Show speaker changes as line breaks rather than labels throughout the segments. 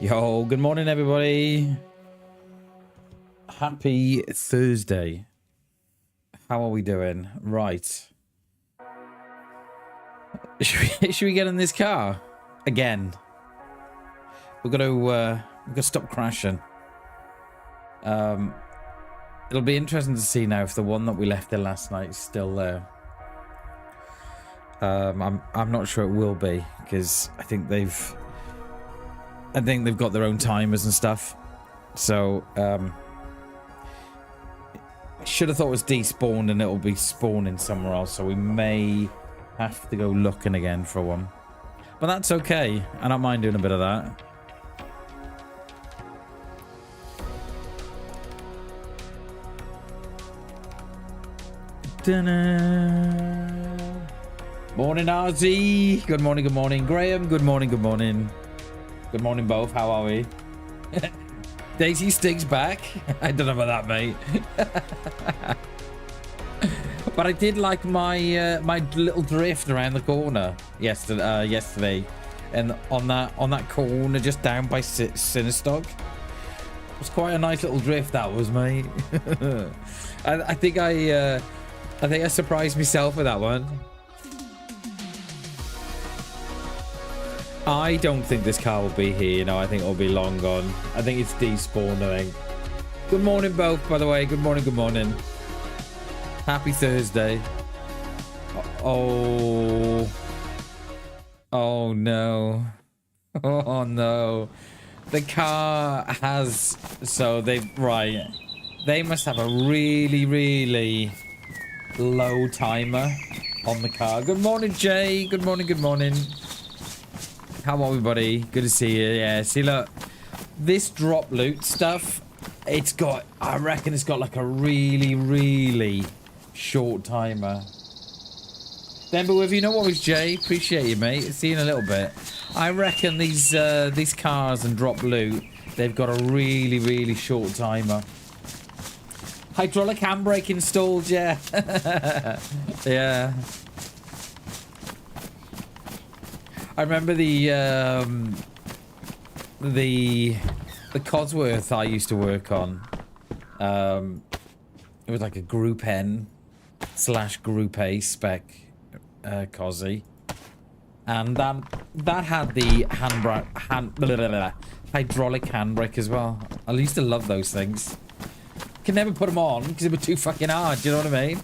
Yo, good morning, everybody. Happy Thursday. How are we doing? Right. Should we get in this car again? We're gonna stop crashing. It'll be interesting to see now if the one that we left there last night is still there. I'm not sure it will be because I think they've got their own timers and stuff. So should have thought it was despawned and it'll be spawning somewhere else. So we may have to go looking again for one. But that's okay. I don't mind doing a bit of that. Morning, RZ. Good morning, good morning. Graham, good morning, good morning. Good morning, both. How are we? DayZ Stig's back. I don't know about that, mate. But I did like my my little drift around the corner yesterday, and on that corner just down by Sinistog. It was quite a nice little drift that was, mate. I think I surprised myself with that one. I don't think this car will be here, you know. I think it'll be long gone. I think it's despawned, I think. Good morning, both, by the way. Good morning, good morning. Happy Thursday. Oh. Oh, no. Oh, no. The car has... So, they must have a really, really low timer on the car. Good morning, Jay. Good morning, good morning. How are we, buddy? Good to see you. Yeah, see, look, this drop loot stuff, I reckon it's got like a really, really short timer. Remember with you know what was Jay? Appreciate you, mate. See you in a little bit. I reckon these cars and drop loot, they've got a really, really short timer. Hydraulic handbrake installed, yeah. Yeah. I remember the Codsworth I used to work on. It was like a Group N / Group A spec Cosy, and that had the hydraulic handbrake as well. I used to love those things. Can never put them on because they were too fucking hard. Do you know what I mean?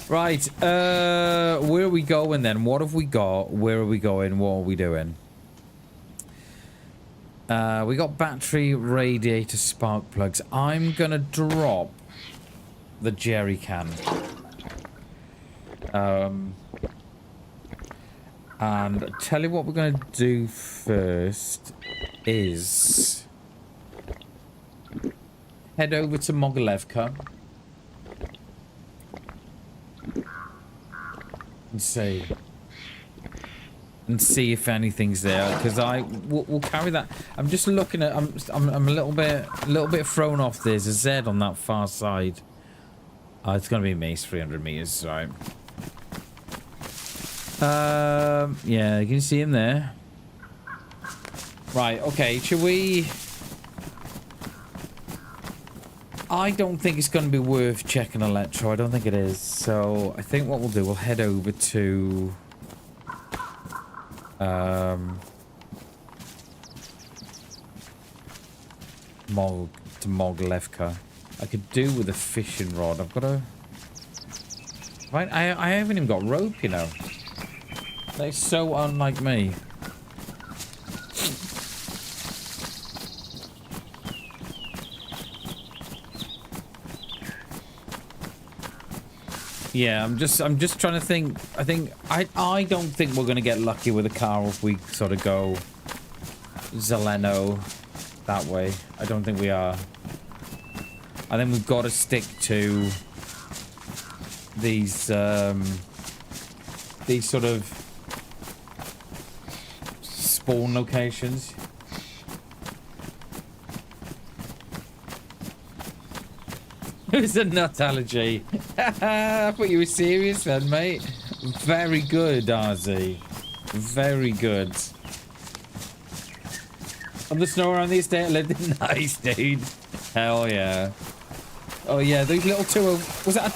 Right, where are we going then? What have we got? Where are we going? What are we doing? We got battery, radiator, spark plugs. I'm gonna drop the jerry can. And tell you what we're gonna do first is head over to Mogilevka. And see if anything's there, because we'll carry that. I'm just looking at. I'm a little bit thrown off. There's a Z on that far side. It's gonna be me. It's 300 meters, right? Yeah, you can see him there. Right. Okay. Should we? I don't think it's going to be worth checking electro. I don't think it is. So I think what we'll do, we'll head over to Mogilevka. I could do with a fishing rod. I've got a... Right, I haven't even got rope, you know. They're so unlike me. Yeah, I'm just trying to think. I don't think we're gonna get lucky with a car if we sort of go Zeleno that way. I don't think we are. I think we've got to stick to these sort of spawn locations. It was a nut allergy. I thought you were serious then, mate. Very good, RZ. Very good. On the snow around the estate I lived in. Nice, dude. Hell yeah. Oh yeah, those little was that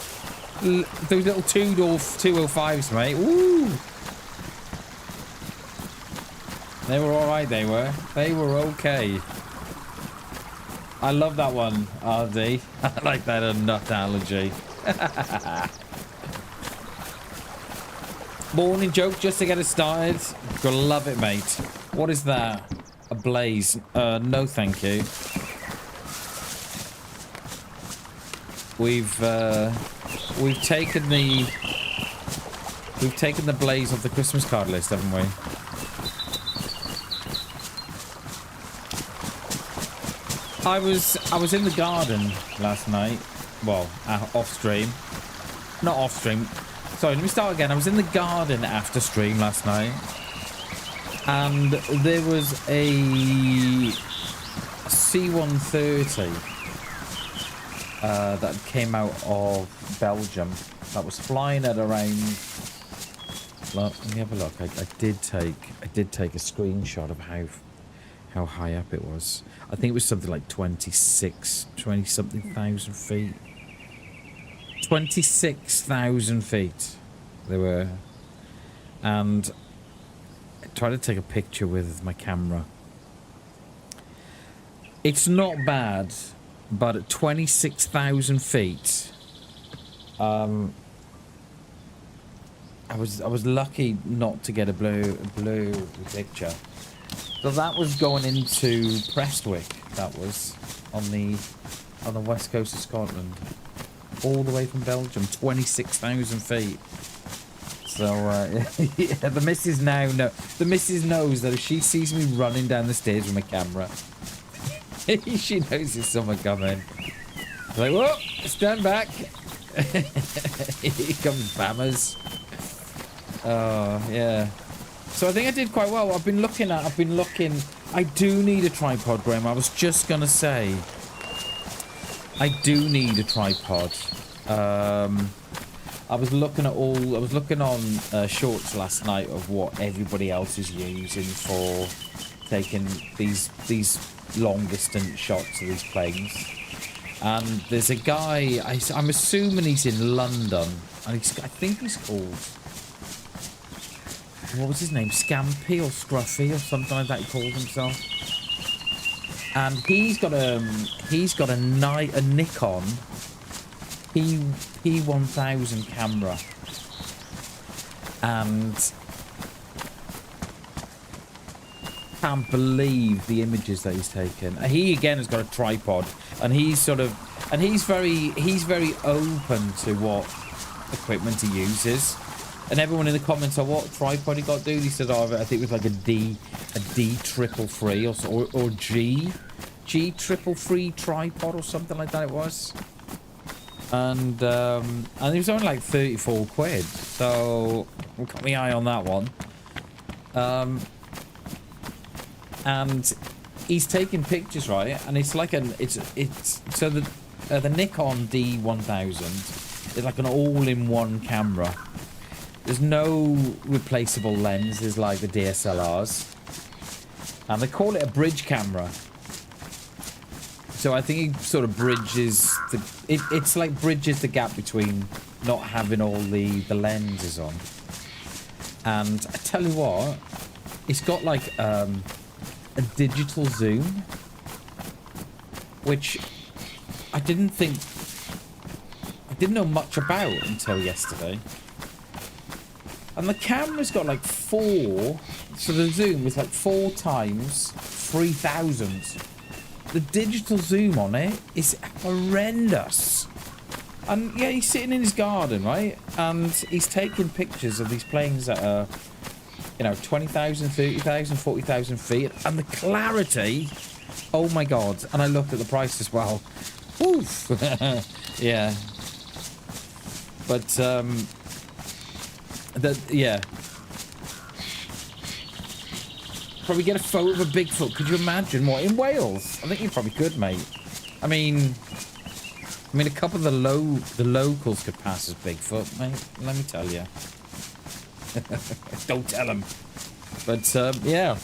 those little 205s, mate? Woo! They were alright, they were. They were okay. I love that one, RD. I like that nut allergy. Morning joke just to get us started. Gonna love it, mate. What is that? A blaze? No, thank you. We've taken the blaze off the Christmas card list, haven't we? I was in the garden last night. Well, off stream. Not off stream. Sorry, let me start again. I was in the garden after stream last night. And there was a C-130 that came out of Belgium that was flying at around... Look, let me have a look. I did take a screenshot of how high up it was. I think it was something like 20-something thousand feet. 26,000 feet they were. And I tried to take a picture with my camera. It's not bad, but at 26,000 feet, I was lucky not to get a blue picture. So that was going into Prestwick. That was on the west coast of Scotland, all the way from Belgium, 26,000 feet. So yeah, the missus knows that if she sees me running down the stairs with my camera, she knows there's someone coming. Like, whoa, stand back. Here comes Bammers. Oh yeah. So I think I did quite well. I've been looking. I do need a tripod, Graham. I was just gonna say, I do need a tripod. I was looking on shorts last night of what everybody else is using for taking these long distance shots of these planes. And there's a guy. I'm assuming he's in London, and I think he's called. What was his name? Scampy or Scruffy or something like that he called himself. And he's got a Nikon P1000 camera. And can't believe the images that he's taken. He again has got a tripod, and he's very open to what equipment he uses. And everyone in the comments are, what tripod he got, dude? He said, oh, I think it was like a D triple free or G triple free tripod or something like that it was. And it was only like 34 quid. So I've got my eye on that one. And he's taking pictures, right? And it's like so the Nikon D1000 is like an all-in-one camera. There's no replaceable lenses like the DSLRs. And they call it a bridge camera. So I think it sort of bridges it's like bridges the gap between not having all the lenses on. And I tell you what, it's got like a digital zoom, which I didn't know much about until yesterday. And the camera's got like 4, so the zoom is like 4 times 3000. The digital zoom on it is horrendous. And yeah, he's sitting in his garden, right? And he's taking pictures of these planes that are, 20,000, 30,000, 40,000 feet. And the clarity, oh my God. And I looked at the price as well. Oof. Yeah. But, yeah. Probably get a photo of a Bigfoot. Could you imagine? What, in Wales? I think you probably could, mate. I mean, a couple of the locals could pass as Bigfoot, mate. Let me tell you. Don't tell them. But yeah.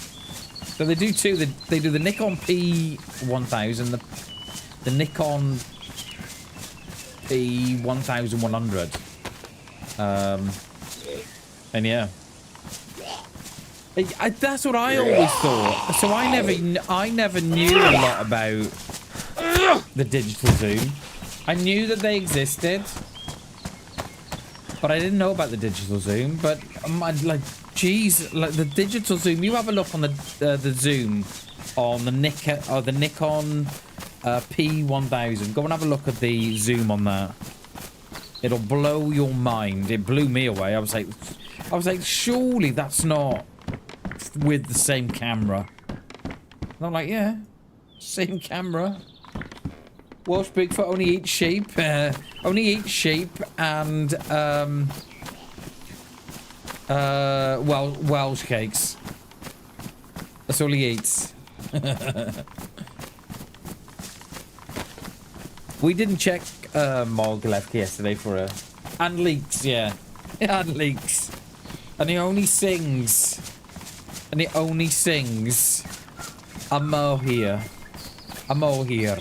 So they do two. They do the Nikon P1000, the Nikon P1100. And yeah. That's what I always thought. So I never knew a lot about the digital zoom. I knew that they existed, but I didn't know about the digital zoom. But like, geez, like the digital zoom. You have a look on the zoom on the Nikon P1000. Go and have a look at the zoom on that. It'll blow your mind. It blew me away. I was like, surely that's not with the same camera. And I'm like, yeah, same camera. Welsh Bigfoot only eats sheep. And Welsh cakes. That's all he eats. We didn't check Morgalevki yesterday for her. And leaks, yeah. And leaks. And he only sings. I'm all here. I'm all here.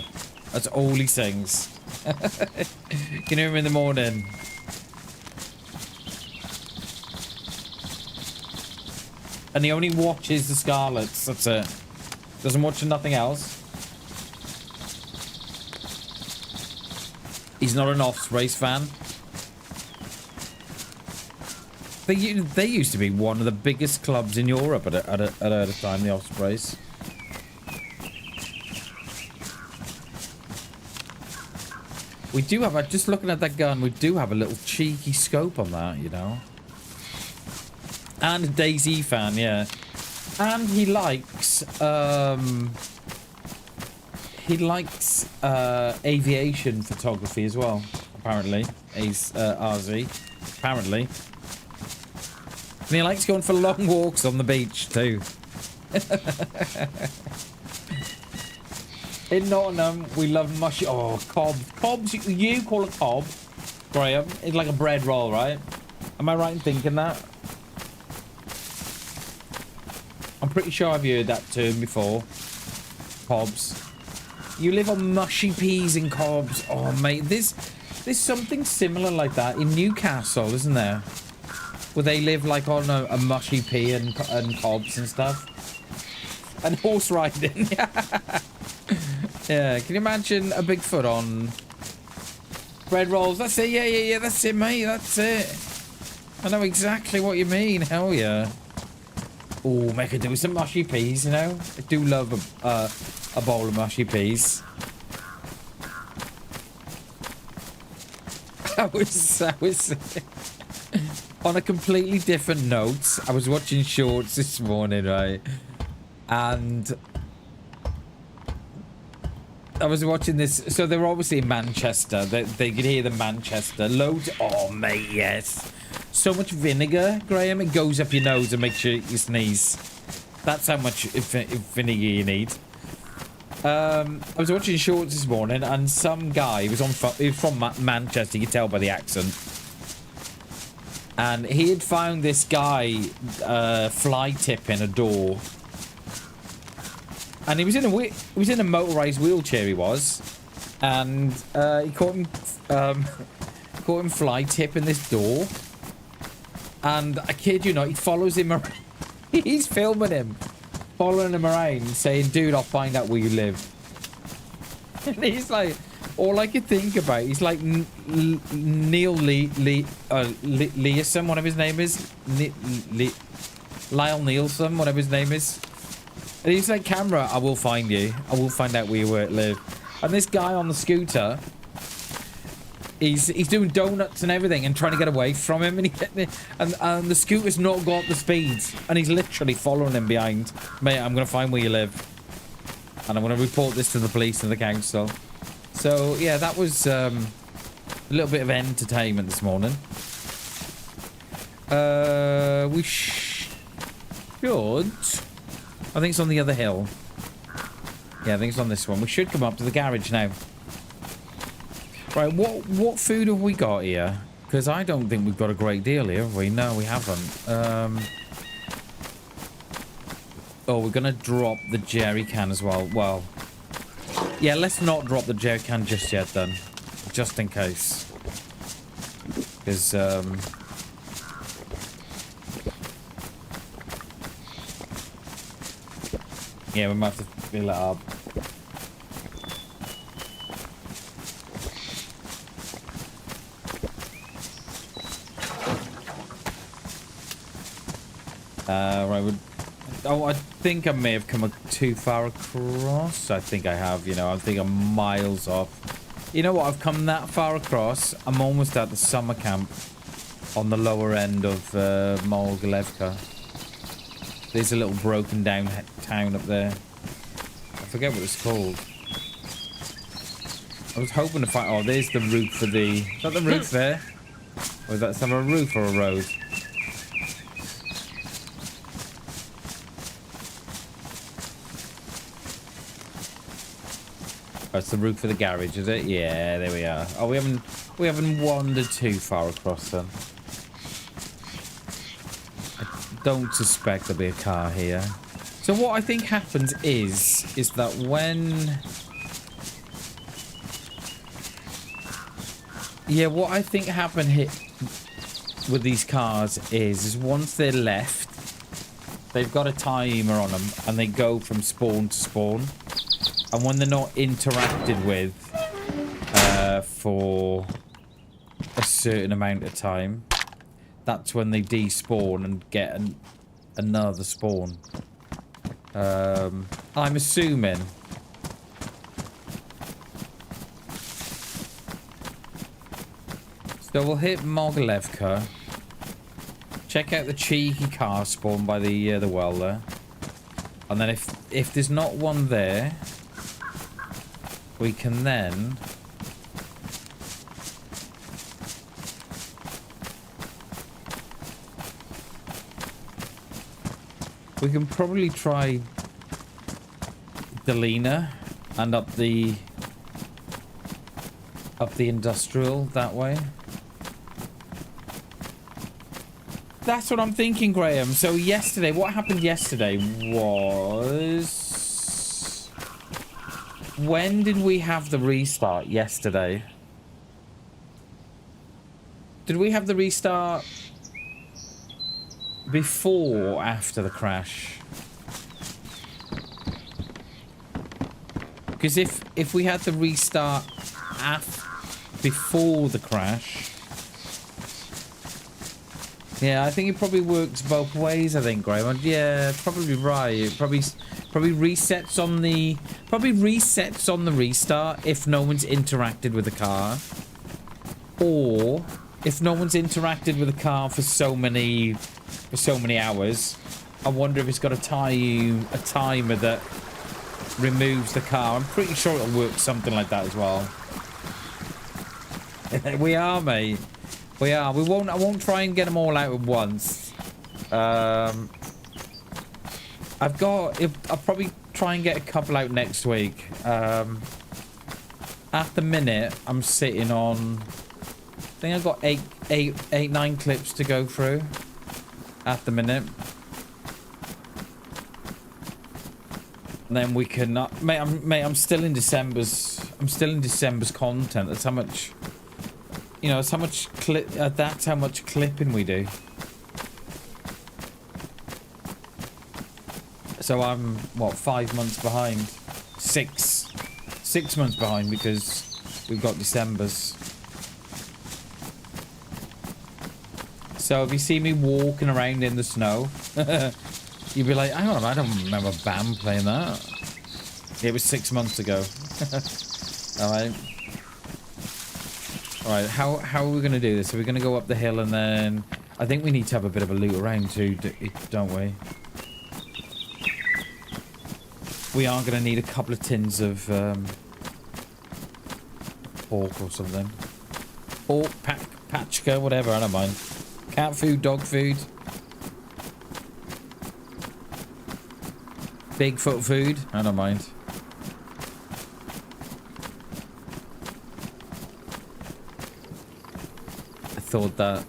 That's all he sings. You can hear him in the morning. And he only watches the Scarlets. That's it. Doesn't watch nothing else. He's not an Ospreys fan. They used to be one of the biggest clubs in Europe at a time, the Ospreys. We do have, just looking at that gun, we do have a little cheeky scope on that, you know. And a DayZ fan, yeah. And he likes aviation photography as well, apparently. He's RZ, apparently. And he likes going for long walks on the beach too. In Nottingham, we love mushy. Oh, cobs. Cobs, you call a cob, Graham. It's like a bread roll, right? Am I right in thinking that? I'm pretty sure I've heard that term before. Cobs. You live on mushy peas and cobs. Oh, mate, there's something similar like that in Newcastle, isn't there? Where they live like on a mushy pea and cobs and stuff. And horse riding. Yeah, can you imagine a Bigfoot on bread rolls? That's it, yeah, that's it, mate, that's it. I know exactly what you mean, hell yeah. Oh, make it do some mushy peas, you know? I do love a bowl of mushy peas. I was on a completely different note. I was watching shorts this morning, right? And I was watching this. So they were obviously in Manchester. They could hear the Manchester. Loads. Oh, mate, yes. So much vinegar, Graham. It goes up your nose and makes you sneeze. That's how much vinegar you need. I was watching shorts this morning, and some guy he was from Manchester. You can tell by the accent. And he had found this guy fly tipping a door. And he was in a motorized wheelchair. He was, and he caught him fly tipping this door. And I kid you not, he follows him around. He's filming him, following him around, saying, "Dude, I'll find out where you live." And he's like, all I could think about, he's like Neil Leeson, whatever his name is, Lyle Nielsen, whatever his name is. And he's like, "Camera, I will find you. I will find out where you live." And this guy on the scooter, he's doing donuts and everything and trying to get away from him. And the scooter's not got the speeds. And he's literally following him behind. "Mate, I'm going to find where you live. And I'm going to report this to the police and the council." So, yeah, that was a little bit of entertainment this morning. We should... I think it's on the other hill. Yeah, I think it's on this one. We should come up to the garage now. Right, what food have we got here? Because I don't think we've got a great deal here, have we? No, we haven't. Oh, we're gonna drop the jerry can as well. Well, yeah, let's not drop the jerry can just yet then. Just in case. Because, yeah, we might have to fill it up. Right, oh, I think I may have come too far across. I think I have, you know, I think I'm miles off. You know what, I've come that far across. I'm almost at the summer camp on the lower end of Mogilevka. There's a little broken down town up there. I forget what it's called. I was hoping to find... Oh, there's the roof for the... Is that the roof there? Or is that a roof or a road? That's the roof of the garage, is it? Yeah, there we are. Oh, we haven't wandered too far across then. I don't suspect there'll be a car here. So what I think happens is that when... Yeah, what I think happened here with these cars is once they're left, they've got a timer on them and they go from spawn to spawn. And when they're not interacted with for a certain amount of time, that's when they despawn and get another spawn. I'm assuming. So we'll hit Mogilevka. Check out the cheeky car spawn by the well there. And then if there's not one there, we can then probably try Delina and up the industrial that way. That's what I'm thinking, Graham. So yesterday, what happened yesterday was... When did we have the restart yesterday? Did we have the restart before or after the crash? Because if we had the restart before the crash... Yeah, I think it probably works both ways, I think, Graham. Yeah, probably right. It probably resets on the... Probably resets on the restart if no one's interacted with the car. Or if no one's interacted with the car for so many hours. I wonder if it's got a timer that removes the car. I'm pretty sure it'll work something like that as well. We are, mate. We are. I won't try and get them all out at once. I'll probably try and get a couple out next week. At the minute, I'm sitting on... I think I've got 9 clips to go through. At the minute. And then we can... mate, I'm still in December's... I'm still in December's content. That's how much... You know, that's how much that's how much clipping we do. So I'm, what, 5 months behind? 6 months behind because we've got December's. So if you see me walking around in the snow, you'd be like, hang on a minute, I don't remember BAM playing that. It was 6 months ago. Alright. Alright, how are we going to do this? Are we going to go up the hill and then... I think we need to have a bit of a loot around too, don't we? We are going to need a couple of tins of pork or something. Pork, patchka, whatever, I don't mind. Cat food, dog food. Bigfoot food, I don't mind. Thought that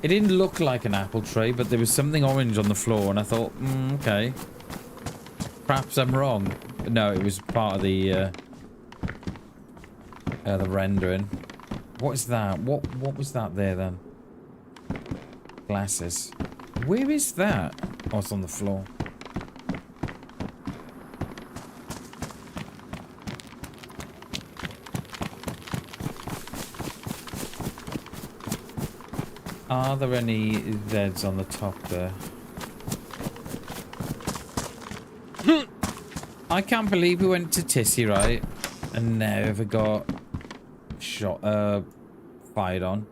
It didn't look like an apple tree, but there was something orange on the floor, and I thought, okay. Perhaps I'm wrong. But no, it was part of the rendering. What is that? What was that there then? Glasses. Where is that? Oh, it's on the floor. Are there any Zs on the top there? I can't believe we went to Tissy, right? And never got shot, fired on.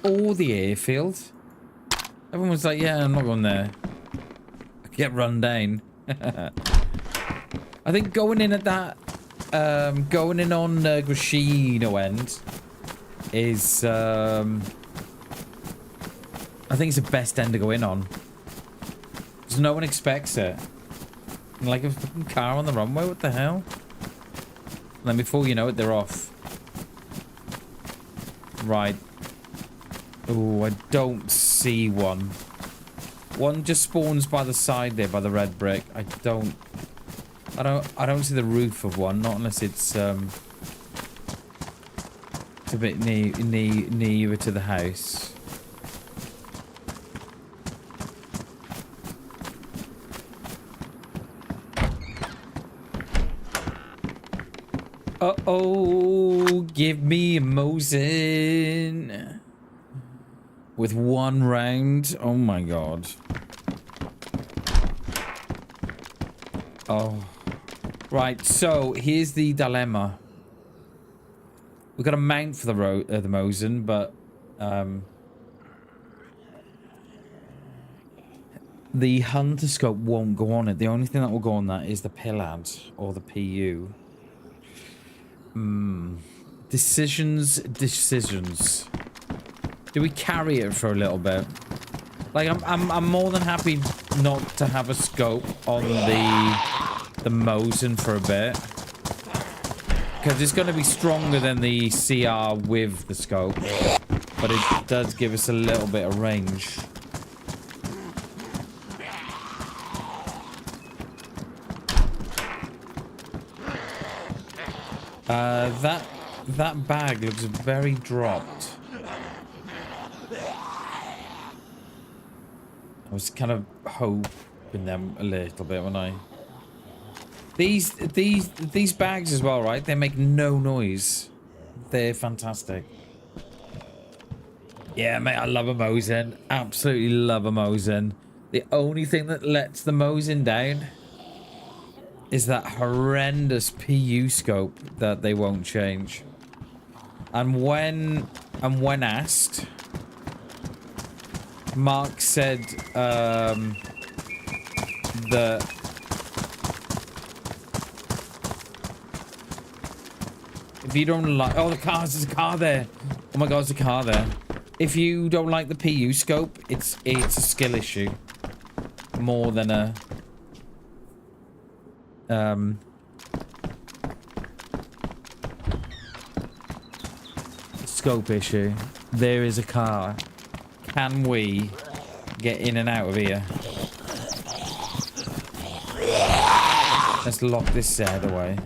Or the airfield. Everyone was like, yeah, I'm not going there. I get run down. I think going in at that, going in on Grashino end is, I think it's the best end to go in on. Because no one expects it. Like a fucking car on the runway, what the hell? And then before you know it, they're off. Right. Oh, I don't see one. One just spawns by the side there, by the red brick. I don't see the roof of one, not unless it's a bit nearer to the house. Uh-oh, give me a Mosin. With one round. Oh my god. Oh. Right, so here's the dilemma. We've got a mount for the Mosin, but the hunter scope won't go on it. The only thing that will go on that is the Pillad or the PU. Decisions. Do we carry it for a little bit? Like, I'm more than happy not to have a scope on the Mosin for a bit. Because it's going to be stronger than the CR with the scope. But it does give us a little bit of range. That bag looks very dropped. I was kind of hoping them a little bit when I... These bags as well, right? They make no noise. They're fantastic. Yeah, mate, I love a Mosin. Absolutely love a Mosin. The only thing that lets the Mosin down is that horrendous PU scope that they won't change. And when asked, Mark said that if you don't like... Oh, there's a car there. Oh my god, there's a car there. If you don't like the PU scope, it's a skill issue. More than a... scope issue. There is a car. Can we get in and out of here? Let's lock this head away.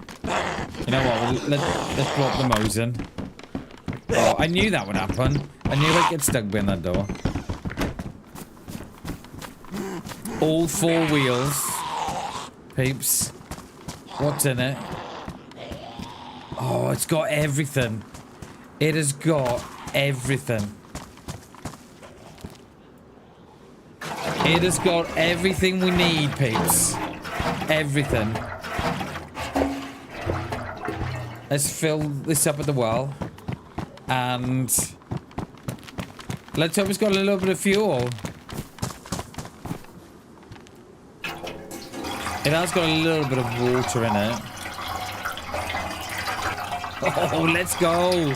You know what? Let's drop the Mosin. Oh, I knew that would happen. I knew I'd get stuck behind that door. All four wheels. Peeps. What's in it? Oh, it's got everything. It has got everything. It has got everything we need, peeps. Everything. Let's fill this up at the well. And let's hope it's got a little bit of fuel. It has got a little bit of water in it. Oh, let's go.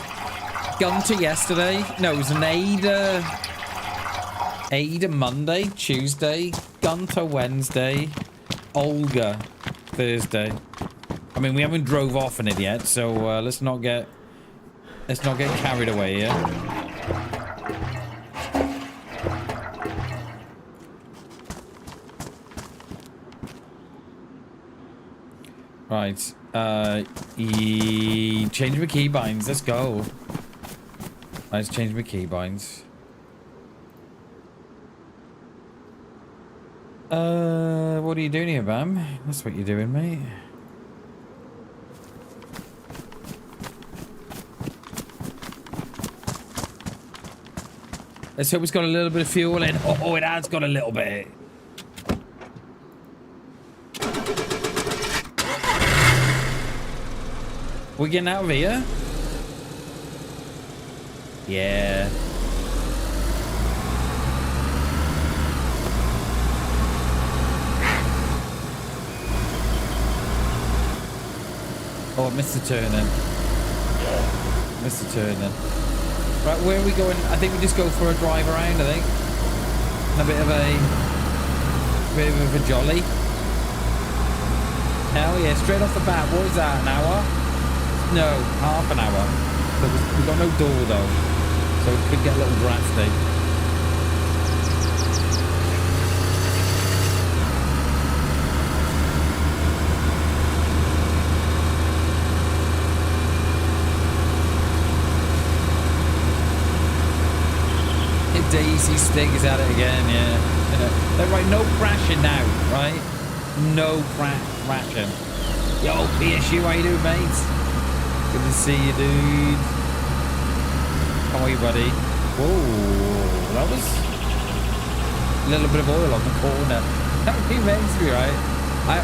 Gunter yesterday. No, it was an Ada Monday, Tuesday, Gunter Wednesday, Olga Thursday. I mean, we haven't drove off in it yet, so let's not get carried away here. Right. Change my keybinds. Let's go. Let's change my keybinds. What are you doing here, Bam? That's what you're doing, mate. Let's hope it's got a little bit of fuel in. Oh, it has got a little bit. We getting out of here? Yeah. Oh, I missed the turn then. Missed the turn then. Right, where are we going? I think we just go for a drive around, I think. And a bit of a jolly. Hell yeah, straight off the bat. What is that, an hour? No, half an hour. So we've got no door though. So it could get a little drafty. DayZ Stig is at it again, yeah. Right, no crashing now, right? No crashing. Yo, PSU, how you doing, mate? Good to see you, dude. How are you, buddy? Whoa, that was a little bit of oil on the corner. That reminds me, right? I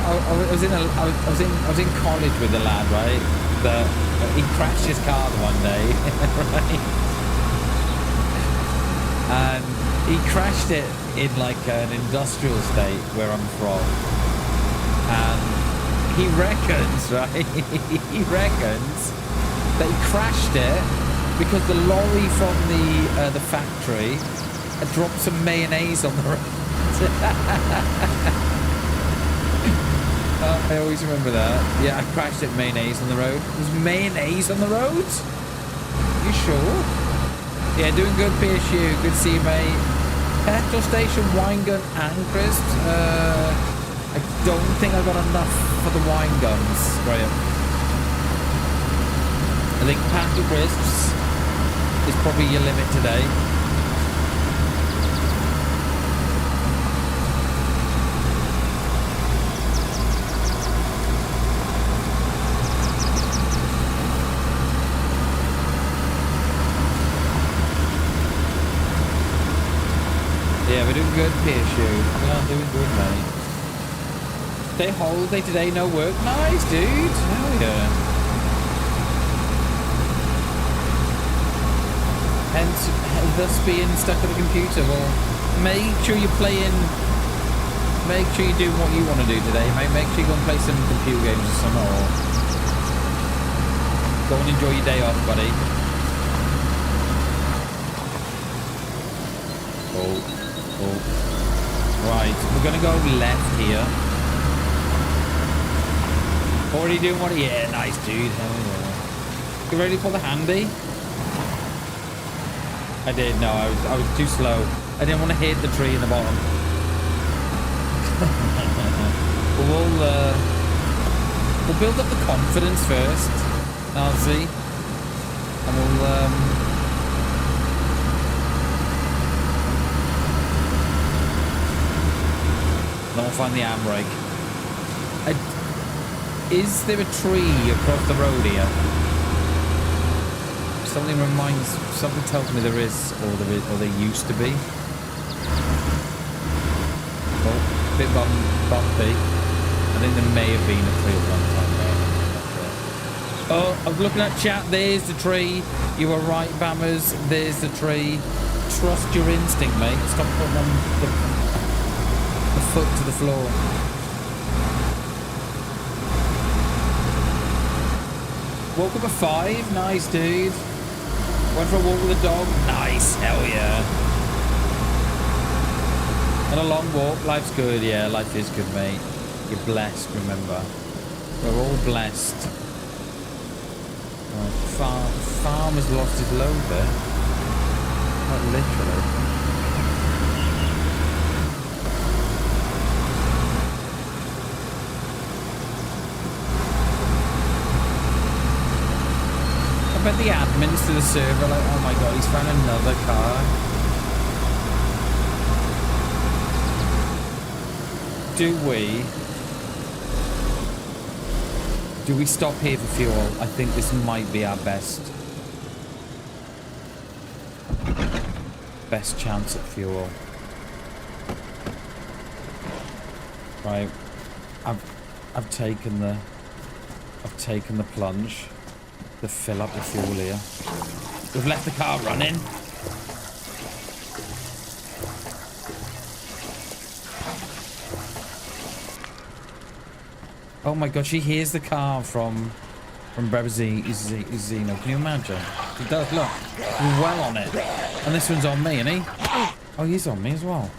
was in college with a lad, right? He crashed his car one day, right? And he crashed it in like an industrial state where I'm from. And he reckons, right? He reckons that he crashed it because the lorry from the factory had dropped some mayonnaise on the road. I always remember that. Yeah, I crashed it mayonnaise on the road. There's mayonnaise on the road? You sure? Yeah, doing good, PSU. Good to see you, mate. Petrol station, wine gun, and crisps. I don't think I got enough for the wine guns, Graham. I think pack of crisps is probably your limit today. Yeah, we're doing good, PSU. We are doing good, mate. Stay holiday today, no work. Nice, dude. Hell yeah. Hence, thus being stuck at a computer. Well, make sure you're playing. Make sure you're doing what you want to do today, mate. Make sure you go and play some computer games or something, or go and enjoy your day off, buddy. Right, we're gonna go left here. Already doing what? Yeah, nice, dude. Hell yeah. You ready for the handy? I did. No, I was too slow. I didn't want to hit the tree in the bottom. We'll build up the confidence first, Nazi, and we'll then we'll find the handbrake. Is there a tree across the road here? Something tells me there is, or there used to be. Oh, a bit bumpy. I think there may have been a tree at one time there. Oh, I'm looking at chat. There's the tree. You were right, Bammers. There's the tree. Trust your instinct, mate. Stop putting on the foot to the floor. Woke up at 5. Nice, dude. Went for a walk with the dog. Nice. Hell yeah. And a long walk. Life's good. Yeah, life is good, mate. You're blessed, remember. We're all blessed. Right. Farmer's lost his load there. Not literally. have the admins to the server like, oh my god, he's found another car. Do we stop here for fuel? I think this might be our best chance at fuel. Right. I've taken the plunge to fill up the fuel here. We've left the car running. Oh my god, she hears the car from Zeno. Can you imagine? He does, look. We're well on it. And this one's on me, isn't he? Oh, he's on me as well.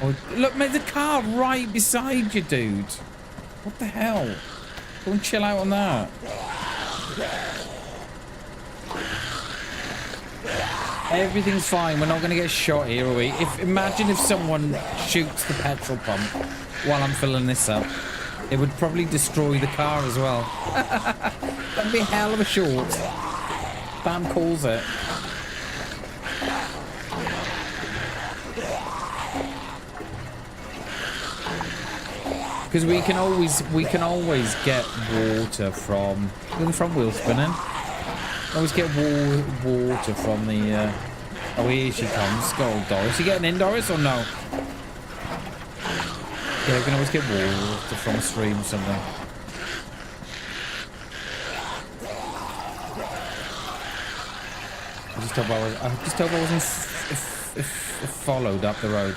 Oh, look, mate, the car right beside you, dude. What the hell? Go and chill out on that. Everything's fine. We're not going to get shot here, are we? Imagine if someone shoots the petrol pump while I'm filling this up. It would probably destroy the car as well. That'd be a hell of a short. Bam calls it. Because we can always get water from wheel spinning. Always get water from the. Oh, here she comes. Go, Doris. You getting in, Doris, or no? Yeah, we can always get water from a stream or something. I just hope I wasn't followed up the road.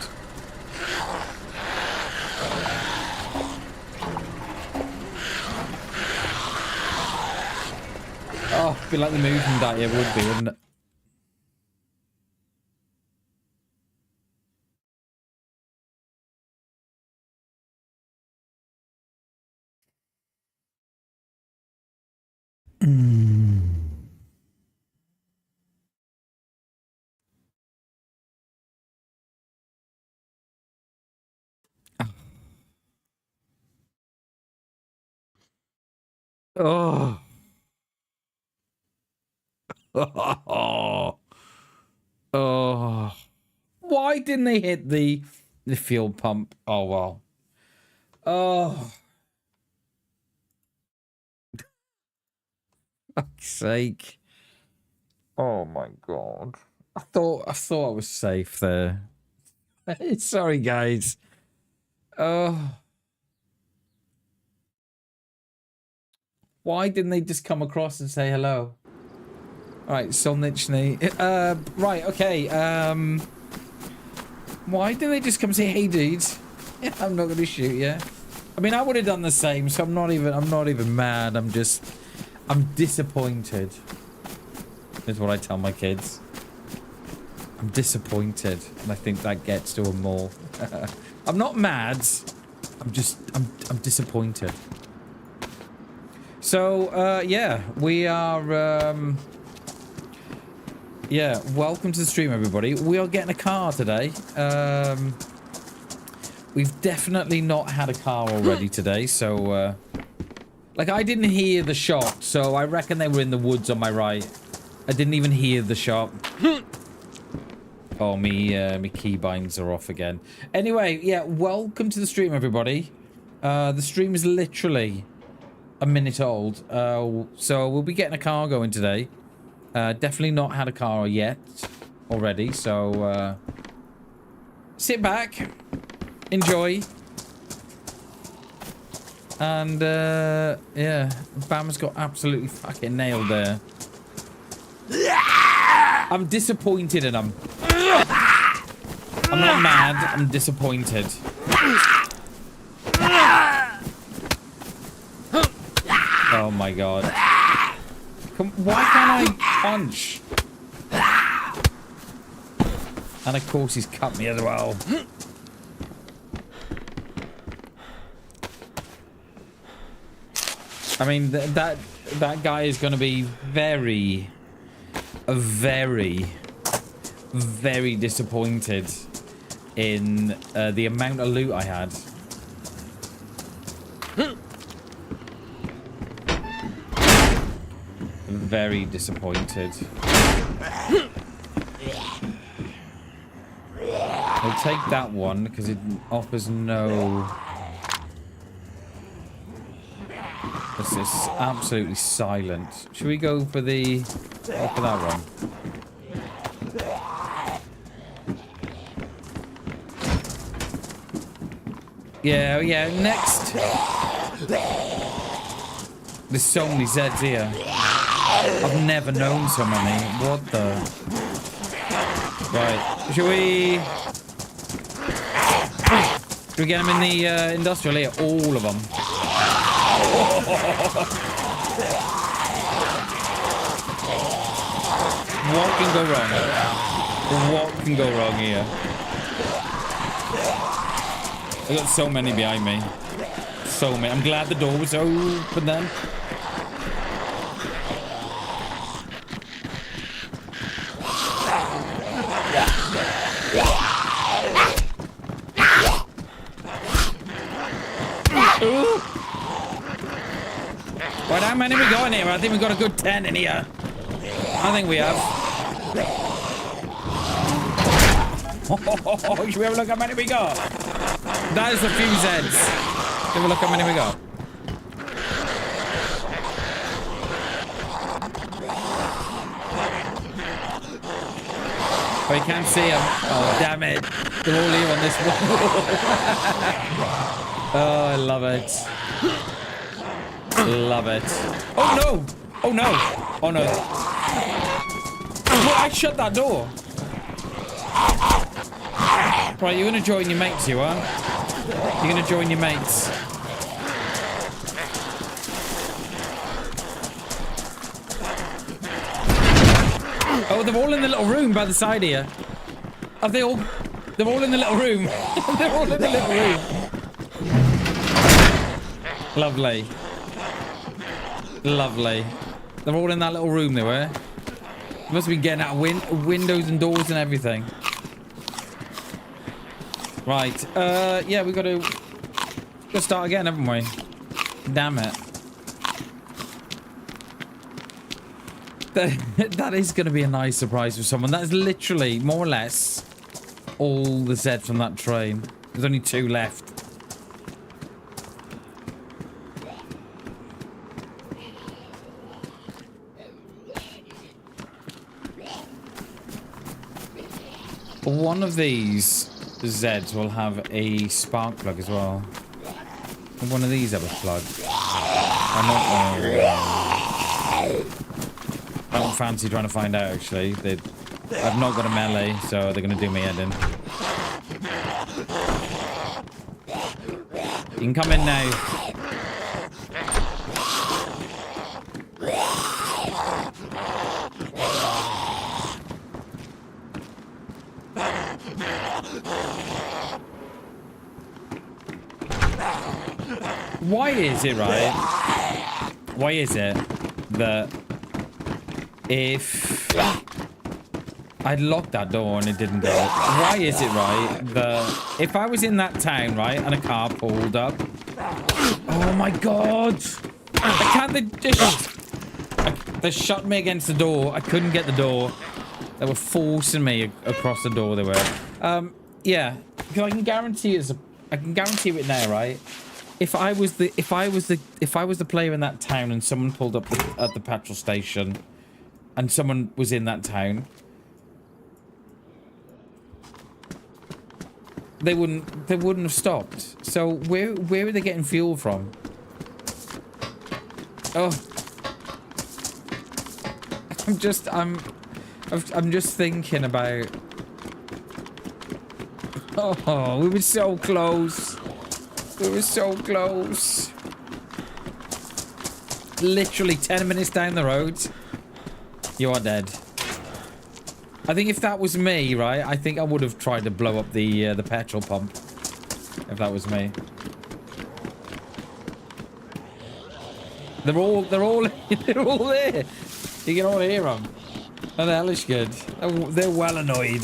Oh, it'd be like the movie from that, yeah, it would be, wouldn't it? Oh. Oh. Why didn't they hit the fuel pump? Oh, well. Oh. For fuck's sake. Oh my god. I thought I was safe there. Sorry, guys. Oh. Why didn't they just come across and say hello? Right, Solnichny. Right, okay. Why didn't they just come say, hey, dudes? Yeah, I'm not gonna shoot you. I mean, I would have done the same, so I'm not even mad. I'm disappointed. Is what I tell my kids. I'm disappointed, and I think that gets to them more. I'm not mad. I'm disappointed. So, yeah, we are, yeah, welcome to the stream, everybody. We are getting a car today. We've definitely not had a car already today, so, like, I didn't hear the shot, so I reckon they were in the woods on my right. I didn't even hear the shot. Oh, me keybinds are off again. Anyway, yeah, welcome to the stream, everybody. The stream is literally a minute old, so we'll be getting a car going today. Definitely not had a car yet already, so sit back, enjoy, and yeah, Bam's got absolutely fucking nailed there. I'm disappointed in him. I'm not mad, I'm disappointed. Oh my god. Why can't I punch? And of course he's cut me as well. I mean, that guy is going to be very disappointed in the amount of loot I had. very disappointed. I'll take that one because it offers no... This is absolutely silent. Should we go for the... Go for that one? Yeah, yeah, next. There's so many Zeds here. I've never known so many. What the? Right, should we get them in the industrial here? All of them. What can go wrong? What can go wrong here? I got so many behind me. So many. I'm glad the door was open then. Ooh. Right, how many we got in here? I think we got a good 10 in here. I think we have. Oh, should we have a look how many we got? That is a few Zeds. Have a look how many we got. Oh, you can't see them. Oh, damn it. They're all here on this wall. Oh, I love it. Love it. Oh, no. Oh, no. Oh, no. Well, I shut that door. Right, you're going to join your mates, you are? You're going to join your mates. Oh, they're all in the little room by the side here. Are they all... They're all in the little room. They're all in the little room. Lovely. Lovely. They're all in that little room they were. They must have been getting out of windows and doors and everything. Right. Yeah, we got to start again, haven't we? Damn it. That is going to be a nice surprise for someone. That is literally, more or less, all the Zed from that train. There's only 2 left. One of these Zeds will have a spark plug as well. And one of these have a plug. I don't fancy trying to find out, actually. I've not got a melee, so they're going to do me head in. You can come in now. Why is it, right? Why is it that if I'd locked that door and it didn't go, why is it, right, that if I was in that town, right, and a car pulled up, oh my god, I can't, they shut me against the door. I couldn't get the door. They were forcing me across the door. They were, yeah, because I can guarantee it now, right? If I was the player in that town and someone pulled up at the petrol station and someone was in that town, they wouldn't have stopped. So where are they getting fuel from? Oh, I'm just thinking about. Oh, we were so close. We were so close. Literally 10 minutes down the road. You are dead. I think if that was me, right, I think I would have tried to blow up the petrol pump. If that was me. They're all they're all there. You can all hear them. Oh, the hell is good. They're well annoyed.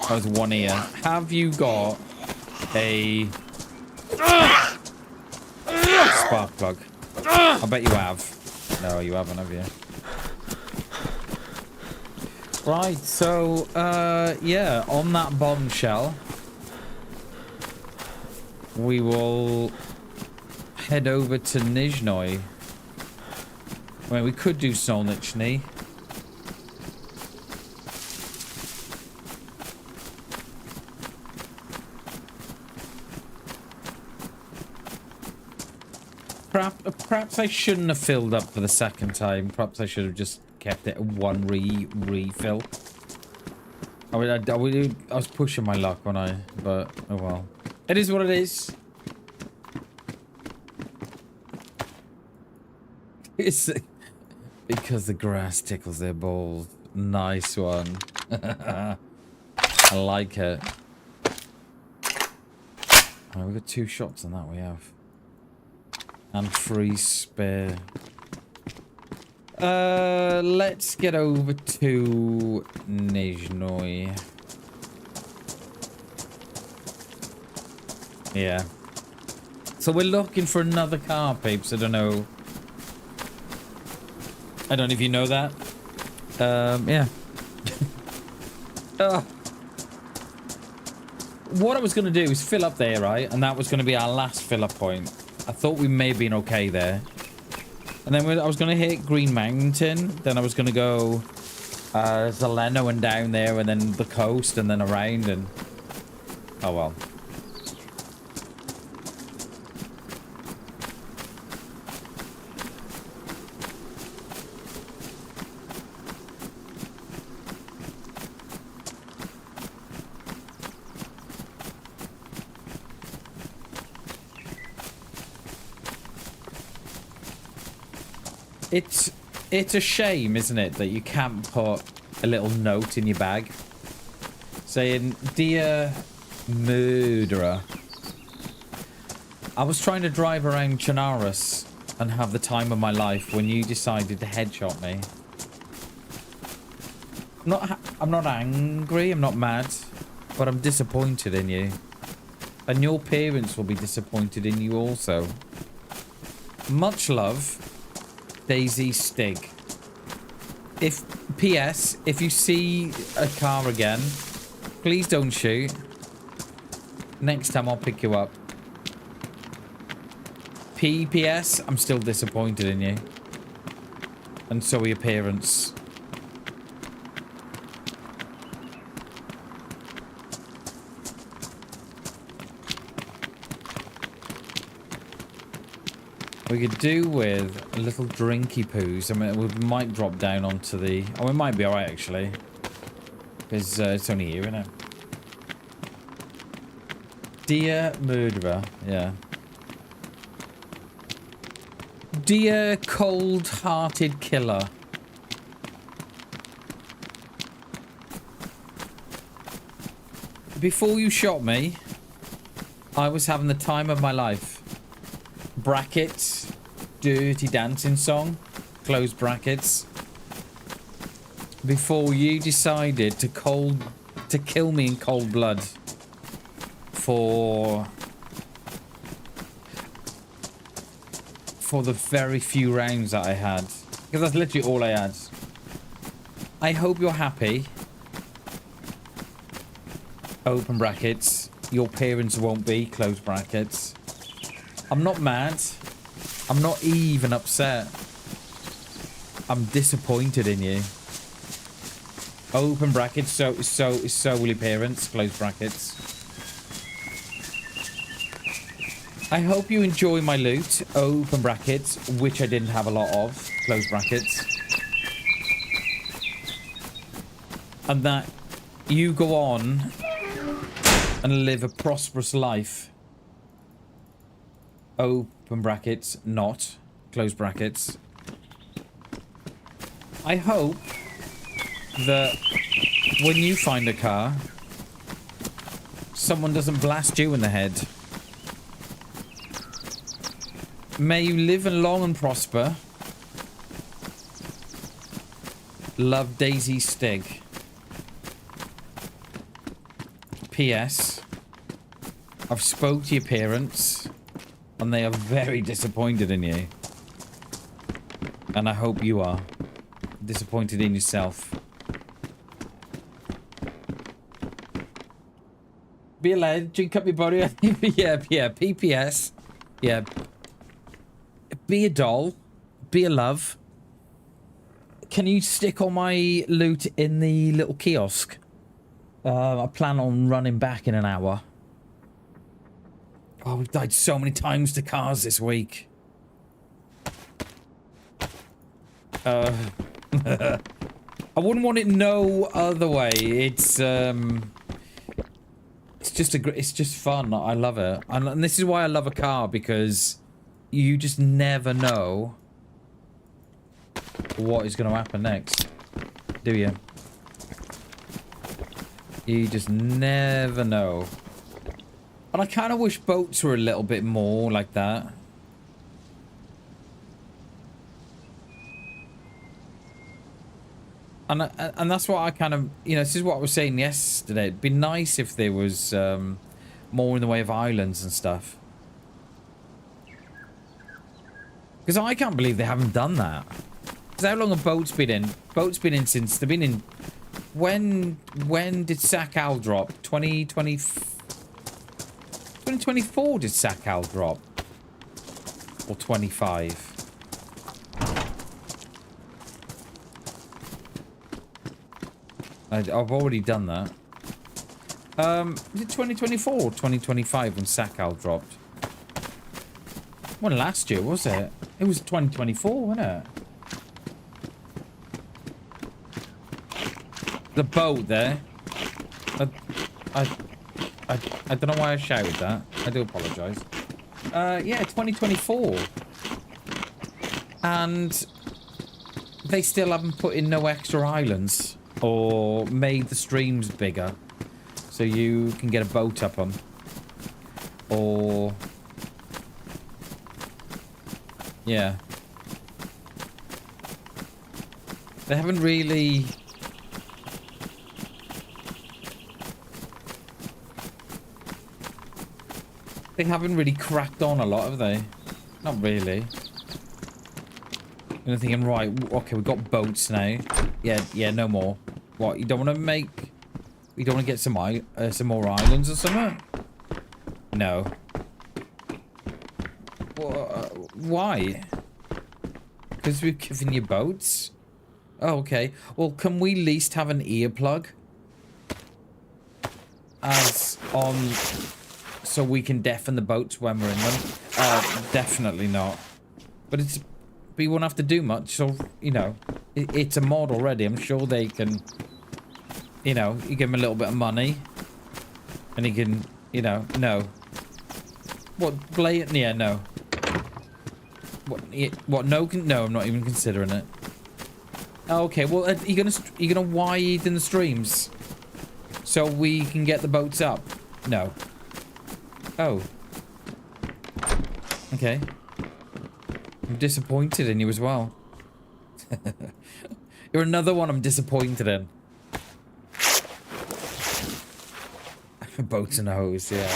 There's one here. Have you got a spark plug? I bet you have. No, you haven't, have you? Right, so, yeah, on that bombshell, we will head over to Nizhny. I mean, we could do Solnichny. Perhaps I shouldn't have filled up for the second time. Perhaps I should have just kept it one refill. I was pushing my luck when but oh well. It is what it is. It's because the grass tickles their balls. Nice one. I like it. Alright, we got 2 shots on that we have. And 3 spare. Let's get over to Nizhny. Yeah. So we're looking for another car, peeps. I don't know if you know that. Yeah. What I was going to do is fill up there, right? And that was going to be our last fill-up point. I thought we may have been okay there. And then I was going to hit Green Mountain. Then I was going to go Zeleno and down there, and then the coast, and then around, and... Oh, well. It's a shame, isn't it, that you can't put a little note in your bag saying, "Dear murderer, I was trying to drive around Chernarus and have the time of my life when you decided to headshot me. I'm not angry, I'm not mad, but I'm disappointed in you. And your parents will be disappointed in you also. Much love, DayZ Stig. P.S. If you see a car again, please don't shoot. Next time I'll pick you up. P.S. I'm still disappointed in you. And so are your parents." We could do with a little drinky poos. I mean, we might drop down onto the... Oh, it might be alright, actually. Because it's only here, isn't it? Dear murderer. Yeah. Dear cold-hearted killer. Before you shot me, I was having the time of my life. Brackets, dirty dancing song, close brackets. Before you decided to kill me in cold blood for the very few rounds that I had, because that's literally all I had. I hope you're happy. Open brackets. Your parents won't be, close brackets. I'm not mad. I'm not even upset. I'm disappointed in you. Open brackets. So will your parents. Close brackets. I hope you enjoy my loot. Open brackets, which I didn't have a lot of. Close brackets. And that you go on and live a prosperous life. Open brackets, not. Close brackets. I hope that when you find a car, someone doesn't blast you in the head. May you live long and prosper. Love, DayZ Stig. P.S. I've spoke to your parents, and they are very disappointed in you. And I hope you are disappointed in yourself. Be a lad, drink up your body. Yeah, PPS. Yeah. Be a doll. Be a love. Can you stick all my loot in the little kiosk? I plan on running back in an hour. Oh, we've died so many times to cars this week. I wouldn't want it no other way. It's just fun. I love it. And this is why I love a car, because you just never know what is going to happen next, do you? You just never know. And I kind of wish boats were a little bit more like that. And that's what I kind of, you know, this is what I was saying yesterday. It'd be nice if there was more in the way of islands and stuff. Because I can't believe they haven't done that. Because how long have boats been in? Boats been in since, they've been in, when did Sakal drop? 2024 did Sakal drop? Or 25? I've already done that. Is it 2024 or 2025 when Sakal dropped? Well, last year, was it? It was 2024, wasn't it? The boat there. I don't know why I shouted that. I do apologise. Yeah, 2024. And they still haven't put in no extra islands. Or made the streams bigger. So you can get a boat up them. Or... yeah. They haven't really... they haven't really cracked on a lot, have they? Not really. I'm thinking, right, okay, we've got boats now. Yeah, no more. What, you don't want to make... you don't want to get some more islands or something? No. Why? Because we've given you boats? Oh, okay. Well, can we at least have an earplug? As on... so we can deafen the boats when we're in them? Definitely not. But it's... but you won't have to do much, so, you know... it's a mod already. I'm sure they can... you know, you give him a little bit of money. And he can... you know, no. What, blatant? Yeah, no. What, no, no, I'm not even considering it. Okay, well, you're gonna widen the streams? So we can get the boats up? No. Oh. Okay. I'm disappointed in you as well. You're another one I'm disappointed in. Boats and a hose, yeah.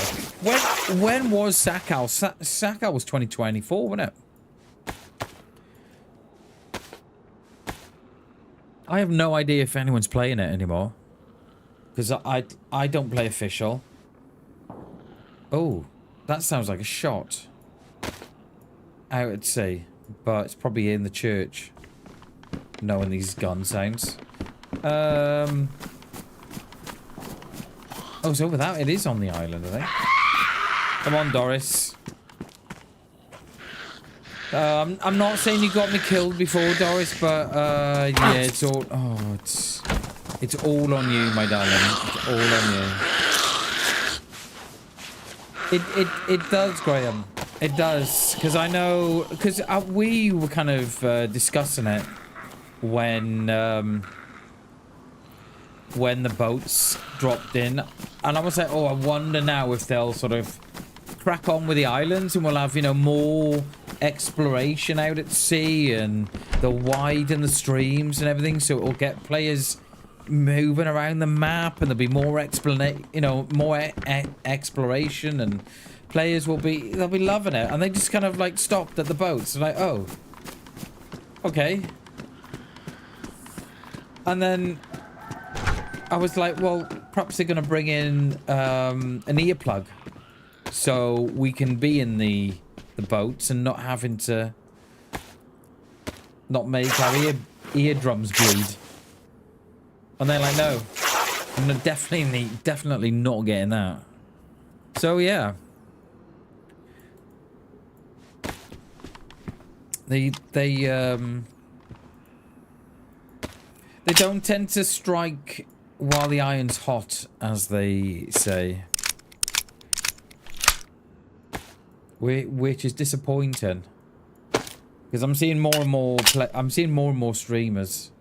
When was Sakal? Sakal was 2024, wasn't it? I have no idea if anyone's playing it anymore. Because I don't play official. Oh, that sounds like a shot. Out at sea. But it's probably in the church. Knowing these gun sounds. Oh, it's over that. It is on the island, I think. Come on, Doris. I'm not saying you got me killed before, Doris, but yeah, it's all... oh, it's all on you, my darling. It's all on you. It does, Graham. It does, because I know... because we were kind of discussing it when the boats dropped in, and I was like, oh, I wonder now if they'll sort of crack on with the islands and we'll have, you know, more exploration out at sea, and they'll widen the streams and everything, so it'll get players moving around the map, and there'll be more more exploration, and players they'll be loving it. And they just kind of like stopped at the boats. They're like, oh, okay. And then I was like, well, perhaps they're going to bring in an earplug so we can be in the boats and not having to not make our eardrums bleed. And they're like, no, definitely not getting that. So yeah, they don't tend to strike while the iron's hot, as they say, which is disappointing because I'm seeing more and more streamers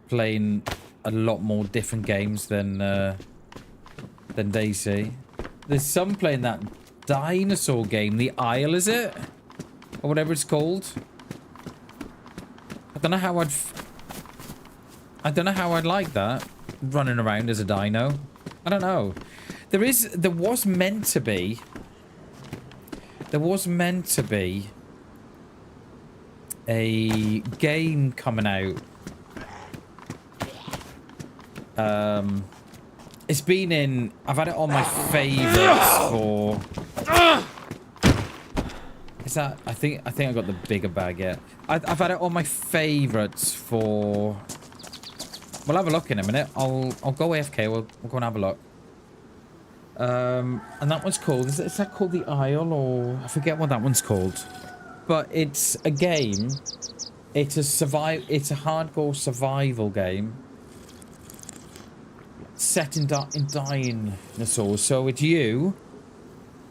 playing a lot more different games than DayZ. There's some playing that dinosaur game, the Isle, is it? Or whatever it's called. I don't know how I'd like that, running around as a dino. I don't know. There was meant to be a game coming out. It's been in. I've had it on my favorites for. Is that? I think I got the bigger bag yet. I've had it on my favorites for. We'll have a look in a minute. I'll go AFK. We'll go and have a look. And that one's called. Is that called the Isle, or I forget what that one's called. But it's a game. It's a hardcore survival game. Set in dinosaurs. So it's you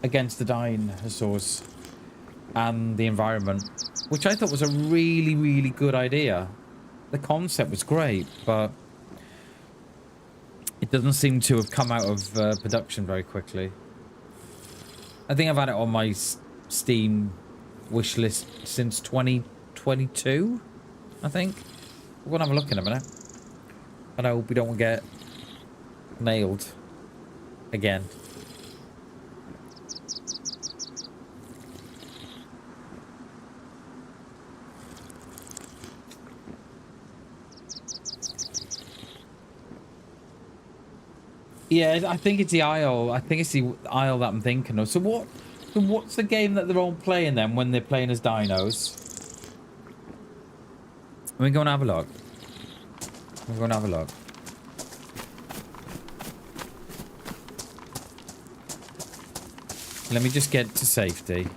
against the dinosaurs and the environment, which I thought was a really, really good idea. The concept was great, but it doesn't seem to have come out of production very quickly. I think I've had it on my Steam wish list since 2022, I think. We're gonna have a look in a minute. I hope we don't get nailed again. Yeah, I think it's the Isle. I think it's the Isle that I'm thinking of. So what's the game that they're all playing then when they're playing as dinos? We're going to have a look. We're going to have a look. Let me just get to safety.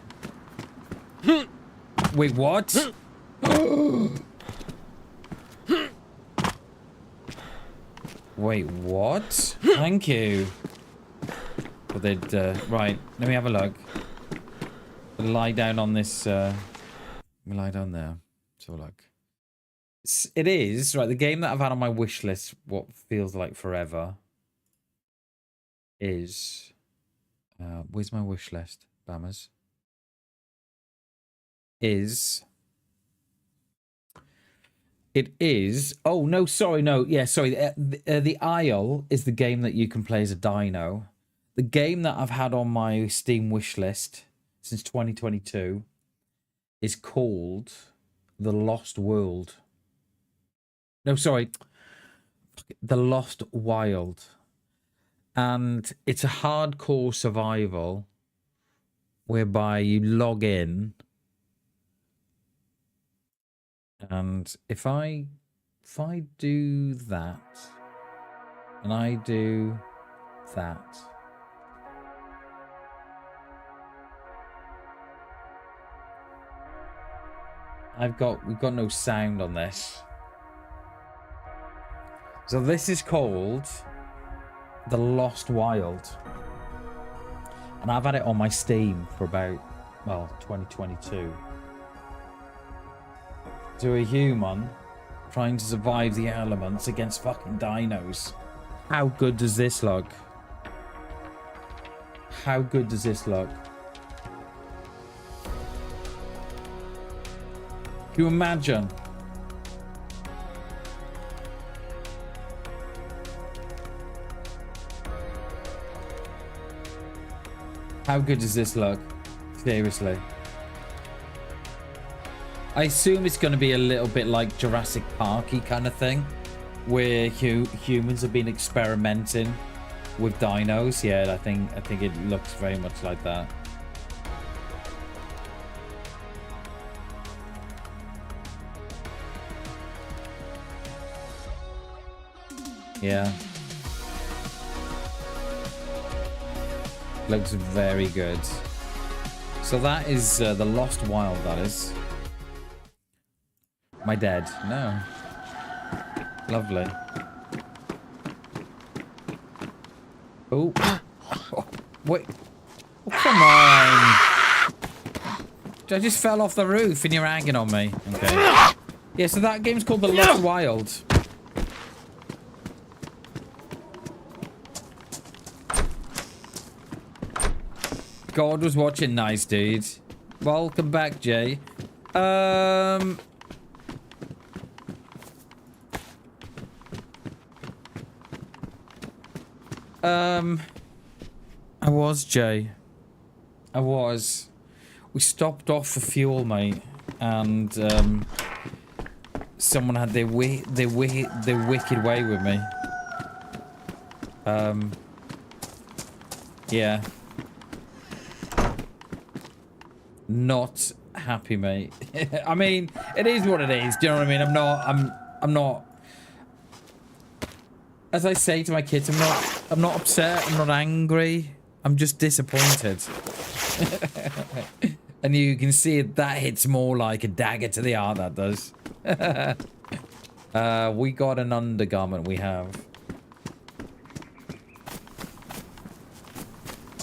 Wait, what? Wait, what? Thank you. But they'd, right, let me have a look. Lie down on this, let me lie down there. So look. It is, right, the game that I've had on my wish list, what feels like forever, is, where's my wish list, Bammers? It is, oh, no, sorry, no, yeah, sorry, the Isle is the game that you can play as a dino. The game that I've had on my Steam wish list since 2022 is called The Lost World. No, sorry, The Lost Wild. And it's a hardcore survival whereby you log in. And if I do that, and I do that, we've got no sound on this. So this is called The Lost Wild. And I've had it on my Steam for about, well, 2022. To a human trying to survive the elements against fucking dinos. How good does this look? How good does this look? Can you imagine? How good does this look? Seriously. I assume it's going to be a little bit like Jurassic Parky kind of thing, where humans have been experimenting with dinos. Yeah, I think it looks very much like that. Yeah. Looks very good. So that is the Lost Wild, that is. My dad. No. Lovely. Oh. Oh wait. Oh, come on. I just fell off the roof and you're hanging on me. Okay. Yeah, so that game's called The Lost Wild. God was watching. Nice, dude. Welcome back, Jay. I was, Jay. I was. We stopped off for fuel, mate, and someone had their wicked way with me. Yeah. Not happy, mate. I mean, it is what it is. Do you know what I mean? I'm not. As I say to my kids, I'm not upset. I'm not angry. I'm just disappointed. And you can see it, that hits more like a dagger to the heart. That does. We got an undergarment. We have.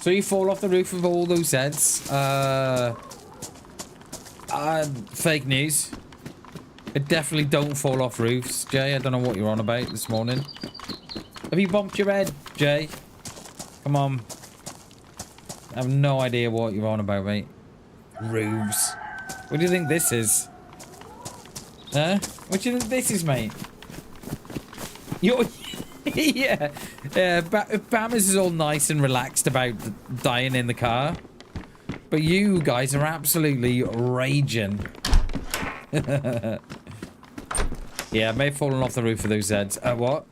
So you fall off the roof of all those sets. Fake news. I definitely don't fall off roofs, Jay. I don't know what you're on about this morning. Have you bumped your head, Jay? Come on. I have no idea what you're on about, mate. Roofs. What do you think this is? Huh? What do you think this is, mate? You're... yeah. Bam is all nice and relaxed about dying in the car. But you guys are absolutely raging. Yeah, I may have fallen off the roof of those Zeds. What?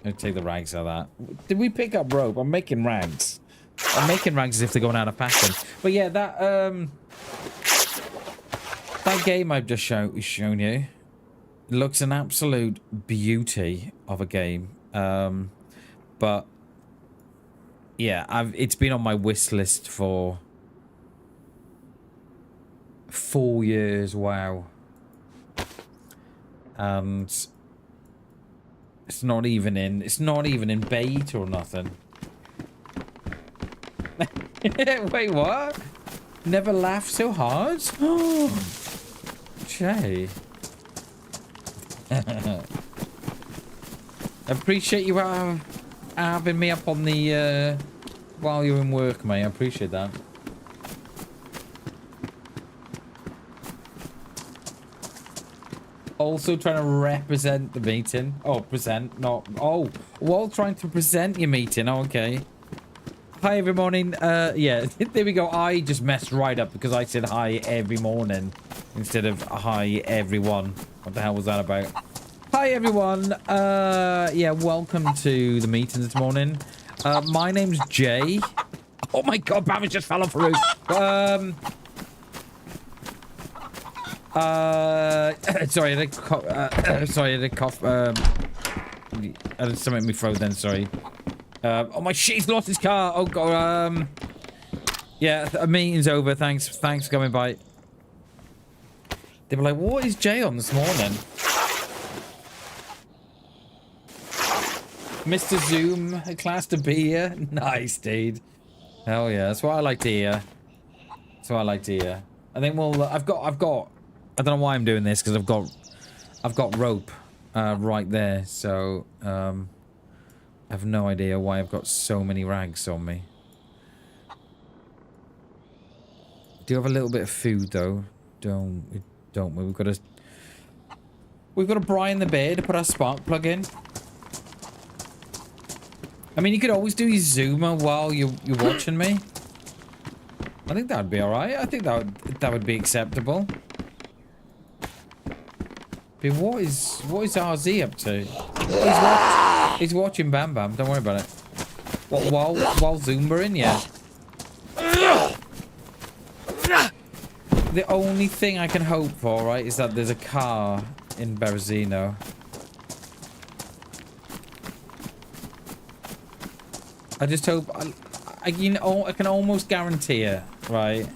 I'll take the rags out of that. Did we pick up rope? I'm making rags. I'm making rags as if they're going out of fashion. But yeah, that game I've just shown you looks an absolute beauty of a game. But yeah, it's been on my wish list for 4 years. Wow. And it's not even in beta or nothing. Wait, what? Never laughed so hard? Jay. Appreciate you having me up on the while you're in work, mate. I appreciate that. Also trying to represent the meeting. Oh, present, not... Oh, while trying to present your meeting. Oh, okay. Hi, every morning. Yeah, there we go. I just messed right up because I said hi every morning instead of hi, everyone. What the hell was that about? Hi, everyone. Yeah, welcome to the meeting this morning. My name's Jay. Oh, my God, Bam just fell off a roof. Sorry, I had a cough. Sorry, I had a cough. I had something in my throat then, sorry. Oh, my shit's lost his car. Oh, God. Yeah, the meeting's over. Thanks for coming by. They were like, what is Jay on this morning? Mr. Zoom, a class to be here. Nice, dude. Hell yeah, that's what I like to hear. That's what I like to hear. I think, well, I've got, I don't know why I'm doing this, because I've got rope right there, so, I have no idea why I've got so many rags on me. Do you have a little bit of food, though? Don't we? We've got a Brian the Bear to put our spark plug in. I mean, you could always do your zoomer while you're watching me. I think that would be alright. I think that would be acceptable. But what is RZ up to? He's watching BamBam. Don't worry about it. What, while Zoombaing? Yeah. The only thing I can hope for, right, is that there's a car in Berezino. I just hope... I can almost guarantee it, right,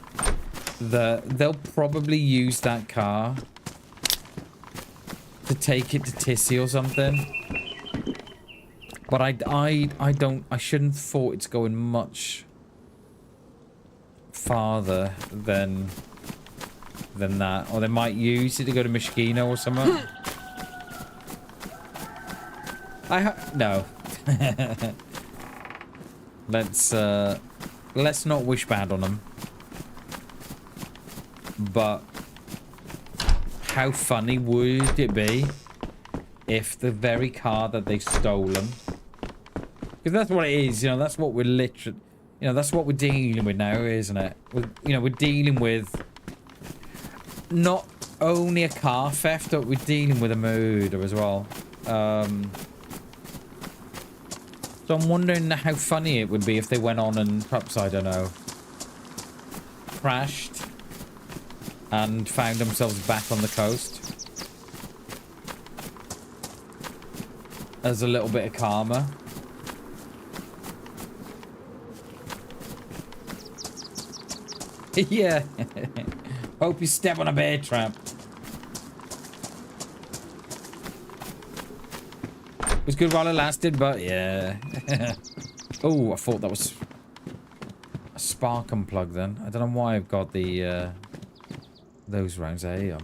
that they'll probably use that car to take it to Tissy or something. But I shouldn't have thought it's going much farther than that. Or they might use it to go to Misogynism or something. No. Let's not wish bad on them. But how funny would it be if the very car that they've stolen, because that's what it is, you know, that's what we're literally, you know, that's what we're dealing with now, isn't it? We're dealing with not only a car theft, but we're dealing with a murder as well. So I'm wondering how funny it would be if they went on and perhaps, I don't know, crashed and found themselves back on the coast as a little bit of karma. Yeah. Hope you step on a bear trap. It was good while it lasted, but yeah. Oh, I thought that was a spark unplug then. I don't know why I've got the those rounds there.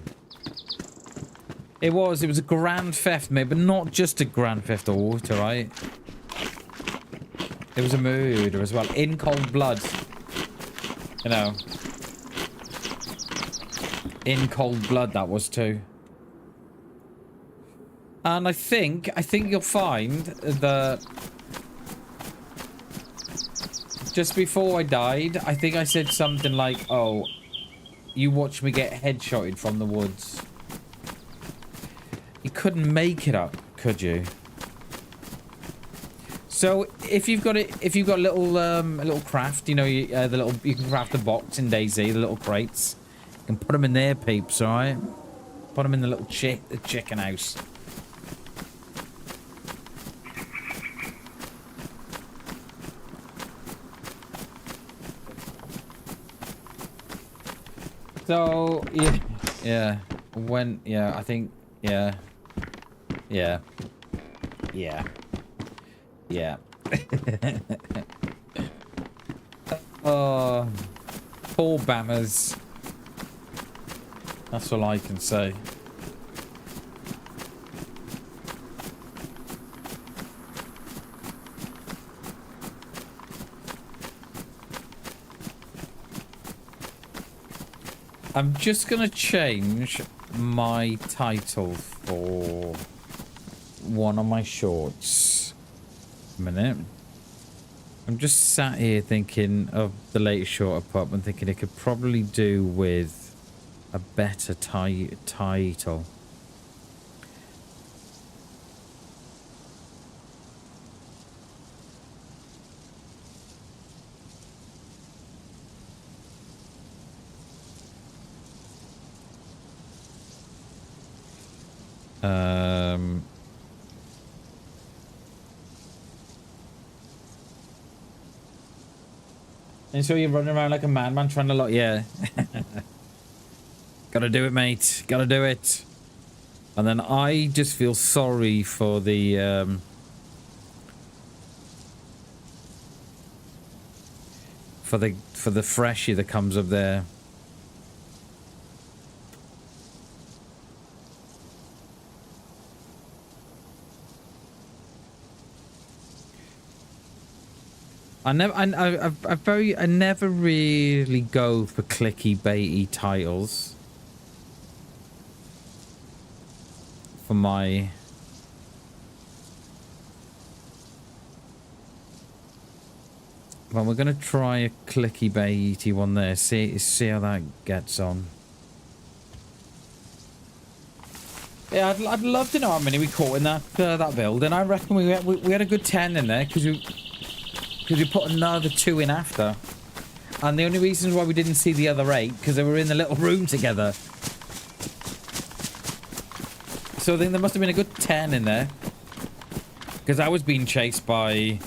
It was a grand theft, mate, but not just a grand theft auto, right? It was a murder as well, in cold blood. You know, in cold blood that was too. And I think you'll find that just before I died, I think I said something like, "Oh, you watch me get headshotted from the woods." You couldn't make it up, could you? So if you've got a little craft, you know, you can craft the box in DayZ, the little crates. You can put them in there, peeps. All right, put them in the little chicken house. So yeah, I think yeah. Oh, poor bammers. That's all I can say. I'm just gonna change my title for one of my shorts. A minute. I'm just sat here thinking of the latest short I put up and thinking it could probably do with a better title. And so you're running around like a madman trying to yeah. Gotta do it, mate. Gotta do it. And then I just feel sorry for the for the freshie that comes up there. I never really go for clicky baity titles for my well, we're gonna try a clicky baity one there. See how that gets on. Yeah, I'd love to know how many we caught in that build, and I reckon we had a good 10 in there because we put another 2 in after. And the only reason why we didn't see the other 8 because they were in the little room together. So I think there must have been a good 10 in there because I was being chased by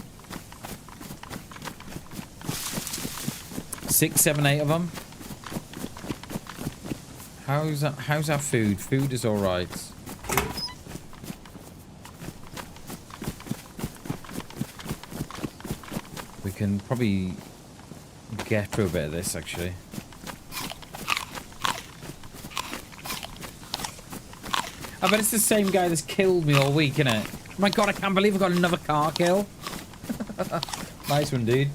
6, 7, 8 of them. How's our food? Food is all right. We can probably get through a bit of this, actually. I bet it's the same guy that's killed me all week, isn't it? My god, I can't believe I got another car kill. Nice one, dude.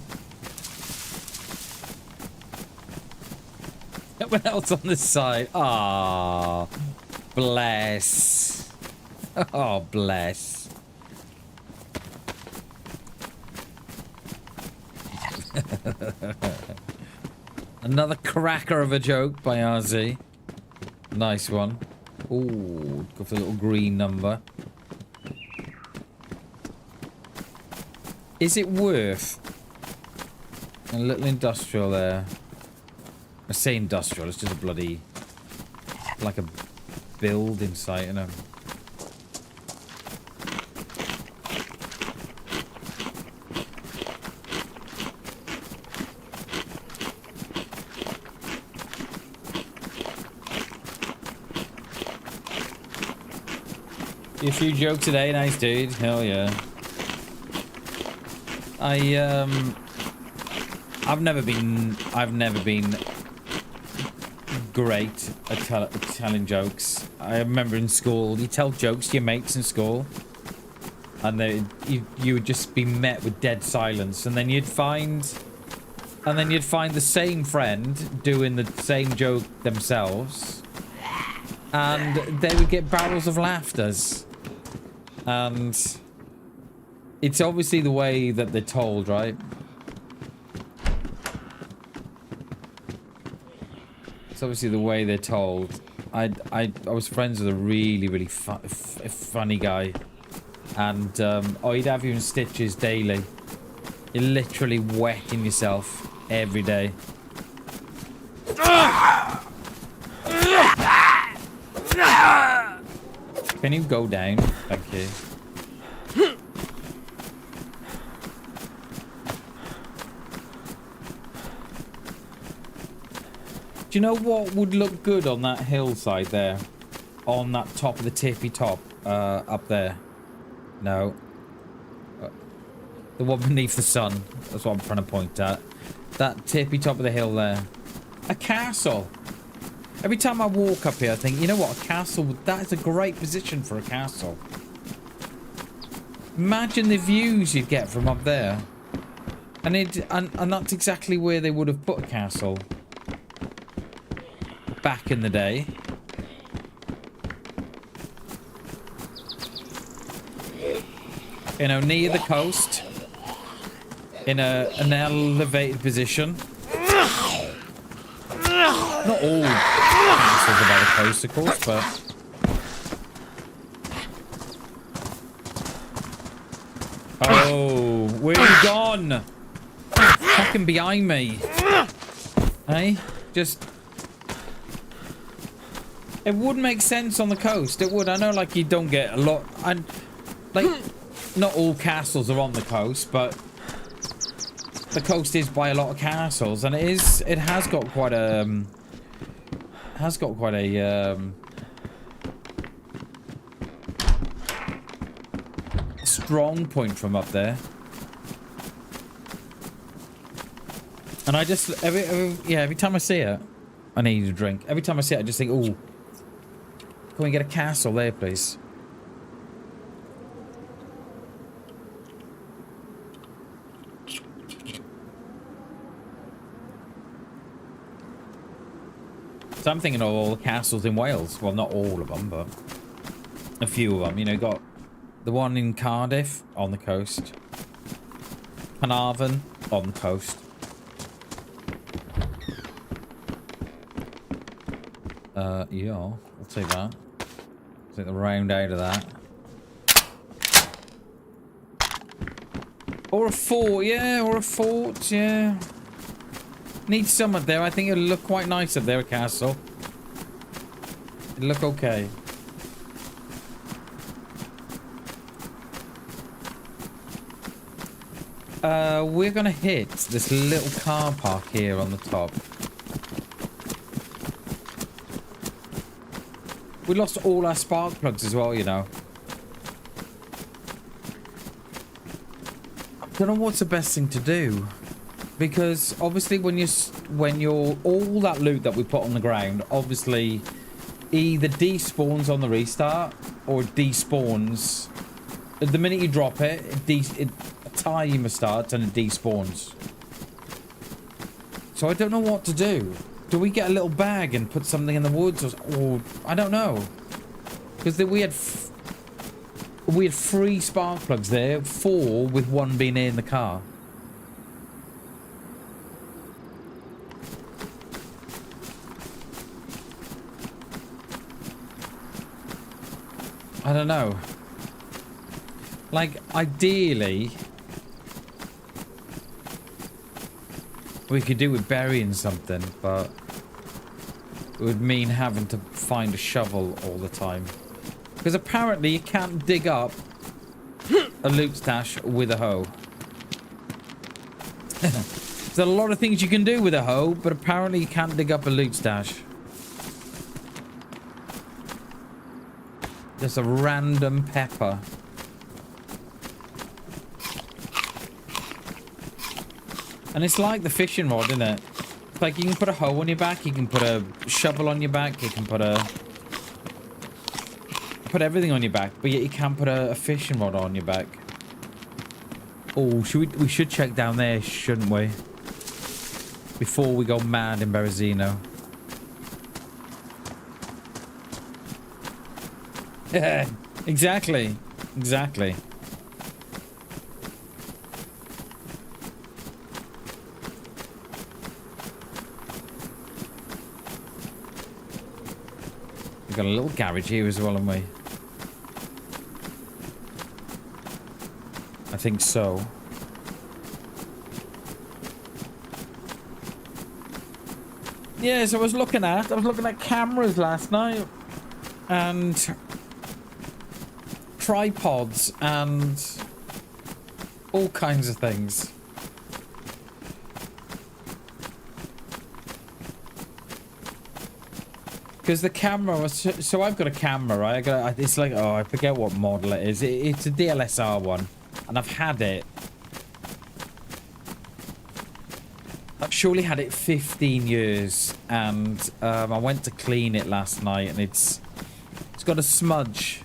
What else on this side? Ah, bless. Oh, bless. Another cracker of a joke by RZ. Nice one. Ooh, go for the little green number. Is it worth a little industrial there? I say industrial, it's just a bloody, like a building site, you know. A few jokes today, nice dude. Hell yeah. I've never been great at telling jokes. I remember in school, you tell jokes to your mates in school, and you would just be met with dead silence, and then you'd find the same friend doing the same joke themselves, and they would get barrels of laughters. And it's obviously the way that they're told, right? It's obviously the way they're told. I was friends with a really funny guy, and he'd have you in stitches daily. You're literally wetting yourself every day. Can you go down? Thank you. Do you know what would look good on that hillside there? On that top of the tippy top, up there? No. The one beneath the sun. That's what I'm trying to point at. That tippy top of the hill there. A castle. Every time I walk up here, I think, you know what? A castle, that is a great position for a castle. Imagine the views you'd get from up there. And that's exactly where they would have put a castle. Back in the day. You know, near the coast. In an elevated position. Not all castles are by the coast, of course, but... Oh, where you gone? Fucking behind me. Hey? Just... It would make sense on the coast. It would. I know, like, you don't get a lot... And, like, not all castles are on the coast, but... The coast is by a lot of castles, and it has got quite a... strong point from up there. And I just... Every time I see it... I need a drink. Every time I see it, I just think, ooh... Can we get a castle there, please? So I'm thinking of all the castles in Wales. Well, not all of them, but a few of them. You know, got the one in Cardiff on the coast. Carnarvon on the coast. Yeah, I'll take that. Take the round out of that. Or a fort, yeah, or a fort, yeah. Needs some up there. I think it'll look quite nice up there, a castle. It'll look okay. We're gonna hit this little car park here on the top. We lost all our spark plugs as well, you know. I don't know what's the best thing to do, because obviously when you're all that loot that we put on the ground, obviously either despawns on the restart or despawns the minute you drop it. A timer starts and it despawns. So I don't know what to do. Do we get a little bag and put something in the woods, or I don't know, because we had 3 spark plugs there, 4 with 1 being in the car. I don't know. Like, ideally, we could do with burying something, but it would mean having to find a shovel all the time. Because apparently you can't dig up a loot stash with a hoe. There's a lot of things you can do with a hoe, but apparently you can't dig up a loot stash. Just a random pepper. And it's like the fishing rod, isn't it? It's like you can put a hoe on your back, you can put a shovel on your back, you can put everything on your back, but yet you can't put a fishing rod on your back. Oh, we should check down there, shouldn't we? Before we go mad in Berezino. Yeah, exactly. Exactly. We've got a little garage here as well, haven't we? I think so. Yeah, so I was looking at cameras last night and tripods and all kinds of things. Because the camera was so I've got a camera, right? It's like, oh, I forget what model it is. It's a DLSR one, and I've had it. I've surely had it 15 years, and I went to clean it last night, and it's got a smudge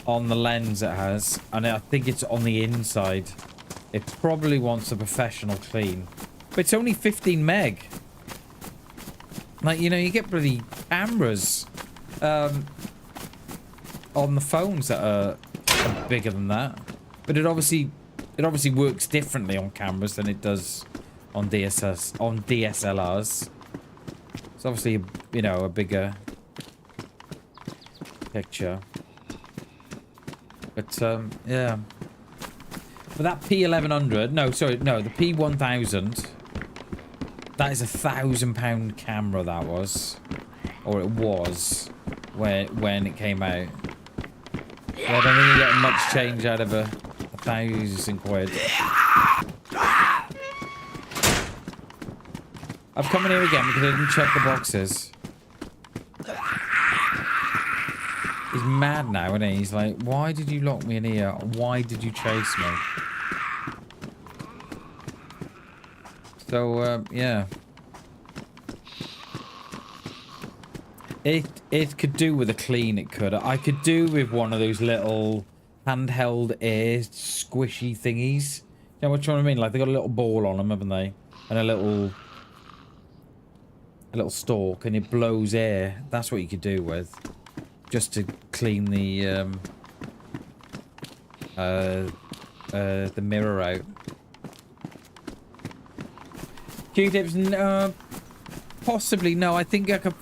on the lens it has, and I think it's on the inside. It probably wants a professional clean, but it's only 15 meg. Like, you know, you get bloody cameras on the phones that are bigger than that, but it obviously works differently on cameras than it does on DSLRs. It's obviously, you know, a bigger picture. But yeah. But that P1100, no, sorry, no, the P1000. That is £1,000 camera, that was. Or it was when it came out. Yeah, I don't think you get much change out of a £1,000 I've come in here again because I didn't check the boxes. He's mad now, isn't he? He's like, why did you lock me in here? Why did you chase me? So, yeah. It could do with a clean, it could. I could do with one of those little handheld air squishy thingies. You know what I mean? Like, they got a little ball on them, haven't they? And a little stalk, and it blows air. That's what you could do with. Just to clean the mirror out. Q-tips, no, possibly no. I think I could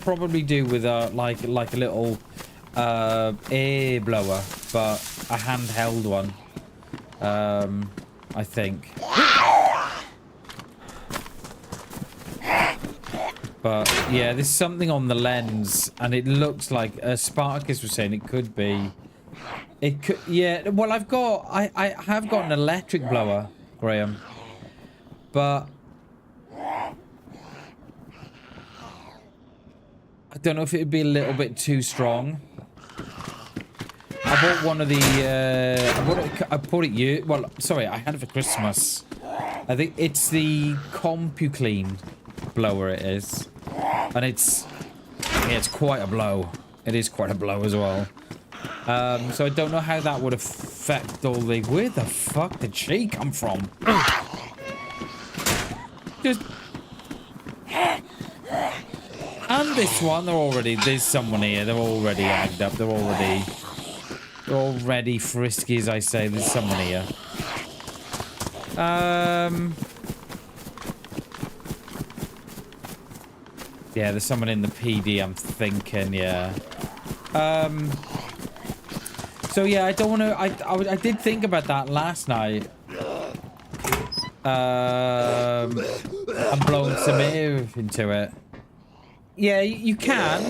probably do with like a little air blower, but a handheld one. I think. But yeah, there's something on the lens, and it looks like Spartacus was saying it could be. It could, yeah. Well, I have got an electric blower, Graham, but I don't know if it would be a little bit too strong. I bought one of the. I bought it. Well, sorry, I had it for Christmas. I think it's the CompuClean blower. It is, and it's quite a blow. It is quite a blow as well. So I don't know how that would affect all the. Where the fuck did she come from? Just. And this one, there's someone here. They're already agged up. They're already frisky, as I say. There's someone here. Yeah, there's someone in the PD, I'm thinking, yeah. So yeah, I don't want to. I did think about that last night. I'm blowing some air into it. Yeah, you can,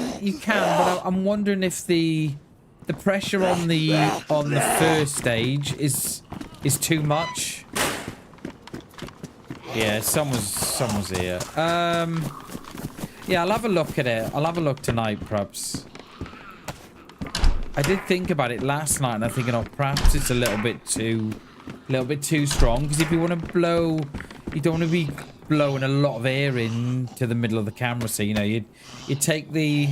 but I'm wondering if the pressure on the first stage is too much. Yeah, someone's here. Yeah, I'll have a look at it. I'll have a look tonight, perhaps. I did think about it last night, and I'm thinking, oh, perhaps it's a little bit too strong. Because if you want to blow, you don't want to be blowing a lot of air into the middle of the camera. So you know, you take the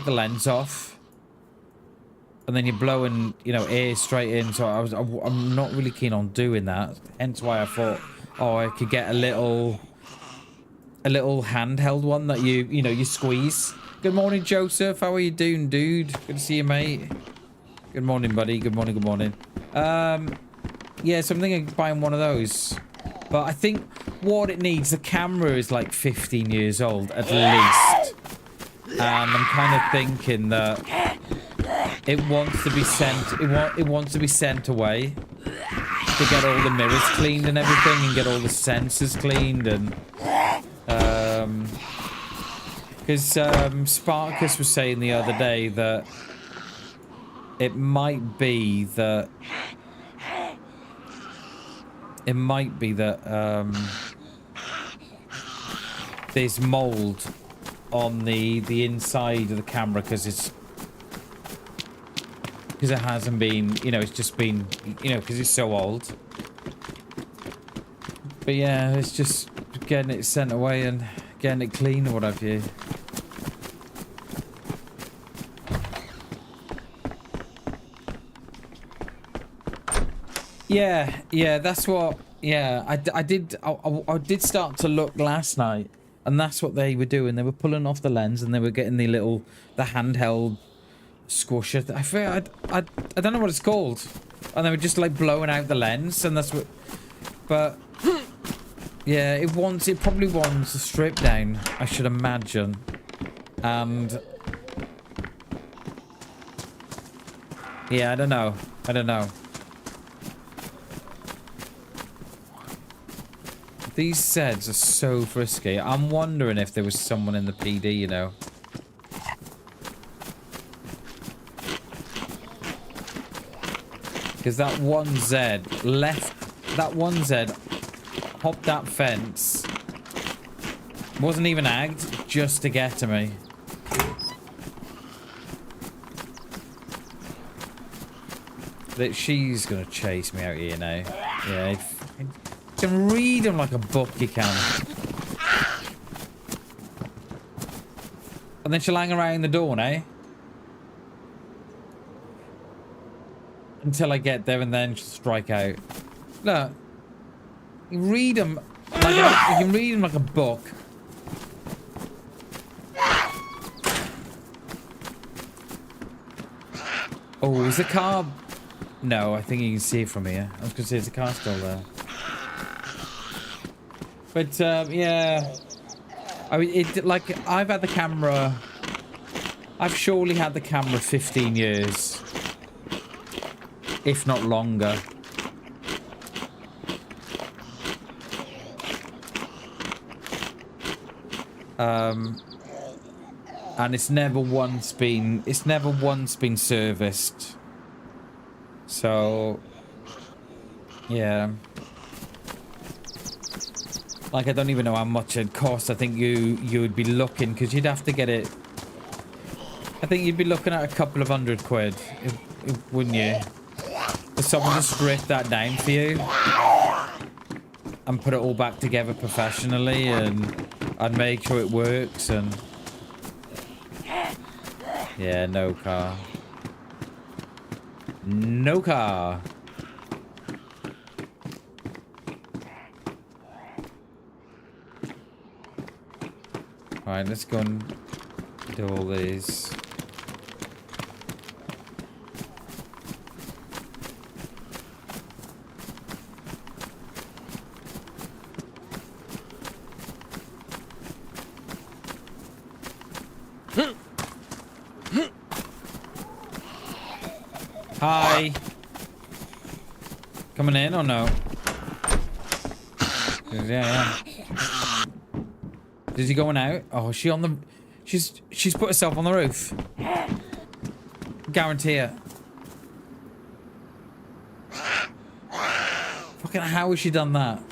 lens off, and then you're blowing, you know, air straight in. So I'm not really keen on doing that. Hence why I thought, oh, I could get a little handheld one that you squeeze. Good morning, Joseph. How are you doing, dude? Good to see you, mate. Good morning, buddy. Good morning. Good morning. Yeah, so I'm thinking of buying one of those. But I think what it needs, the camera is like 15 years old at least. And I'm kind of thinking that it wants to be sent. It wants to be sent away to get all the mirrors cleaned and everything, and get all the sensors cleaned, and because Spartacus was saying the other day that it might be that there's mold on the inside of the camera because it hasn't been, you know, it's just been, you know, because it's so old. But yeah, it's just getting it sent away and getting it clean or what have you. Yeah, that's what. Yeah, I did start to look last night, and that's what they were doing. They were pulling off the lens, and they were getting the handheld squisher. I don't know what it's called, and they were just like blowing out the lens, and that's what. But yeah, it probably wants a strip down, I should imagine, and yeah, I don't know. These Zeds are so frisky. I'm wondering if there was someone in the PD, you know. Because that one Z hopped that fence. Wasn't even agged, just to get to me. That she's gonna chase me out here now. Yeah. You can read them like a book, you can. And then she'll hang around the door, eh? Until I get there, and then she'll strike out. Look. You can read them like a book. Oh, is the car... No, I think you can see it from here. I was going to say, is the car still there? But, yeah, I mean, I've had the camera I've surely had the camera 15 years. If not longer. And it's never once been serviced. So yeah. Like, I don't even know how much it'd cost. I think you would be looking, because you'd have to get it. I think you'd be looking at a couple of £100, wouldn't you? For someone to strip that down for you and put it all back together professionally and make sure it works. And yeah, no car. No car. Alright, let's go and do all these. Hi. Coming in or no? Yeah. Is he going out? Oh, is she on the... She's put herself on the roof. Guarantee it. Fucking how has she done that?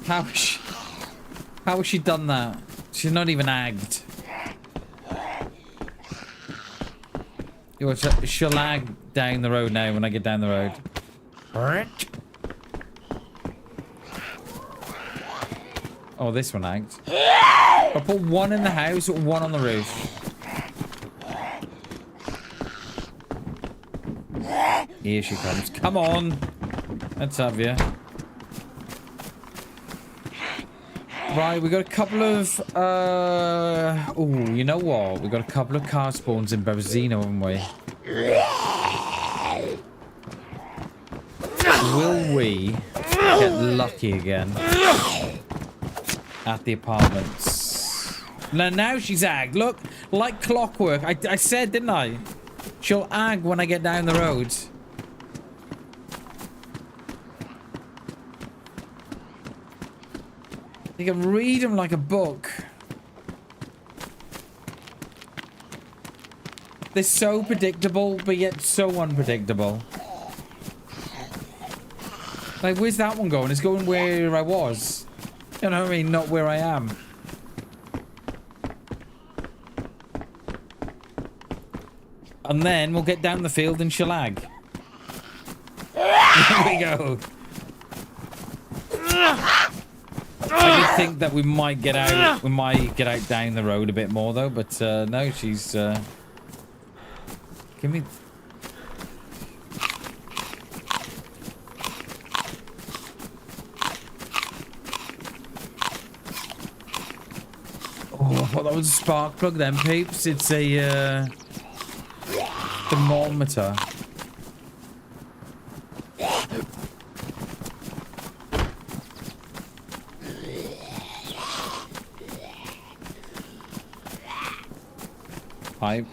How has she done that? She's not even agged. She'll ag down the road now when I get down the road. Oh, this one agged. I'll put one in the house, one on the roof. Here she comes. Come on. Let's have you. Right, we got a couple of... oh, you know what? We got a couple of car spawns in Berezino, haven't we? Will we get lucky again at the apartments? Now she's agged. Look, like clockwork. I said, didn't I? She'll ag when I get down the road. You can read them like a book. They're so predictable, but yet so unpredictable. Like, where's that one going? It's going where I was. You know what I mean? Not where I am. And then we'll get down the field and she'll lag. Here we go. I did think that we might get out. We might get out down the road a bit more though, but no, she's. Give me. Oh, I thought that was a spark plug then, peeps. It's a thermometer. Pipe.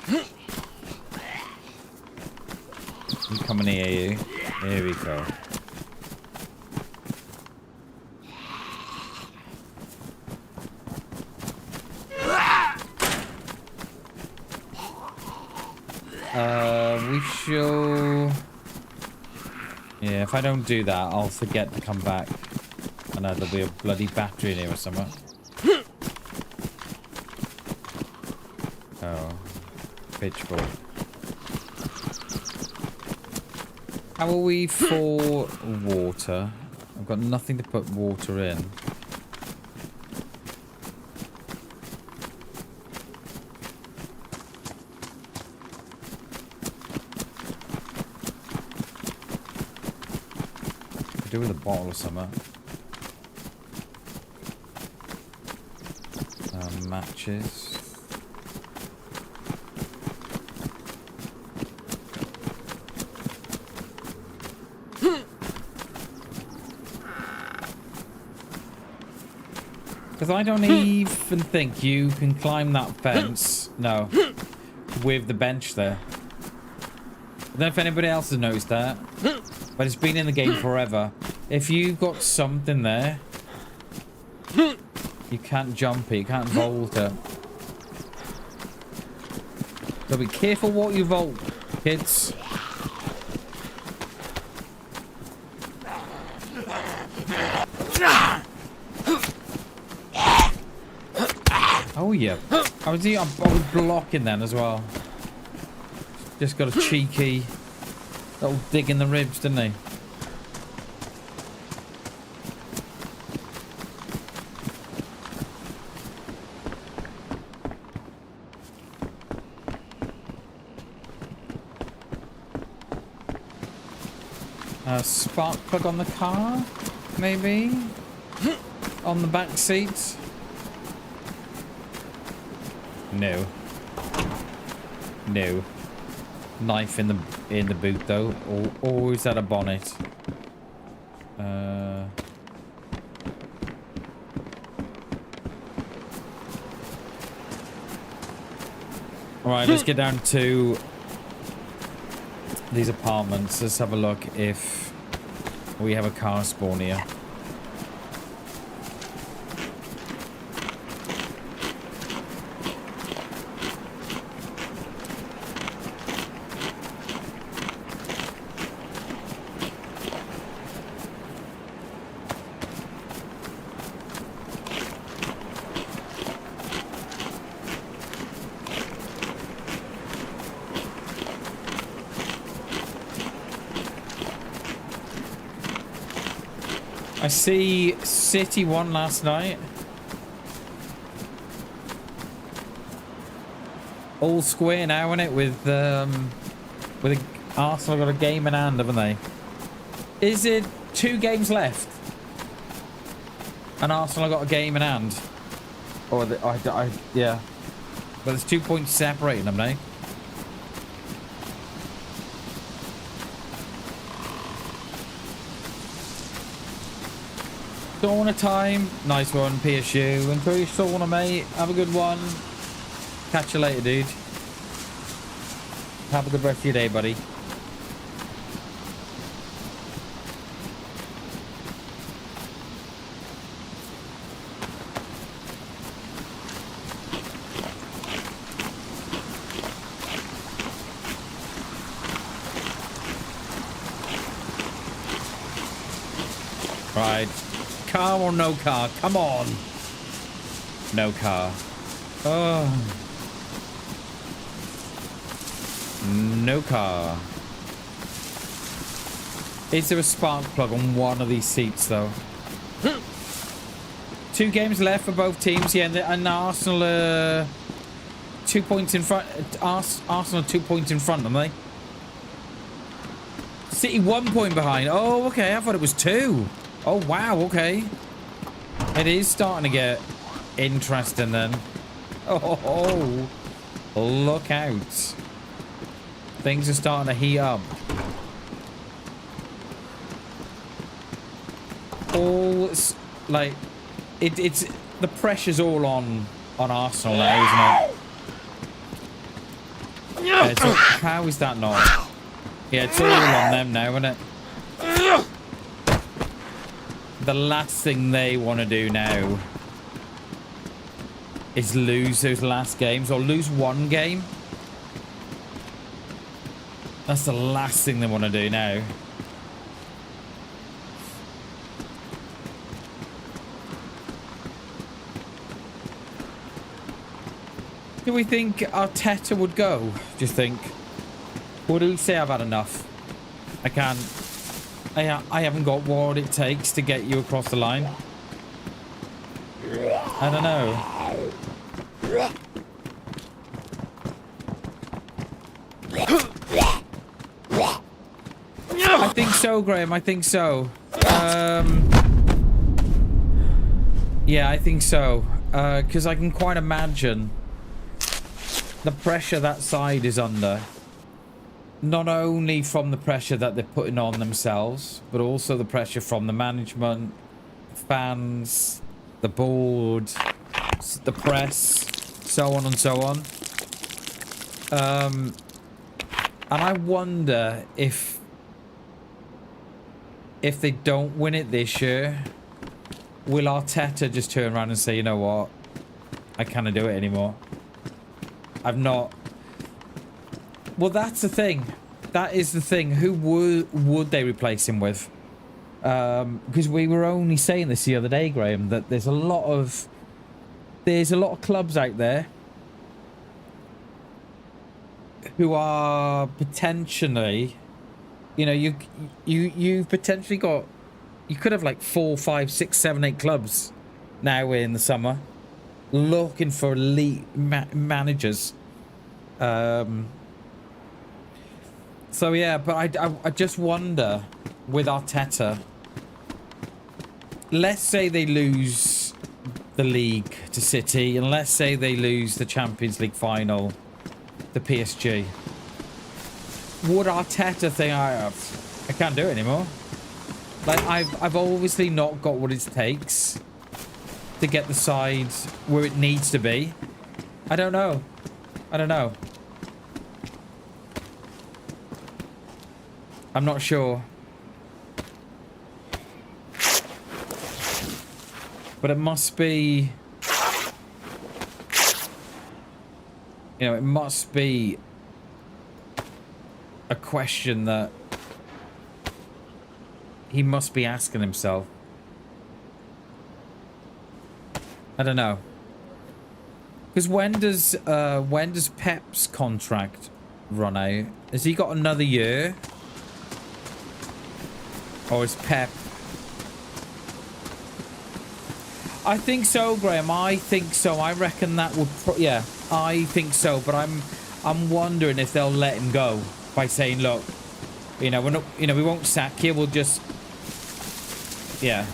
I'm coming near you. Here we go. We shall... Yeah, if I don't do that, I'll forget to come back. I know there'll be a bloody battery in here or somewhere. Oh. Pitchfork. How are we for water? I've got nothing to put water in. Do with a bottle or something. Matches. Because I don't even think you can climb that fence. No. With the bench there. I don't know if anybody else has noticed that. But it's been in the game forever. If you've got something there, you can't jump it. You can't vault it. So be careful what you vault, kids. Oh yeah, I was blocking then as well. Just got a cheeky little dig in the ribs, didn't he? A spark plug on the car, maybe on the back seat. No. No. Knife in the boot though. Or is that a bonnet? Alright, let's get down to these apartments. Let's have a look if we have a car spawn here. I see City won last night. All square now, isn't it? With Arsenal got a game in hand, haven't they? Is it 2 games left? And Arsenal got a game in hand? Or yeah. But there's 2 points separating them now. Sauna time. Nice one, PSU. Enjoy your sauna, mate. Have a good one. Catch you later, dude. Have a good rest of your day, buddy. Right. Car or no car? Come on. No car. Oh. No car. Is there a spark plug on one of these seats, though? 2 games left for both teams. Yeah, and Arsenal 2 points in front. Arsenal 2 points in front, aren't they? City 1 point behind. Oh, okay. I thought it was 2. Oh, wow, okay. It is starting to get interesting then. Oh, look out. Things are starting to heat up. All, like, it's, the pressure's all on Arsenal now, isn't it? Yeah, so how is that not? Yeah, it's all on them now, isn't it? The last thing they want to do now is lose those last games or lose 1 game. That's the last thing they want to do now. Do we think Arteta would go? Do you think? Or do we say I've had enough? I can't. I haven't got what it takes to get you across the line. I don't know. I think so, Graham. I think so. Yeah, I think so. Because I can quite imagine the pressure that side is under. Not only from the pressure that they're putting on themselves, but also the pressure from the management, fans, the board, the press, so on and so on. And I wonder if they don't win it this year, will Arteta just turn around and say, you know what, I can't do it anymore. I've not. Well, that's the thing. That is the thing. Who would they replace him with? Because we were only saying this the other day, Graham, that there's a lot of clubs out there who are potentially, you know, you've potentially got, you could have like 4, 5, 6, 7, 8 clubs now in the summer looking for elite managers. So yeah, but I just wonder with Arteta, let's say they lose the league to City, and let's say they lose the Champions League final, the PSG. Would Arteta think, I can't do it anymore? Like, I've obviously not got what it takes to get the side where it needs to be. I don't know. I don't know. I'm not sure. But it must be... You know, it must be a question that he must be asking himself. I don't know. Because when does Pep's contract run out? Has he got another year? Or is Pep... I think so, Graham. I think so. I reckon that would... yeah, I think so. But I'm wondering if they'll let him go by saying, look, you know, we're not, you know, we won't sack you. We'll just... yeah.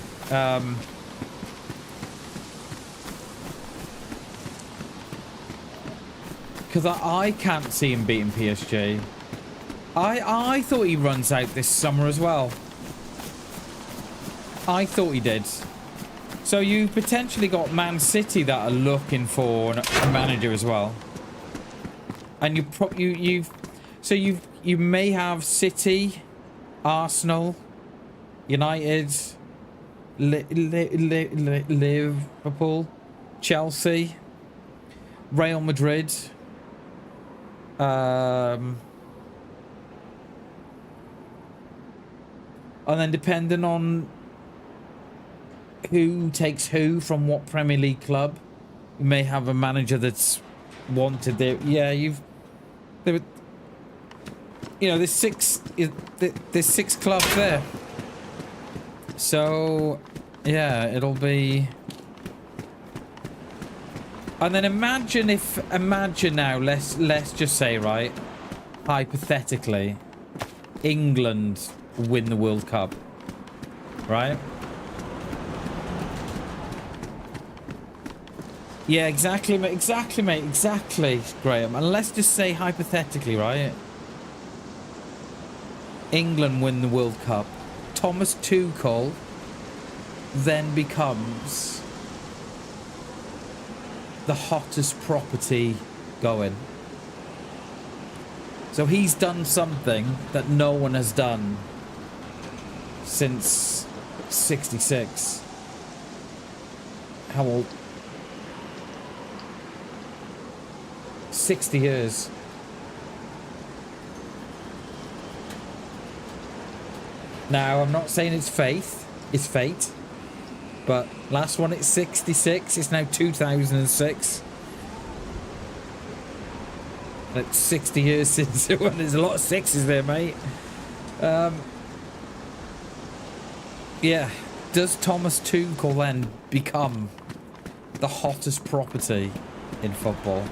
Because I can't see him beating PSG. I thought he runs out this summer as well. I thought he did. So you potentially got Man City that are looking for a manager as well. And you may have City, Arsenal, United, Liverpool, Chelsea, Real Madrid. And then depending on who takes who from what Premier League club, you may have a manager that's wanted there. Yeah, there's six clubs there. So yeah, it'll be. And then imagine now, let's just say, right, hypothetically, England win the World Cup, right? Yeah, exactly, mate, exactly, Graham. And let's just say hypothetically, right? England win the World Cup. Thomas Tuchel then becomes the hottest property going. So he's done something that no one has done since 66. How old? 60 years. Now, I'm not saying it's fate, but last one, it's 66. It's now 2006. That's 60 years since it won. There's a lot of sixes there, mate. Yeah. Does Thomas Tuchel then become the hottest property in football?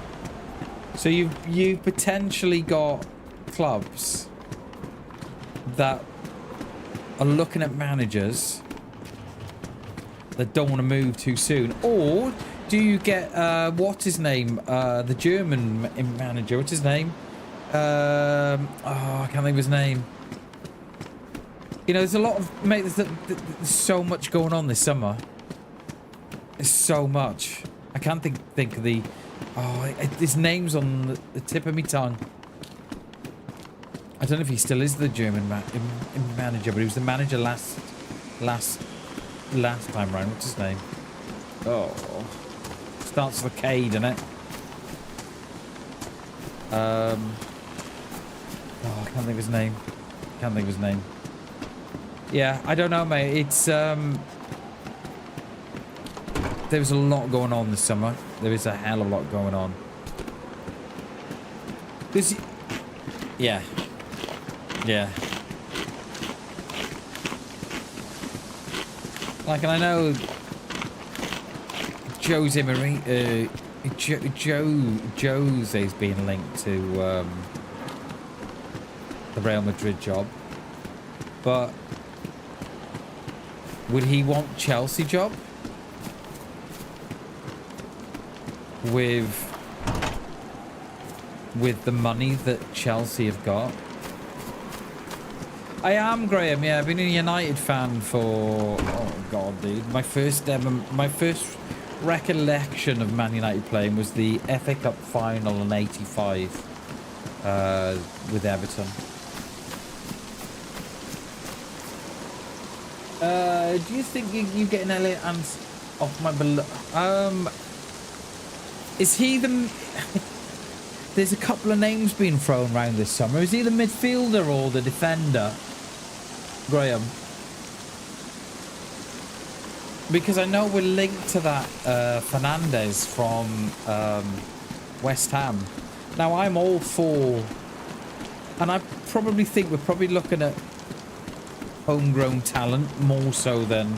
So you've potentially got clubs that are looking at managers that don't want to move too soon, or do you get what's his name, the German manager? What's his name? I can't think of his name. You know, there's a lot of, mate. There's so much going on this summer. There's so much. I can't think of the... Oh, his name's on the tip of my tongue. I don't know if he still is the German manager, but he was the manager last time round. What's his name? Oh, starts with K, doesn't it? Oh, I can't think of his name. Can't think of his name. Yeah, I don't know, mate. It's there's a lot going on this summer. There is a hell of a lot going on. Yeah. Yeah. Like, and I know Jose's being linked to the Real Madrid job, but would he want Chelsea job with the money that Chelsea have got? I am, Graham. Yeah, I've been a United fan for, oh god, dude. My first recollection of Man United playing was the FA Cup final in '85 with Everton. Do you think you get an Elliot and off my is he the... There's a couple of names being thrown around this summer. Is he the midfielder or the defender, Graham? Because I know we're linked to that Fernandez from West Ham. Now, I'm all for... And I probably think we're probably looking at homegrown talent more so than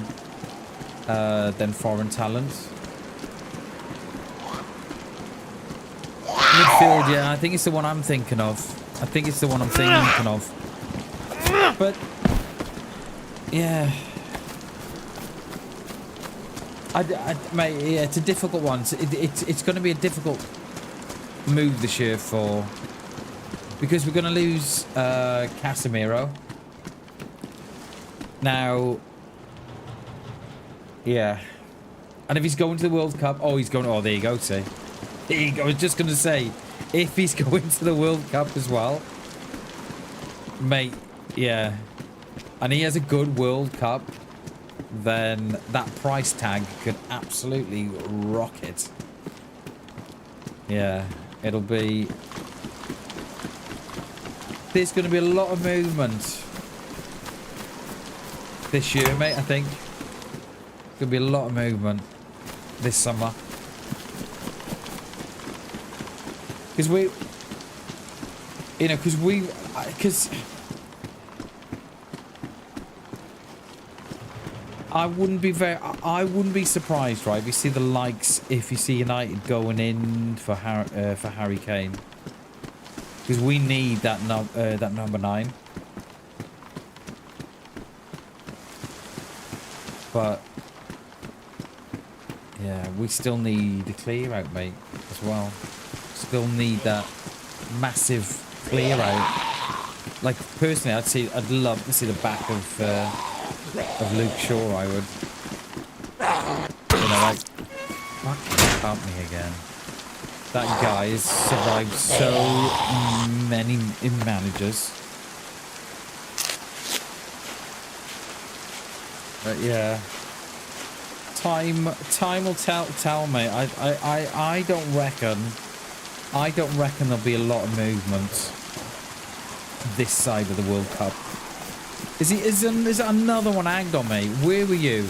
foreign talent. Midfield, yeah, I think it's the one I'm thinking of. But yeah, mate, yeah, it's a difficult one. It's going to be a difficult move this year because we're going to lose Casemiro. Now, yeah, and if he's going to the World Cup, oh, there you go, see. There you go. I was just going to say, if he's going to the World Cup as well, mate, yeah, and he has a good World Cup, then that price tag could absolutely rocket. Yeah, it'll be... There's going to be a lot of movement this year, mate, I think. There's going to be a lot of movement this summer. Because I wouldn't be surprised, right, if you see the likes, if you see United going in for Harry Kane, because we need that number 9. But yeah, we still need a clear out, mate, as well. Still need that massive clear out. Like, personally, I'd love to see the back of Luke Shaw. I would. You know, like, fucking help me again. That guy has survived so many managers. But yeah, time will tell, mate. I don't reckon there'll be a lot of movement this side of the World Cup. Is there another one hanged on, mate? Where were you?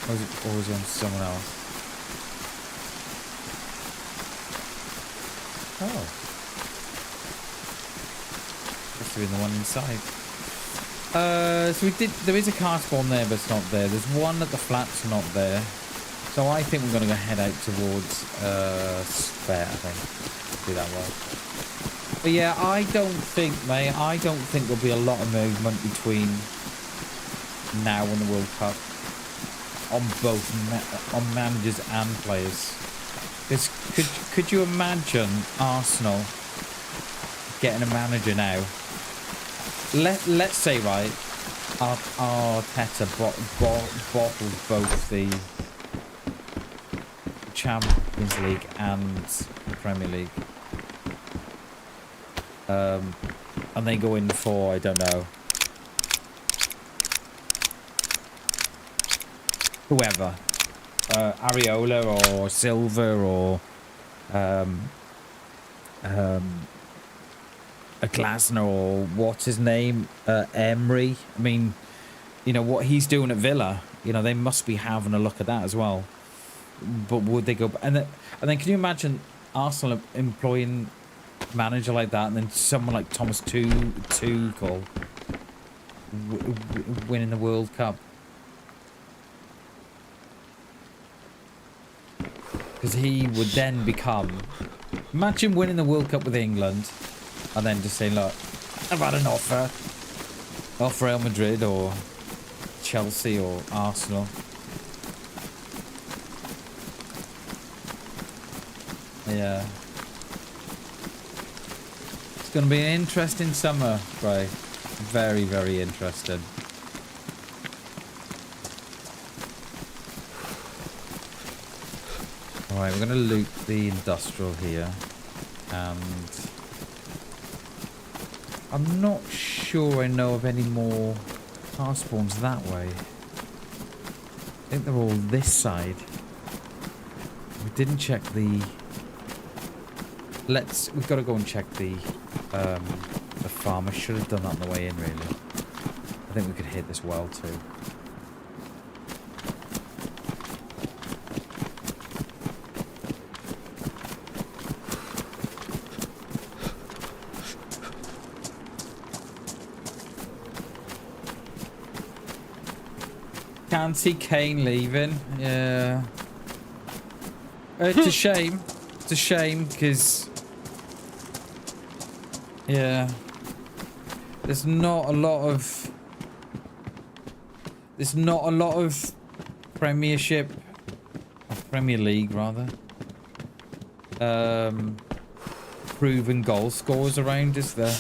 Or was it on someone else? Oh. Must have been the one inside. So there is a car spawn there, but it's not there. There's one at the flats, not there. So I think we're going to go head out towards Spare, I think. Do that well. But yeah, I don't think there'll be a lot of movement between now and the World Cup on both on managers and players. Could you imagine Arsenal getting a manager now? Let's say, right, Arteta bottled both the Champions League and the Premier League. And they go in for, I don't know, whoever. Areola or Silva or a Glasner or what's his name, Emery. I mean, you know what he's doing at Villa. You know they must be having a look at that as well. But would they go? And then can you imagine Arsenal employing a manager like that, and then someone like Thomas Tuchel winning the World Cup? Because he would then become. Imagine winning the World Cup with England. And then just saying, look, I've had an offer off Real Madrid or Chelsea or Arsenal. Yeah. It's going to be an interesting summer, right? Very, very interesting. Alright, we're going to loot the industrial here. And I'm not sure I know of any more car spawns that way. I think they're all this side. We didn't check the... We've got to go and check the farm. I should have done that on the way in, really. I think we could hit this well, too. Can't see Kane leaving. Yeah. It's a shame. It's a shame because... Yeah. There's not a lot of... There's not a lot of Premiership... Or Premier League, rather. Proven goal scorers around, is there?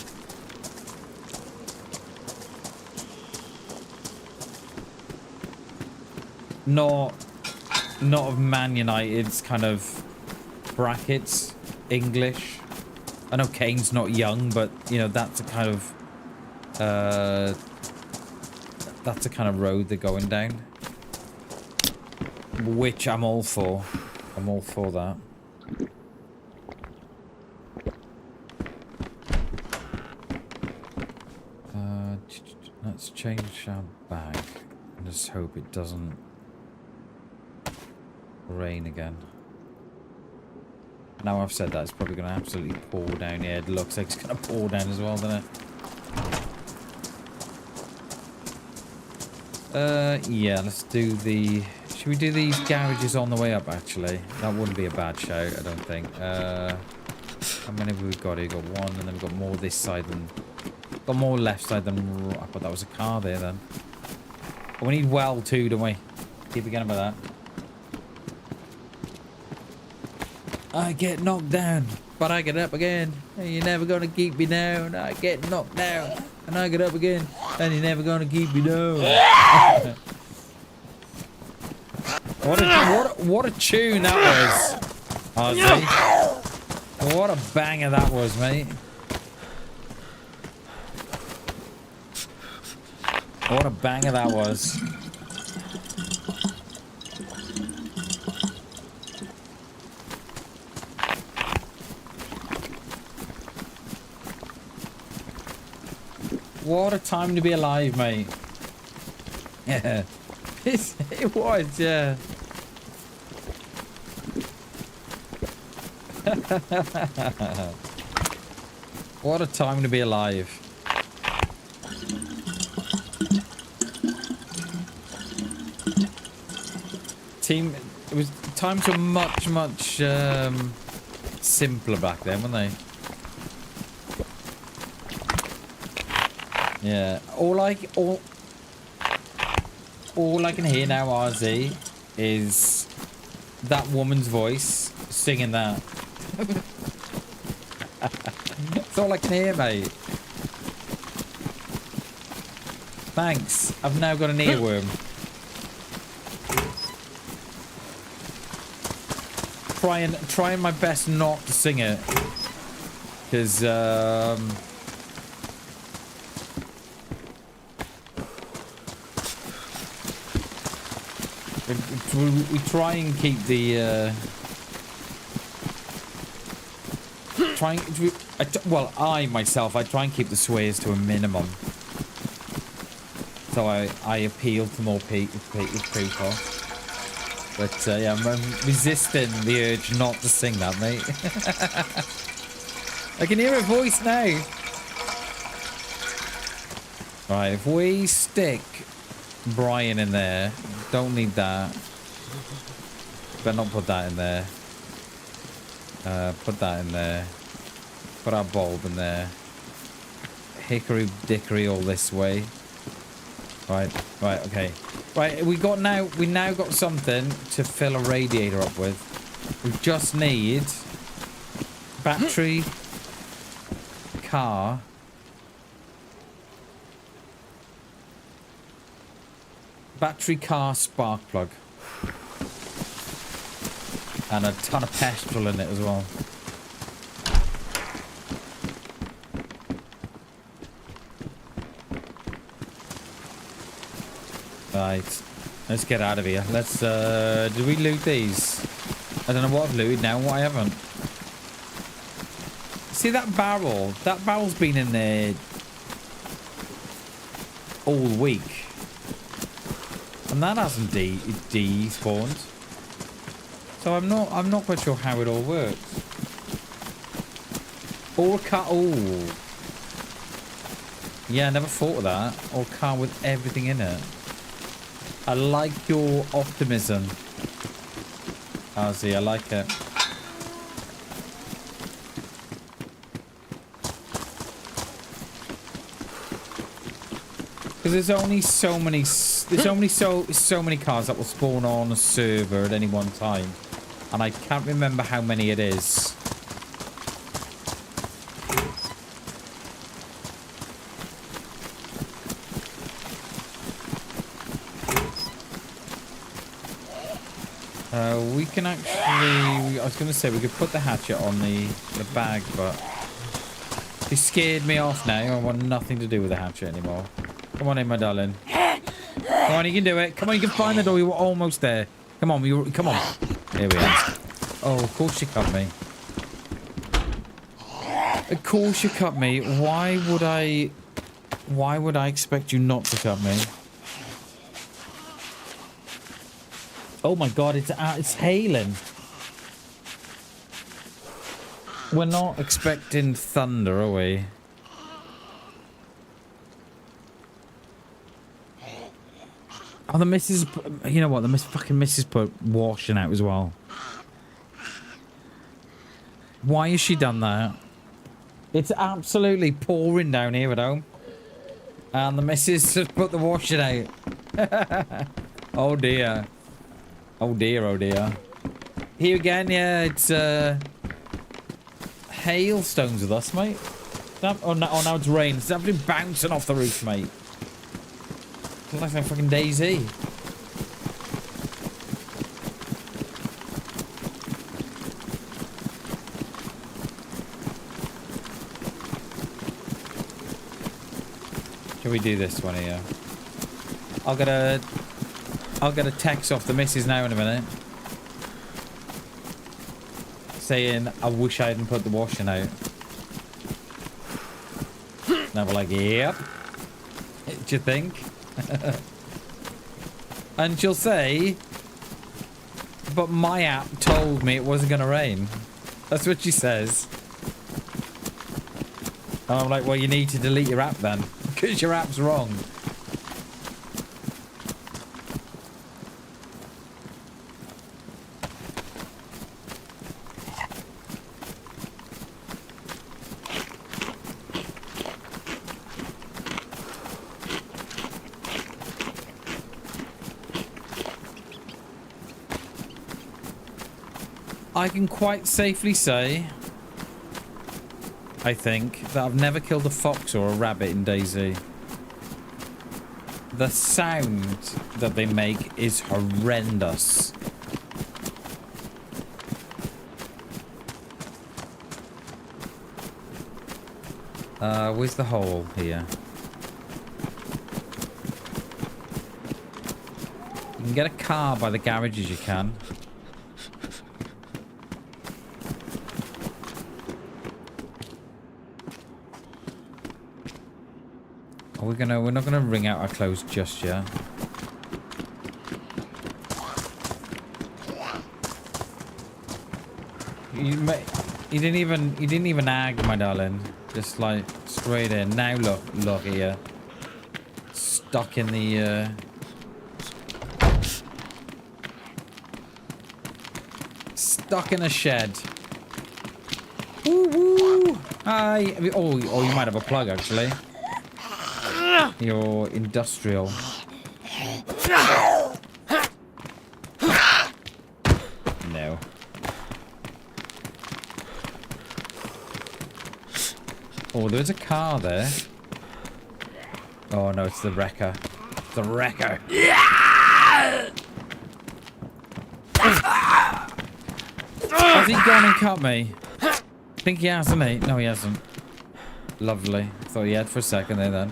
Not of Man United's kind of brackets, English. I know Kane's not young, but you know that's a kind of road they're going down, which I'm all for. I'm all for that. Let's change our bag and just hope it doesn't rain again. Now I've said that, it's probably going to absolutely pour down here. It looks like it's going to pour down as well, doesn't it? Yeah, let's do the... Should we do these garages on the way up, actually? That wouldn't be a bad shout, I don't think. How many have we got here? We've got one, and then we've got more this side than... Got more left side than... I thought that was a car there, then. But we need well, too, don't we? Keep forgetting about that. I get knocked down, but I get up again. And you're never gonna keep me down. I get knocked down, and I get up again. And you're never gonna keep me down. What a tune that was, Ozzy. What a banger that was, mate. What a banger that was. What a time to be alive, mate. Yeah. It was, yeah. What a time to be alive. It was times were much simpler back then, weren't they? Yeah, all I can hear now, RZ, is that woman's voice singing that. That's all I can hear, mate. Thanks. I've now got an earworm. Trying my best not to sing it. Because, we try and keep the, well, I try and keep the swears to a minimum. So I appeal to more people. But, yeah, I'm resisting the urge not to sing that, mate. I can hear her voice now. Right, if we stick Brian in there, don't need that. Better not put that in there. Put that in there. Put our bulb in there. Hickory dickory all this way. Right, okay. Right, we now got something to fill a radiator up with. We just need battery, car, spark plug, and a ton of petrol in it as well. Right, let's get out of here. Let's, did we loot these? I don't know what I've looted now and what I haven't. See that barrel? That barrel's been in there all week. And that hasn't despawned. So I'm not quite sure how it all works. Or a car, oh. Yeah, I never thought of that. Or a car with everything in it. I like your optimism. Ozzy, I like it. Because there's only so many cars that will spawn on a server at any one time, and I can't remember how many it is. We can actually... I was going to say we could put the hatchet on the bag, but... He scared me off now. I want nothing to do with the hatchet anymore. Come on in, my darling. Come on, you can do it. Come on, you can find the door. You were almost there. Come on, come on. Here we are. Oh, of course you cut me. Of course you cut me. Why would I expect you not to cut me? Oh my god, it's hailing. We're not expecting thunder, are we? Oh, the missus... You know what? The fucking missus put washing out as well. Why has she done that? It's absolutely pouring down here at home. And the missus has put the washing out. Oh dear. Oh dear, oh dear. Here again, yeah, it's hailstones with us, mate. Oh, now it's rain. It's absolutely bouncing off the roof, mate. It's like fucking DayZ. Shall we do this one here? I'll get a text off the missus now in a minute. Saying, I wish I hadn't put the washing out. And we're like, yep. Do you think? And she'll say, but my app told me it wasn't going to rain. That's what she says. And I'm like, well, you need to delete your app then. Because your app's wrong. I can quite safely say, I think, that I've never killed a fox or a rabbit in DayZ. The sound that they make is horrendous. Where's the hole here? You can get a car by the garages, you can. We're not gonna wring out our clothes just yet. You didn't even ag, my darling. Just like straight in. Now look here. Stuck in the stuck in a shed. Woo woo! Hi. Oh, you might have a plug actually. You're industrial. No. Oh, there's a car there. Oh no, it's the wrecker. The wrecker. Has he gone and cut me? I think he has, hasn't he? No, he hasn't. Lovely. Thought he had for a second there then.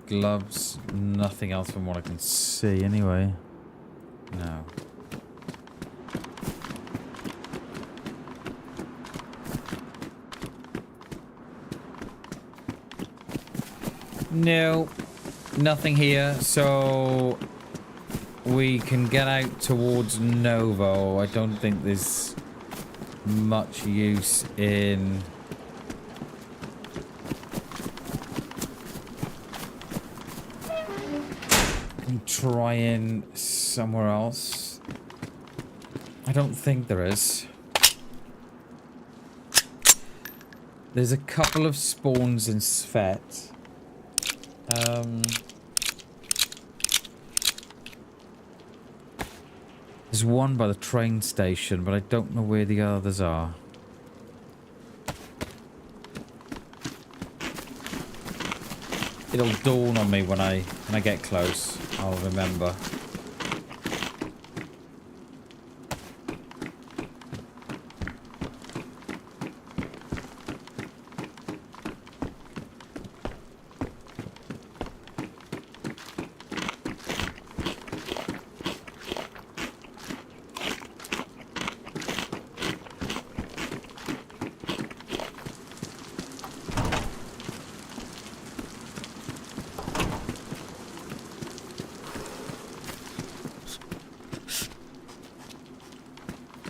Gloves, nothing else from what I can see anyway. No. No, nothing here, so we can get out towards Novo. I don't think there's much use in trying somewhere else. I don't think there is. There's a couple of spawns in Svet. There's one by the train station, but I don't know where the others are. It'll dawn on me when I get close. I'll remember.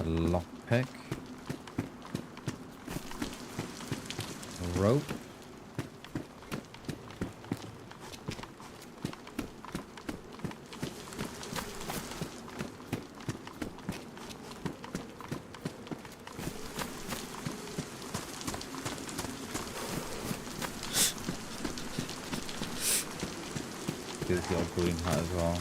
Lockpick. Rope. Get the old green hat as well.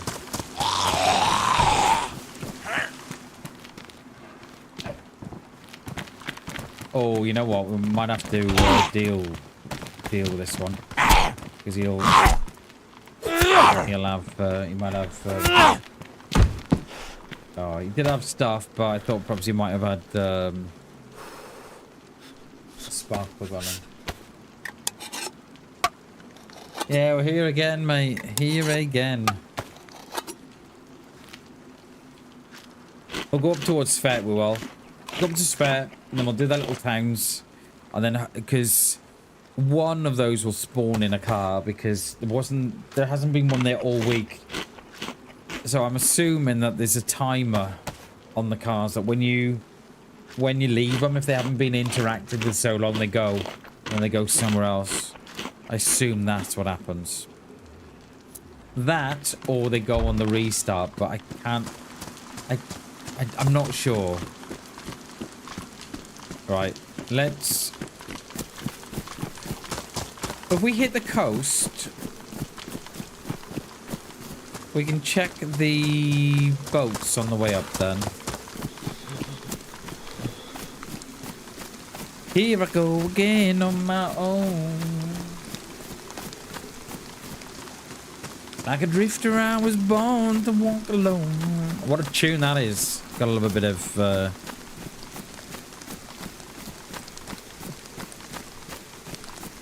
Oh, you know what? We might have to deal with this one because he might have. Oh, he did have stuff, but I thought perhaps he might have had spark plug on him. Yeah, we're here again, mate. Here again. We'll go up towards Svet. We will go up to Svet. And then we'll do the little towns, and then because one of those will spawn in a car because there hasn't been one there all week. So I'm assuming that there's a timer on the cars that when you leave them, if they haven't been interacted with so long, they go somewhere else. I assume that's what happens. That or they go on the restart, but I can't. I'm not sure. Right, let's If we hit the coast, we can check the boats on the way up then. Here I go again on my own. Like a drifter, I was born to walk alone. What a tune that is. Got a little bit of...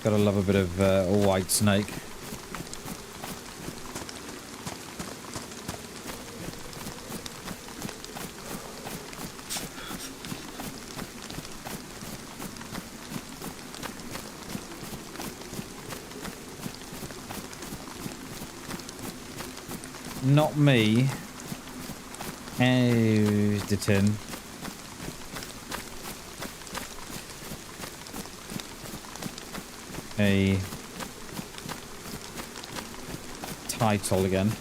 Gotta love a bit of White Snake. Not me. Oh, the tin. A title again.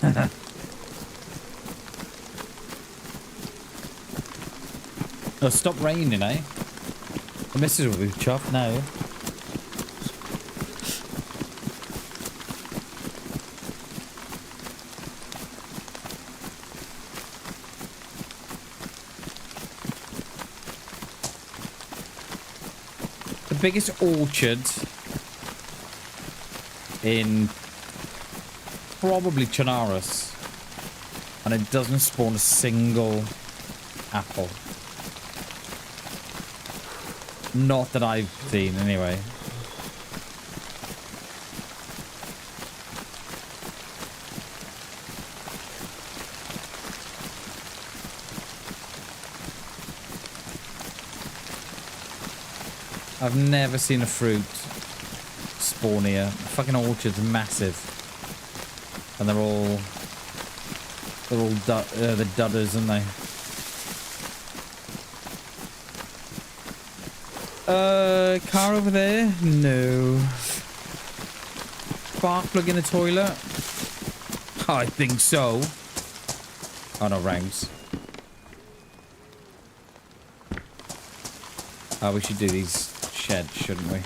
Oh, stop raining, eh? The missus will be chuffed now. The biggest orchard in probably Chernarus, and it doesn't spawn a single apple. Not that I've seen, anyway. I've never seen a fruit spawn here. The fucking orchard's massive, and they're all the dudders, aren't they? Car over there? No. Spark plug in the toilet? I think so. Oh no, ranks. Oh, we should do these sheds, shouldn't we?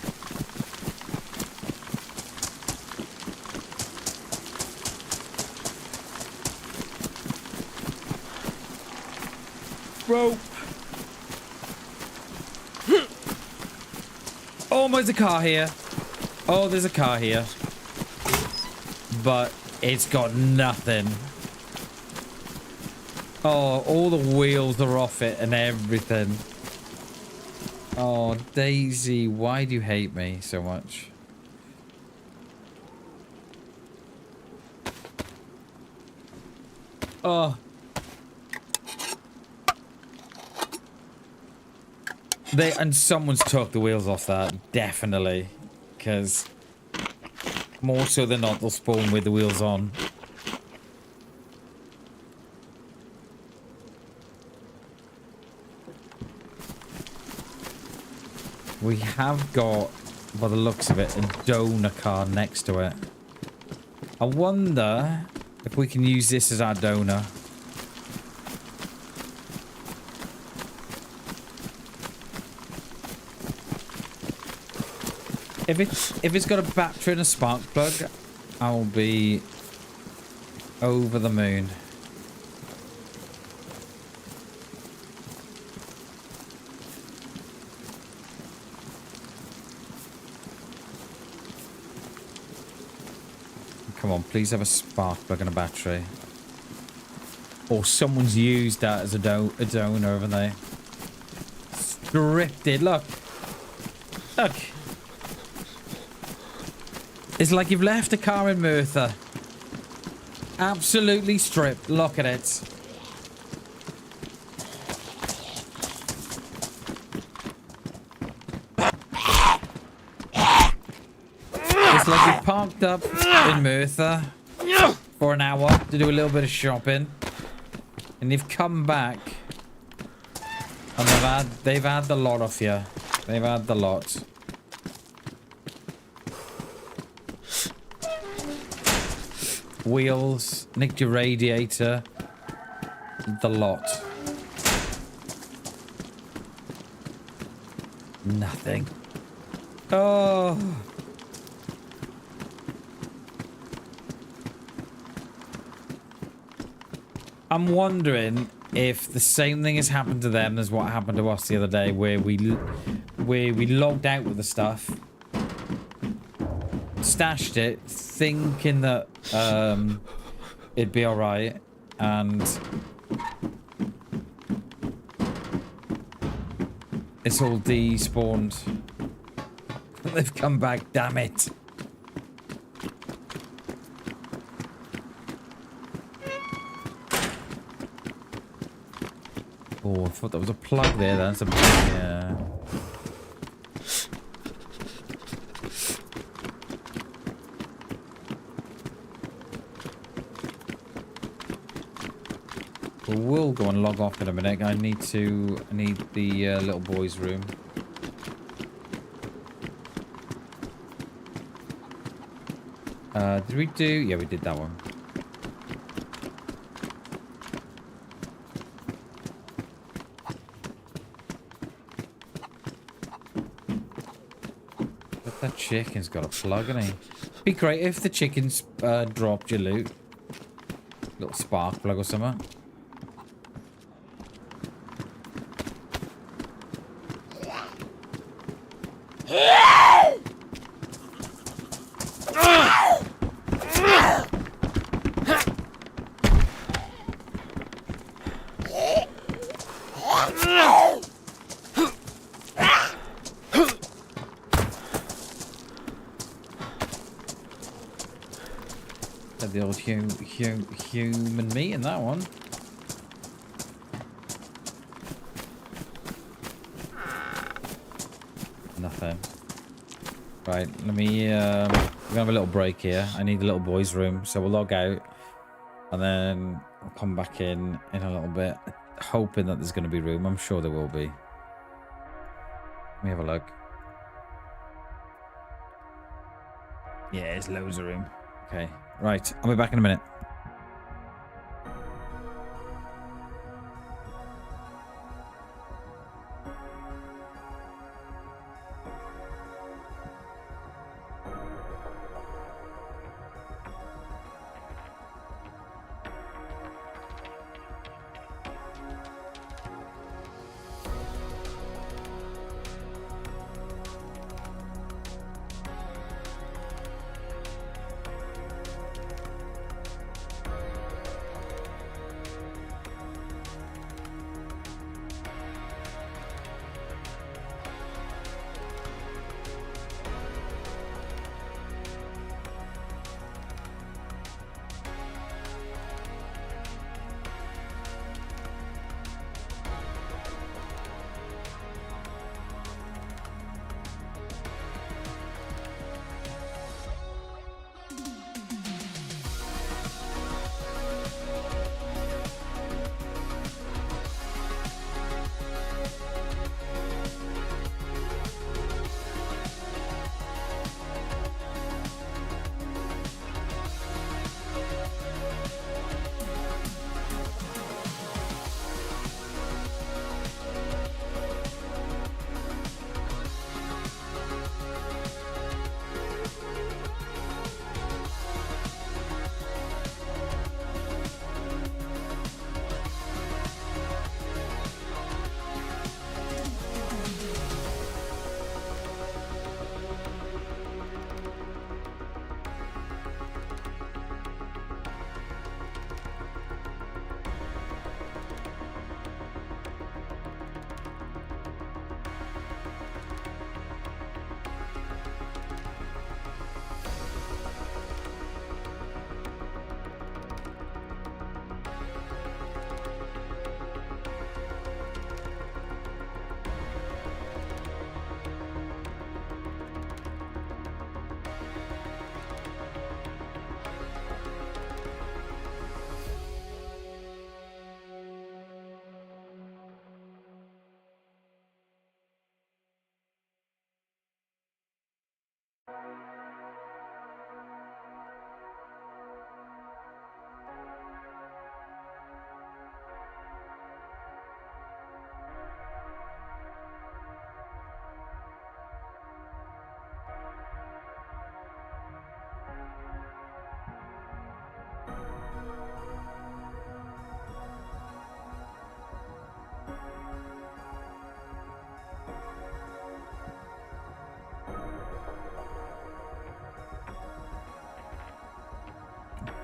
Rope. Oh, there's a car here. Oh, there's a car here. But it's got nothing. Oh, all the wheels are off it and everything. Oh, DayZ, why do you hate me so much? Oh. And someone's took the wheels off that, definitely. Because more so than not, they'll spawn with the wheels on. We have got, by the looks of it, a donor car next to it. I wonder if we can use this as our donor. If it's got a battery and a spark plug, I'll be over the moon. Come on, please have a spark plug and a battery. Or someone's used that as a donor, haven't they? Scripted, look. Look. It's like you've left a car in Merthyr. Absolutely stripped. Look at it. It's like you parked up in Merthyr for an hour to do a little bit of shopping, and you've come back, and they've had the lot off you. They've had the lot. Wheels, nicked your radiator, the lot. Nothing. Oh. I'm wondering if the same thing has happened to them as what happened to us the other day, where we logged out with the stuff, stashed it, thinking that it'd be all right, and it's all despawned. They've come back, damn it. Oh, I thought that was a plug there. That's a yeah. We'll go and log off in a minute. I need the little boy's room. Did we do? Yeah, we did that one. But that chicken's got a plug, hasn't he? Be great if the chickens dropped your loot. Little spark plug or something. The old human meat in that one. Nothing. Right, let me we're gonna have a little break here. I need a little boy's room, so we'll log out and then I'll come back in a little bit, hoping that there's gonna be room. I'm sure there will be. Let me have a look. Yeah, there's loads of room. Okay. Right, I'll be back in a minute.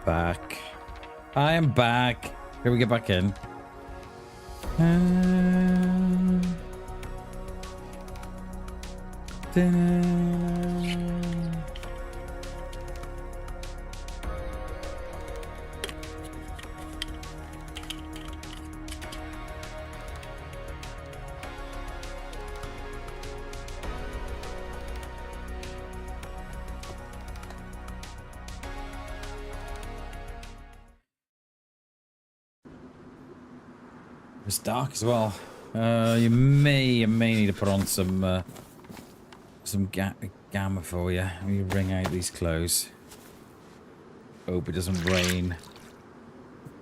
back. I am back. Here we get back in. It's dark as well. You may need to put on some gamma for you. Let me wring out these clothes. Hope it doesn't rain.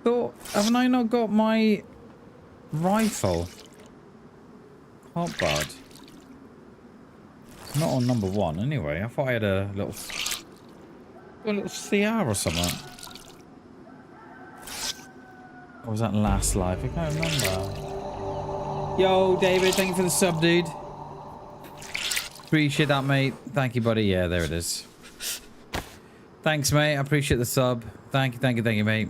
Thought, haven't I not got my rifle? Hotbod. It's not on number 1 anyway. I thought I had a little CR or something. Or was that last live? I can't remember. Yo, David, thank you for the sub, dude. Appreciate that, mate. Thank you, buddy. Yeah, there it is. Thanks, mate. I appreciate the sub. Thank you, mate.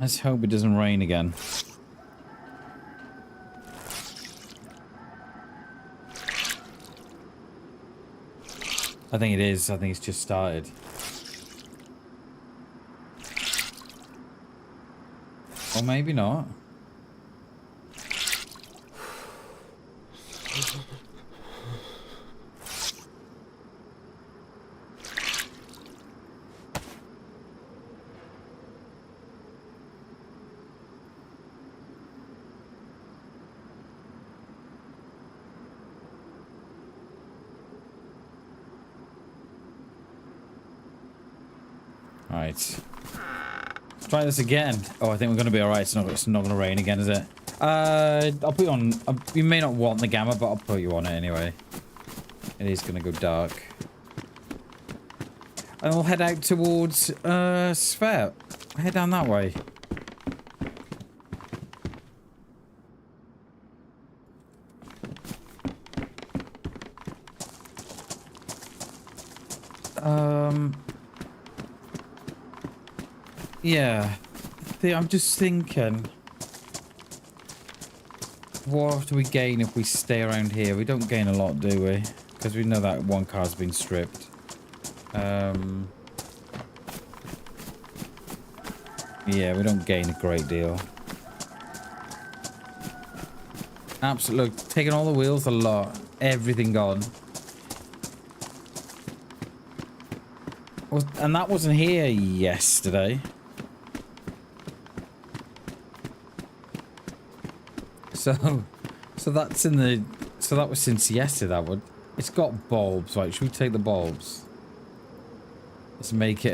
Let's hope it doesn't rain again. I think it is. I think it's just started. Or maybe not. Right. Let's try this again. Oh, I think we're going to be alright. It's not going to rain again, is it? I'll put you on... you may not want the gamma, but I'll put you on it anyway. It is going to go dark. And we'll head out towards Sphere. Head down that way. Yeah. I'm just thinking. What do we gain if we stay around here? We don't gain a lot, do we? Because we know that one car's been stripped. Yeah, we don't gain a great deal. Absolutely. Taking all the wheels, a lot. Everything gone. And that wasn't here yesterday. So that's in the... So that was since yesterday, that would... It's got bulbs, right? Should we take the bulbs? Let's make it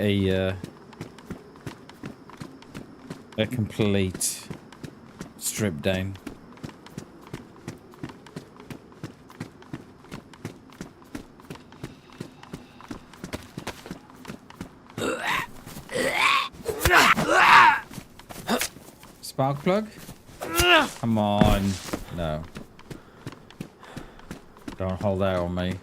a complete strip down. Spark plug? Come on. No. Don't hold out on me.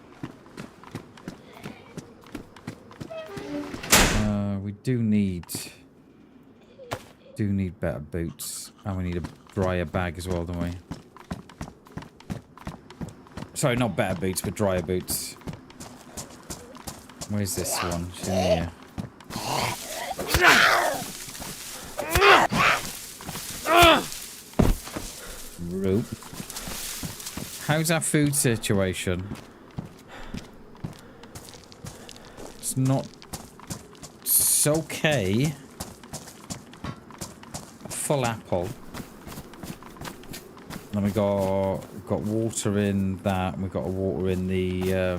We do need better boots. And we need a dryer bag as well, don't we? Sorry, not better boots, but dryer boots. Where's this one? She's in here. rope. How's our food situation? It's not... It's okay. A full apple. Then we got water in that, and we got water in the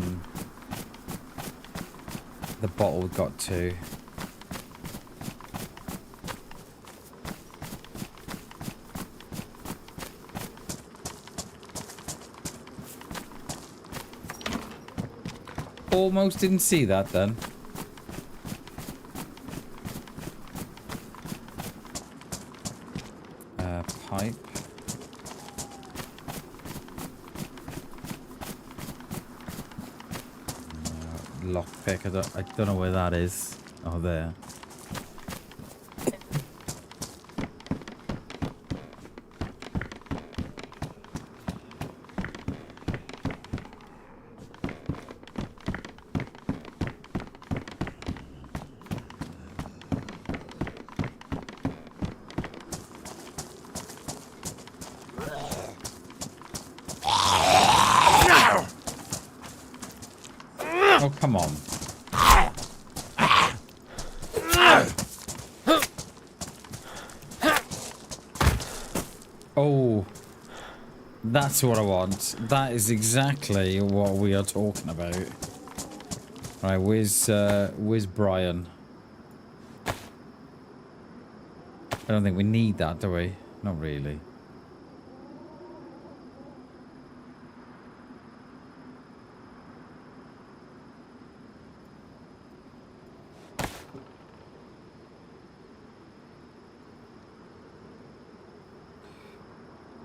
bottle we got to. Almost didn't see that then. Pipe. Lockpick. I don't know where that is. Oh, there. Oh, come on. Oh, that's what I want. That is exactly what we are talking about. Right, where's Brian? I don't think we need that, do we? Not really.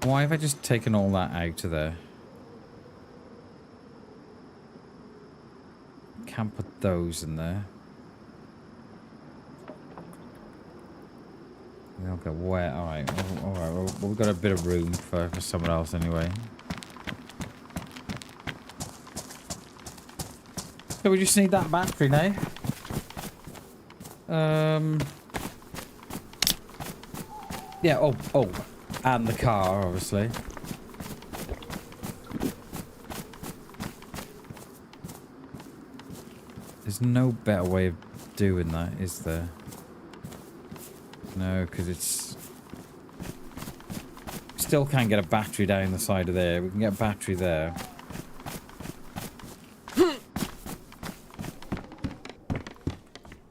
Why have I just taken all that out of there? Can't put those in there. We don't get wet. Alright, alright. Well, we've got a bit of room for someone else anyway. So we just need that battery now. Yeah, oh. And the car, obviously. There's no better way of doing that, is there? No, because it's... Still can't get a battery down the side of there. We can get a battery there.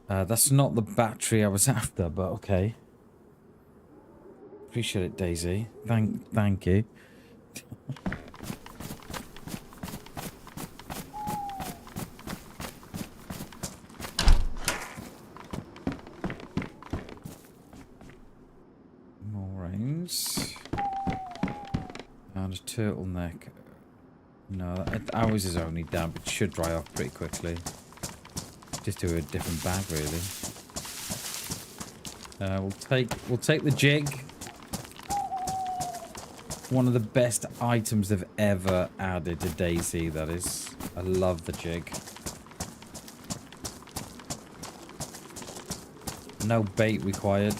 That's not the battery I was after, but okay. Appreciate it, DayZ. Thank you. More rings. And a turtleneck. No, ours is only damp. It should dry off pretty quickly. Just do a different bag, really. We'll take the jig. One of the best items they've ever added to DayZ, that is. I love the jig. No bait required.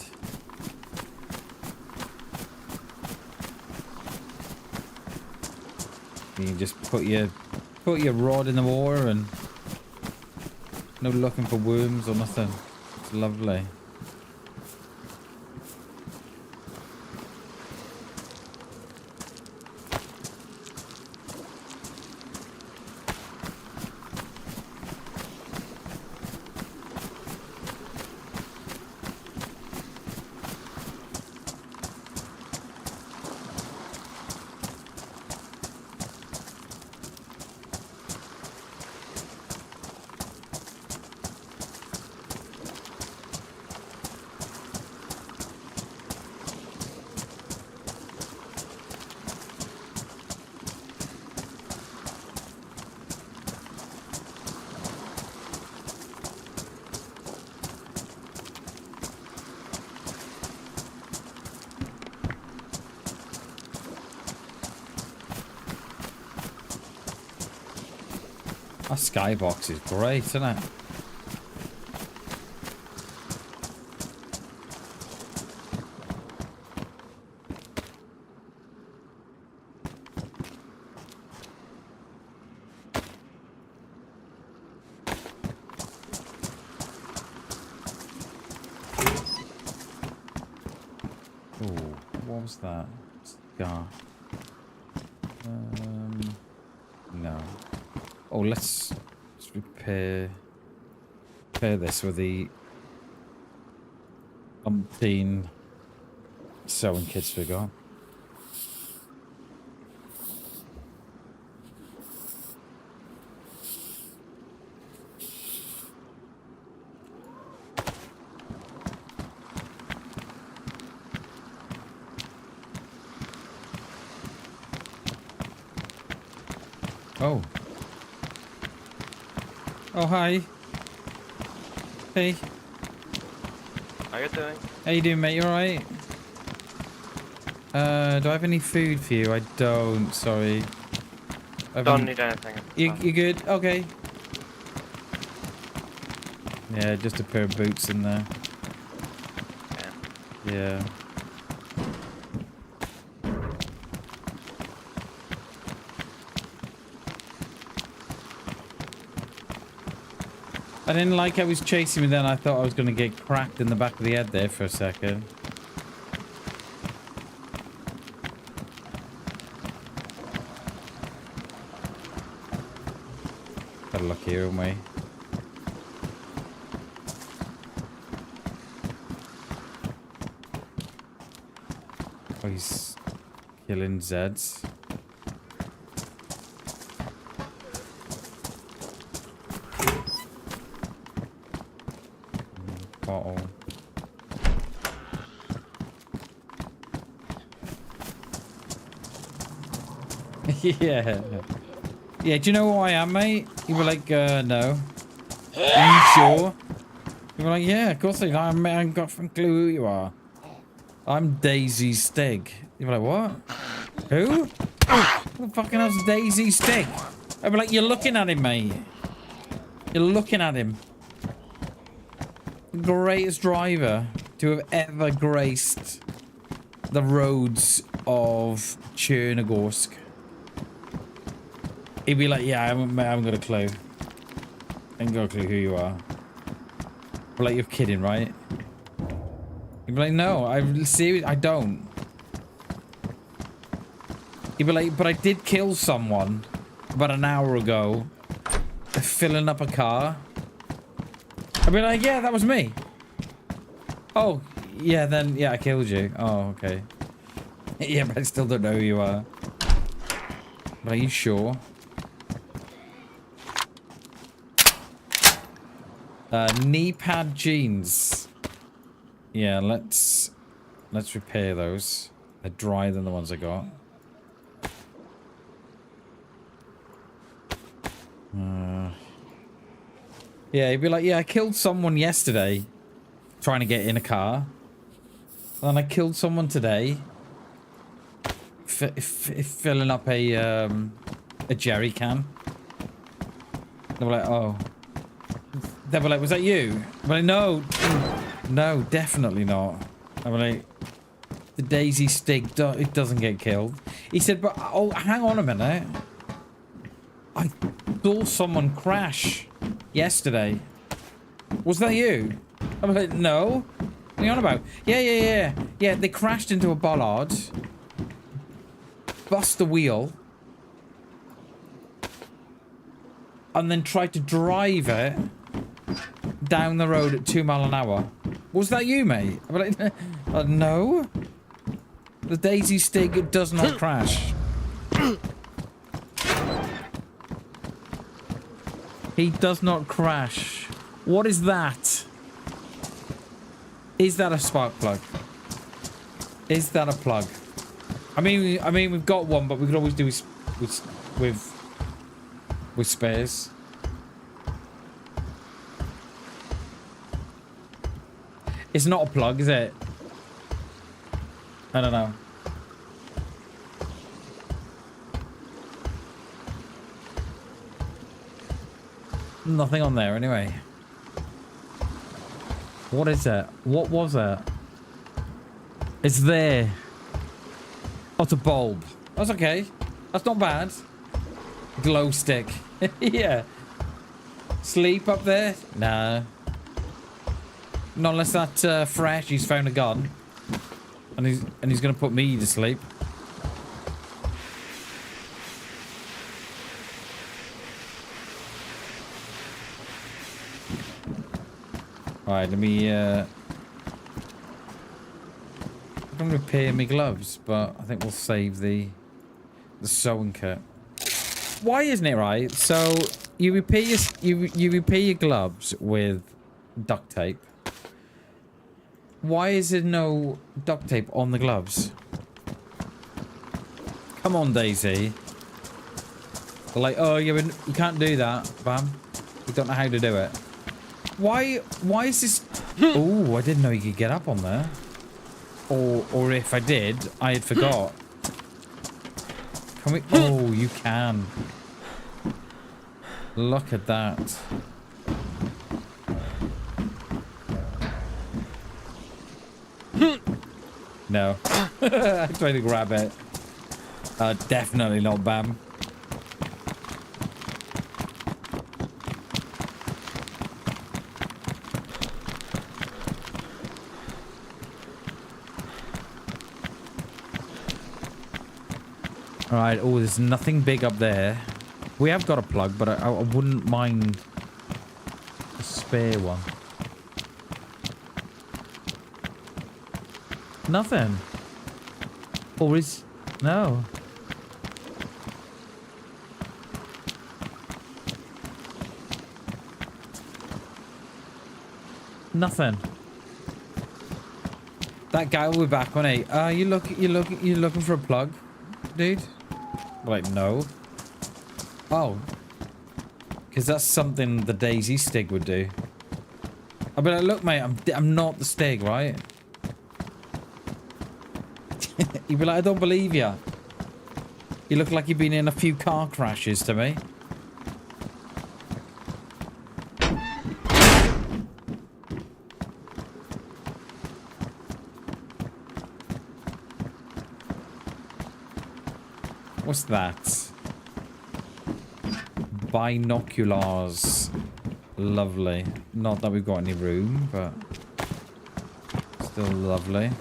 You can just put your rod in the water and no looking for worms or nothing. It's lovely. That skybox is great, isn't it? What was that? Scar. No. Oh, let's repair this with the umpteen sewing kits we got. Oh. Oh, hi. Hey.
How you doing?
How you doing, mate? You alright? Do I have any food for you? I don't, sorry.
Don't need anything.
You good? Okay. Yeah, just a pair of boots in there.
Yeah.
Yeah. I didn't like how he was chasing me then. I thought I was going to get cracked in the back of the head there for a second. Better look here, haven't we? Oh, he's killing Zeds. Bottle. Yeah. Yeah, do you know who I am, mate? You were like, no. Are you sure? You were like, yeah, of course I am. I haven't got a fucking clue who you are. I'm DayZ Stig. You were like, what? Who? Who the fucking hell's DayZ Stig? I'd be like, you're looking at him, mate. You're looking at him. The greatest driver to have ever graced the roads of Chernarus. He'd be like, yeah, I haven't got a clue. I ain't got a clue who you are. But like, you're kidding, right? He'd be like, no, I don't. He'd be like, but I did kill someone about an hour ago, filling up a car. I'd be like, yeah, that was me. Oh, yeah, then, yeah, I killed you. Oh, okay. Yeah, but I still don't know who you are. But are you sure? Knee pad jeans. Yeah, let's repair those. They're drier than the ones I got. Yeah, he'd be like, yeah, I killed someone yesterday trying to get in a car. And then I killed someone today filling up a jerry can. They were like, oh. They were like, was that you? I'm like, no. No, definitely not. I'm like, the DayZ Stig, it doesn't get killed. He said, but, oh, hang on a minute. I saw someone crash yesterday. Was that you? I'm like, no. What are you on about? Yeah. Yeah, they crashed into a bollard. Bust the wheel. And then tried to drive it down the road at 2 miles an hour. Was that you, mate? I'm like, no. The DayZ Stig does not crash. He does not crash. What is that? Is that a spark plug? Is that a plug? I mean, we've got one, but we could always do with spares. It's not a plug, is it? I don't know. Nothing on there anyway. What is that? What was that? It's there. Oh, it's a bulb. That's okay. That's not bad. Glow stick. Yeah. Sleep up there? Nah. Not unless that fresh, he's found a gun. And he's gonna put me to sleep. Alright, let me I can repair my gloves, but I think we'll save the sewing kit. Why isn't it right? So you repair you repair your gloves with duct tape. Why is there no duct tape on the gloves? Come on, DayZ. They're like, oh, you can't do that, Bam. We don't know how to do it. Why is this... Oh, I didn't know you could get up on there. Or if I did, I had forgot. Can we... Oh, you can. Look at that. No. I tried to grab it. Definitely not Bam. Alright, oh, there's nothing big up there. We have got a plug, but I wouldn't mind a spare one. Nothing. Or is... No. Nothing. That guy will be back on 8. You looking for a plug, dude? Like, no. Oh. Because that's something the DayZ Stig would do. I'll be like, look, mate, I'm not the Stig, right? He'd be like, I don't believe you. You look like you've been in a few car crashes to me. What's that? Binoculars. Lovely. Not that we've got any room, but still lovely.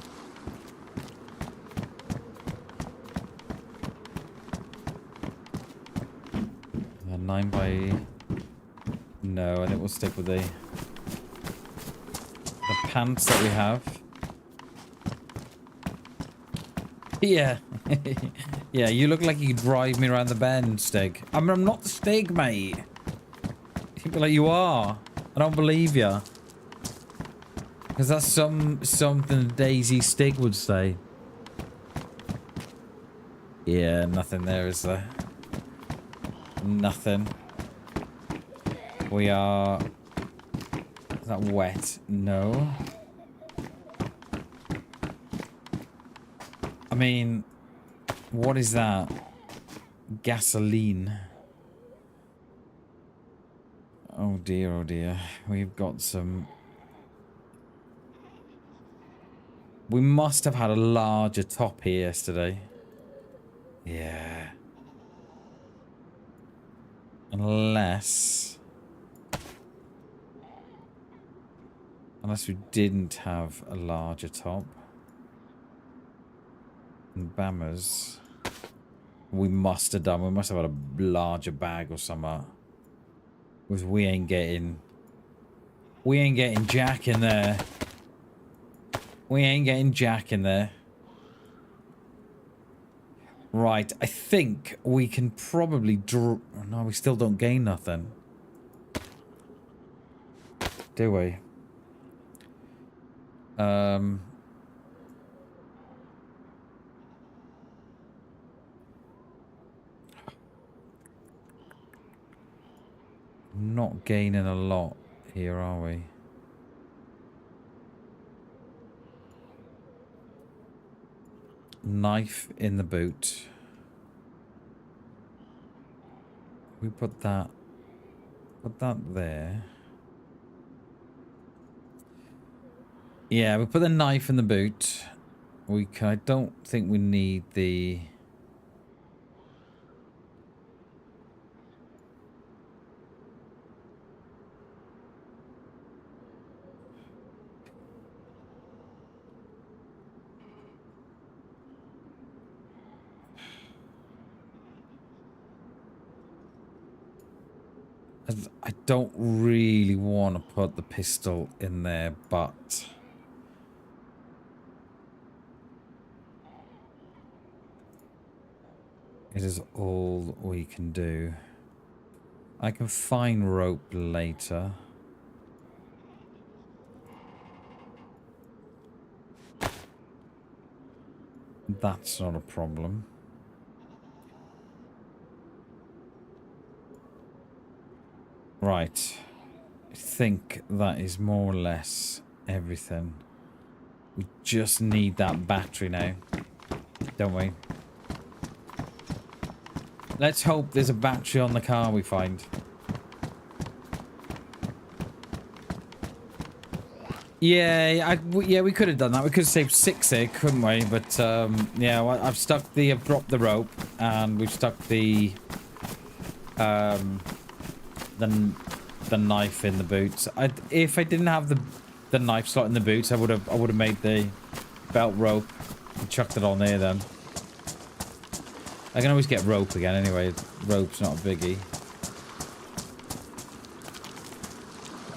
A 9 by... No, I think we'll stick with the pants that we have. Yeah. Yeah, you look like you could drive me around the bend, Stig. I mean, I'm not the Stig, mate. You'd be like, you are. I don't believe you. Because that's something DayZ Stig would say. Yeah, nothing there, is there? Nothing. We are... Is that wet? No. I mean... What is that? Gasoline. Oh dear, oh dear. We've got some... We must have had a larger top here yesterday. Yeah. Unless we didn't have a larger top. And bammers. We must have done. We must have had a larger bag or something. Because we ain't getting Jack in there. We ain't getting Jack in there. Right, I think we can probably draw... No, we still don't gain nothing. Do we? Not gaining a lot here, are we? Knife in the boot. We put that there. Yeah, we put the knife in the boot. I don't think we need the... I don't really want to put the pistol in there, but... it is all we can do. I can find rope later. That's not a problem. Right. I think that is more or less everything. We just need that battery now, don't we? Let's hope there's a battery on the car we find. Yeah, yeah, we could have done that. We could have saved 6 there, couldn't we? But yeah, well, I've dropped the rope, and we've stuck the knife in the boots. If I didn't have the knife slot in the boots, I would have made the belt rope and chucked it on there then. I can always get rope again anyway. Rope's not a biggie.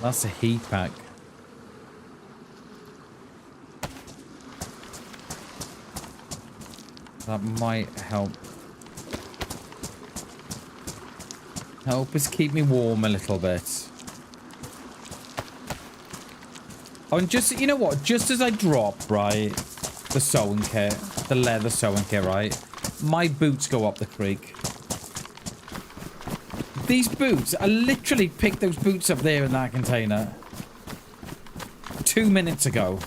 That's a heat pack. That might help. Help us keep me warm a little bit. Oh, and just, you know what? Just as I drop, right, the sewing kit, the leather sewing kit, right, my boots go up the creek. These boots, I literally picked those boots up there in that container 2 minutes ago.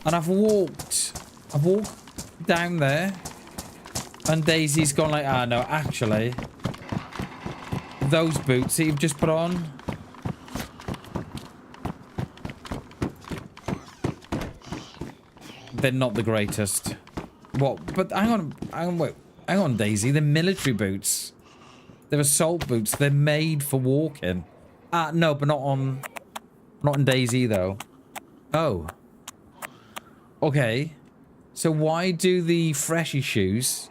And I've walked down there, and Daisy's gone like, ah, no, actually, those boots that you've just put on, they're not the greatest. What? But hang on, Daisy, they're military boots. They're assault boots. They're made for walking. No, but not on DayZ though. Oh. Okay. So why do the freshy shoes...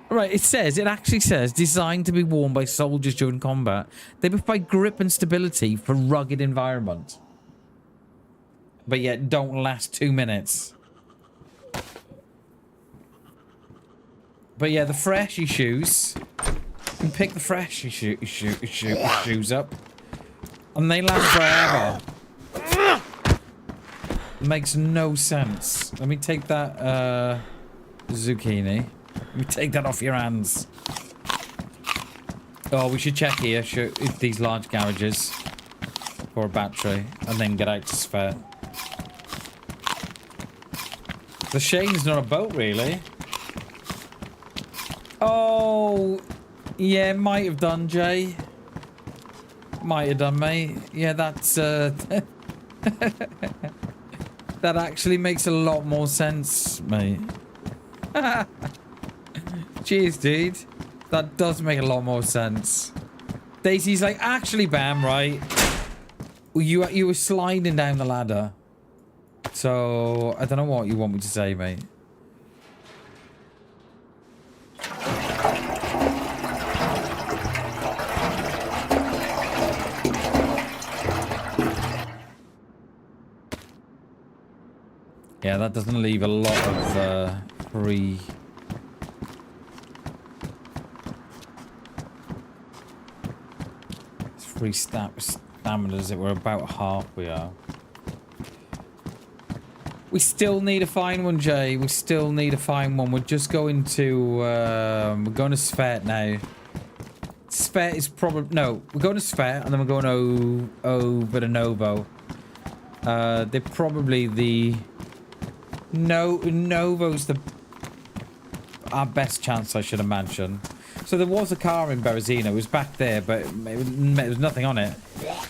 Right, it actually says, designed to be worn by soldiers during combat. They provide grip and stability for rugged environment. But yet don't last 2 minutes. But yeah, the freshy shoes... You can pick the freshy shoes up. And they last forever. Makes no sense. Let me take that, zucchini. Let me take that off your hands. Oh, we should check here, these large garages. For a battery. And then get out to spare. The Shane's not a boat, really. Oh... Yeah, might have done, Jay. Might have done, mate. Yeah, that's, that actually makes a lot more sense, mate. Cheers, dude. That does make a lot more sense. Daisy's like, actually, Bam, right? You were sliding down the ladder. So, I don't know what you want me to say, mate. Yeah, that doesn't leave a lot of free... It's free stamina, as it were. About half we are. We still need to find one, Jay. We still need to find one. We're just going to... we're going to Svet now. Svet is probably... No, we're going to Svet, and then we're going over to Novo. They're probably the... No, Novo's our best chance, I should imagine. So there was a car in Berezino. It was back there, but there was nothing on it.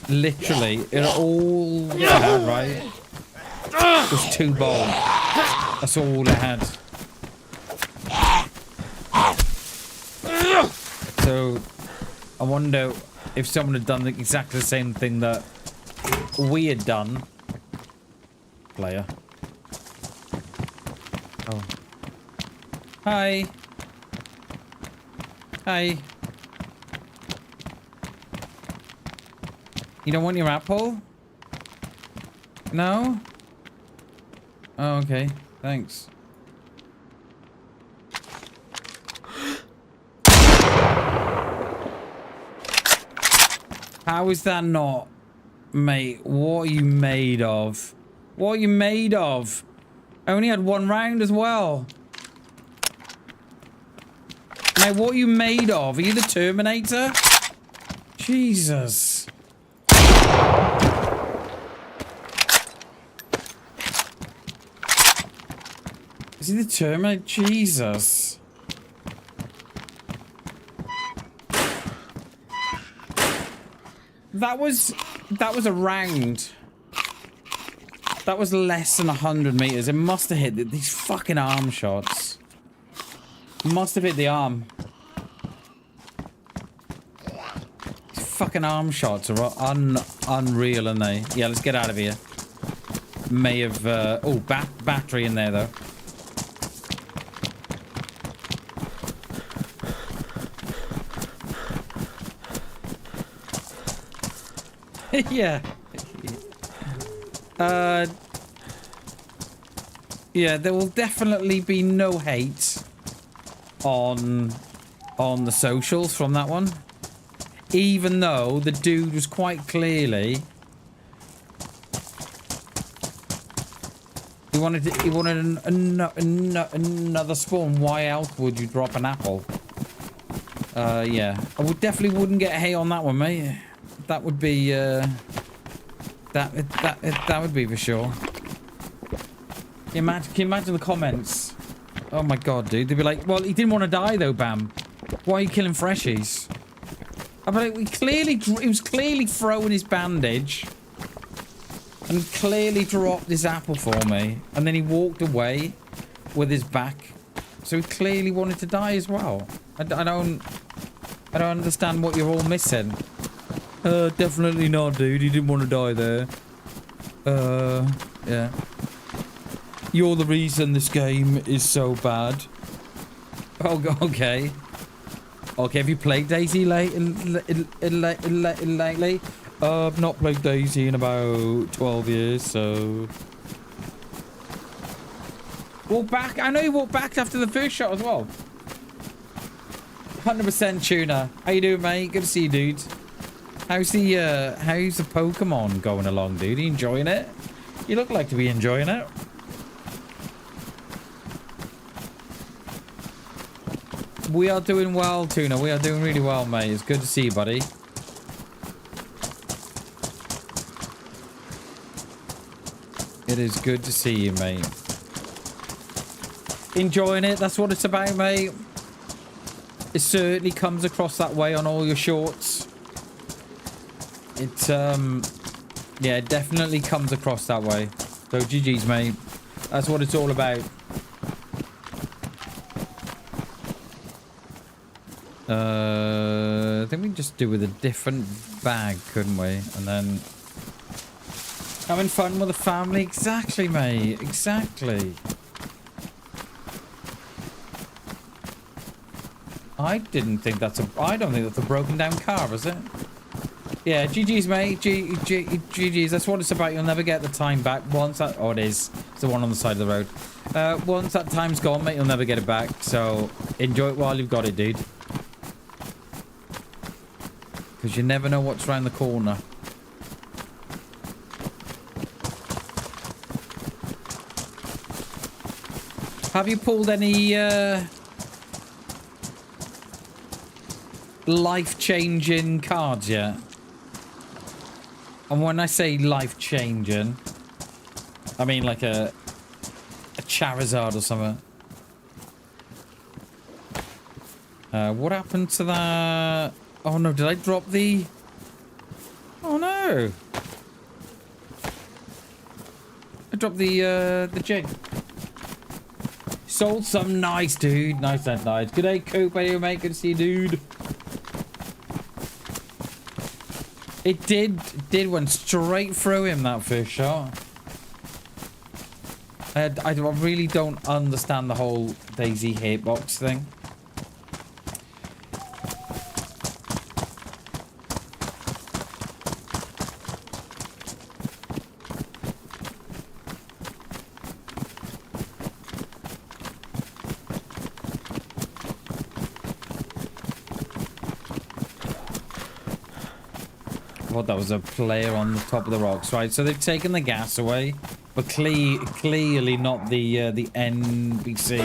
Literally, it all it had, right? It was 2 bold. That's all it had. So I wonder if someone had done exactly the same thing that we had done. Player. Oh. Hi. Hi. You don't want your apple? No? Oh, okay. Thanks. How is that not? Mate, what are you made of? What are you made of? I only had 1 round as well. Mate, what are you made of? Are you the Terminator? Jesus. Is he the Terminator? Jesus. That was a round. That was less than 100 meters. It must have hit these fucking arm shots. Must have hit the arm. These fucking arm shots are unreal, aren't they? Yeah, let's get out of here. May have... oh, battery in there, though. Yeah. Yeah, there will definitely be no hate on the socials from that one. Even though the dude was quite clearly... He wanted another spawn. Why else would you drop an apple? Yeah. I definitely wouldn't get hate on that one, mate. That would be, that would be for sure. Can you imagine the comments? Oh my god, dude. They'd be like, well, he didn't want to die though, Bam. Why are you killing freshies? I'd be like, he was clearly throwing his bandage. And clearly dropped his apple for me. And then he walked away with his back. So he clearly wanted to die as well. I don't understand what you're all missing. Definitely not, dude. He didn't want to die there. Yeah. You're the reason this game is so bad. Oh, okay. Okay, have you played DayZ lately? I've not played DayZ in about 12 years, so... Walk back. I know you walked back after the first shot as well. 100% Tuna. How you doing, mate? Good to see you, dude. How's the Pokemon going along, dude? Are you enjoying it? You look like to be enjoying it. We are doing well, Tuna. We are doing really well, mate. It's good to see you, buddy. It is good to see you, mate. Enjoying it. That's what it's about, mate. It certainly comes across that way on all your shorts. It, yeah, it definitely comes across that way. So, GG's, mate. That's what it's all about. I think we can just do with a different bag, couldn't we? And then... Having fun with the family. Exactly, mate. Exactly. I don't think that's a broken down car, is it? Yeah, GG's, mate. GG's. That's what it's about. You'll never get the time back. Once that... Oh, it is. It's the one on the side of the road. Once that time's gone, mate, you'll never get it back. So, enjoy it while you've got it, dude. Because you never know what's around the corner. Have you pulled any life-changing cards yet? And when I say life-changing, I mean like a Charizard or something. What happened to that? Oh no, did I drop the... Oh no! I dropped the jig. Sold some. Nice, dude. Nice. Good day, Coop. How you, mate? Good to see you, dude. It did went straight through him, that first shot. I really don't understand the whole DayZ hitbox thing. thought that was a player on the top of the rocks, right? So they've taken the gas away, but clearly not the NBC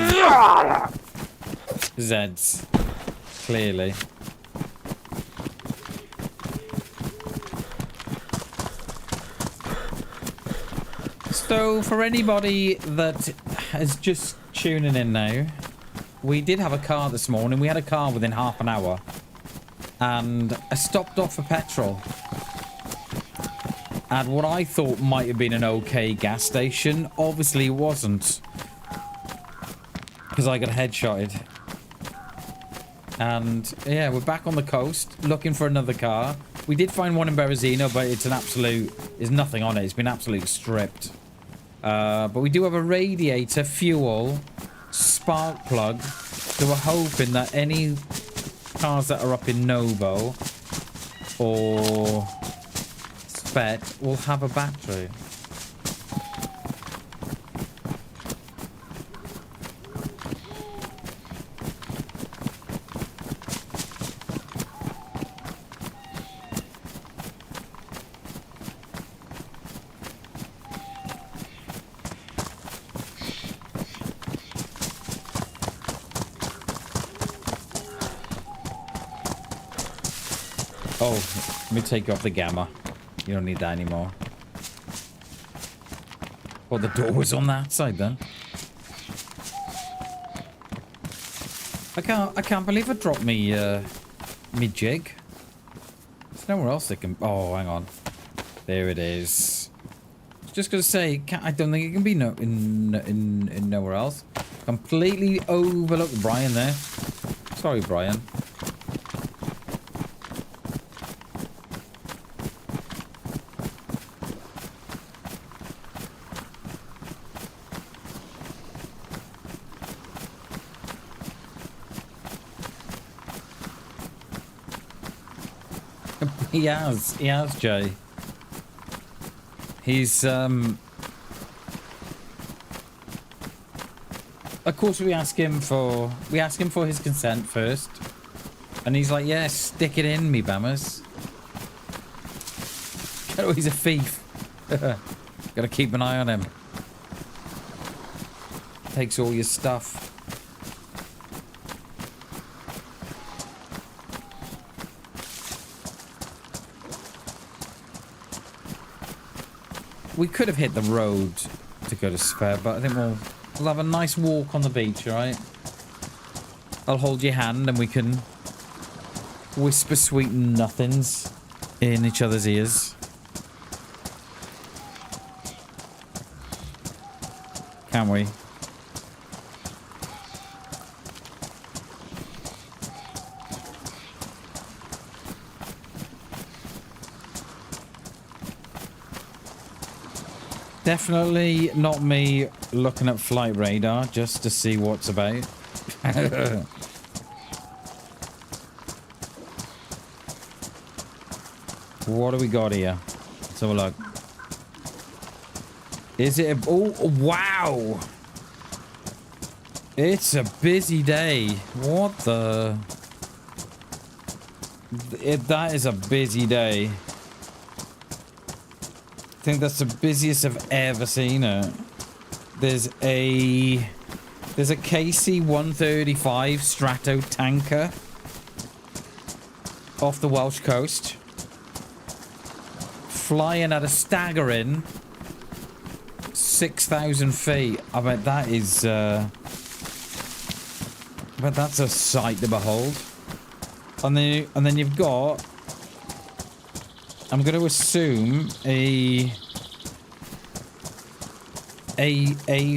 Zeds. Clearly. So for anybody that is just tuning in now, we did have a car this morning. We had a car within half an hour. And I stopped off for petrol at what I thought might have been an okay gas station. Obviously it wasn't, because I got headshotted. And yeah, we're back on the coast looking for another car. We did find one in Berezino, but it's an absolute, there's nothing on it. It's been absolutely stripped. But we do have a radiator, fuel, spark plug. So we're hoping that any cars that are up in Novo or Spet will have a battery. Oh, let me take off the gamma. You don't need that anymore. Oh, the door was on that side then. I can't believe I dropped me me jig. There's nowhere else they can. Oh, hang on. There it is. Just gonna say, I don't think it can be in nowhere else. Completely overlooked Brian there. Sorry, Brian. He has, Jay. He's, of course we ask him for his consent first. And he's like, yeah, stick it in me, bammers. Oh, he's a thief. Gotta keep an eye on him. Takes all your stuff. We could have hit the road to go to Spare, but I think we'll have a nice walk on the beach, alright? I'll hold your hand and we can whisper sweet nothings in each other's ears. Can we? Definitely not me looking at flight radar just to see what's about. What do we got here? Let's have a look. Is it a... Oh, wow! It's a busy day. What the... That is a busy day. I think that's the busiest I've ever seen it. There's a KC-135 Strato tanker off the Welsh coast, flying at a staggering 6,000 feet. I bet that is I bet that's a sight to behold. And then you've got, I'm going to assume a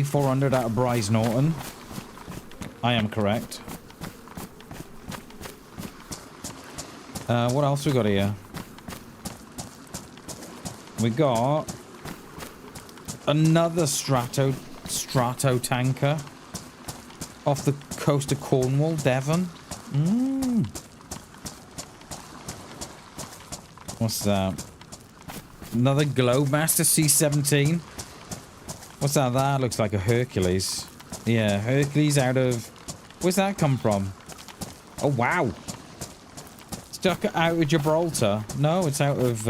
400 out of Bryce Norton. I am correct. What else we got here? We got another Strato tanker off the coast of Cornwall, Devon. What's that? Another Globemaster C-17. What's that? That looks like a Hercules. Yeah, Hercules out of... Where's that come from? Oh, wow. It's stuck out of Gibraltar? No, it's out of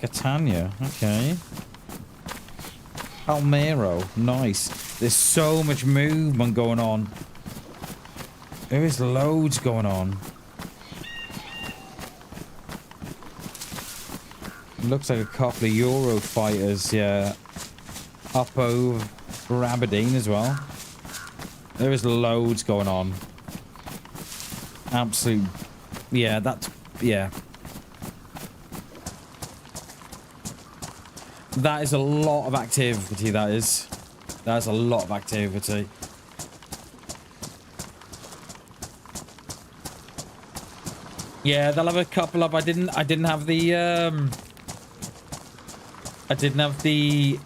Catania. Okay. Palmero. Nice. There's so much movement going on. There is loads going on. Looks like a couple of Euro fighters, yeah. Up over Aberdeen as well. There is loads going on. Absolute. Yeah, that's. Yeah. That is a lot of activity, that is. That's a lot of activity. Yeah, they'll have a couple up. I didn't have the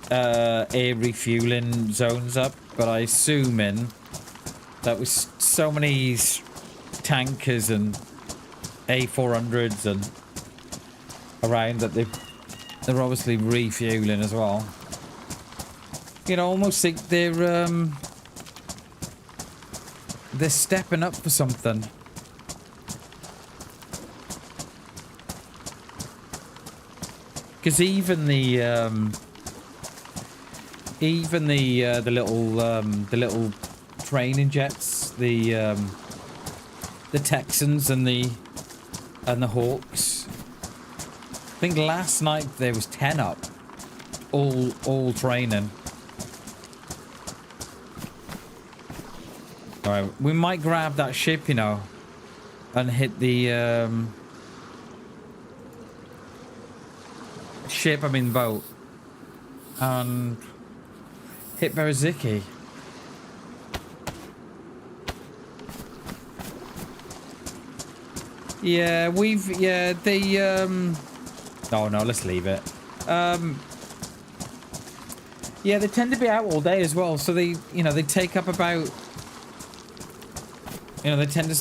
air refueling zones up, but I assume in that with so many tankers and A400s and around that they're obviously refueling as well. You know, almost think they're stepping up for something. Because even the little training jets, the Texans and the Hawks. I think last night there was 10 up, all training. All right, we might grab that ship, you know, and hit the ship, I mean boat, and hit Berziki. Yeah, they oh no, let's leave it. Yeah, they tend to be out all day as well, so they take up about, they tend to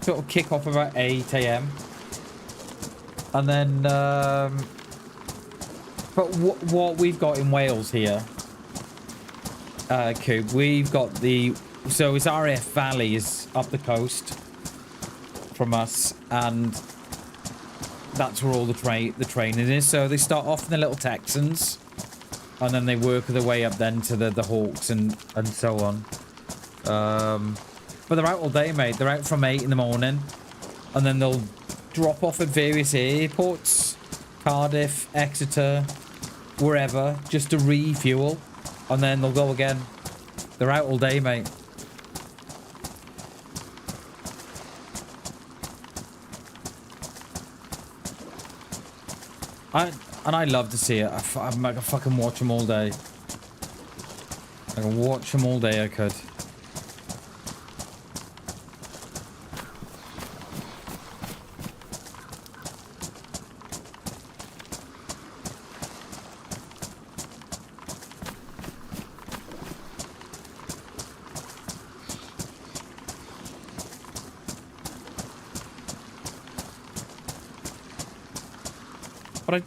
sort of kick off about 8 AM, and then but what we've got in Wales here, Coop, we've got so it's RAF Valley is up the coast from us, and that's where all the training is. So they start off in the little Texans, and then they work their way up then to the Hawks and so on. But they're out all day, mate. They're out from 8 in the morning, and then they'll drop off at various airports, Cardiff, Exeter, wherever, just to refuel, and then they'll go again. They're out all day, mate. I love to see it. I can fucking watch them all day. I can watch them all day. I could. But I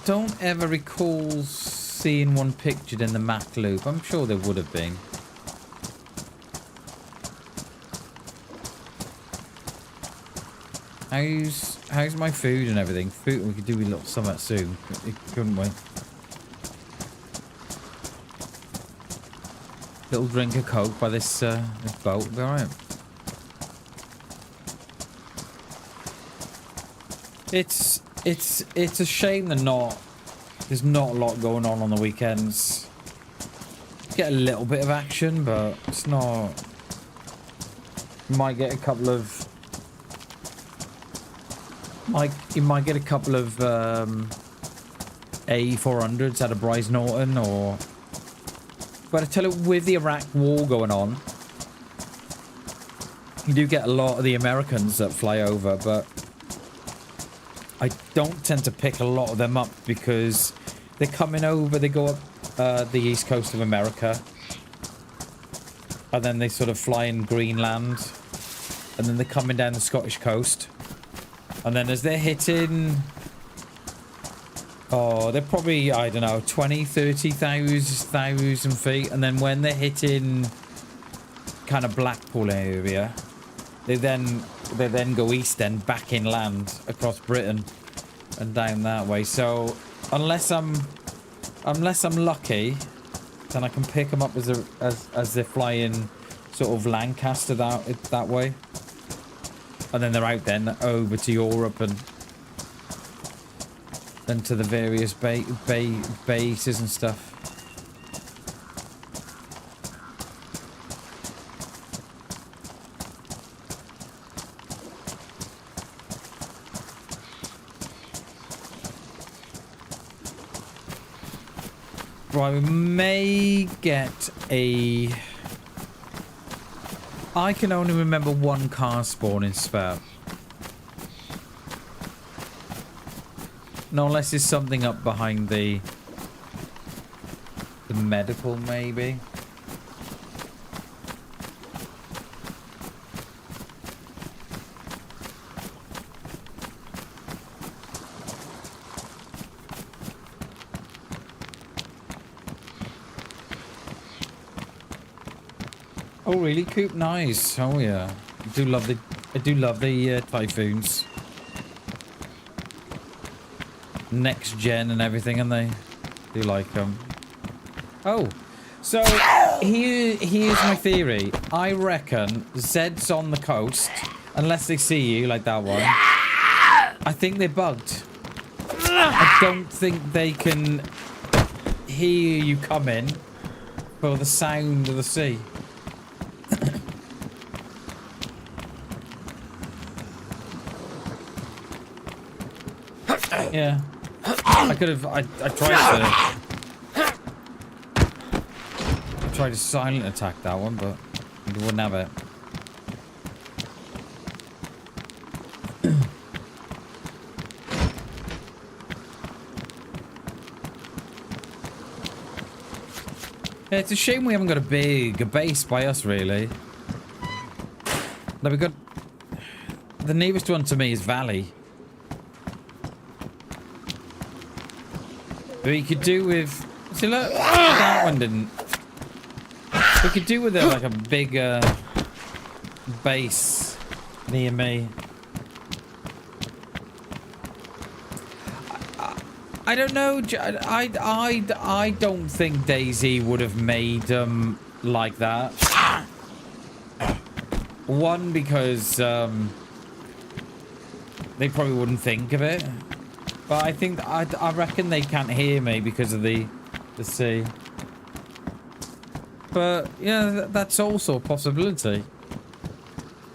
don't ever recall seeing one pictured in the map loop. I'm sure there would have been. How's my food and everything? Food, we could do a little something soon, couldn't we? Little drink of Coke by this boat, be alright. It's a shame there's not a lot going on the weekends. Get a little bit of action, but it's not. You might get a couple of. You might get a couple of A400s out of Bryce Norton, or. But I tell you, with the Iraq War going on, you do get a lot of the Americans that fly over, but I don't tend to pick a lot of them up because they're coming over, they go up the east coast of America, and then they sort of fly in Greenland, and then they're coming down the Scottish coast, and then as they're hitting Oh, they're probably, I don't know, 20, 30,000 feet. And then when they're hitting kind of Blackpool area, they then go east and back inland across Britain and down that way. So unless I'm lucky, then I can pick them up as they're flying sort of Lancaster that way. And then they're out then over to Europe and then to the various bases and stuff. Right, we may get a... I can only remember one car spawn in Spare. No, unless there's something up behind the medical, maybe. Oh really, Coop? Nice. Oh yeah, I do love the Typhoons. Next gen and everything, and they do like them. Oh, so here's my theory. I reckon Zed's on the coast, unless they see you like that one. I think they're bugged. I don't think they can hear you coming for the sound of the sea. Yeah. I could have... I tried to silent attack that one, but it wouldn't have it. Yeah, it's a shame we haven't got a base by us, really. Like, we got... The nearest one to me is Valley. But you could do with... See, look, that one didn't. We could do with like a bigger base near me. I don't know. I don't think DayZ would have made them like that. One, because they probably wouldn't think of it. But I think I reckon they can't hear me because of the sea. But yeah, that's also a possibility.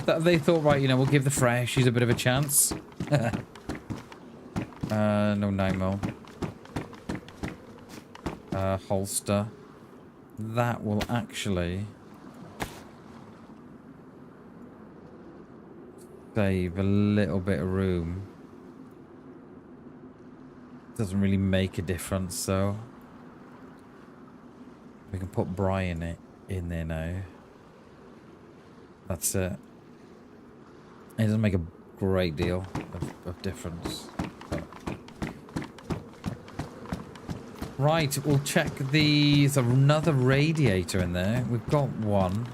That they thought, right, you know, we'll give the Freshies a bit of a chance. No 9mm. Holster. That will actually save a little bit of room. Doesn't really make a difference, so we can put Brian in there now. That's it. It doesn't make a great deal of difference. But... Right, we'll check there's another radiator in there. We've got one.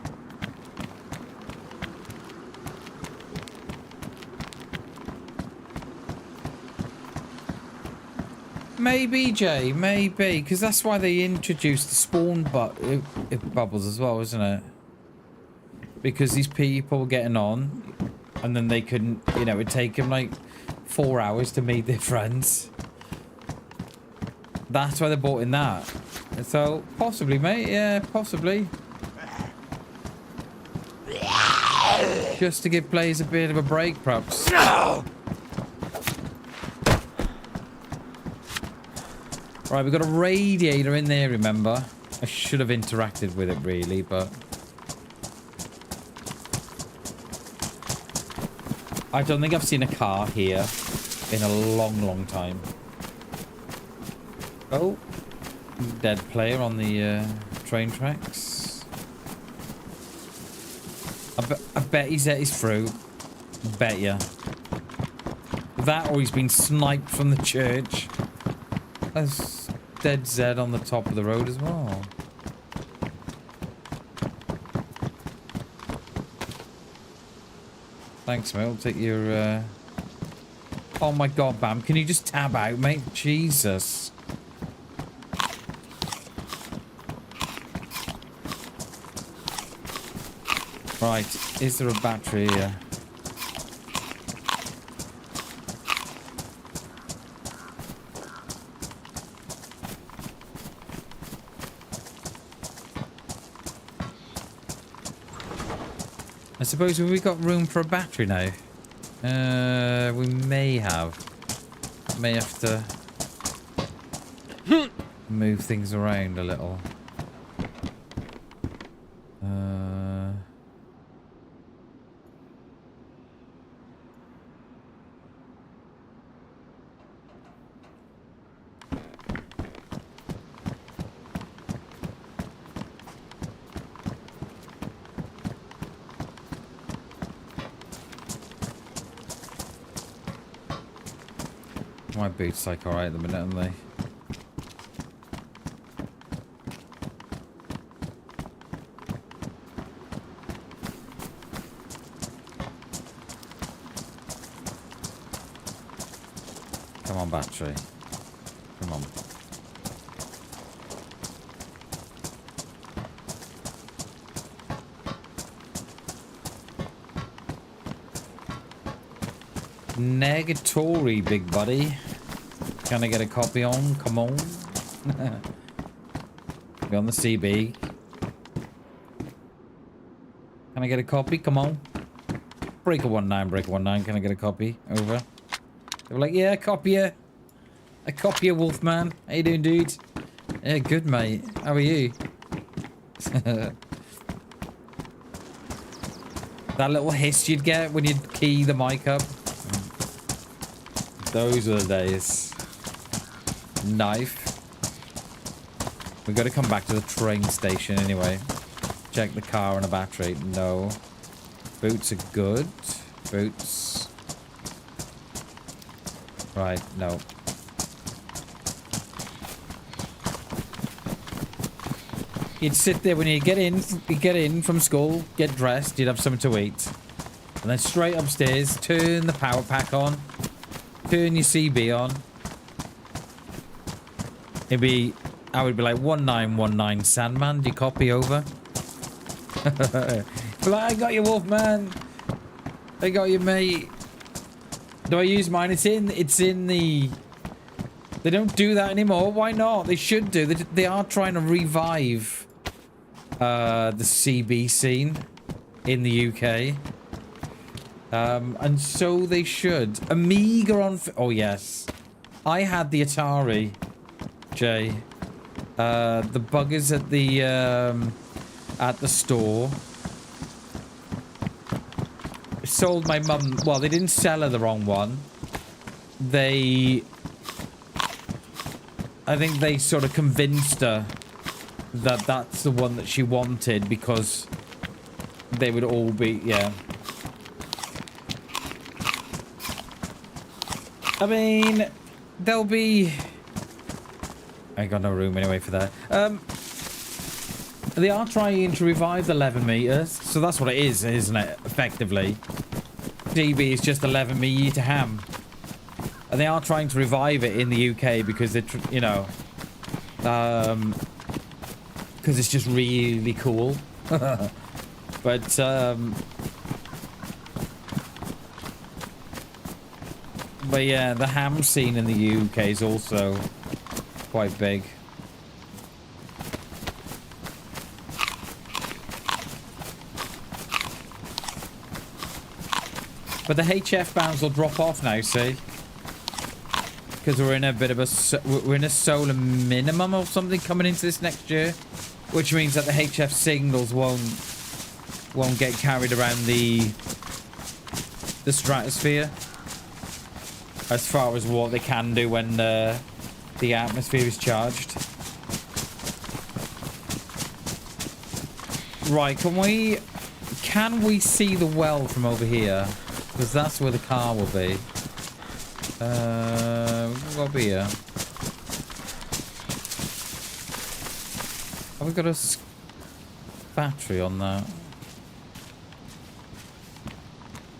Maybe, Jay, maybe, because that's why they introduced the spawn bubbles as well, isn't it? Because these people were getting on, and then they couldn't, you know, it'd take them like 4 hours to meet their friends. That's why they bought in that. So, possibly, mate, yeah, possibly. Just to give players a bit of a break, perhaps. No! Right, we've got a radiator in there, remember? I should have interacted with it, really, but... I don't think I've seen a car here in a long, long time. Oh. Dead player on the train tracks. I bet he's at his fruit. Bet ya. That or he's been sniped from the church. There's dead Z on the top of the road as well. Thanks, mate. I'll take your... Oh my god, Bam. Can you just tab out, mate? Jesus. Right. Is there a battery here? I suppose have we got room for a battery now? We may have. May have to move things around a little. My boots like alright at the minute, aren't they? Come on, battery. Come on. Negatory, big buddy. Can I get a copy on? Come on. Be on the CB. Can I get a copy? Come on. Breaker 19, Breaker 19. Can I get a copy? Over. They were like, yeah, copy you. I copy you, Wolfman. How you doing, dude? Yeah, good, mate. How are you? That little hiss you'd get when you'd key the mic up. Those were the days. Knife. We've got to come back to the train station anyway. Check the car and a battery. No. Boots are good. Boots. Right, no. You'd sit there when you get in from school, get dressed, you'd have something to eat. And then straight upstairs, turn the power pack on. Turn your CB on. I would be like 1919 Sandman, do you copy over? But like, I got you, Wolfman. I got you, mate. Do I use mine? It's in the... They don't do that anymore. Why not? They should do. They are trying to revive the CB scene in the UK. And so they should. Amiga on... Oh, yes. I had the Atari, Jay. The buggers at the store sold my mum... Well, they didn't sell her the wrong one. I think they sort of convinced her that that's the one that she wanted because they would all be... Yeah. I mean, there'll be... I ain't got no room anyway for that. They are trying to revive the 11 meters, so that's what it is, isn't it? Effectively, DB is just 11 meter ham, and they are trying to revive it in the UK because they're, you know, because it's just really cool. But yeah, the ham scene in the UK is also quite big. But the HF bands will drop off now, see? Because we're in a bit of a solar minimum or something coming into this next year, which means that the HF signals won't get carried around the stratosphere as far as what they can do when the atmosphere is charged. Right, can we see the well from over here? Because that's where the car will be. We'll be here. Have we got a battery on that?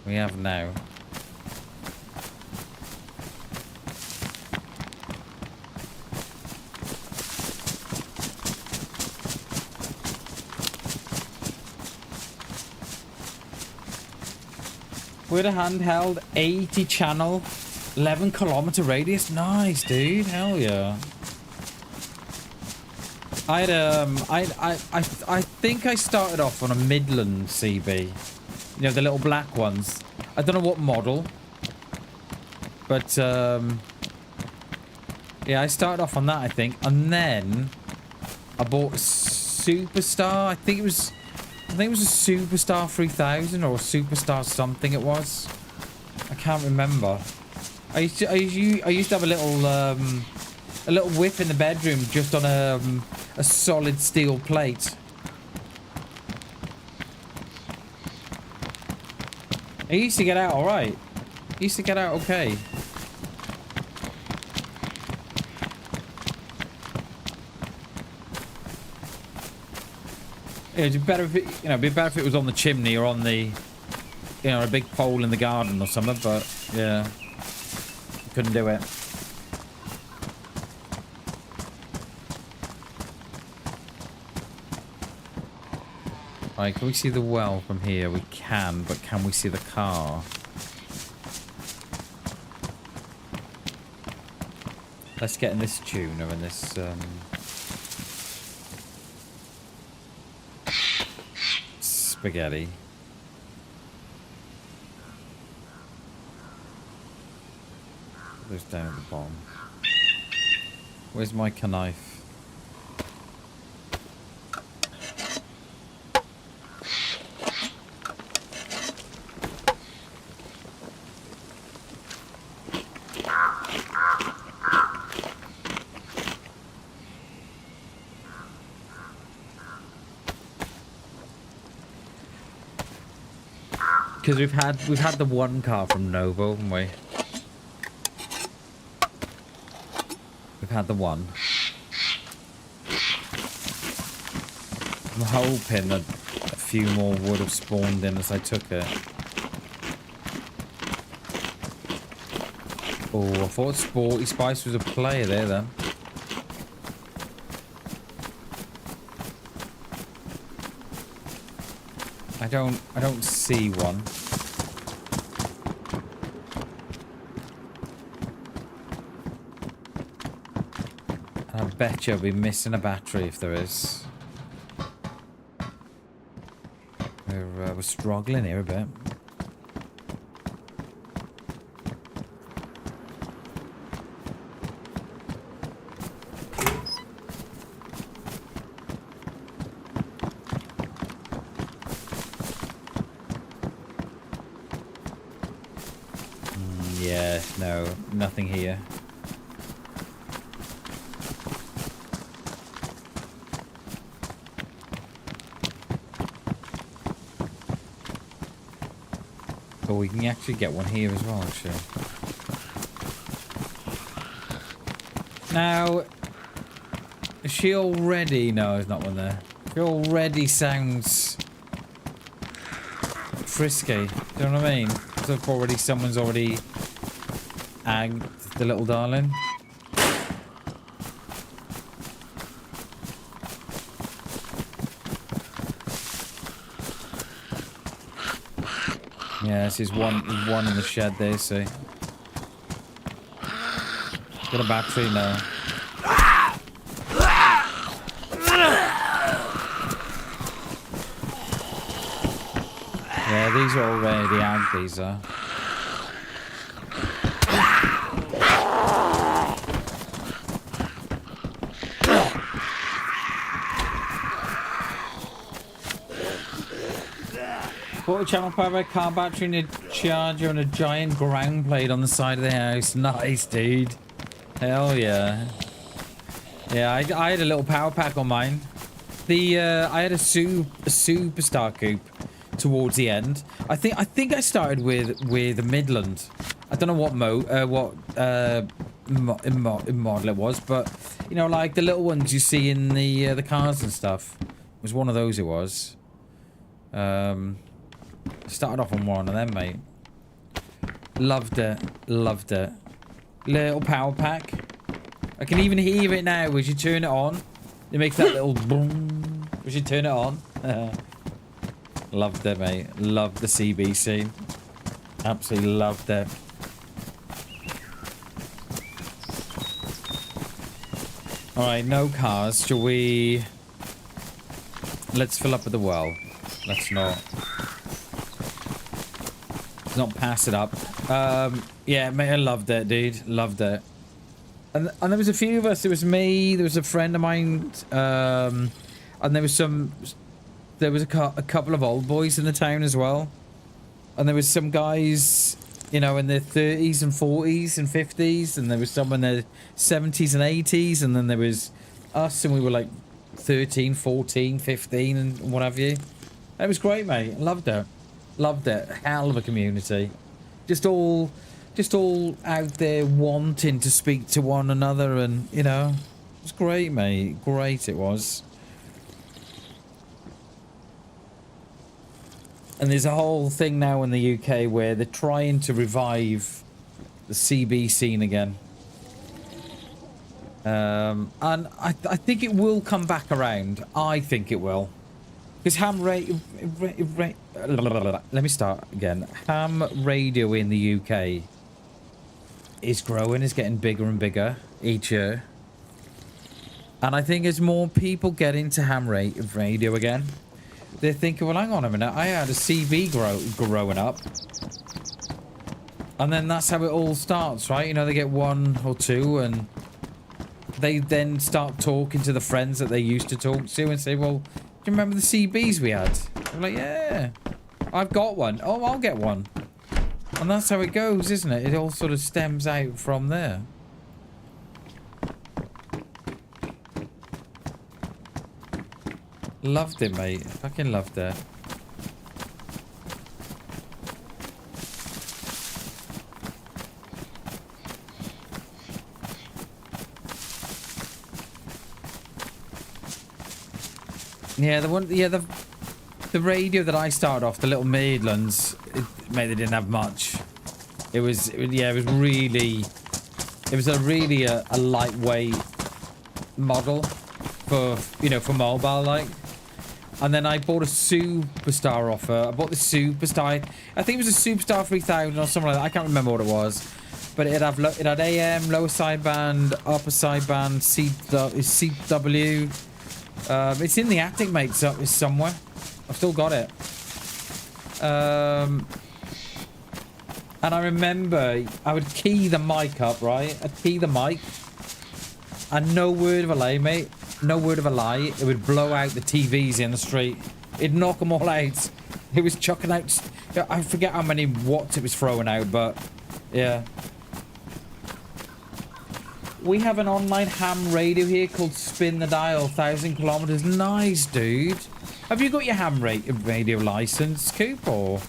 We have now. With a handheld 80 channel 11 kilometer radius. Nice, dude. Hell yeah. I think I started off on a Midland CB. You know, the little black ones. I don't know what model. But yeah, I started off on that, I think. And then I bought a Superstar. I think it was a Superstar 3000 or a Superstar something it was. I can't remember. I used to have a little whip in the bedroom just on a solid steel plate. I used to get out all right. Used to get out okay. It'd be better if it, it'd be better if it was on the chimney or on the, a big pole in the garden or something. But yeah, couldn't do it. Right, can we see the well from here? We can, but can we see the car? Let's get in this tuner and this spaghetti. Those down at the bottom. Where's my knife? Because we've had the one car from Novo, haven't we? We've had the one. I'm hoping that a few more would have spawned in as I took it. Oh, I thought Sporty Spice was a player there then. I don't see one. I bet you'll be missing a battery if there is. We're struggling here a bit. Yeah, no, nothing here. Oh, we can actually get one here as well, actually. Now, she already... No, there's not one there. She already sounds frisky. Do you know what I mean? So already someone's already agged the little darling. Yeah, this is one in the shed there, see. Got a battery now. Yeah, these are already agged, these are. Bought a channel powered car battery and a charger and a giant ground plate on the side of the house. Nice, dude. Hell yeah. Yeah, I had a little power pack on mine. I had a Superstar coupe towards the end. I think I started with a Midland. I don't know what model it was, but you know, like the little ones you see in the cars and stuff. It was one of those. It was. Started off on one of them, mate. Loved it. Loved it. Little power pack. I can even hear it now as you turn it on. It makes that little boom as you turn it on. Loved it, mate. Loved the CB scene. Absolutely loved it. Alright, no cars. Shall we... Let's fill up with the well. Let's not pass it up. Yeah, mate, I loved it, dude. Loved it. And there was a few of us. There was me. There was a friend of mine. And there was a couple of old boys in the town as well. And there was some guys, you know, in their 30s and 40s and 50s. And there was some in their 70s and 80s. And then there was us, and we were like 13, 14, 15 and what have you. It was great, mate. Loved it. Loved it. Hell of a community. Just all out there wanting to speak to one another, and you know, it was great, mate. Great it was. And there's a whole thing now in the UK where they're trying to revive the CB scene again. And I think it will come back around. I think it will. Because ham radio... Let me start again. Ham radio in the UK is growing, is getting bigger and bigger each year. And I think as more people get into ham radio again, they're thinking, well, hang on a minute, I had a CB growing up. And then that's how it all starts, right? You know, they get one or two, and they then start talking to the friends that they used to talk to and say, well, do you remember the CBs we had? I'm like, yeah, I've got one. Oh, I'll get one. And that's how it goes, isn't it? It all sort of stems out from there. Loved it, mate. Fucking loved it. Yeah, the radio that I started off, the little Maidlands, mate, they didn't have much. It was a really lightweight model for, you know, for mobile, like. And then I bought a Superstar off her. I bought the Superstar. I think it was a Superstar 3000 or something like that. I can't remember what it was. But it had AM, lower sideband, upper sideband, CW. It's in the attic, mate. So it's somewhere. I've still got it. And I remember I would key the mic up, right? I'd key the mic. And no word of a lie, mate. No word of a lie. It would blow out the TVs in the street. It'd knock them all out. It was chucking out... I forget how many watts it was throwing out, but... Yeah. We have an online ham radio here called Spin the Dial, 1,000 kilometers. Nice, dude. Have you got your ham radio license, Coop, or...?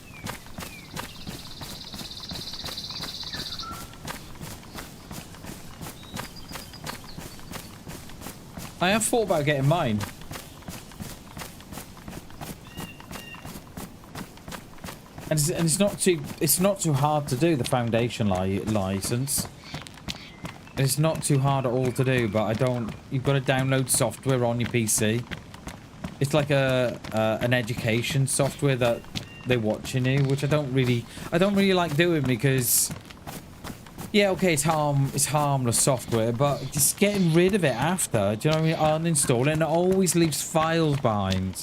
I have thought about getting mine. And it's not too hard to do, the foundation license. It's not too hard at all to do, but you've got to download software on your PC. It's like an education software that they're watching you, which I don't really like doing because, yeah, okay, it's harmless software, but just getting rid of it after, do you know what I mean? Uninstall it, and it always leaves files behind.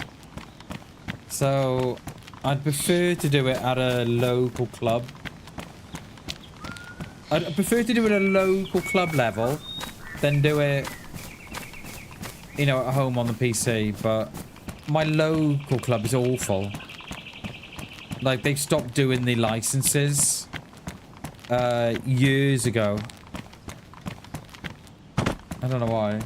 So I'd prefer to do it at a local club. I'd prefer to do it at a local club level than do it, you know, at home on the PC, but my local club is awful. Like, they stopped doing the licenses years ago. I don't know why.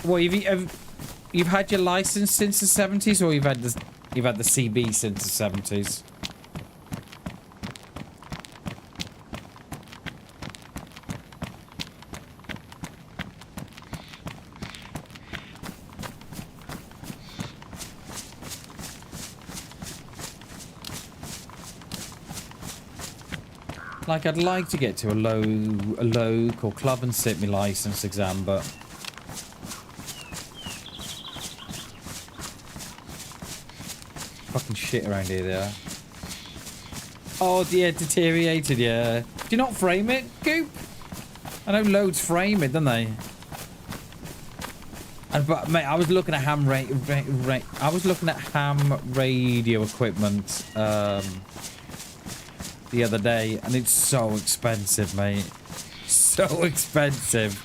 Well, you've had your license since the 70s, or you've had the CB since the 70s? Like, I'd like to get to a local club and sit my license exam, but fucking shit around here, they are. Oh, yeah, deteriorated, yeah. Do you not frame it, Goop? I know loads frame it, don't they? But mate, I was looking at ham radio equipment the other day, and it's so expensive, mate. So expensive.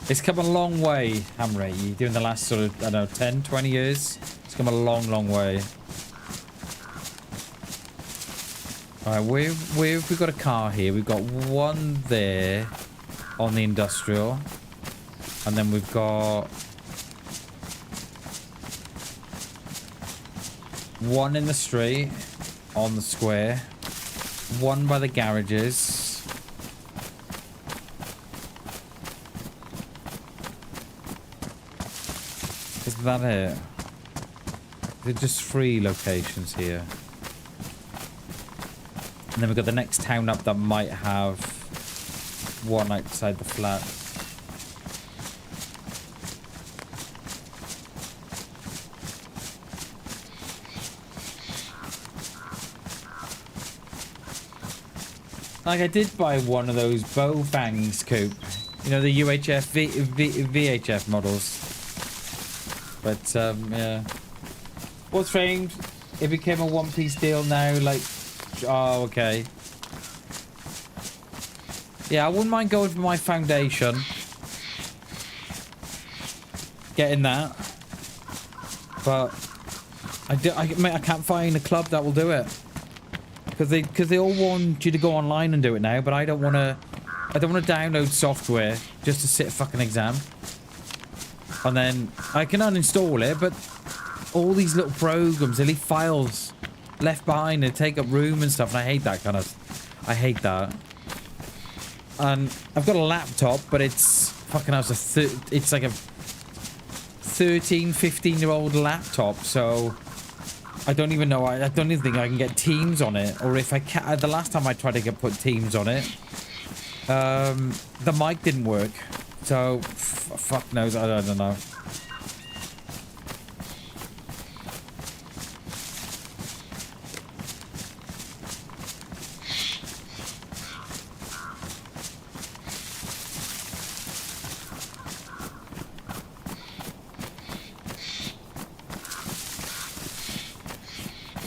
It's come a long way, ham radio, during the last sort of, I don't know, 10, 20 years. It's come a long, long way. Alright, where have we got a car here? We've got one there on the industrial. And then we've got one in the street on the square. One by the garages. Is that it? There's just 3 locations here. And then we've got the next town up that might have one outside the flat. Like, I did buy one of those bow fangs, Coop. You know, the UHF VHF models. But, yeah. What's framed? It became a one-piece deal now, like... Oh, okay. Yeah, I wouldn't mind going for my foundation. Getting that. But... mate, I can't find a club that will do it. Because they all want you to go online and do it now, but I don't want to download software just to sit a fucking exam. And then I can uninstall it, but all these little programs, they leave files left behind and take up room and stuff, and I hate that kind of... I hate that. And I've got a laptop, but it's fucking it's like a 13, 15-year-old laptop, so I don't even know. I don't even think I can get Teams on it, or if I can. The last time I tried to put Teams on it, the mic didn't work. So fuck knows. I don't know.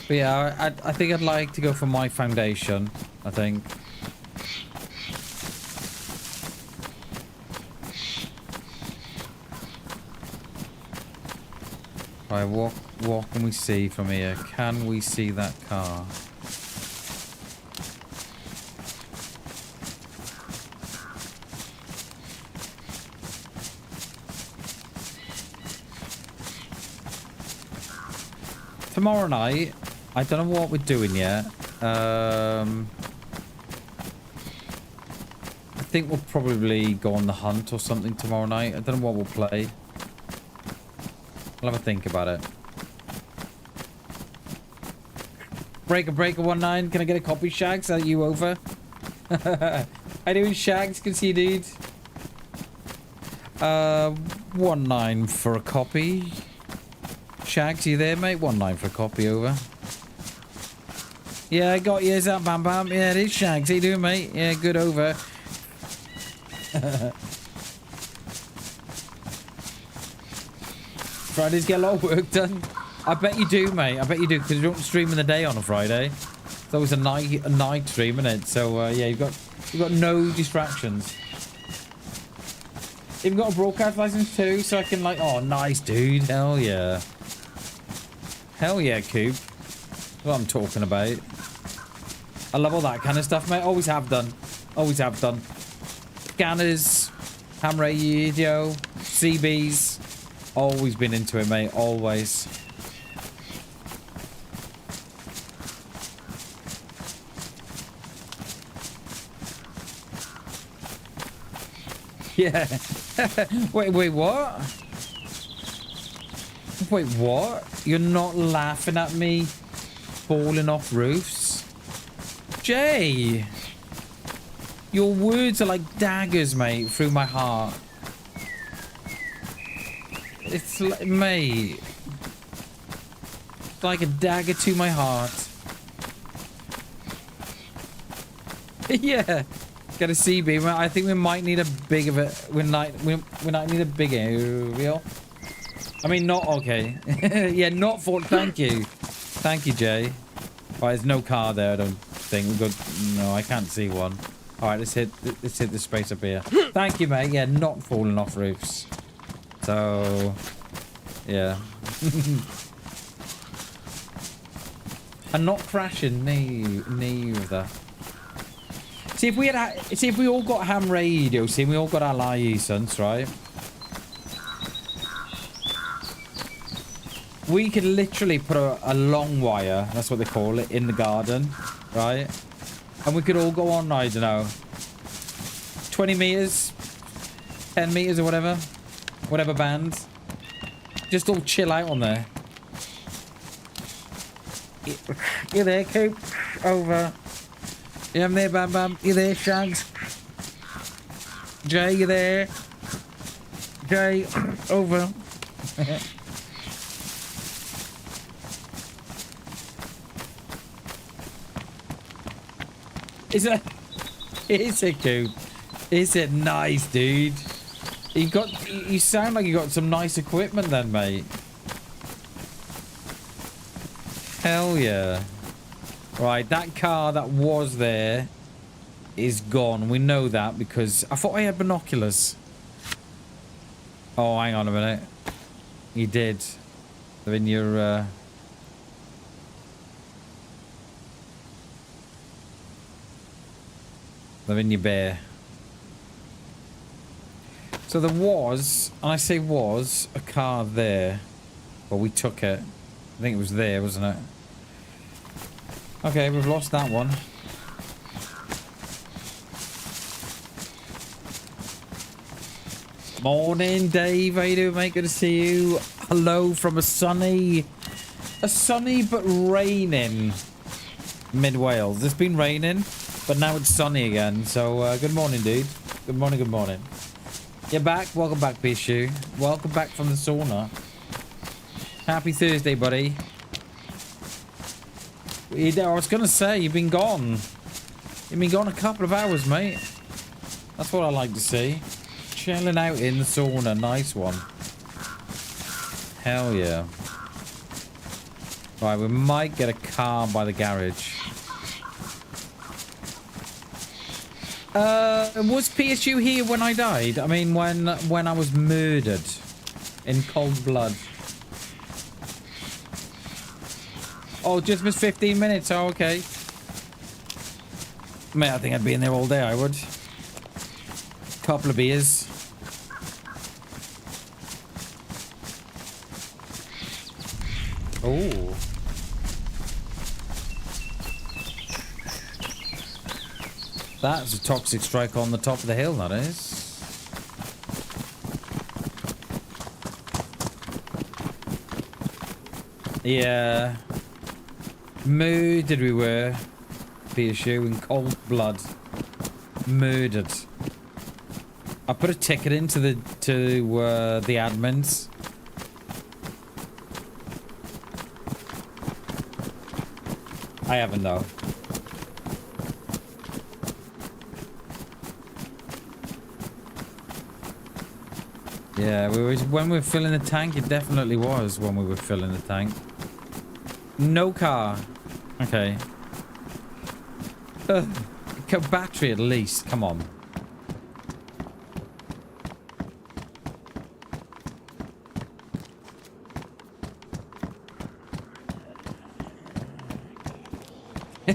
But yeah, I think I'd like to go for my foundation, I think. Right, what can we see from here? Can we see that car? Tomorrow night, I don't know what we're doing yet. I think we'll probably go on the hunt or something tomorrow night. I don't know what we'll play. I'll have a think about it. Breaker 19, can I get a copy, Shags? Are you over? How you doing, Shags? Can see you, dude. 19 for a copy. Shags, you there, mate? 19 for a copy, over. Yeah, I got you. Is that BamBam? Yeah, it is Shags. How you doing, mate? Yeah, good, over. Fridays get a lot of work done. I bet you do, mate. I bet you do, because you don't stream in the day on a Friday. It's always a night stream, isn't it? So yeah, you've got no distractions. Even got a broadcast license too, so I can like, oh, nice, dude. Hell yeah. Hell yeah, Coop. That's what I'm talking about. I love all that kind of stuff, mate. Always have done. Always have done. Scanners, ham radio, CBs. Always been into it, mate. Always. Yeah. Wait, what? Wait, what? You're not laughing at me falling off roofs? Jay! Your words are like daggers, mate, through my heart. It's like, mate. It's like a dagger to my heart. Yeah. Got a CB. I think we might need a big of it. We might need a big aerial. I mean, not okay. Yeah, not for. Thank you. Thank you, Jay. Right, there's no car there, I don't think. We've got. No, I can't see one. Alright, let's hit the space up here. Thank you, mate. Yeah, not falling off roofs. So, yeah. And not crashing neither. See if we all got ham radio, see we all got our license, right? We could literally put a long wire, that's what they call it, in the garden, right? And we could all go on, I don't know, 20 meters, 10 meters or whatever bands. Just all chill out on there. You there, Coop? Over. Yeah, I'm there, BamBam. You there, Shags? Jay, you there? Jay, over. Is it Coop? Is it nice, dude? You sound like you got some nice equipment then, mate. Hell yeah. Right, that car that was there is gone. We know that because I thought I had binoculars. Oh, hang on a minute. You did. They're in your, they're in your bear. So there was, and I say was, a car there. But we took it. I think it was there, wasn't it? Okay, we've lost that one. Morning, Dave. How you doing, mate? Good to see you. Hello from a sunny but raining mid Wales. It's been raining, but now it's sunny again. So good morning, dude. Good morning. Good morning. You're back. Welcome back, Bishu. Welcome back from the sauna. Happy Thursday, buddy. I was gonna say, you've been gone. You've been gone a couple of hours, mate. That's what I like to see. Chilling out in the sauna. Nice one. Hell yeah. Right, we might get a car by the garage. Was PSU here when I died? I mean, when I was murdered in cold blood. Oh, just missed 15 minutes. Oh, okay. Mate, I think I'd be in there all day, I would. Couple of beers. Oh. That's a toxic strike on the top of the hill, that is. Yeah. Murdered we were. PSU in cold blood. Murdered. I put a ticket into the admins. I haven't though. Yeah, when we were filling the tank, it definitely was when we were filling the tank. No car. Okay. Battery at least. Come on.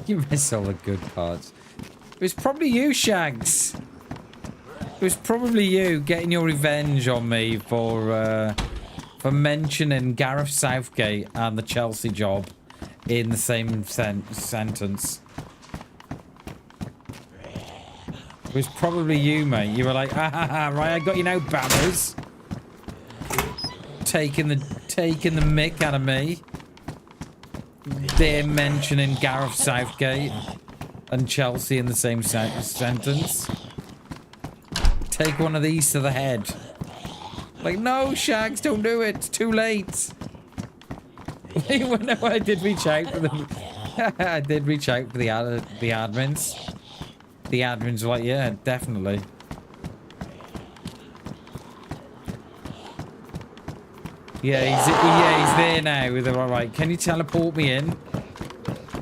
You missed all the good parts. It was probably you, Shags. It was probably you getting your revenge on me for mentioning Gareth Southgate and the Chelsea job in the same sentence. It was probably you, mate. You were like, ah, right, I got you now, bammers. Taking taking the mick out of me. They're mentioning Gareth Southgate and Chelsea in the same sentence. Take one of these to the head. Like, no, Shags, don't do it. It's too late. No, I did reach out for them. I did reach out for the admins. The admins were like, yeah, definitely. Yeah, he's there now. They're all right. Can you teleport me in?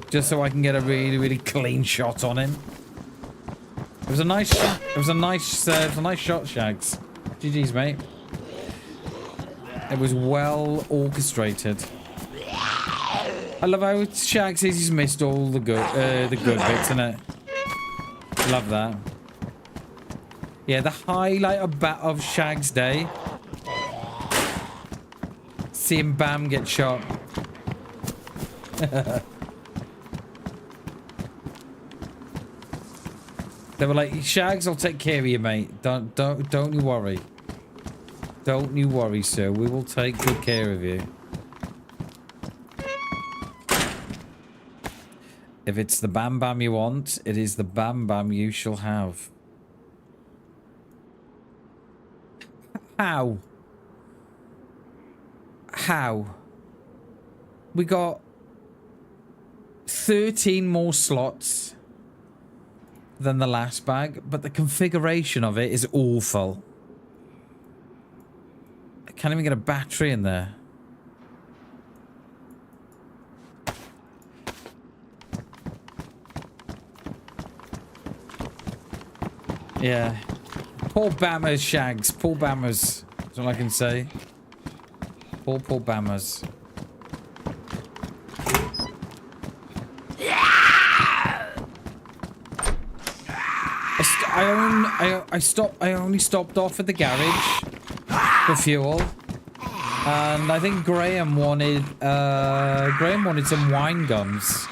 Just so I can get a really, really clean shot on him. It was a nice shot. It was a nice shot, Shags. GG's, mate. It was well orchestrated. I love how Shags says he's missed all the good bits, innit? Love that. Yeah, the highlight of Shag's day. Seeing Bam get shot. They were like, Shags, I'll take care of you, mate. Don't you worry. Don't you worry, sir. We will take good care of you. If it's the BamBam you want, it is the BamBam you shall have. How? How? We got 13 more slots than the last bag, but the configuration of it is awful. I can't even get a battery in there. Yeah. Poor Bammers, Shags. Poor Bammers. That's all I can say. Poor Bammers. I only stopped off at the garage for fuel, and I think Graham wanted some wine gums,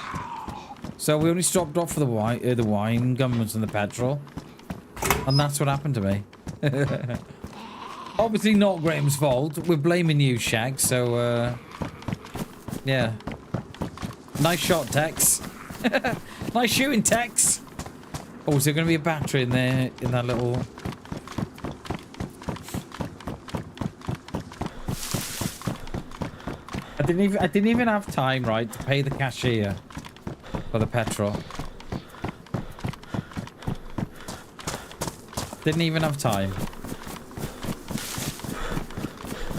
so we only stopped off for the wine gums and the petrol, and that's what happened to me. Obviously not Graham's fault. We're blaming you, Shag. So yeah, nice shot, Tex. Nice shooting, Tex. Oh, is there going to be a battery in there, in that little... I didn't even have time, right, to pay the cashier for the petrol. Didn't even have time.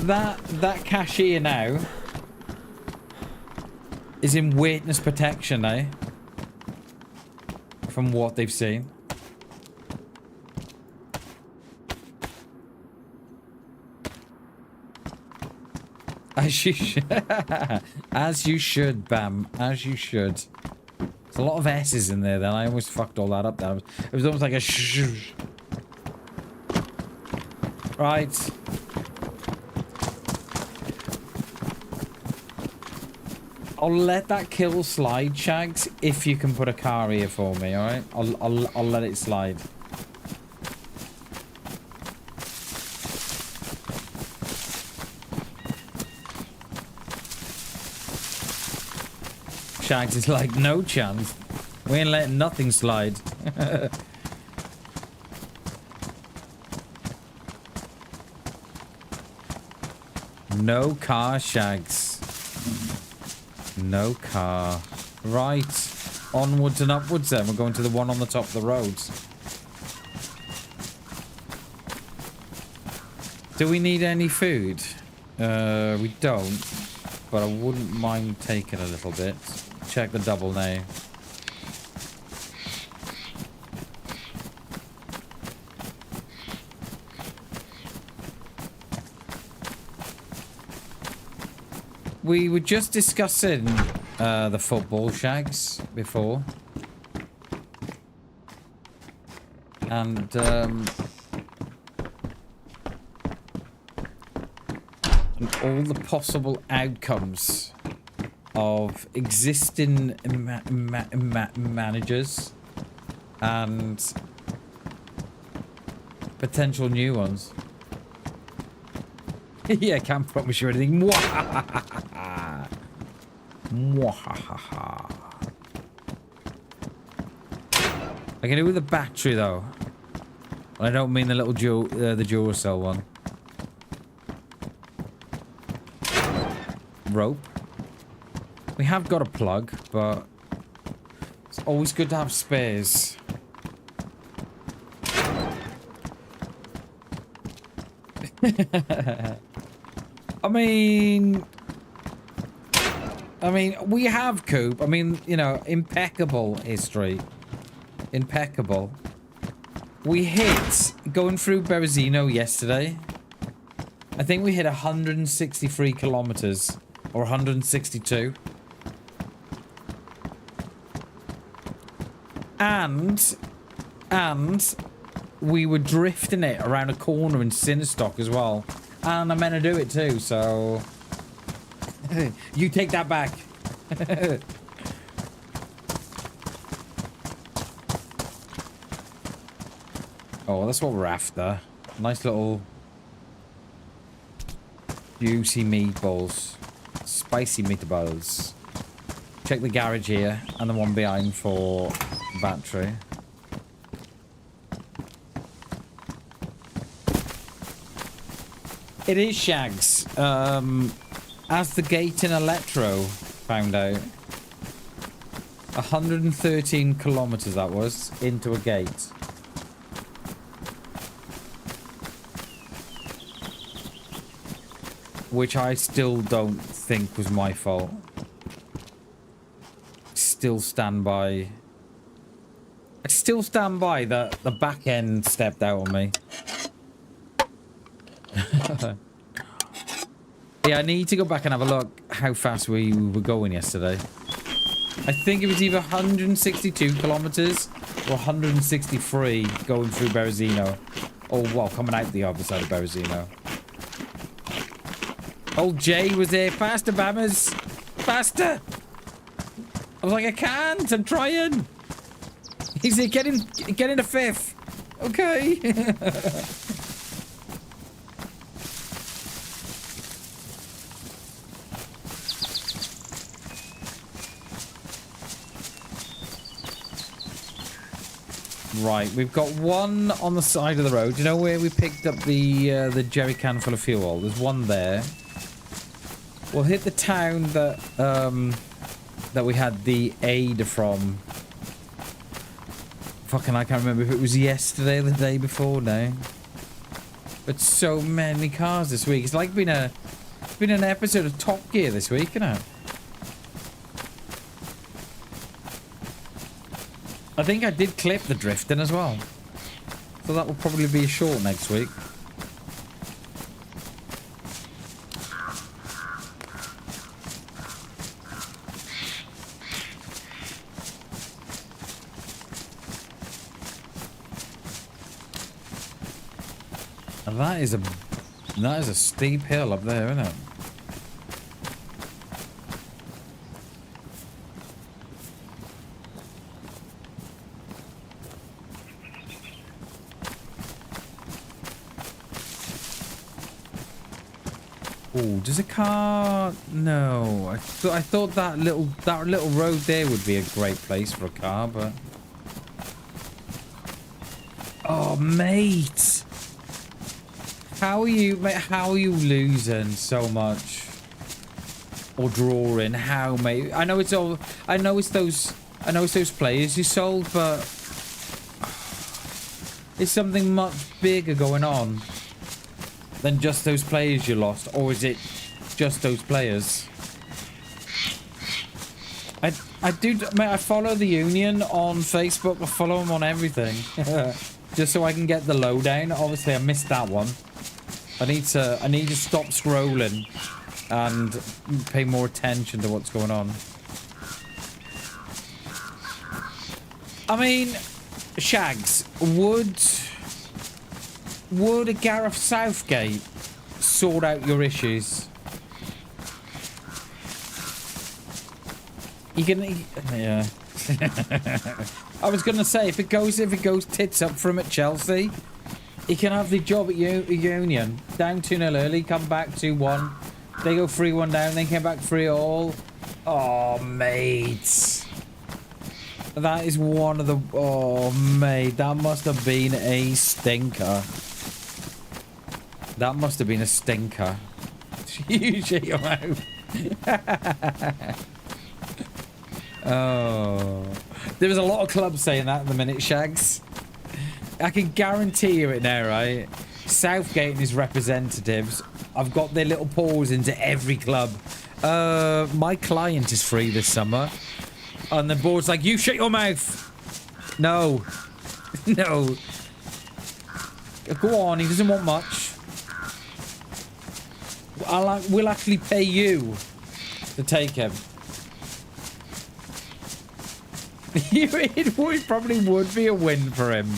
That cashier now is in witness protection now. From what they've seen. As you should. As you should, Bam. As you should. There's a lot of S's in there then. I almost fucked all that up there. It was almost like a shh. Right. I'll let that kill slide, Shags, if you can put a car here for me, alright? I'll let it slide. Shags is like, no chance. We ain't letting nothing slide. No car, Shags. No car. Right. Onwards and upwards then. We're going to the one on the top of the roads. Do we need any food? We don't. But I wouldn't mind taking a little bit. Check the double now. We were just discussing the football, Shags, before. And all the possible outcomes of existing managers and potential new ones. Yeah, can't promise you anything. Mwahahaha. Mwahahaha. I can do with the battery though. I don't mean the little the Duracell one. Rope. We have got a plug, but it's always good to have spares. I mean, we have Coop. I mean, you know, impeccable history. Impeccable. We hit, going through Berezino yesterday, I think we hit 163 kilometers, or 162. And we were drifting it around a corner in Sinstock as well. And I meant to do it too, so... You take that back. Oh, that's what we're after. Nice little... juicy meatballs. Spicy meatballs. Check the garage here, and the one behind for battery. It is Shags. As the gate in Electro found out. 113 kilometers that was, into a gate. Which I still don't think was my fault. Still stand by. I still stand by that the back end stepped out on me. Yeah, I need to go back and have a look how fast we were going yesterday. I think it was either 162 kilometers or 163 going through Berezino. Or, well, coming out the other side of Berezino. Old Jay was there. Faster, Bammers. Faster. I was like, I can't. I'm trying. He's like, get in a fifth. Okay. Right, we've got one on the side of the road. You know where we picked up the jerry can full of fuel? There's one there. We'll hit the town that that we had the aid from. Fucking, I can't remember if it was yesterday or the day before now. But so many cars this week. It's like been an episode of Top Gear this week, isn't it? I think I did clip the drifting as well. So that will probably be short next week. And that is a steep hill up there, isn't it? Oh, does a car? No, I thought that little road there would be a great place for a car, but oh, mate, how are you losing so much or drawing? How, mate? I know it's those players you sold, but is something much bigger going on than just those players you lost, or is it just those players? I do, mate. I follow the Union on Facebook. I follow them on everything, just so I can get the lowdown. Obviously, I missed that one. I need to stop scrolling and pay more attention to what's going on. I mean, Shags, would a Gareth Southgate sort out your issues? Yeah. I was gonna say, if it goes tits up for him at Chelsea, He can have the job at Union. Down 2-0 early, come back 2-1. They go 3-1 down, then came back 3-all. Oh, mate. That is one of the... Oh, mate. That must have been a stinker. That must have been a stinker. You shut your mouth. Oh. There was a lot of clubs saying that at the minute, Shags. I can guarantee you it now, right? Southgate and his representatives have got their little paws into every club. My client is free this summer. And the board's like, you shut your mouth. No. No. Go on, he doesn't want much. We'll actually pay you to take him. It probably would be a win for him.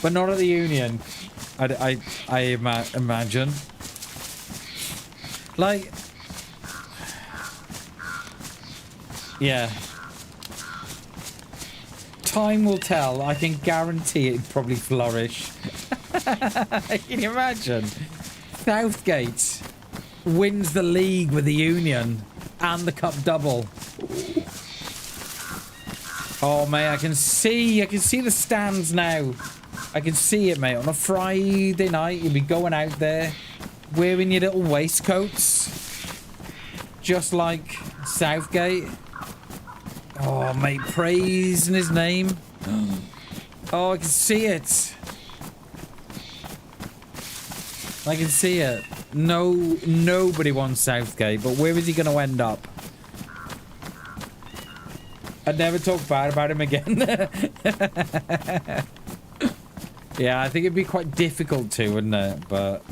But not at the Union. I imagine. Like... Yeah. Time will tell. I can guarantee it'd probably flourish. Can you imagine? Southgate wins the league with the Union and the cup double. Oh, mate, I can see the stands now. I can see it, mate. On a Friday night, you'll be going out there wearing your little waistcoats. Just like Southgate. Oh, mate, praising his name. Oh, I can see it. I can see it. Nobody wants Southgate, but where is he going to end up? I'd never talk bad about him again. Yeah, I think it'd be quite difficult to, wouldn't it? But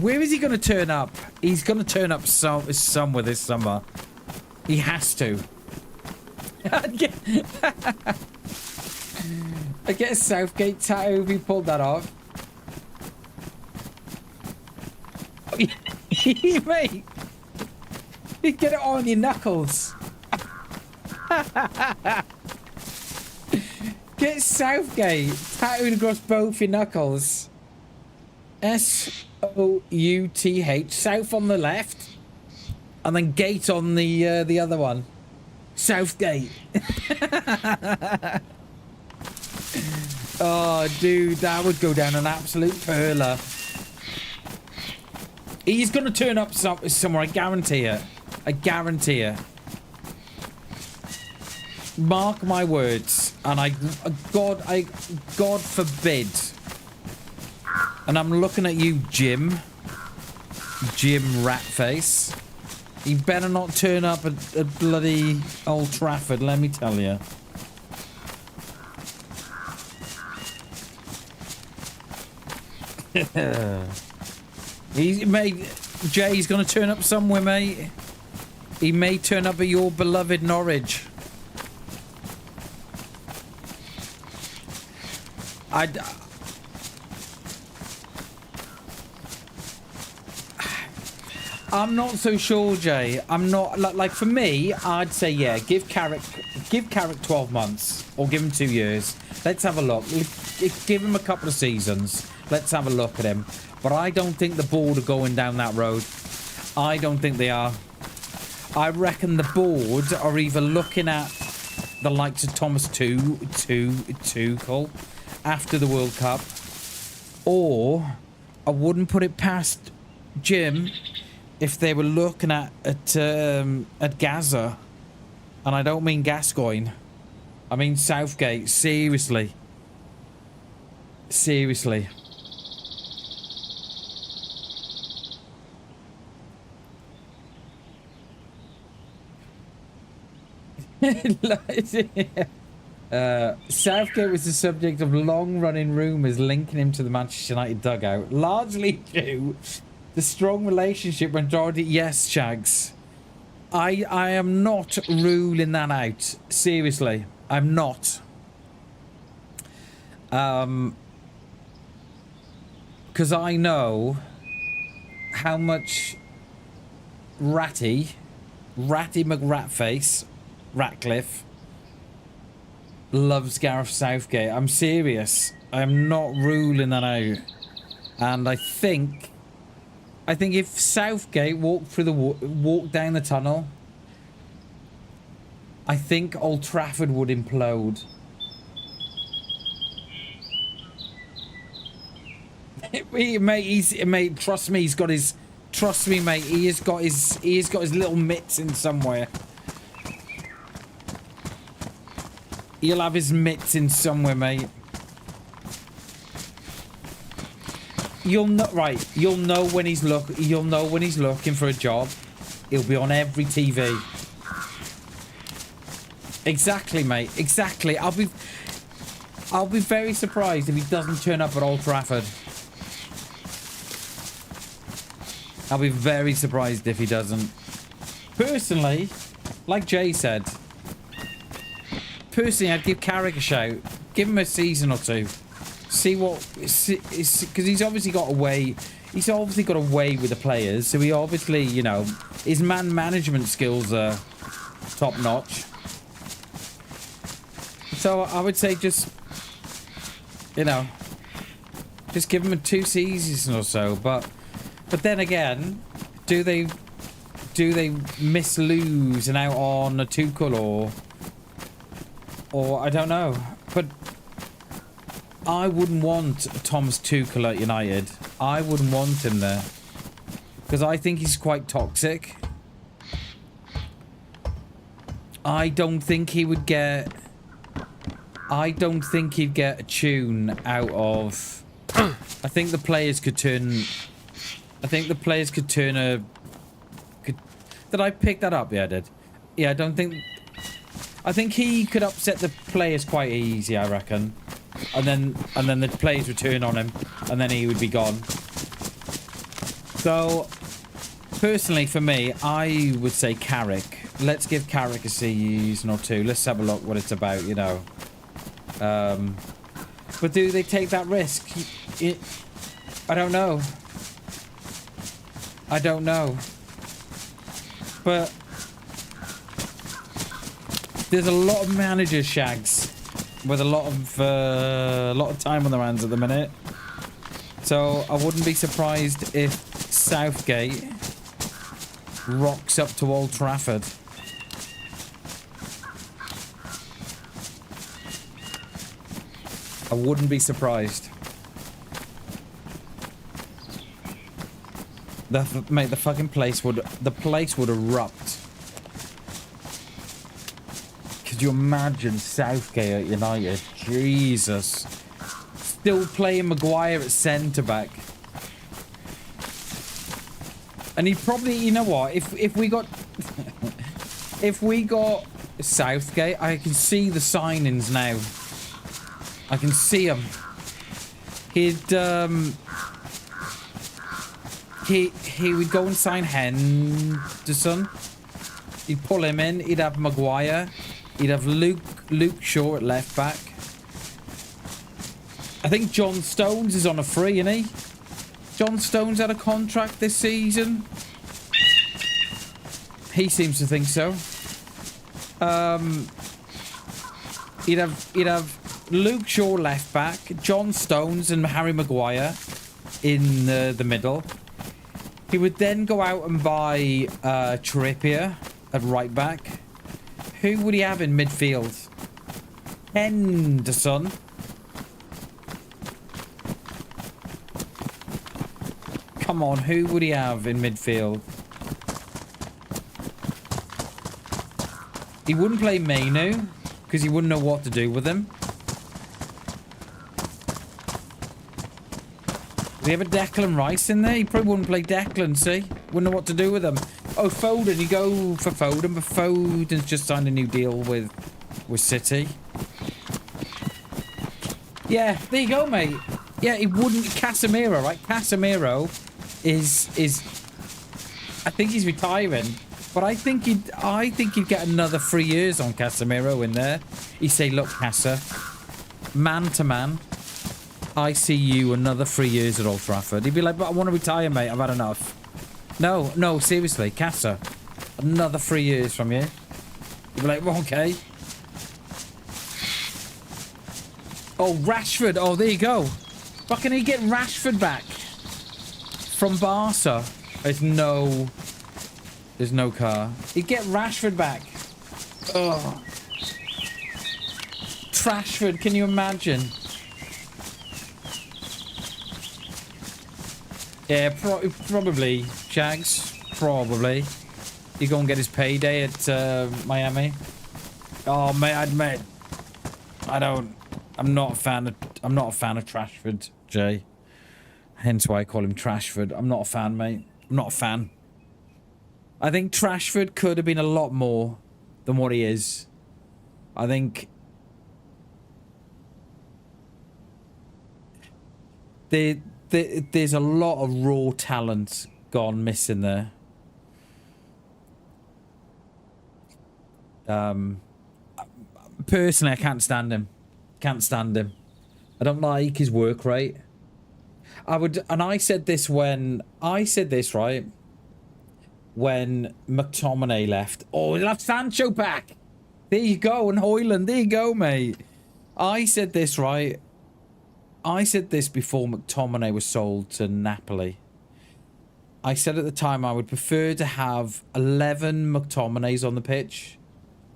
where is he going to turn up? He's going to turn up somewhere this summer. He has to. I get a Southgate tattoo if he pulled that off. Mate, you get it on your knuckles. Get Southgate tattooed across both your knuckles. S-O-U-T-H. South on the left. And then gate on the other one. Southgate. Oh, dude, that would go down an absolute perler. He's going to turn up somewhere, I guarantee it. I guarantee it. Mark my words. And God forbid. And I'm looking at you, Jim. Jim Ratface. He better not turn up at bloody Old Trafford, let me tell you. Jay's gonna turn up somewhere, mate. He may turn up at your beloved Norwich. I'm not so sure, Jay. I'm not like for me. I'd say yeah. Give Carrick 12 months or give him 2 years. Let's have a look. Give him a couple of seasons. Let's have a look at him. But I don't think the board are going down that road. I don't think they are. I reckon the board are either looking at the likes of Thomas Tuchel after the World Cup, or I wouldn't put it past Jim if they were looking at Gaza, and I don't mean Gascoigne, I mean Southgate. Seriously. Seriously. Southgate was the subject of long-running rumours linking him to the Manchester United dugout, largely due the strong relationship majority. Yes, Shags. I am not ruling that out. Seriously, I'm not. Because I know how much Ratty McRatface, Ratcliffe, loves Gareth Southgate. I'm serious. I'm not ruling that out. And I think if Southgate walked down the tunnel, I think Old Trafford would implode. Mate, trust me, he's got his. Trust me, mate. He has got his little mitts in somewhere. He'll have his mitts in somewhere, mate. You'll know, right? You'll know when he's looking for a job. He'll be on every TV. Exactly, mate. Exactly. I'll be very surprised if he doesn't turn up at Old Trafford. I'll be very surprised if he doesn't. Personally, like Jay said, I'd give Carrick a shout. Give him a season or two. See what... Because he's obviously got a way... He's obviously got a way with the players. So he obviously, you know... His man management skills are top notch. So I would say just... You know... Just give him 2 seasons or so. But then again... Do they miss-lose and out on a Tuchel or I don't know. But I wouldn't want Thomas Tuchel at United. I wouldn't want him there. Because I think he's quite toxic. I don't think he would get... I don't think he'd get a tune out of... I think the players could turn... I think the players could turn a... Did I pick that up? Yeah, I did. Yeah, I don't think... I think he could upset the players quite easy, I reckon. And then the players would turn on him. And then he would be gone. So, personally, for me, I would say Carrick. Let's give Carrick a season or 2. Let's have a look what it's about, you know. But do they take that risk? I don't know. I don't know. But there's a lot of manager shags with a lot of time on their hands at the minute. So I wouldn't be surprised if Southgate rocks up to Old Trafford. I wouldn't be surprised. Mate, the fucking place would... The place would erupt. Could you imagine Southgate at United? Jesus. Still playing Maguire at centre-back. And he probably... You know what? If we got... if we got Southgate, I can see the signings now. I can see him. He would go and sign Henderson. He'd pull him in. He'd have Maguire. He'd have Luke Shaw at left back. I think John Stones is on a free, isn't he? John Stones had a contract this season. He seems to think so. He'd have Luke Shaw left back, John Stones and Harry Maguire in the middle. He would then go out and buy Trippier at right back. Who would he have in midfield? Henderson. Come on, who would he have in midfield? He wouldn't play Mainu because he wouldn't know what to do with him. Do we have a Declan Rice in there? He probably wouldn't play Declan, see? Wouldn't know what to do with him. Oh, Foden. You go for Foden, but Foden's just signed a new deal with City. Yeah, there you go, mate. Yeah, he wouldn't... Casemiro, right? Casemiro is... I think he's retiring. But I think he'd get another 3 years on Casemiro in there. He'd say, look, Casa, man to man, I see you another 3 years at Old Trafford. He'd be like, but I want to retire, mate. I've had enough. No, seriously. Casa, another 3 years from you. He'd be like, well, okay. Oh, Rashford. Oh, there you go. But can he get Rashford back from Barca? There's no car. He'd get Rashford back. Oh. Trashford, can you imagine? Yeah, probably. Shags, probably. He go and get his payday at Miami. Oh, mate, I'm not a fan of Trashford, Jay. Hence why I call him Trashford. I'm not a fan, mate. I'm not a fan. I think Trashford could have been a lot more than what he is. I think there's a lot of raw talent gone missing there. Personally, I can't stand him. Can't stand him. I don't like his work rate. I said this right? When McTominay left. Oh, we'll have Sancho back. There you go, and Højlund. There you go, mate. I said this, right? I said this before McTominay was sold to Napoli. I said at the time I would prefer to have 11 McTominays on the pitch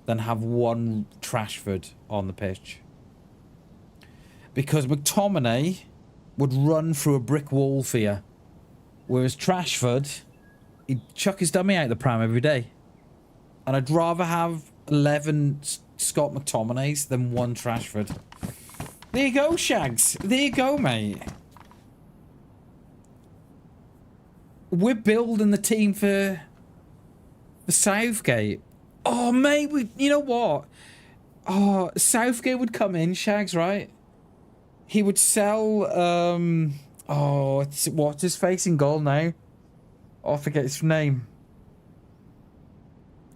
than have one Trashford on the pitch. Because McTominay would run through a brick wall for you. Whereas Trashford, he'd chuck his dummy out the pram every day. And I'd rather have 11 Scott McTominays than one Trashford. There you go, Shags. There you go, mate. We're building the team for Southgate. Oh, mate, you know what? Oh, Southgate would come in, Shags, right? He would sell, what's his face in goal now? Oh, I forget his name.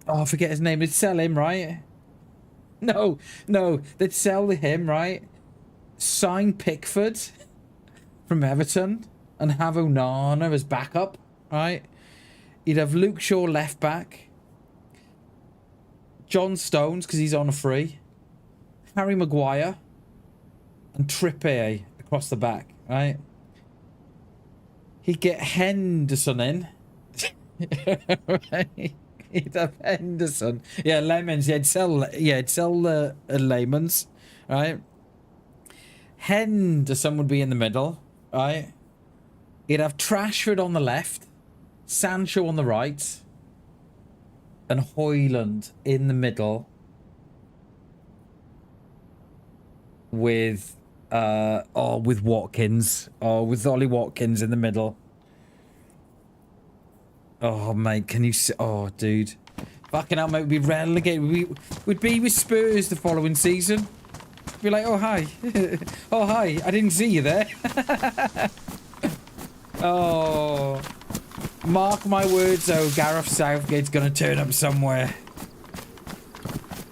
Oh, I forget his name. They'd sell him, right? No, they'd sell him, right? Sign Pickford from Everton and have Onana as backup, right? You'd have Luke Shaw left back. John Stones, because he's on a free. Harry Maguire. And Trippier across the back, right? He'd get Henderson in. Right? He'd have Henderson. Yeah, Lemons. He'd sell the Lemons, right? Henderson would be in the middle, right? He'd have Trashford on the left, Sancho on the right, and Højlund in the middle with Watkins. With Ollie Watkins in the middle. Oh, mate, can you see? Oh, dude. Fucking hell, mate, we'd be relegated. We'd be with Spurs the following season. Be like, oh, hi. Oh, hi. I didn't see you there. Oh. Mark my words, though. Gareth Southgate's going to turn up somewhere.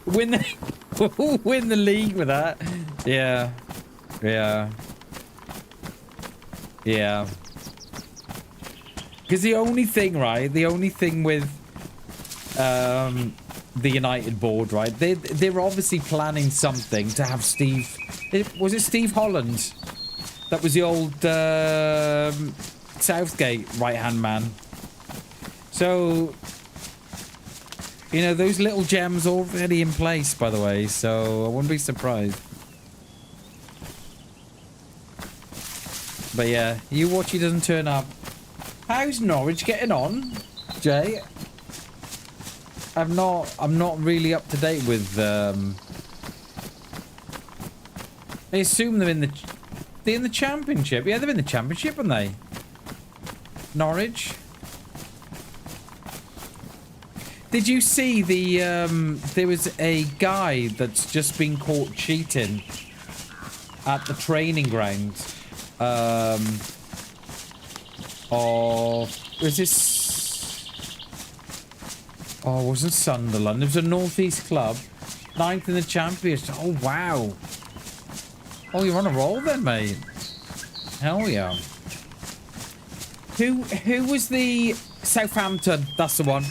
Win the league with that. Yeah. Because the only thing with the United board, right? They're obviously planning something to have Steve. Was it Steve Holland? That was the old Southgate right-hand man. So, you know, those little gems already in place, by the way. So I wouldn't be surprised. But yeah, you watch he doesn't turn up. How's Norwich getting on, Jay? I'm not really up to date with. I assume they're in the championship. Yeah, they're in the championship, aren't they? Norwich. Did you see there was a guy that's just been caught cheating at the training ground? Was this? Oh, it wasn't Sunderland. It was a northeast club, 9th in the championship. Oh wow! Oh, you're on a roll then, mate. Hell yeah! Who was the Southampton? That's the one.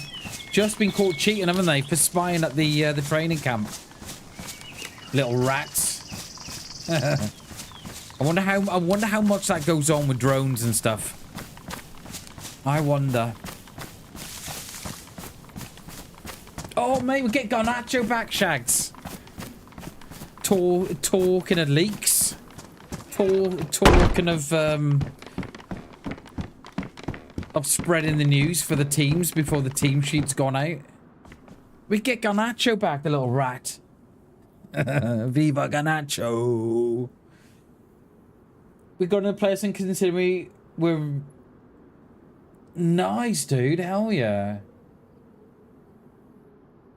Just been caught cheating, haven't they, for spying at the training camp? Little rats. I wonder how much that goes on with drones and stuff. I wonder. Oh, mate, we get Garnacho back, Shags. Talking of leaks. Talking of spreading the news for the teams before the team sheet's gone out. We get Garnacho back, the little rat. Viva Garnacho. We got another place and consider we're nice, dude. Hell yeah.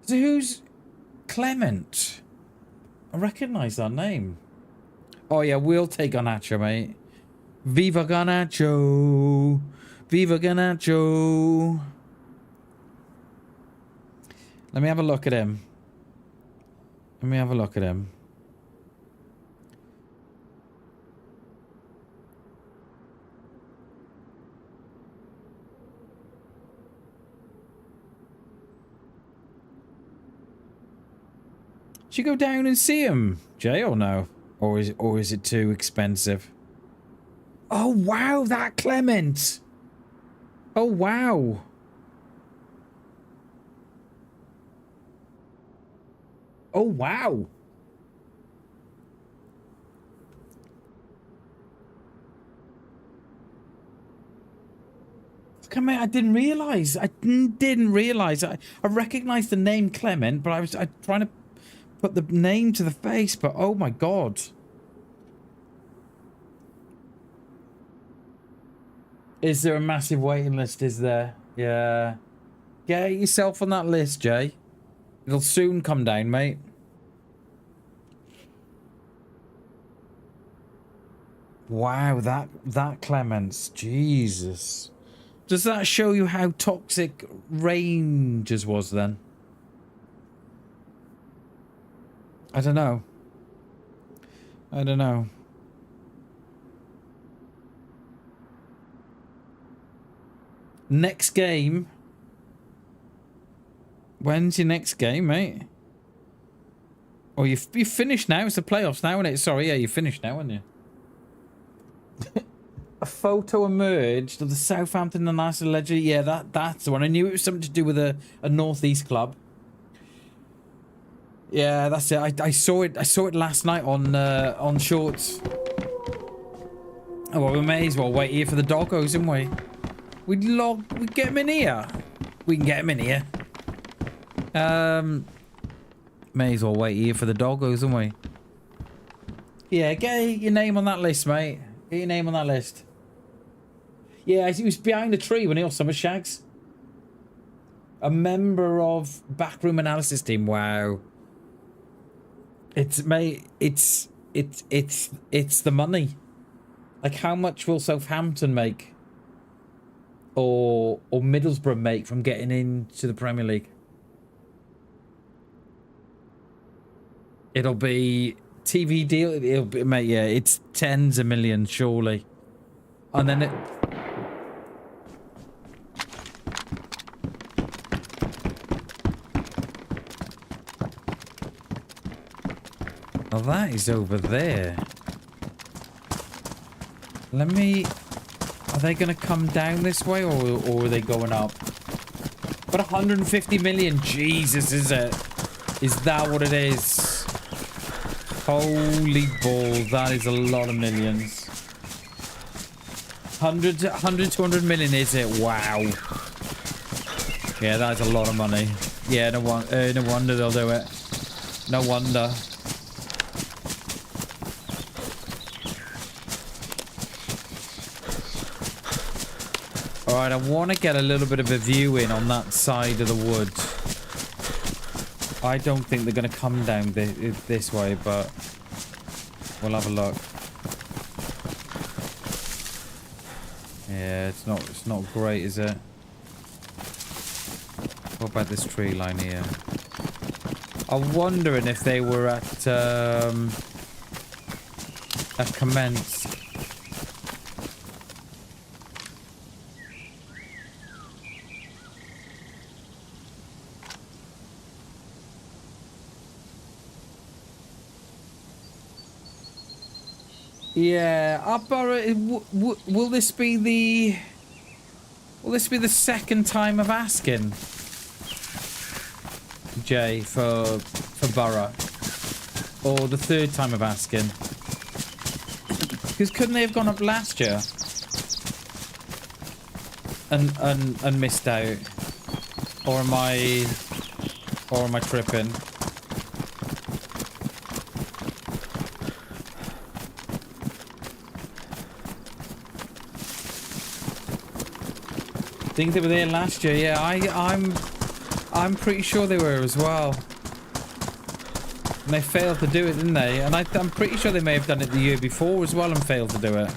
So who's Clement? I recognise that name. Oh yeah, we'll take Garnacho, mate. Viva Garnacho. Viva Garnacho. Let me have a look at him. Let me have a look at him. Should you go down and see him, Jay, or no? Or is it too expensive? Oh wow, that Clement. Oh wow. Oh wow. Come on, I didn't realize. I didn't realize. I recognized the name Clement, but I was trying to put the name to the face, but oh my god. Is there a massive waiting list, is there? Yeah. Get yourself on that list, Jay. It'll soon come down, mate. Wow, that Clements. Jesus. Does that show you how toxic Rangers was then? I don't know. I don't know. Next game. When's your next game, mate? Oh, you finished now. It's the playoffs now, isn't it? Sorry, yeah, you finished now, aren't you? A photo emerged of the Southampton and Arsenal legend. Yeah, that's the one. I knew it was something to do with a northeast club. Yeah, that's it. I saw it. I saw it last night on Shorts. Oh, well, we may as well wait here for the doggos, didn't we? We get him in here. We can get him in here. May as well wait here for the doggos, didn't we? Yeah, get your name on that list, mate. Get your name on that list. Yeah, he was behind a tree when he was Summer Shags. A member of backroom analysis team. Wow. It's mate. It's the money. Like, how much will Southampton make, or Middlesbrough make from getting into the Premier League? It'll be TV deal. It'll be, mate. Yeah, it's tens of millions, surely. And then it. Oh, that is over there. Let me... Are they going to come down this way, or are they going up? But 150 million. Jesus, is it? Is that what it is? Holy balls. That is a lot of millions. 100, 200 million, is it? Wow. Yeah, that's a lot of money. Yeah, no wonder they'll do it. No wonder. Alright, I want to get a little bit of a view in on that side of the wood. I don't think they're going to come down this way, but we'll have a look. Yeah, it's not great, is it? What about this tree line here? I'm wondering if they were at commence. Yeah, Borough. Will this be the? Will this be the second time of asking, Jay, for Borough, or the third time of asking? Because couldn't they have gone up last year and missed out? Or am I tripping? I think they were there last year. Yeah, I'm pretty sure they were as well. And they failed to do it, didn't they? And I'm pretty sure they may have done it the year before as well and failed to do it.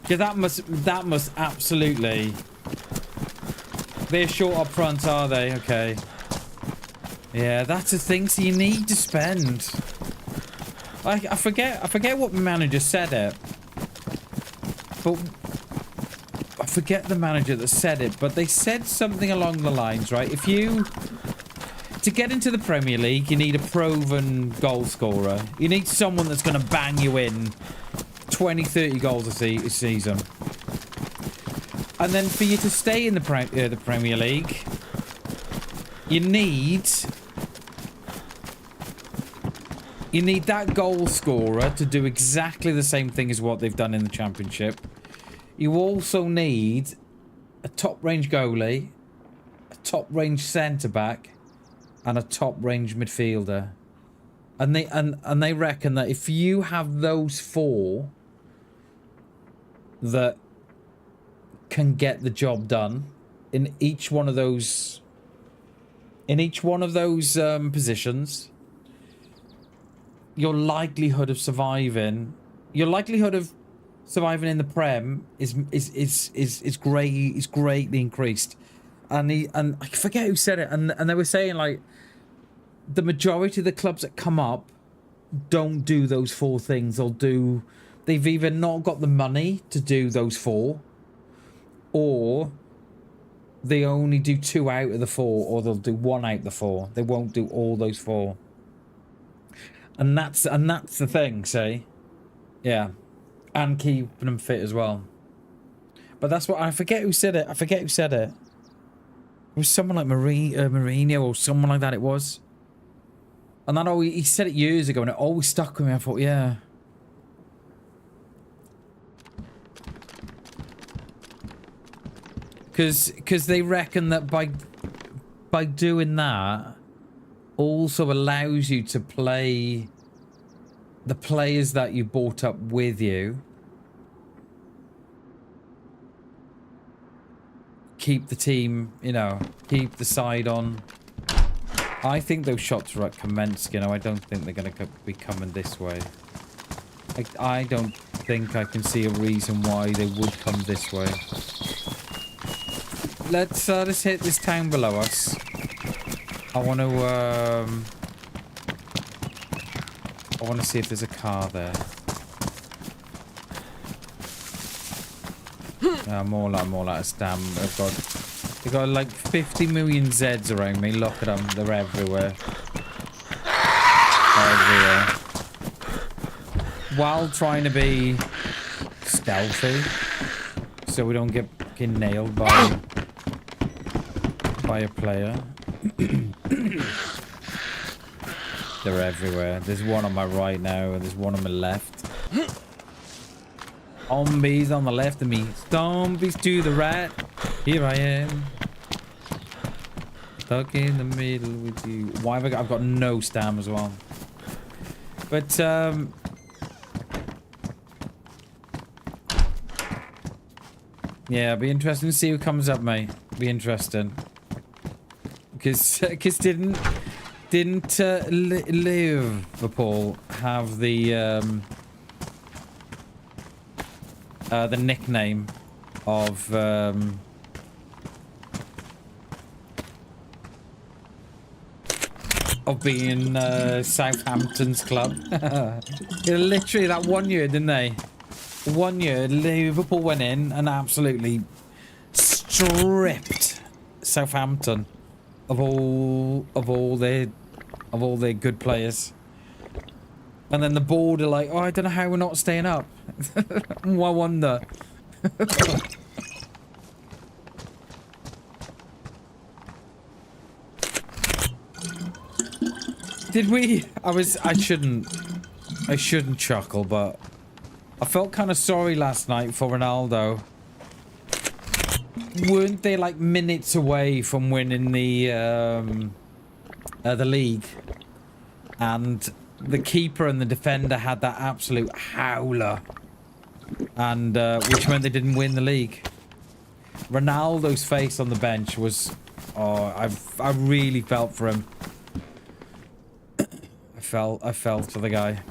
Yeah, that must absolutely. They're short up front, are they? Okay. Yeah, that's the thing. So you need to spend. I forget what manager said it. But I forget the manager that said it, but they said something along the lines, right? If you to get into the Premier League, you need a proven goal scorer. You need someone that's going to bang you in 20, 30 goals a season. And then for you to stay in the Premier League, you need that goal scorer to do exactly the same thing as what they've done in the Championship. You also need a top-range goalie, a top-range centre-back, and a top-range midfielder. And they reckon that if you have those four that can get the job done in each one of those positions, your likelihood of surviving in the Prem is greatly increased. And I forget who said it, and they were saying like the majority of the clubs that come up don't do those four things. They've either not got the money to do those four, or they only do 2 out of the 4, or they'll do 1 out of the 4. They won't do all those 4. And that's the thing, see? Yeah. And keeping them fit as well. But that's what I forget who said it. It was someone like Mourinho or someone like that it was. And I know he said it years ago and it always stuck with me. I thought, yeah. Because they reckon that by doing that also allows you to play the players that you brought up with you. Keep the team, you know, keep the side on. I think those shots are at Kamensk, you know. I don't think they're going to be coming this way. I don't think I can see a reason why they would come this way. Let's hit this town below us. I want to see if there's a car there. More like a stam. They've got like 50 million Zeds around me. Look at them. They're everywhere. Everywhere. While trying to be stealthy, so we don't get fucking nailed by a player. They're everywhere. There's one on my right now, and there's one on my left. Zombies on the left of me. Zombies to the right. Here I am. Stuck in the middle with you. Why have I've got no stam as well. But, yeah, it'll be interesting to see who comes up, mate. Be interesting. Because didn't Liverpool have the nickname of being Southampton's club? Yeah, literally that 1 year, didn't they? 1 year Liverpool went in and absolutely stripped Southampton of all their good players. And then the board are like, oh, I don't know how we're not staying up. I wonder. Did we? I shouldn't chuckle, but I felt kind of sorry last night for Ronaldo. Weren't they like minutes away from winning the league? And the keeper and the defender had that absolute howler. And, which meant they didn't win the league. Ronaldo's face on the bench was, oh, I really felt for him. I felt for the guy.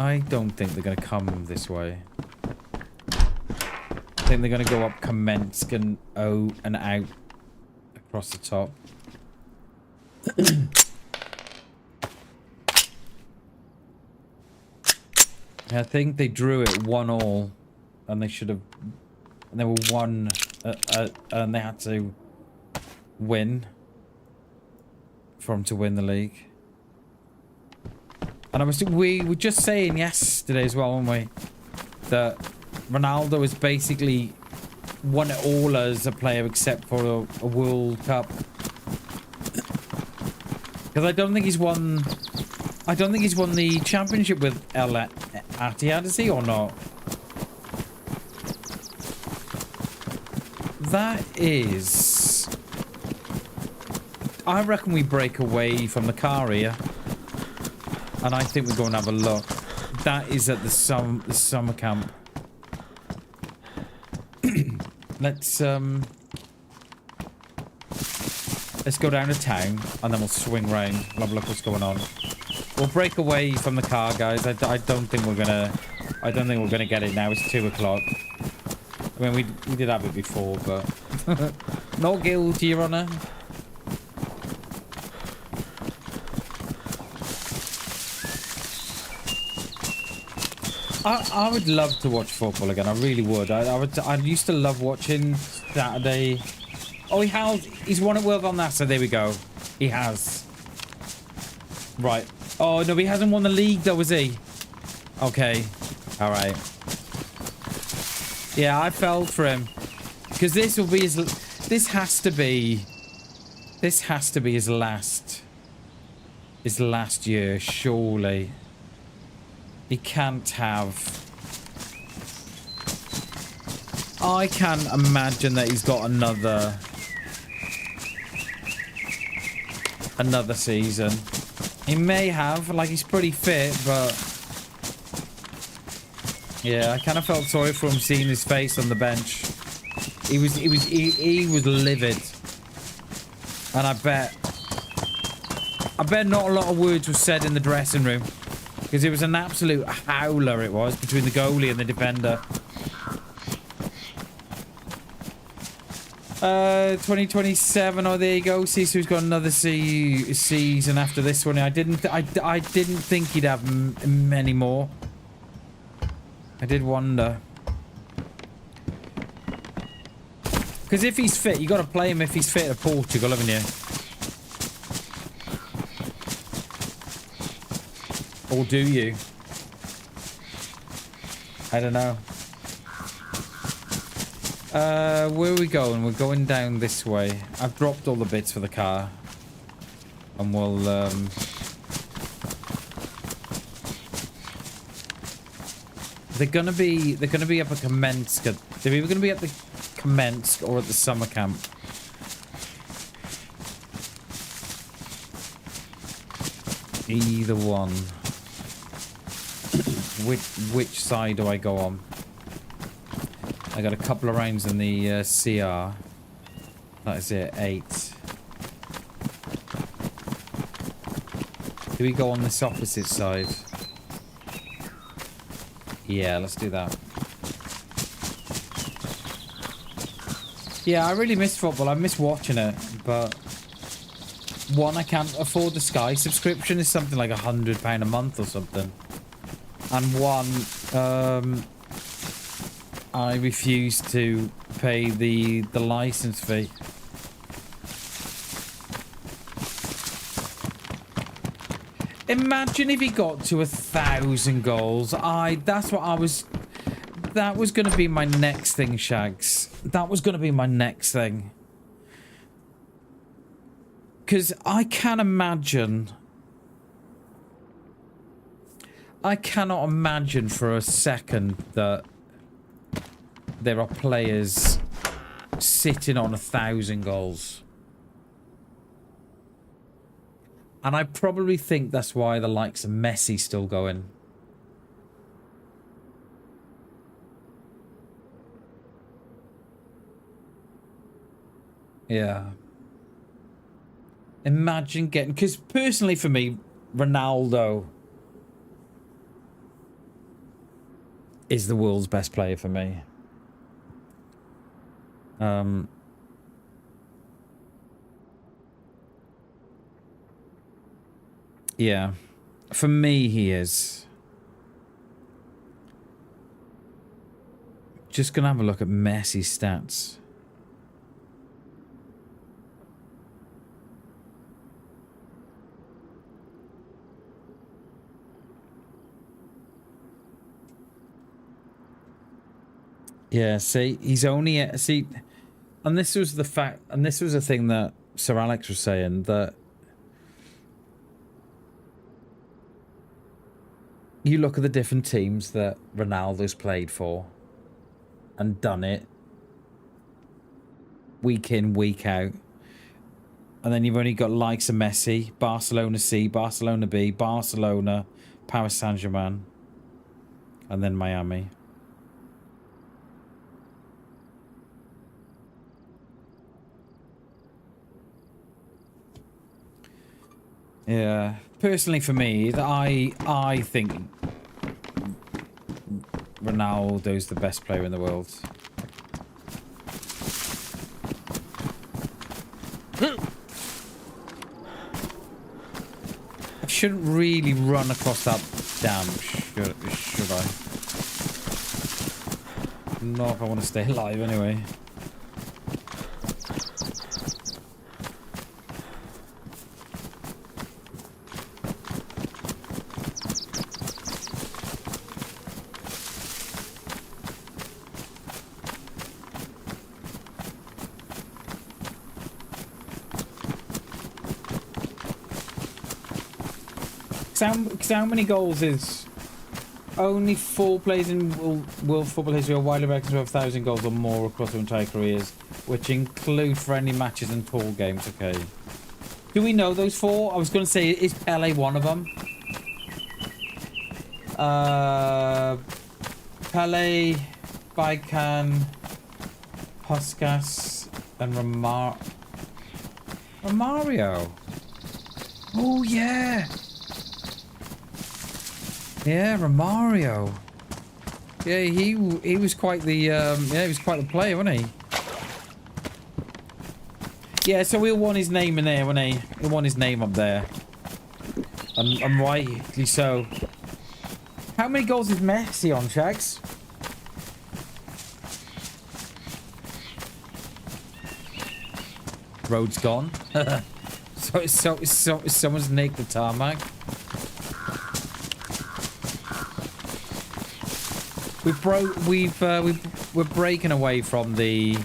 I don't think they're going to come this way. I think they're going to go up Kamensk and O and out across the top. I think they drew it 1-1, and they should have. And they were one, and they had to win for them to win the league. And we were just saying yesterday as well, weren't we, that Ronaldo has basically won it all as a player except for a World Cup. Because I don't think he's won the championship with El Attiyad, is he, or not? That is... I reckon we break away from the car here. And I think we're going to have a look. That is at the summer camp. Let's go down to town, and then we'll swing round. We'll have a look what's going on. We'll break away from the car, guys. I don't think we're gonna get it now. It's 2 o'clock. I mean, we did have it before, but not guilty, Your Honour. I would love to watch football again. I really would. I used to love watching Saturday. Oh, he's won it well on that, so there we go. He has. Right. Oh, no, he hasn't won the league, though, has he? Okay. All right. Yeah, I felt for him. Because this will be his... This has to be his last year, surely. He can't have... I can't imagine that he's got another season. He may have, like, he's pretty fit, but yeah, I kind of felt sorry for him seeing his face on the bench. He was livid, and I bet not a lot of words were said in the dressing room, because it was an absolute howler. It was between the goalie and the defender. 2027. Oh, there you go. See, so he's got another season after this one. I didn't think he'd have many more. I did wonder, because if he's fit, you got to play him if he's fit at Portugal, haven't you? Or do you? I don't know. Where are we going? We're going down this way. I've dropped all the bits for the car. And we'll, They're gonna be up at Kamensk. They're either gonna be at the Kamensk or at the summer camp. Either one. Which side do I go on? I got a couple of rounds in the CR. That is it, 8. Do we go on this opposite side? Yeah, let's do that. Yeah, I really miss football. I miss watching it, but one, I can't afford the Sky subscription. Is something like £100 a month or something. And one, I refuse to pay the license fee. Imagine if he got to 1,000 goals. That's what I was... That was going to be my next thing, Shags. That was going to be my next thing. Because I can't imagine... I cannot imagine for a second that there are players sitting on 1,000 goals. And I probably think that's why the likes of Messi still going. Yeah. Imagine getting... Because personally for me, Ronaldo is the world's best player for me. Yeah. For me, he is. Just gonna have a look at Messi's stats. Yeah, see, he's only... See, and this was the fact... And this was the thing that Sir Alex was saying, that... You look at the different teams that Ronaldo's played for and done it week in, week out. And then you've only got likes of Messi, Barcelona C, Barcelona B, Barcelona, Paris Saint-Germain, and then Miami. Yeah, personally for me, I think Ronaldo's the best player in the world. I shouldn't really run across that dam, should I? Not if I want to stay alive anyway. How many goals is... Only 4 players in world football history are widely recognized to have 1,000 goals or more across their entire careers, which include friendly matches and tour games. Okay. Do we know those 4? I was going to say, is Pele one of them? Pele, Baikan, Puskas, and Romario. Oh, yeah. Yeah, Romario. Yeah, he was quite the yeah, he was quite the player, wasn't he? Yeah, so he'll want his name in there, won't he? He'll want his name up there. And rightly so. How many goals is Messi on, Shags? Road's gone. so someone's nicked the tarmac. We're breaking away from the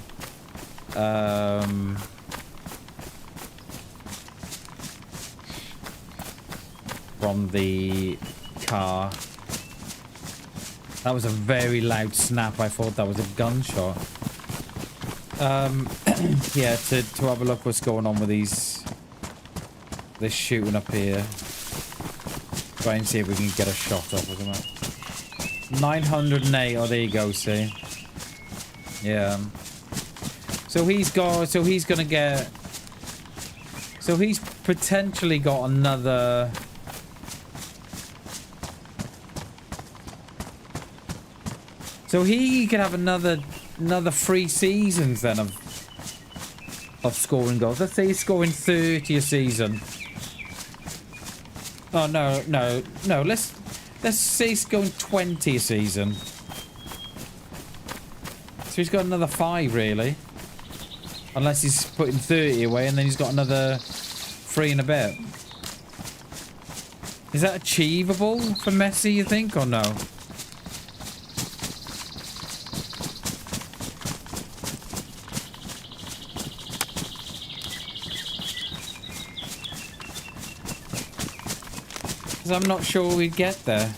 car. That was a very loud snap. I thought that was a gunshot. Yeah, to have a look what's going on with they're shooting up here. Try and see if we can get a shot off of them. 908. Oh, there you go. See. Yeah. So he's gonna get. So he's potentially got another. So he could have another 3 seasons then of scoring goals. Let's say he's scoring 30 a season. Oh no. Let's say he's going 20 a season. So he's got another 5 really. Unless he's putting 30 away and then he's got another 3 and a bit. Is that achievable for Messi, you think, or no? Because I'm not sure we'd get there.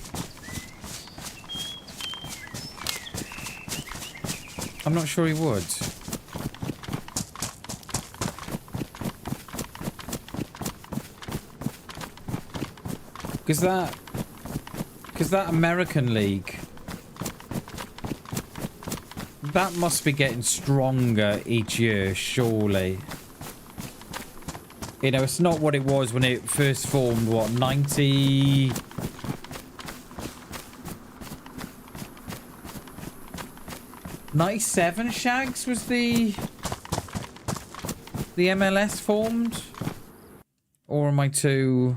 I'm not sure he would. Because that American League, that must be getting stronger each year, surely. You know, it's not what it was when it first formed, what, 90... 97 Shags was the MLS formed? Or am I too...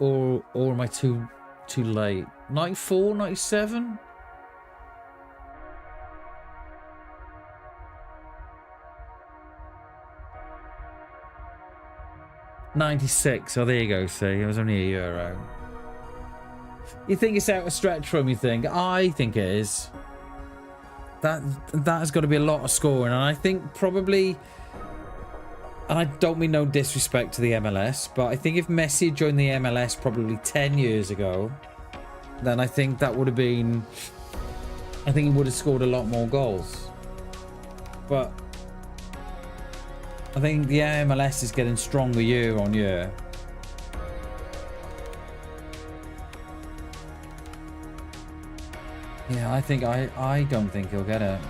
Or am I too late? 94, 97? '96. Oh, there you go. See, it was only a year out. You think it's out of stretch for him? You think? I think it is. That has got to be a lot of scoring, and I think probably. And I don't mean no disrespect to the MLS, but I think if Messi joined the MLS probably 10 years ago, then I think that would have been... I think he would have scored a lot more goals. But I think the MLS is getting stronger year on year. Yeah, I don't think he'll get it.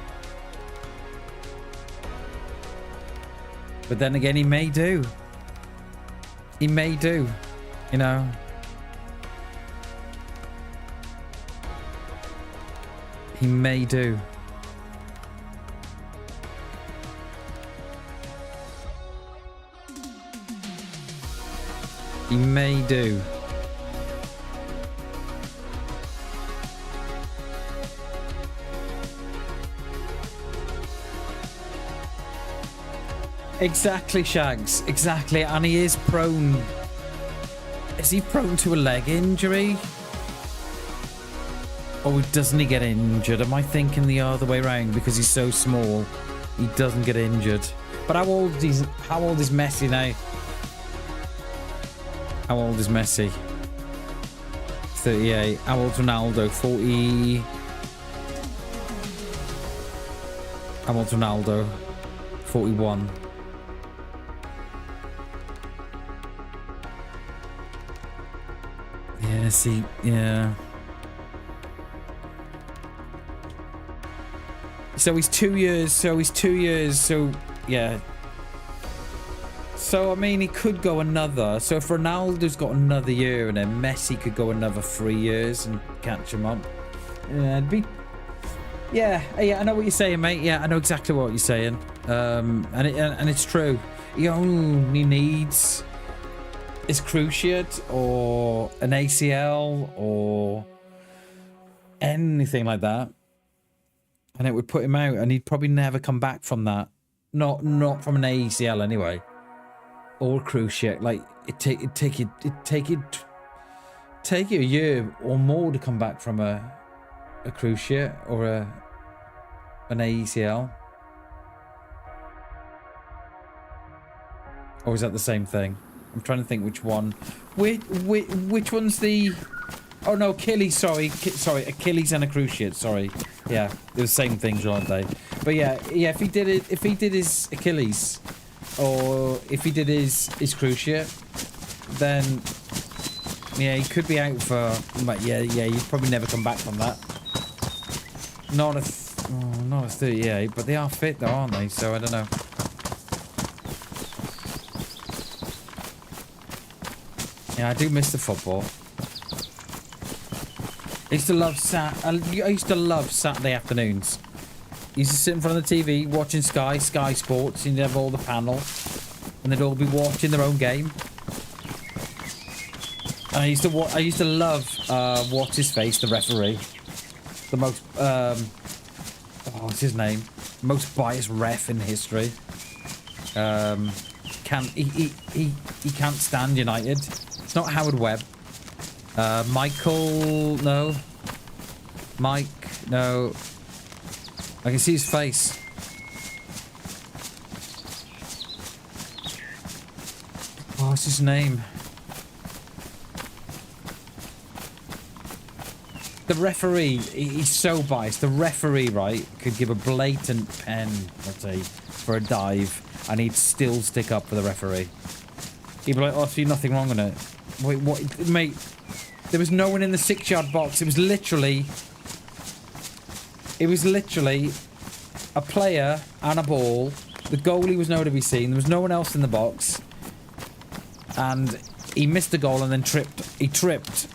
But then again, he may do. He may do, you know. He may do. He may do. Exactly, Shags. Exactly. And he is prone. Is he prone to a leg injury? Or doesn't he get injured? Am I thinking the other way around? Because he's so small, he doesn't get injured. But how old is Messi now? How old is Messi? 38. How old's Ronaldo? 40. How old's Ronaldo? 41. Yeah, see, yeah. So he's 2 years, so yeah. So, I mean, he could go another. So if Ronaldo's got another year and then Messi could go another 3 years and catch him up. Yeah, it'd be... Yeah, I know what you're saying, mate. Yeah, I know exactly what you're saying. And it's true. He only needs... is cruciate or an ACL or anything like that, and it would put him out, and he'd probably never come back from that. Not from an ACL anyway, or cruciate. Like it'd take you a year or more to come back from a cruciate or an ACL. Or is that the same thing? I'm trying to think which one. Which one's the... Oh no, Achilles. Sorry, Achilles and a cruciate. Sorry. Yeah, they're the same things, aren't they? But yeah. If he did his Achilles, or if he did his cruciate, then yeah, he could be out for. But yeah, he'd probably never come back from that. Not a 38, but they are fit though, aren't they? So I don't know. Yeah, I do miss the football. I used to love Saturday afternoons. I used to sit in front of the TV watching Sky Sports, and you'd have all the panel, and they'd all be watching their own game. And I used to love what's his face, the referee, the most what's his name? Most biased ref in history. can't. He can't stand United. It's not Howard Webb. Michael, no. Mike, no. I can see his face. Oh, what's his name? The referee, he's so biased. The referee, right, could give a blatant penalty for a dive, and he'd still stick up for the referee. He'd be like, oh, I see nothing wrong with it. Wait, what? Mate, there was no one in the 6-yard box. It was literally a player and a ball. The goalie was nowhere to be seen. There was no one else in the box. And he missed the goal and then tripped. He tripped,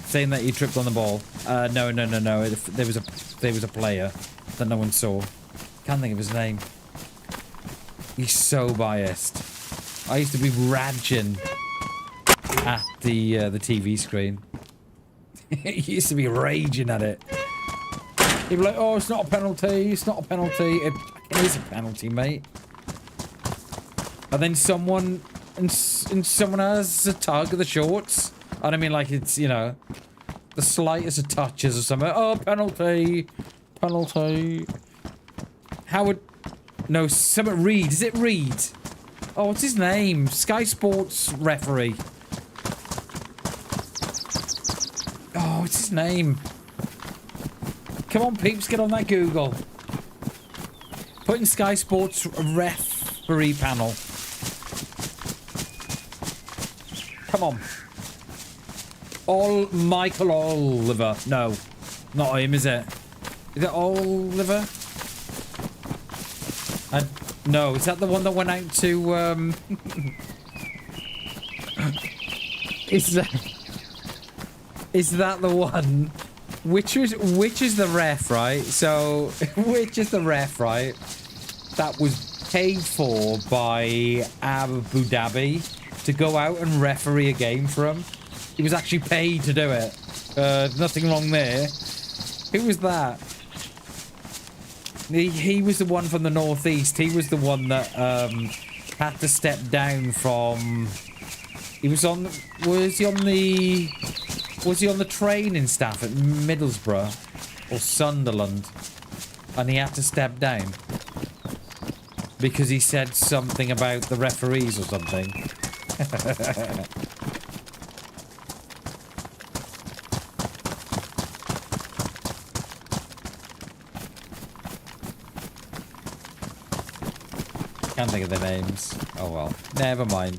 saying that he tripped on the ball. No. There was a player that no one saw. Can't think of his name. He's so biased. I used to be raging at the TV screen. He used to be raging at it. He'd be like, "Oh, it's not a penalty. It's not a penalty. It is a penalty, mate." And then someone has a tug of the shorts. I don't mean like it's, you know, the slightest of touches or something. Oh, penalty. Penalty. Howard. No, something Reed. Is it Reed? Oh, what's his name? Sky Sports referee. Oh, what's his name? Come on, peeps, get on that Google. Put in Sky Sports referee panel. Come on. Michael Oliver. No, not him, is it? Is it Oliver? No, is that the one that went out to, Is that the one? Which is the ref, right? So, which is the ref, right? That was paid for by Abu Dhabi to go out and referee a game for him. He was actually paid to do it. Nothing wrong there. Who was that? He was the one from the northeast. He was the one that had to step down from. Was he on the training staff at Middlesbrough or Sunderland? And he had to step down because he said something about the referees or something. Can't think of their names. Oh well. Never mind.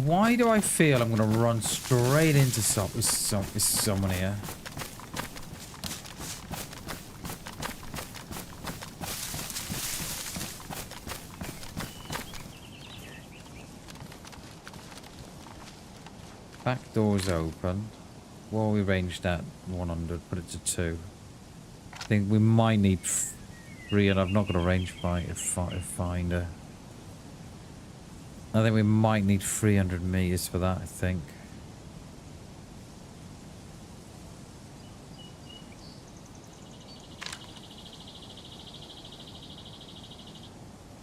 Why do I feel I'm going to run straight into someone here? Back door's open. Well, we ranged at 100, put it to 2. I think we might need 3, and I've not got a range finder. I think we might need 300 meters for that, I think.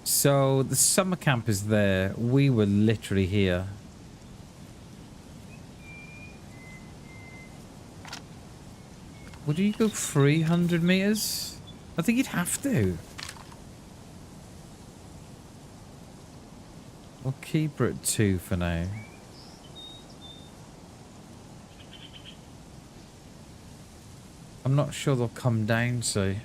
So, the summer camp is there. We were literally here. Would you go 300 meters? I think you'd have to. We'll keep her at 2 for now. I'm not sure they'll come down, so...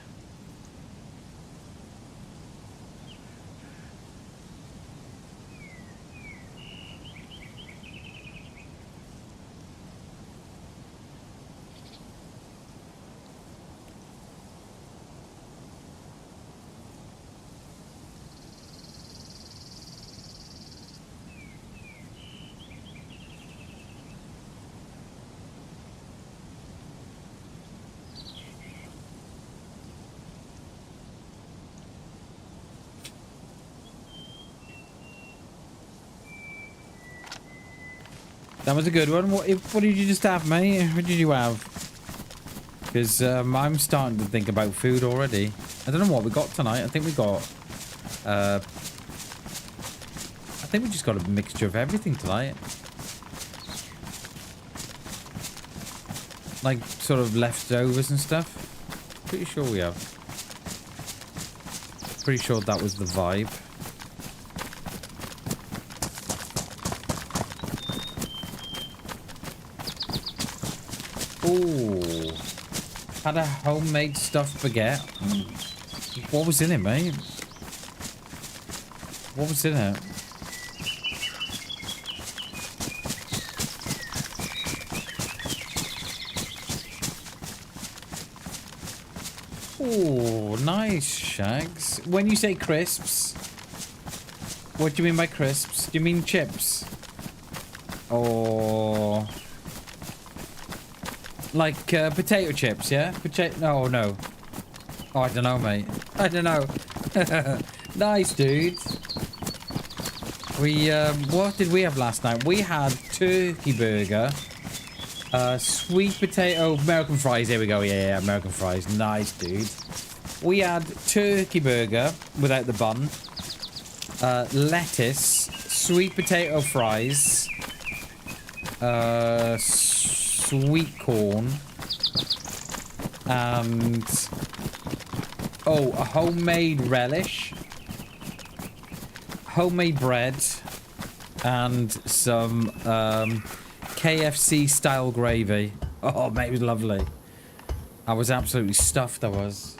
That was a good one. What did you just have, mate? What did you have? Because I'm starting to think about food already. I don't know what we got tonight. I think we got... I think we just got a mixture of everything tonight. Like, sort of leftovers and stuff. Pretty sure we have. Pretty sure that was the vibe. Ooh. Had a homemade stuffed baguette. What was in it, mate? What was in it? Oh, nice, Shags. When you say crisps, what do you mean by crisps? Do you mean chips? Or... like potato chips, yeah? No. Oh, I don't know, mate. I don't know. Nice, dude. We, what did we have last night? We had turkey burger. Sweet potato American fries. Here we go. Yeah, American fries. Nice, dude. We had turkey burger without the bun. Lettuce. Sweet potato fries. Sweet corn. And... oh, a homemade relish. Homemade bread. And some, KFC style gravy. Oh, mate, it was lovely. I was absolutely stuffed, I was.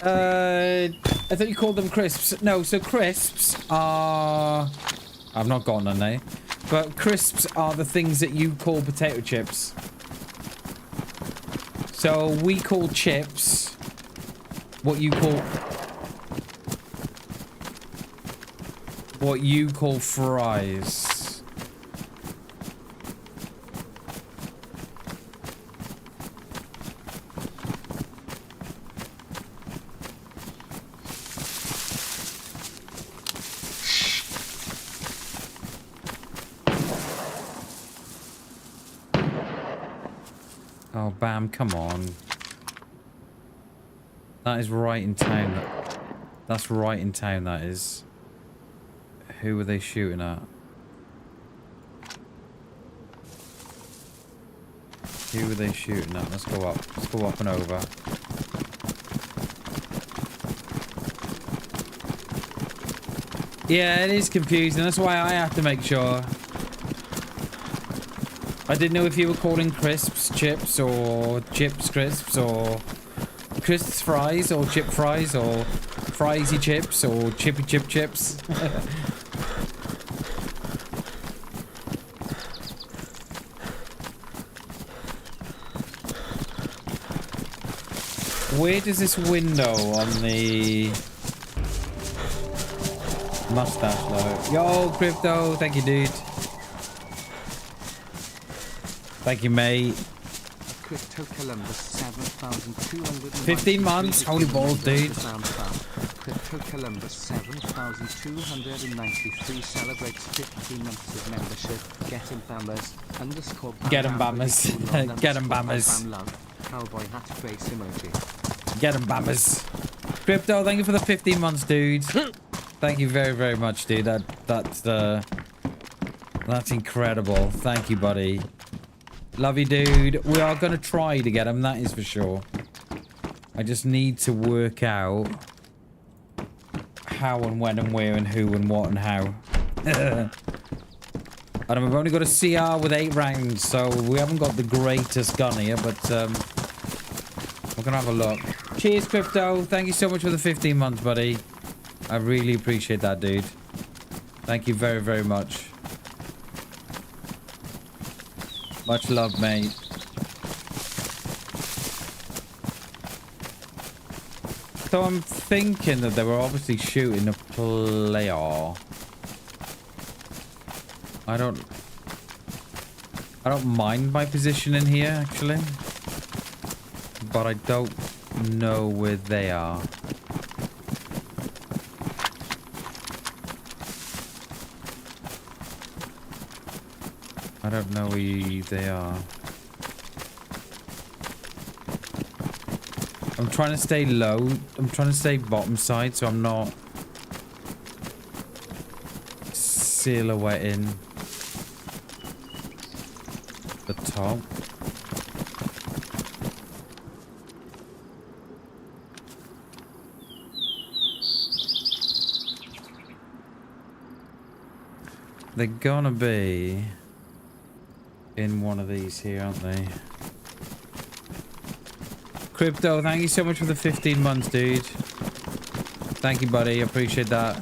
I thought you called them crisps. No, so crisps are... I've not got none, eh? But crisps are the things that you call potato chips. So we call chips what you call... what you call fries. Oh, Bam, come on. That is right in town. That's right in town, that is. Who were they shooting at? Who were they shooting at? Let's go up. Let's go up and over. Yeah, it is confusing. That's why I have to make sure. I didn't know if you were calling crisps chips or chips crisps or crisps fries or chip fries or friesy chips or chippy chip chips. Where does this window on the mustache look? Yo, Crypto, thank you, dude. Thank you, mate.
Crypto Columbus 7,200.
15 months, holy balls, dude.
Crypto Columbus 7,293 celebrates 15 months of membership. Get him bammers. Underscore.
Get him bammers. Get him bammers.
Cowboy hat face emoji.
Get him bammers. Crypto, thank you for the 15 months, dude. Thank you very, very much, dude. That's incredible. Thank you, buddy. Love you, dude. We are going to try to get him, that is for sure. I just need to work out how and when and where and who and what and how. And we've only got a CR with 8 rounds, so we haven't got the greatest gun here, but we're going to have a look. Cheers, Crypto. Thank you so much for the 15 months, buddy. I really appreciate that, dude. Thank you very, very much. Much love, mate. So I'm thinking that they were obviously shooting a player. I don't mind my position in here, actually. But I don't know where they are. I don't know where they are. I'm trying to stay low. I'm trying to stay bottom side so I'm not silhouetting the top. They're gonna be in one of these here, aren't they? Crypto, thank you so much for the 15 months, dude. Thank you, buddy. Appreciate that.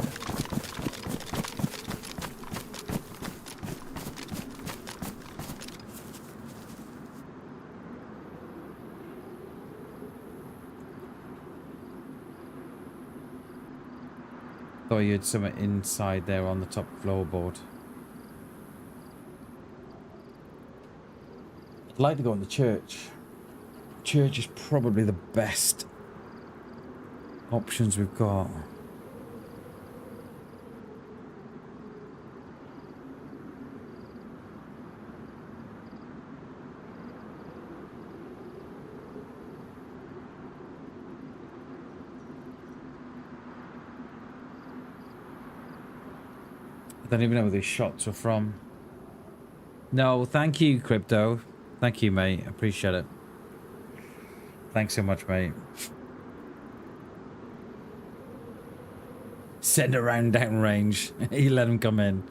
Thought you had something inside there on the top floorboard. I'd like to go in the church. Church is probably the best options we've got. I don't even know where these shots are from. No, thank you, Crypto. Thank you, mate. Appreciate it. Thanks so much, mate. Send a round down range. You let him come in.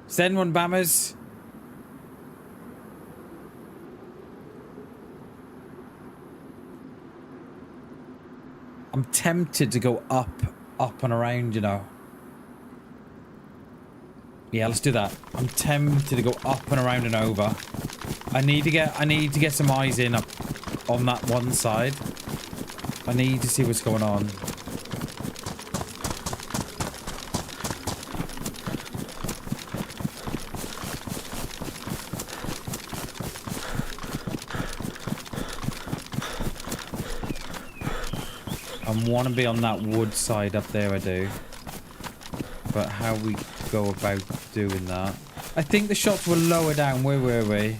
Send one, Bammers. I'm tempted to go up and around, you know. Yeah, let's do that. I'm tempted to go up and around and over. I need to get some eyes in up on that one side. I need to see what's going on. I want to be on that wood side up there, I do. But how we go about doing that? I think the shots were lower down. Where were we?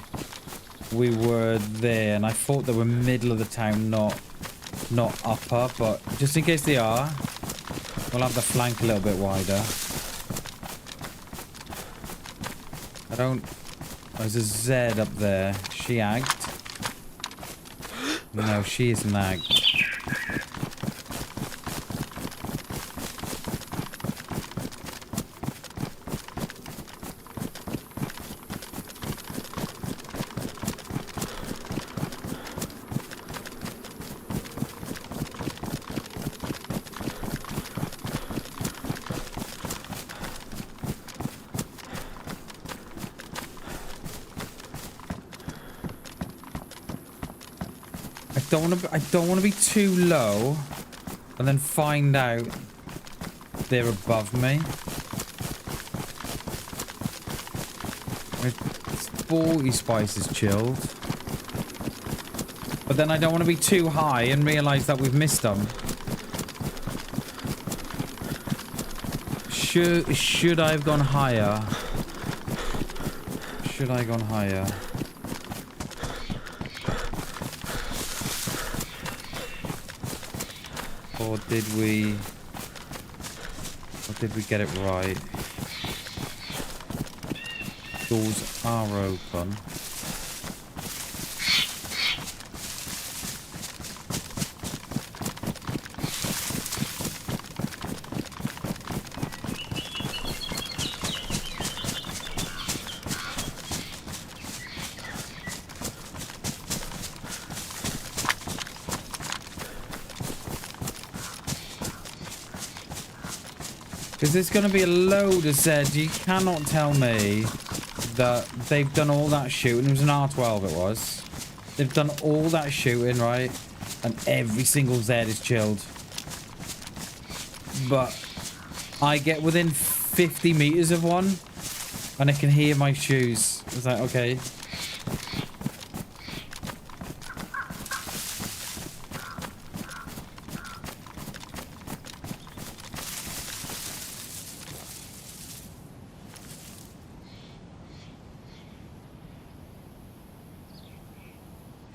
We were there, and I thought they were middle of the town, not upper, but just in case they are, we'll have the flank a little bit wider. I don't... There's a Z up there. She agged? No, she isn't agged. I don't want to be too low and then find out they're above me. It's 40 spices chilled. But then I don't want to be too high and realise that we've missed them. Should I have gone higher? Should I have gone higher? Or did we get it right? Doors are open. Because there's going to be a load of Zeds. You cannot tell me that they've done all that shooting. It was an R12 it was. They've done all that shooting, right? And every single Zed is chilled. But I get within 50 meters of one and I can hear my shoes. It's like, okay.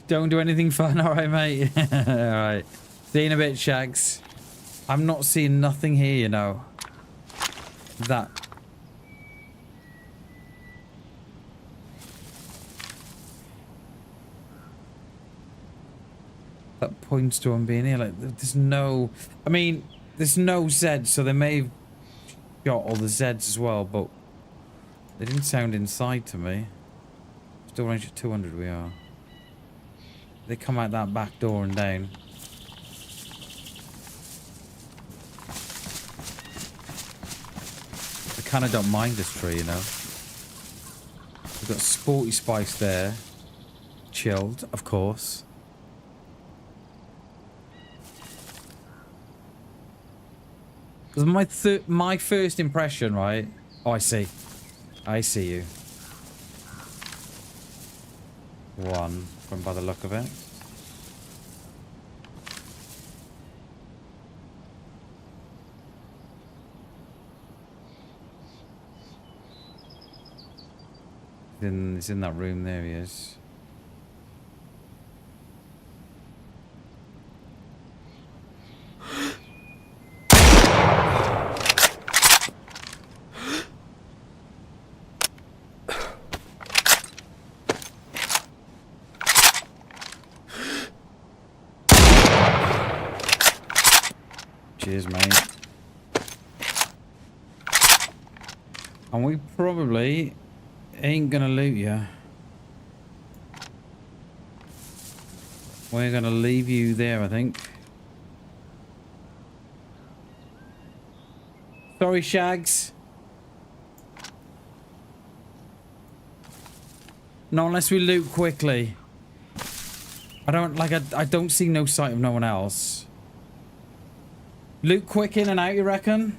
Don't do anything fun. All right, mate. All right. See you in a bit, Shags. I'm not seeing nothing here, you know. That points to him being here. Like, there's no... I mean, there's no Zeds, so they may have got all the Zeds as well, but they didn't sound inside to me. Still range at 200 we are. They come out that back door and down. I kind of don't mind this tree, you know. We've got Sporty Spice there. Chilled, of course. Because my first impression, right? Oh, I see. I see you. One, from by the look of it. He's in that room. There he is. Cheers, mate. And we probably ain't gonna loot you. We're gonna leave you there, I think. Sorry, Shags. Not unless we loot quickly. I don't see no sight of no one else. Loot quick in and out, you reckon?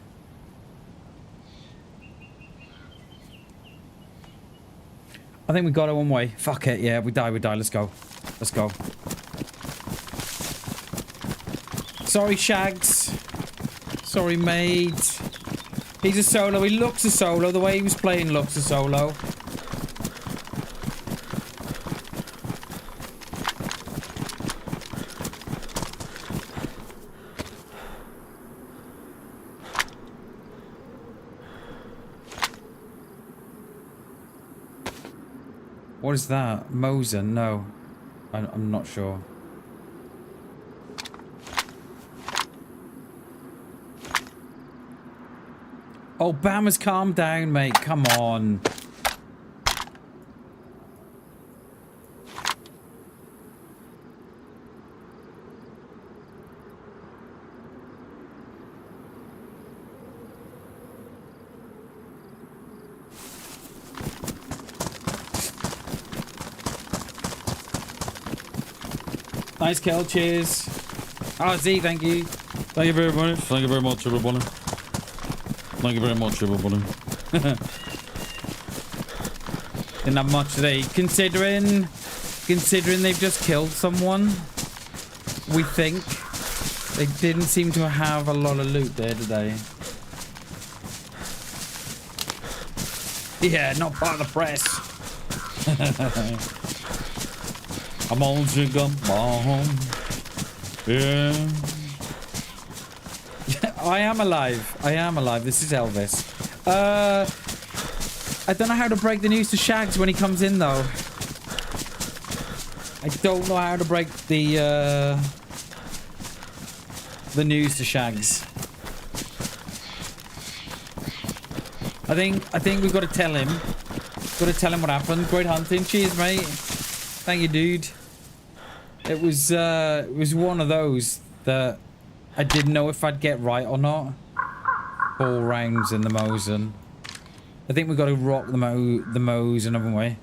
I think we got it one way. Fuck it, yeah, we die, let's go. Let's go. Sorry, Shags. Sorry, mate. He's a solo, he looks a solo. The way he was playing looks a solo. What is that? Moser? No. I'm not sure. Oh, Bam has calmed down, mate. Come on. Nice kill, cheers. Oh, Z, thank you. Thank you very much. Thank you very much, everybody. Thank you very much, everybody. Didn't have much today. Considering they've just killed someone, we think. They didn't seem to have a lot of loot there today. Yeah, not part of the press. I'm on Jigga Bomb. Yeah. I am alive. I am alive. This is Elvis. I don't know how to break the news to Shags when he comes in, though. I don't know how to break the news to Shags. I think we've got to tell him. Got to tell him what happened. Great hunting. Cheers, mate. Thank you, dude. It was one of those that I didn't know if I'd get right or not. 4 rounds in the Mosin. I think we got to rock the Mosin, haven't we?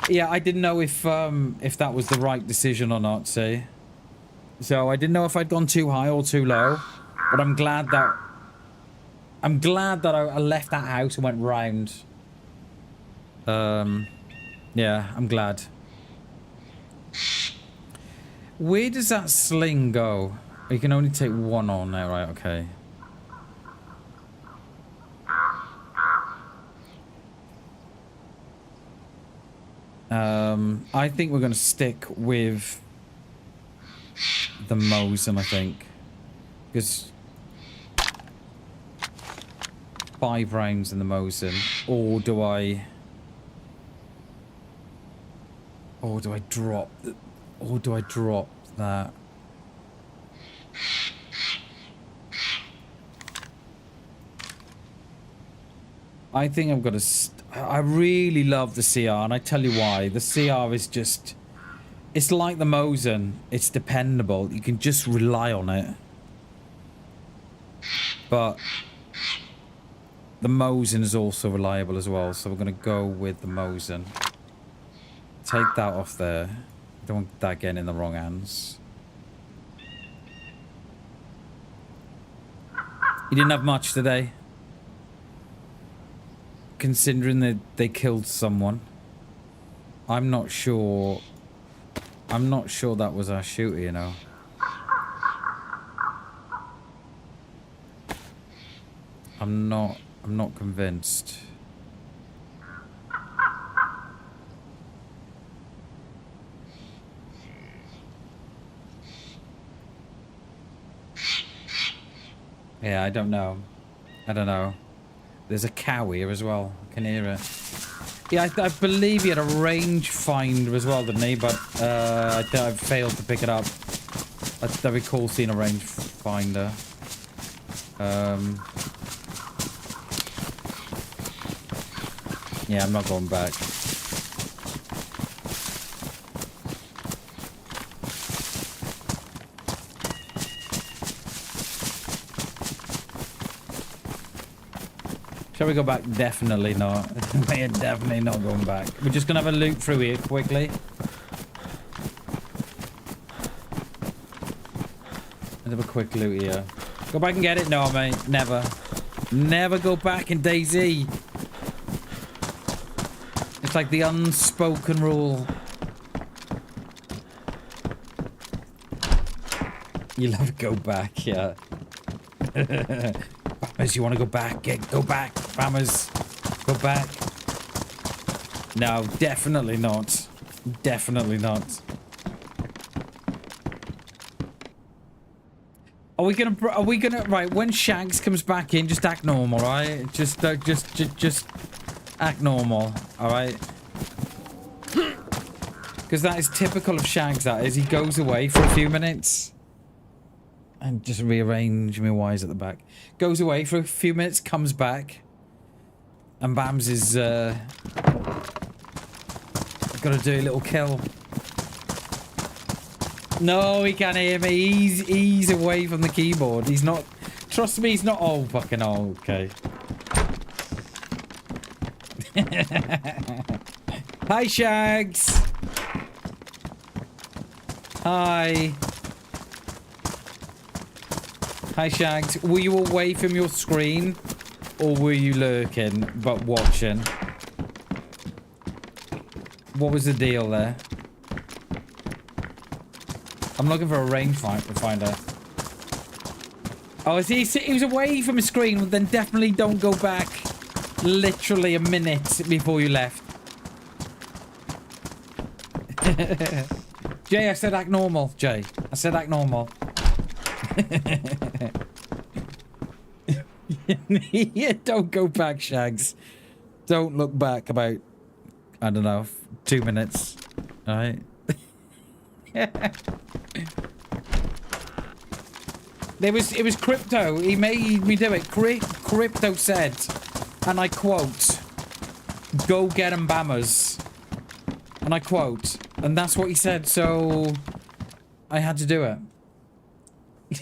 Yeah, I didn't know if that was the right decision or not. See, so I didn't know if I'd gone too high or too low. But I'm glad that I left that house and went round. Yeah, I'm glad. Where does that sling go? You can only take 1 on there, right? Okay. I think we're going to stick with the Mosin, I think. Because 5 rounds in the Mosin. Or do I drop that? I think I'm gonna. I really love the CR, and I tell you why. The CR is just. It's like the Mosin. It's dependable. You can just rely on it. But the Mosin is also reliable as well, so we're gonna go with the Mosin. Take that off there. Don't want that getting in the wrong hands. You didn't have much today? Considering that they killed someone. I'm not sure that was our shooter, you know. I'm not convinced. Yeah, I don't know. There's a cow here as well. I can hear it. Yeah, I believe he had a range finder as well, didn't he? But I failed to pick it up. I recall seeing a range finder. Yeah, I'm not going back. Shall we go back? Definitely not. We are definitely not going back. We're just going to have a loop through here quickly. Let's have a quick loot here. Go back and get it? No, mate. Never. Never go back in DayZ. It's like the unspoken rule. You love go back, yeah. Bammers, you want to go back? Go back. Bammers, go back. No, definitely not. Definitely not. Are we gonna, right, when Shags comes back in, just act normal, right? Just act normal, alright? Because that is typical of Shags, that is. He goes away for a few minutes. And just rearrange my wires at the back. Goes away for a few minutes, comes back. And Bams is, gotta do a little kill. No, he can't hear me. He's away from the keyboard. He's not... Trust me, he's not... Oh, fucking oh, okay. Hi, Shags. Hi. Hi, Shags. Were you away from your screen? Or were you lurking, but watching? What was the deal there? I'm looking for a rangefinder. Oh, is he was away from his screen, well, then definitely don't go back literally a minute before you left. Jay, I said act normal, Jay. I said act normal. Yeah, don't go back, Shags. Don't look back about, I don't know, 2 minutes. Alright? It was Crypto. He made me do it. Crypto said, and I quote, "Go get 'em, Bammers." And I quote, and that's what he said, so I had to do it.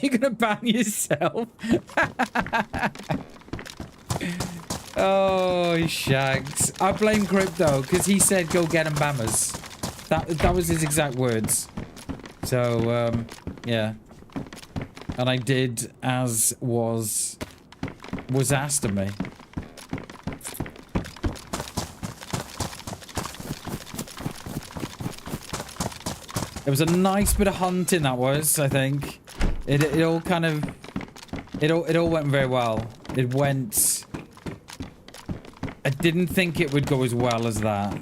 You're gonna ban yourself? Oh, Shags. I blame Crypto because he said, "Go get 'em, Bammers." That was his exact words. So, yeah. And I did as was asked of me. It was a nice bit of hunting, that was, I think. It all kind of... It all went very well. It went... I didn't think it would go as well as that.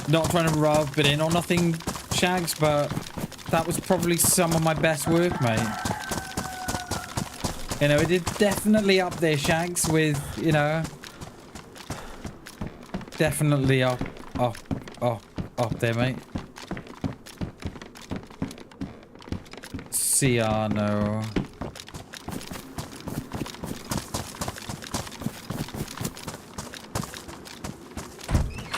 Not trying to rub it in or nothing, Shags, but that was probably some of my best work, mate. You know, it did definitely up there, Shags, with, you know, definitely up there, mate. Ciano.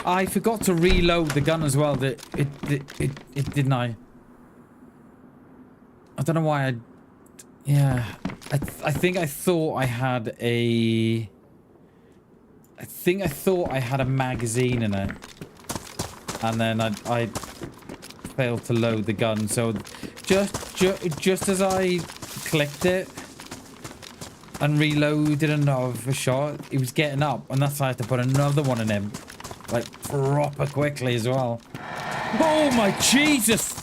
I forgot to reload the gun as well. It didn't I? I don't know why yeah. I think I thought I had a... I think I thought I had a magazine in it. And then I failed to load the gun. So just as I clicked it and reloaded another shot, he was getting up. And that's why I had to put another one in him. Like, proper quickly as well. Oh my Jesus!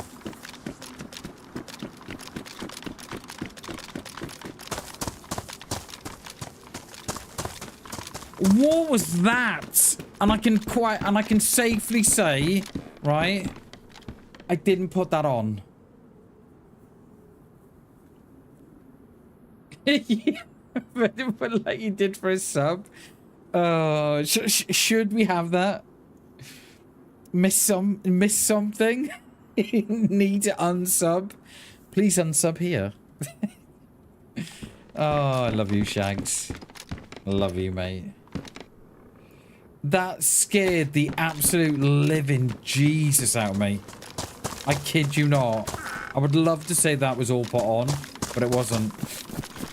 What was that? And I can safely say, right, I didn't put that on. Yeah, but like you did for a sub. Should we have that? Miss something? Need to unsub? Please unsub here. Oh, I love you, Shags. Love you, mate. That scared the absolute living Jesus out of me. I kid you not. I would love to say that was all put on, but it wasn't.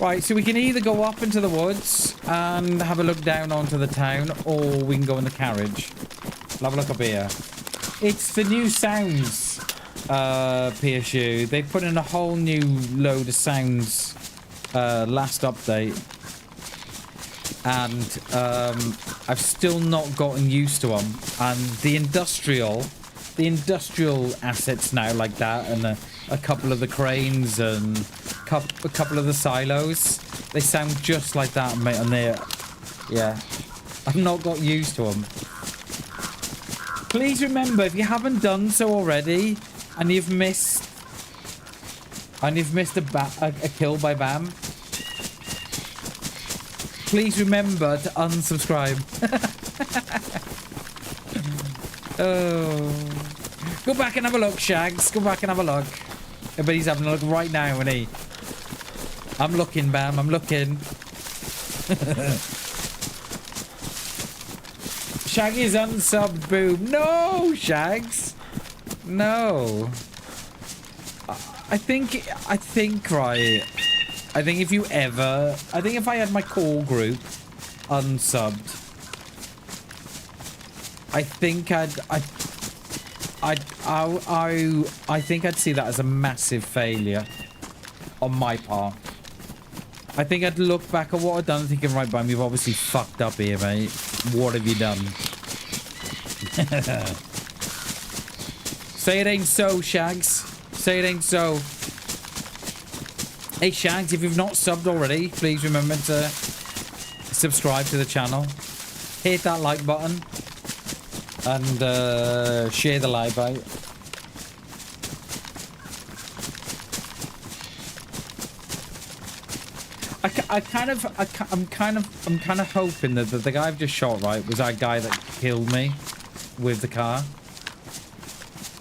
Right, so we can either go up into the woods and have a look down onto the town, or we can go in the carriage. We'll have a look up here. It's the new sounds, PSU. They put in a whole new load of sounds last update. And I've still not gotten used to them. And the industrial assets now like that, and a couple of the cranes and a couple of the silos, they sound just like that, mate. And they're, yeah, I've not got used to them. Please remember, if you haven't done so already, and you've missed a kill by Bam, please remember to unsubscribe. Oh, go back and have a look, Shags. Go back and have a look. I bet he's having a look right now, isn't he? I'm looking, Bam. I'm looking. Shaggy's unsubbed, boom. No, Shags. No. I think, right. I think if I had my core group unsubbed, I think I'd see that as a massive failure on my part. I think I'd look back at what I've done thinking, right, Bam, you've obviously fucked up here, mate. What have you done? Say it ain't so, Shags. Say it ain't so. Hey, Shags, if you've not subbed already, please remember to subscribe to the channel. Hit that like button. And share the live out. I'm kind of hoping that the guy I've just shot, right, was that guy that killed me with the car.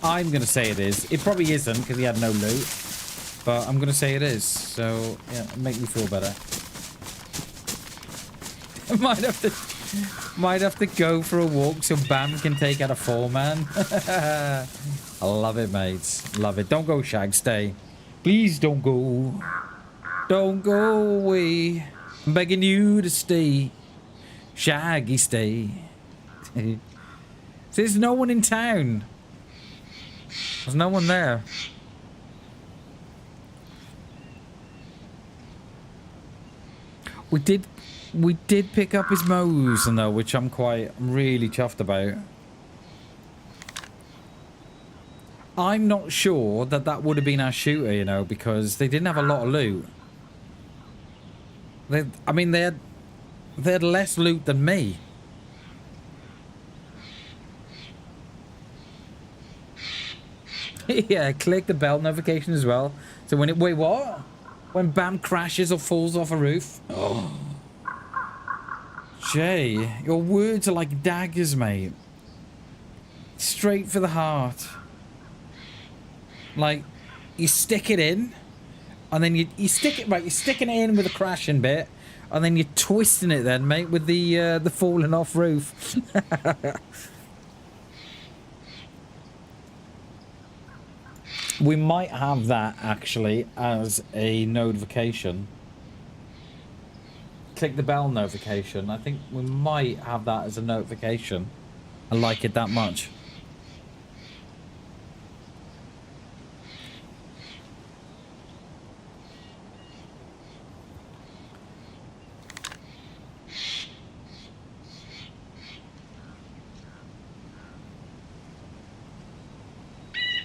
I'm gonna say it is. It probably isn't because he had no loot, but I'm gonna say it is. So yeah, make me feel better. Might have to go for a walk so Bam can take out a 4-man. I love it, mates. Love it. Don't go, Shag. Stay. Please don't go. Don't go away. I'm begging you to stay. Shaggy, stay. There's no one in town. There's no one there. We did pick up his Mosen though, which I'm really chuffed about. I'm not sure that would have been our shooter, you know, because they didn't have a lot of loot. They had less loot than me. Yeah, click the bell notification as well. So when it... Wait, what? When Bam crashes or falls off a roof? Oh. Jay, your words are like daggers, mate. Straight for the heart. Like, you stick it in, and then you stick it... Right, you're sticking it in with a crashing bit, and then you're twisting it then, mate, with the falling off roof. We might have that, actually, as a notification. Click the bell notification. I think we might have that as a notification. I like it that much.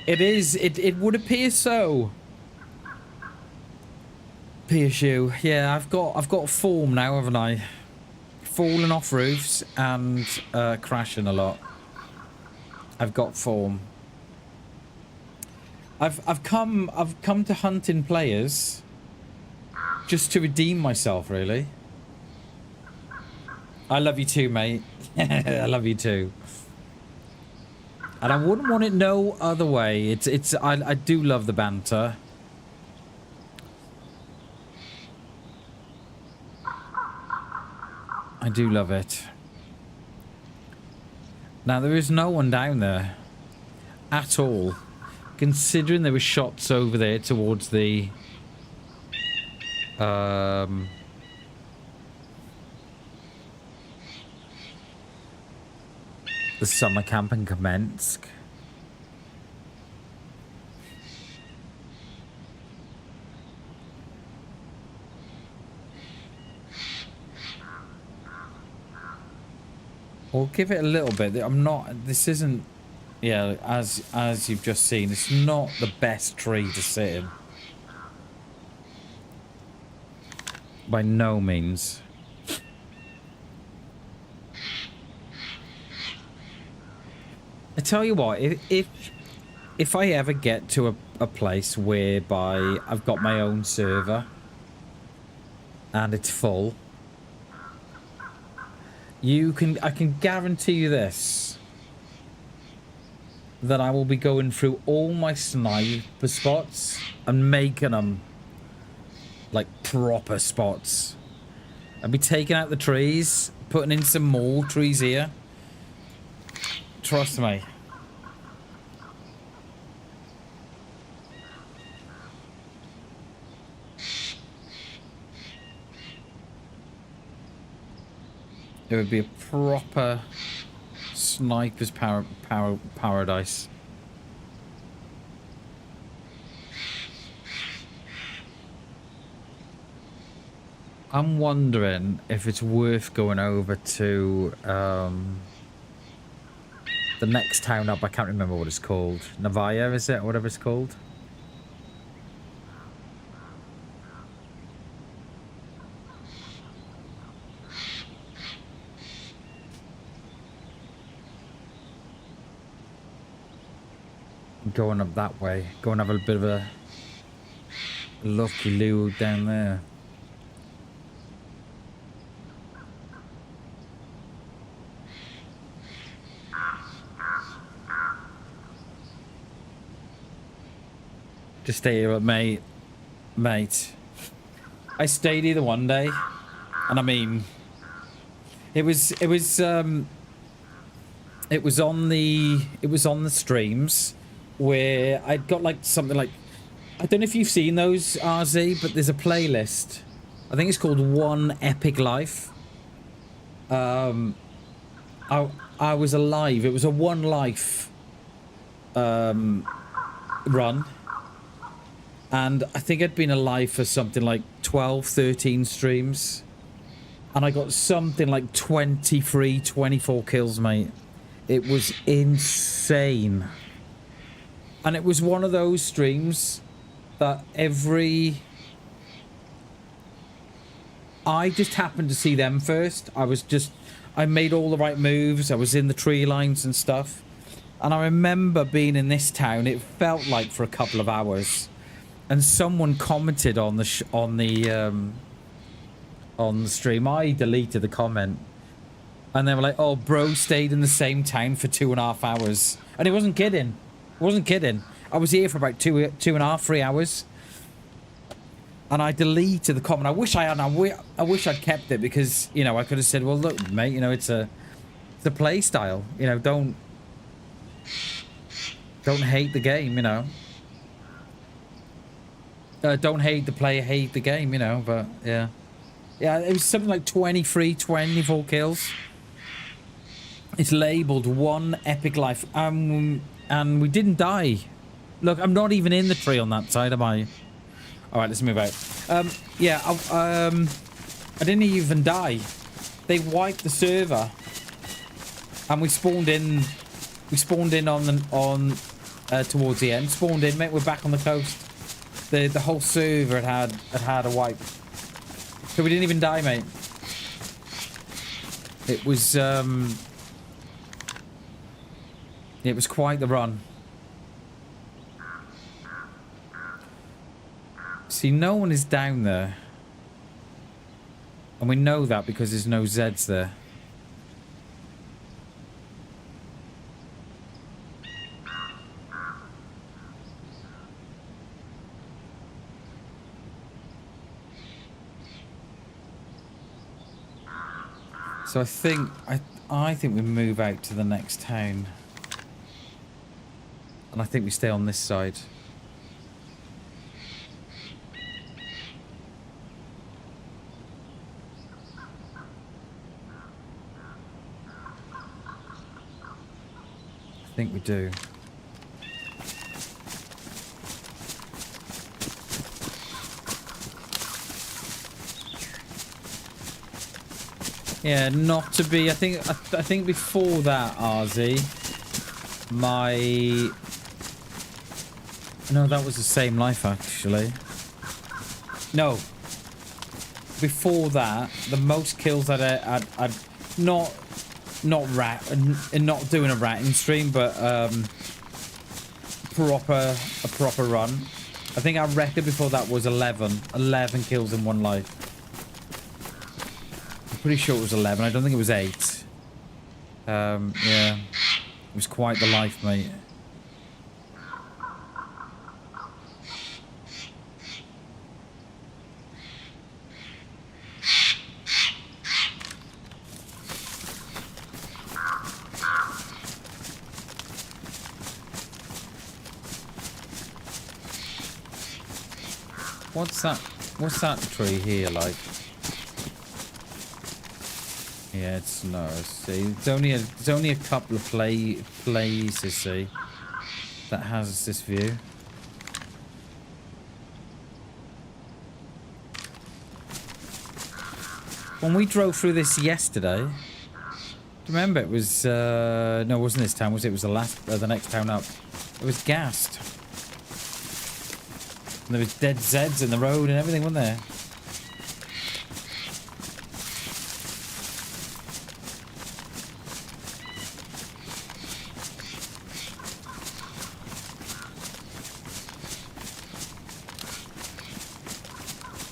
It is. It would appear so. PSU. Yeah, I've got form now, haven't I? Falling off roofs and crashing a lot. I've got form. I've come to hunting players just to redeem myself, really. I love you too, mate. I love you too. And I wouldn't want it no other way. I do love the banter. I do love it. Now, there is no one down there at all. Considering there were shots over there towards the... the summer camp in Kamensk. We'll give it a little bit. I'm not... This isn't... Yeah, as you've just seen, it's not the best tree to sit in. By no means. I tell you what, if I ever get to a place whereby I've got my own server and it's full, I can guarantee you this, that I will be going through all my sniper spots and making them like proper spots. I'll be taking out the trees, putting in some more trees here. Trust me. It would be a proper sniper's paradise. I'm wondering if it's worth going over to the next town up. I can't remember what it's called. Novaya, is it? Whatever it's called. Going up that way. Go and have a bit of a looky-loo down there. Just stay here, mate. I stayed here the one day, and I mean, it was on the streams where I'd got like something like, I don't know if you've seen those, RZ, but there's a playlist. I think it's called One Epic Life. I was alive. It was a one life run. And I think I'd been alive for something like 12, 13 streams. And I got something like 23, 24 kills, mate. It was insane. And it was one of those streams that I just happened to see them first. I made all the right moves. I was in the tree lines and stuff. And I remember being in this town, it felt like for a couple of hours. And someone commented on the stream. I deleted the comment. And they were like, oh, bro stayed in the same town for 2.5 hours. And it wasn't kidding. It wasn't kidding. I was here for about 2.5, 3 hours. And I deleted the comment. I wish I had. I wish I'd kept it because, you know, I could have said, well, look, mate, you know, it's a play style. You know, don't hate the game, you know. Don't hate the player, hate the game, you know, but yeah. Yeah, it was something like 23, 24 kills. It's labelled one epic life. And we didn't die. Look, I'm not even in the tree on that side, am I? Alright, let's move out. Yeah, I didn't even die. They wiped the server. And we spawned in on towards the end. Spawned in, mate, we're back on the coast. The whole server had a wipe. So we didn't even die, mate. It was quite the run. See, no one is down there. And we know that because there's no Zeds there. So I think we move out to the next town. And I think we stay on this side. I think we do. Yeah, not to be. I think before that, RZ, no, that was the same life actually. No, before that, the most kills that I'd not rat and not doing a ratting stream, but a proper run. I think our record before that was 11 kills in one life. Pretty sure it was 11. I don't think it was 8. Yeah. It was quite the life, mate. What's that tree here like? Yeah, it's no. See, it's only a couple of places, see, that has this view. When we drove through this yesterday, do you remember it was no, it wasn't this town, was it? It was the next town up. It was gassed. And there was dead Zeds in the road and everything, wasn't there?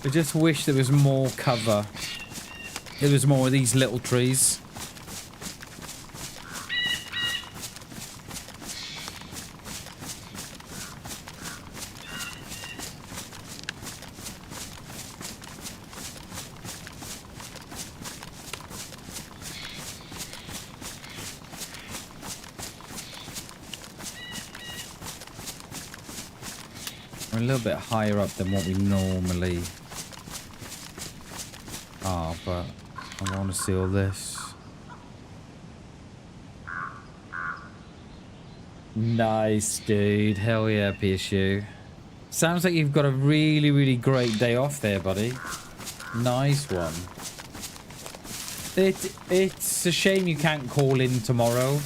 I just wish there was more cover. There was more of these little trees. We're a little bit higher up than what we normally are, but I want to see all this. Nice, dude. Hell yeah, PSU. Sounds like you've got a really, really great day off there, buddy. Nice one. It's a shame you can't call in tomorrow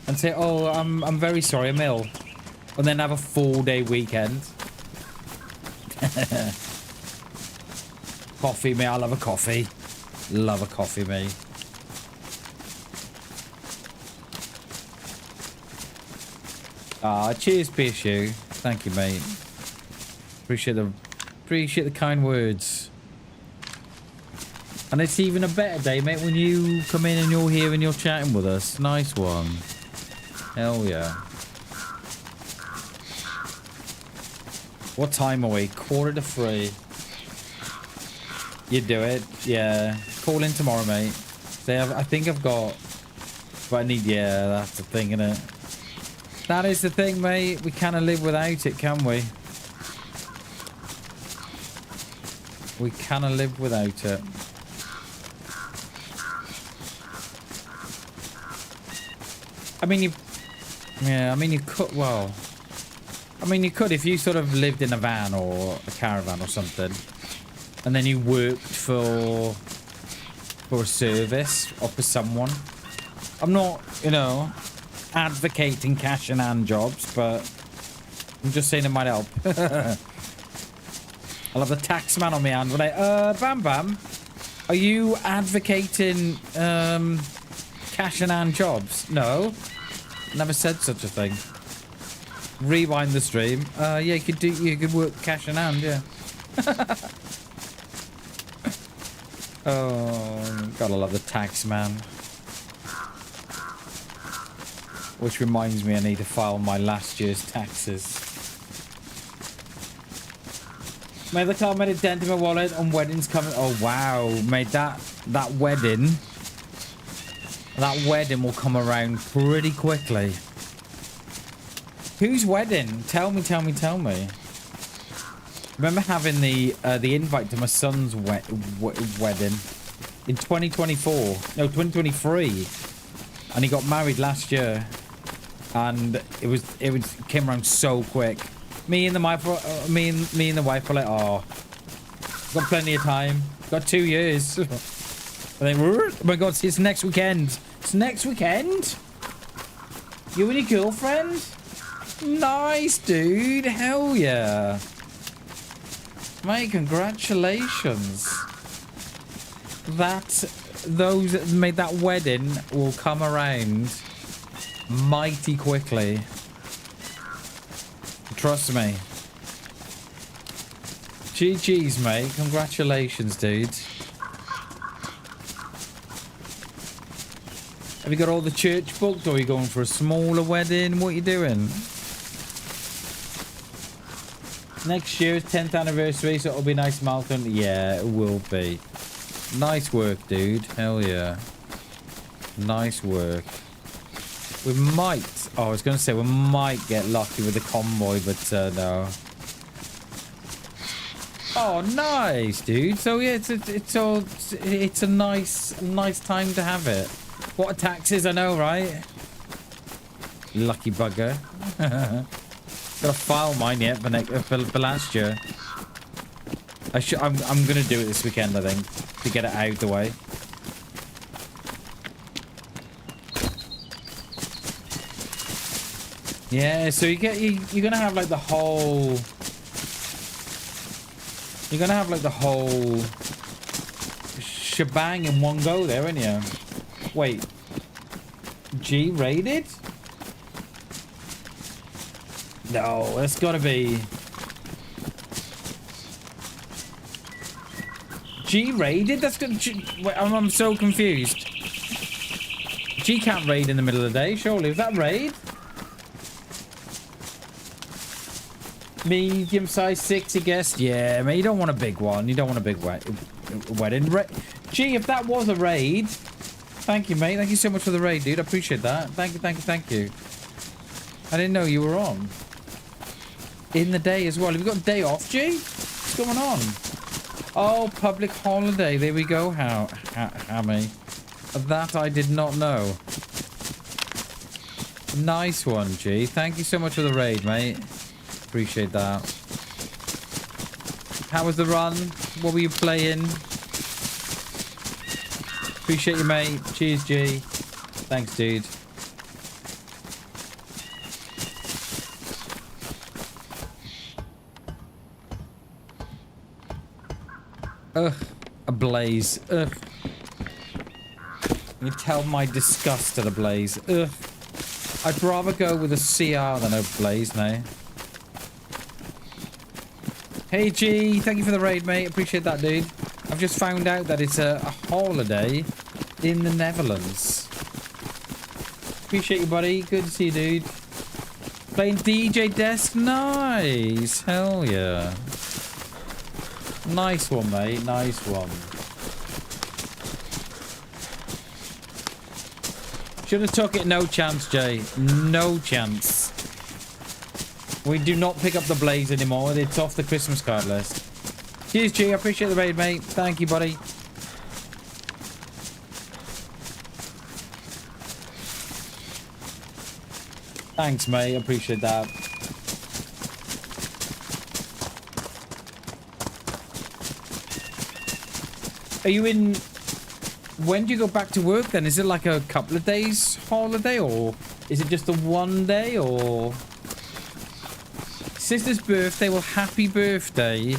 and say, oh, I'm very sorry, I'm ill. And then have a 4-day weekend. Coffee, mate. I love a coffee. Love a coffee, mate. Ah, cheers, Bishu. Thank you, mate. Appreciate the kind words. And it's even a better day, mate, when you come in and you're here and you're chatting with us. Nice one. Hell yeah. What time are we? 2:45. You do it? Yeah. Call in tomorrow, mate. I think I've got... But I need... Yeah, that's the thing, innit? That is the thing, mate. We cannot live without it, can we? We cannot live without it. I mean, you could, well... I mean, you could if you sort of lived in a van or a caravan or something. And then you worked for a service or for someone. I'm not, you know, advocating cash and hand jobs, but I'm just saying it might help. I'll have the tax man on my hand when BamBam, are you advocating cash and hand jobs? No, never said such a thing. Rewind the stream. Yeah, you could work cash in hand, yeah. Oh, gotta love the tax man. Which reminds me, I need to file my last year's taxes. Mate, the car made a dent in my wallet on weddings coming. Oh wow, mate, that wedding will come around pretty quickly. Whose wedding? Tell me. Remember having the invite to my son's wedding in 2024. No, 2023. And he got married last year. And it came around so quick. Me and the wife were like, oh, got plenty of time. Got 2 years. And then, oh my god, it's next weekend. It's next weekend? You and your girlfriend? Nice, dude. Hell yeah. Mate, congratulations. Those that made that wedding will come around mighty quickly. Trust me. GG's, mate. Congratulations, dude. Have you got all the church booked, or are you going for a smaller wedding? What are you doing? Next year's 10th anniversary, so it'll be a nice milestone. Yeah, it will be. Nice work, dude. Hell yeah. Nice work. We might... Oh, I was going to say we might get lucky with the convoy, but no. Oh, nice, dude. So yeah, it's a nice time to have it. What are taxes? I know, right? Lucky bugger. Gotta file mine yet for last year. I'm gonna do it this weekend, I think, to get it out of the way. Yeah, so you're gonna have like the whole. You're gonna have like the whole shebang in one go there, aren't you? Wait. G rated? No, that's gotta be G rated. That's good. Wait, I'm so confused. G can't raid in the middle of the day, surely. Is that raid? Medium size 60 guest. Yeah, man, you don't want a big one. You don't want a big wedding. G, if that was a raid. Thank you, mate. Thank you so much for the raid, dude. I appreciate that. Thank you. I didn't know you were on. In the day as well. Have you got a day off, G? What's going on? Oh, public holiday. There we go, Hammy. That I did not know. Nice one, G. Thank you so much for the raid, mate. Appreciate that. How was the run? What were you playing? Appreciate you, mate. Cheers, G. Thanks, dude. Ugh. A blaze. Ugh. You tell my disgust at a blaze. Ugh. I'd rather go with a CR than a Blaze now. Hey G, thank you for the raid, mate. Appreciate that, dude. I've just found out that it's a holiday in the Netherlands. Appreciate you, buddy. Good to see you, dude. Playing DJ Desk. Nice. Hell yeah. Nice one, mate. Nice one. Should have took it. No chance, Jay. No chance. We do not pick up the Blaze anymore. It's off the Christmas card list. Cheers, G. I appreciate the raid, mate. Thank you, buddy. Thanks, mate. I appreciate that. Are you in... When do you go back to work then? Is it like a couple of days holiday, or is it just the one day, or... Sister's birthday? Well, happy birthday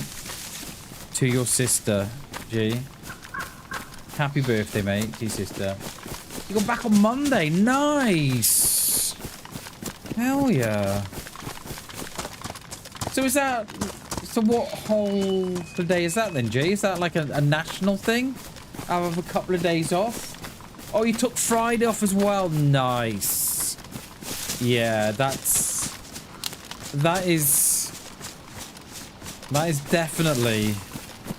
to your sister, G. Happy birthday, mate, to your sister. You go back on Monday. Nice. Hell yeah. So is that... So what whole day is that then, G? Is that like a national thing? I have a couple of days off? Oh, you took Friday off as well. Nice. Yeah, that is definitely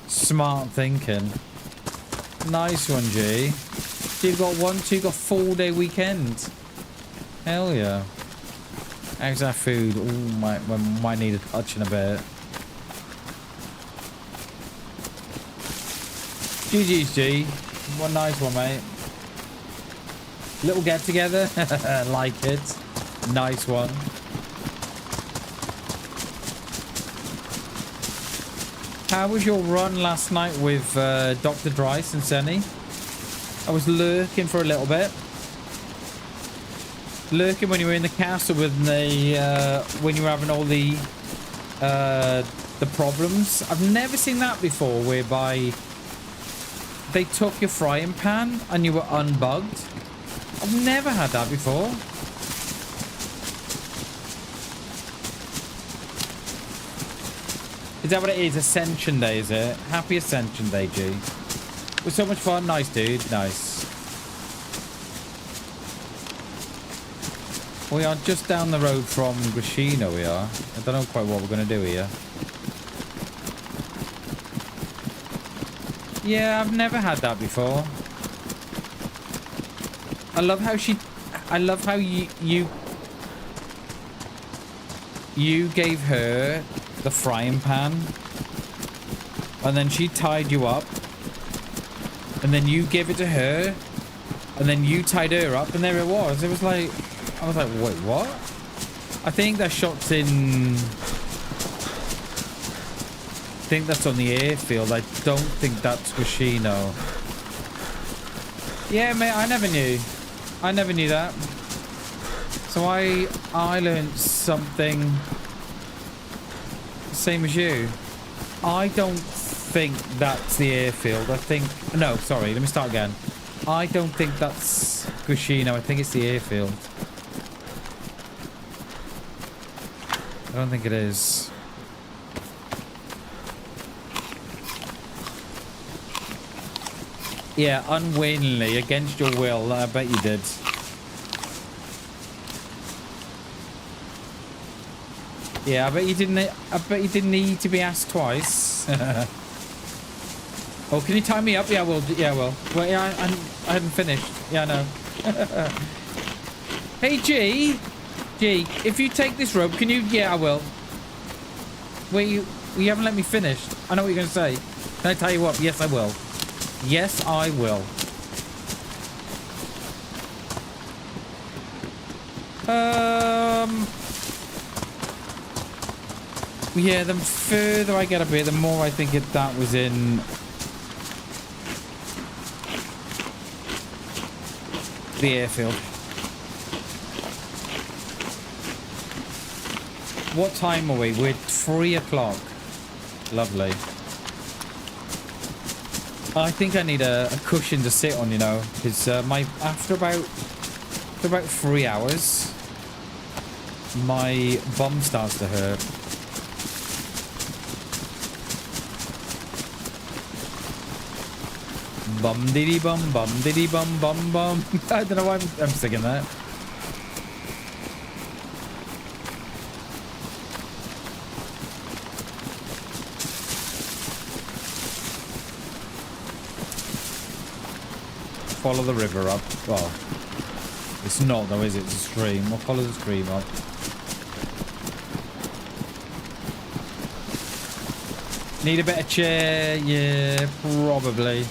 smart thinking. Nice one, G. So you've got 4-day weekend. Hell yeah. How's that food? Ooh, might need a touch in a bit. GG's, G. One nice one, mate. Little get together. Like it. Nice one. How was your run last night with Dr. Dryce and Senny? I was lurking for a little bit. Lurking when you were in the castle with when you were having all the problems. I've never seen that before, whereby they took your frying pan and you were unbugged. I've never had that before. Is that what it is? Ascension Day, is it? Happy Ascension Day, G. It was so much fun. Nice, dude. Nice. We are just down the road from Grishino, we are. I don't know quite what we're going to do here. Yeah, I've never had that before. I love how you gave her the frying pan, and then she tied you up, and then you gave it to her, and then you tied her up, and there it was. It was like, I was like, wait, what? I think that shot's in... I think that's on the airfield. I don't think that's Gushino. Yeah, mate, I never knew. I never knew that. So I learned something same as you. I don't think that's the airfield. I think... No, sorry, let me start again. I don't think that's Gushino. I think it's the airfield. I don't think it is. Yeah, unwillingly, against your will. I bet you did. Yeah, I bet you didn't need to be asked twice. Oh, can you tie me up? Yeah, well, yeah, well. Well, yeah, I hadn't finished. Yeah, I know. Hey, G, if you take this rope, can you? Yeah, I will. Wait, you haven't let me finish. I know what you're gonna say. Can I tie you up? Yes, I will. Yes, I will. Yeah, the further I get up here, the more I think that was in the airfield. What time are we? We're 3 o'clock. Lovely. I think I need a cushion to sit on, you know, because after about 3 hours, my bum starts to hurt. Bum diddy bum bum bum. I don't know why I'm singing that. Follow the river up. Well, it's not though, is it? It's a stream. We'll follow the stream up. Need a better chair? Yeah, probably.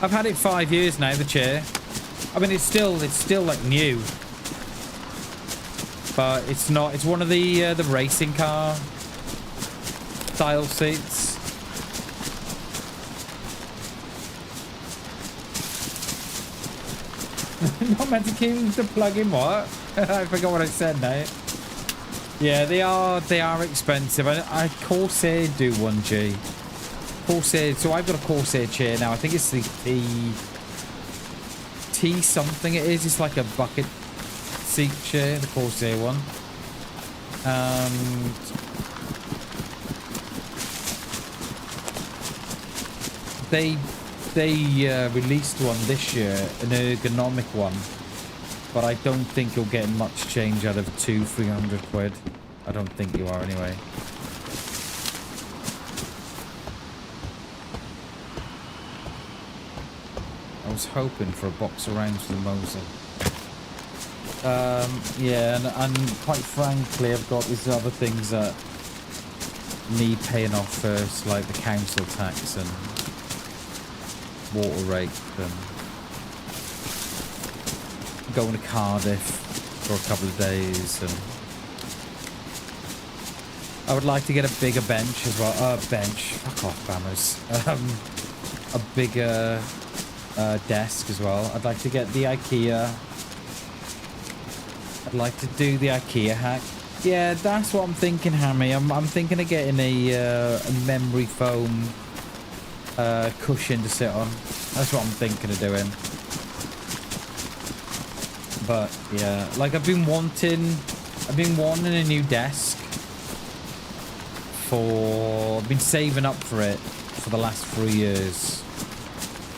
I've had it 5 years now, the chair. I mean, it's still like new. But it's not. It's one of the racing car style seats. Not meant to keep the plug in what? I forgot what I said now. Yeah, they are expensive. I Corsair do 1G. Corsair, so I've got a Corsair chair now. I think it's the T something it is. It's like a bucket seat chair, the Corsair one. And they released one this year, an ergonomic one, but I don't think you'll get much change out of 200-300 quid. I don't think you are anyway. I was hoping for a box of rounds for the Moser. Yeah, and quite frankly, I've got these other things that need paying off first, like the council tax and water rate and going to Cardiff for a couple of days, and I would like to get a bigger bench as well. Bench, fuck off, bammers. A bigger desk as well. I'd like to get the IKEA. I'd like to do the IKEA hack. Yeah, that's what I'm thinking, Hammy. I'm thinking of getting a memory foam cushion to sit on. That's what I'm thinking of doing. But yeah, like I've been wanting a new desk I've been saving up for it for the last 3 years,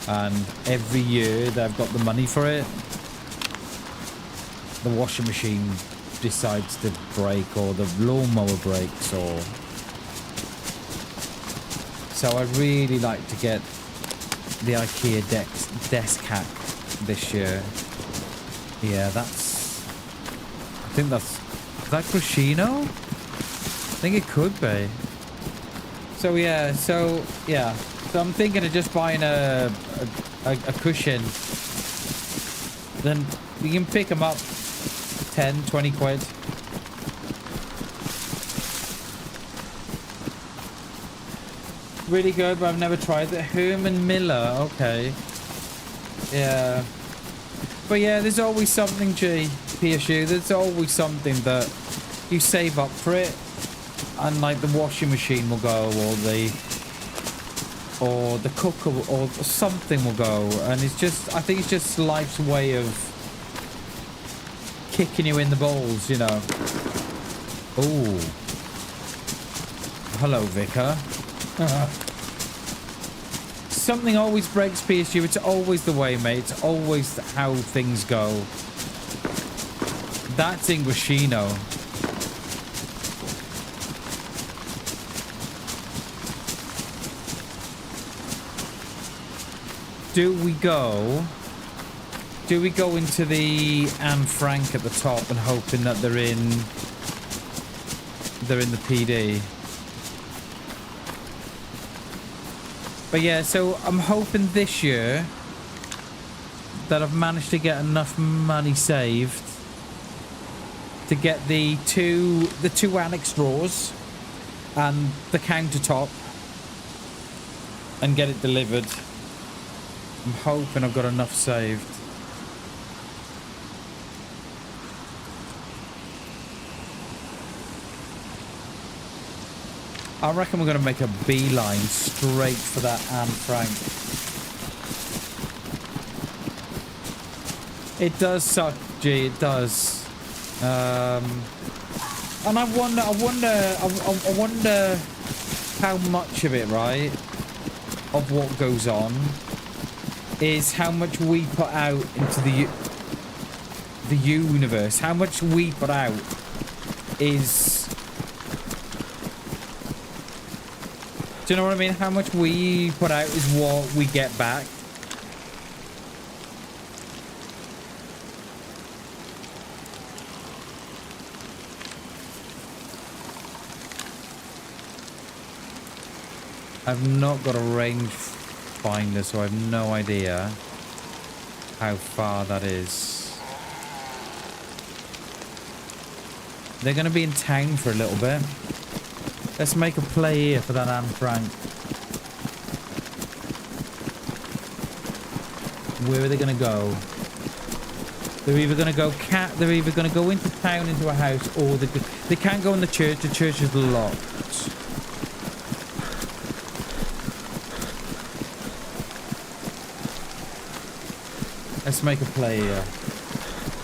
and every year that I've got the money for it, the washing machine decides to break, or the lawnmower breaks, or so I really like to get the IKEA desk hack this year. Yeah, I think is that Crescino? I think it could be. So yeah, so I'm thinking of just buying a cushion. Then you can pick them up 10, 20 quid. Really good, but I've never tried it. Herman Miller, okay. Yeah. But yeah, there's always something, PSU. There's always something that you save up for it, and like the washing machine will go, or the cooker, or something will go, and it's just, I think it's just life's way of kicking you in the balls, you know. Ooh. Hello, Vicar. Something always breaks, PSU. It's always the way, mate. It's always how things go. That's Ingrashino. Do we go into the Anne Frank at the top and hoping that they're in the PD? But yeah, so I'm hoping this year that I've managed to get enough money saved to get the two annex drawers and the countertop and get it delivered. I'm hoping I've got enough saved. I reckon we're going to make a beeline straight for that Anne Frank. It does suck, G, it does. And I wonder how much of it, right, of what goes on is how much we put out into the universe. How much we put out is... Do you know what I mean? How much we put out is what we get back. I've not got a range finder, so I have no idea how far that is. They're going to be in town for a little bit. Let's make a play here for that Anne Frank. Where are they going to go? They're either going to go they're either going to go into town, into a house, or they can't go in the church. The church is locked. Let's make a play here.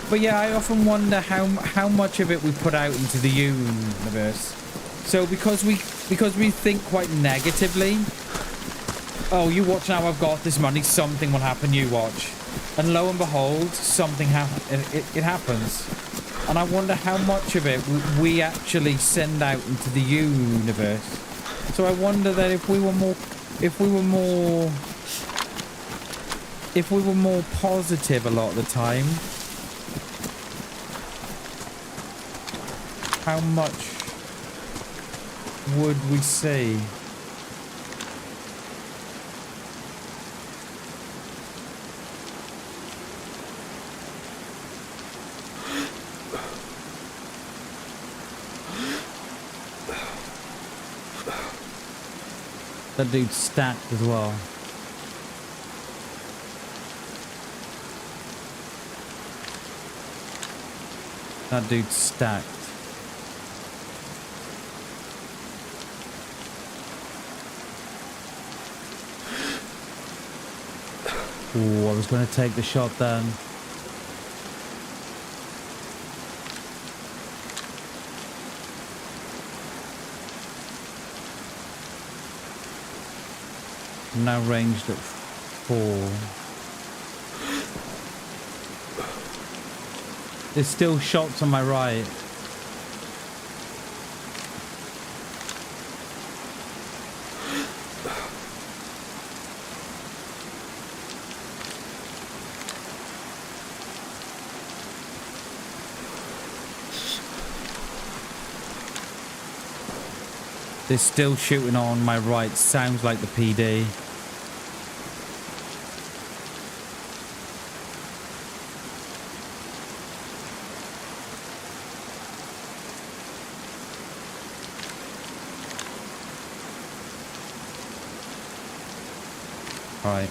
But yeah, I often wonder how much of it we put out into the universe. So because we think quite negatively. Oh, you watch now, I've got this money, something will happen, you watch. And lo and behold, something it happens. And I wonder how much of it we actually send out into the universe. So I wonder that if we were more positive a lot of the time, how much would we see? That dude's stacked as well. That dude's stacked. Ooh, I was going to take the shot then. I'm now ranged at 4. There's still shots on my right. They're still shooting on my right. Sounds like the PD. All right.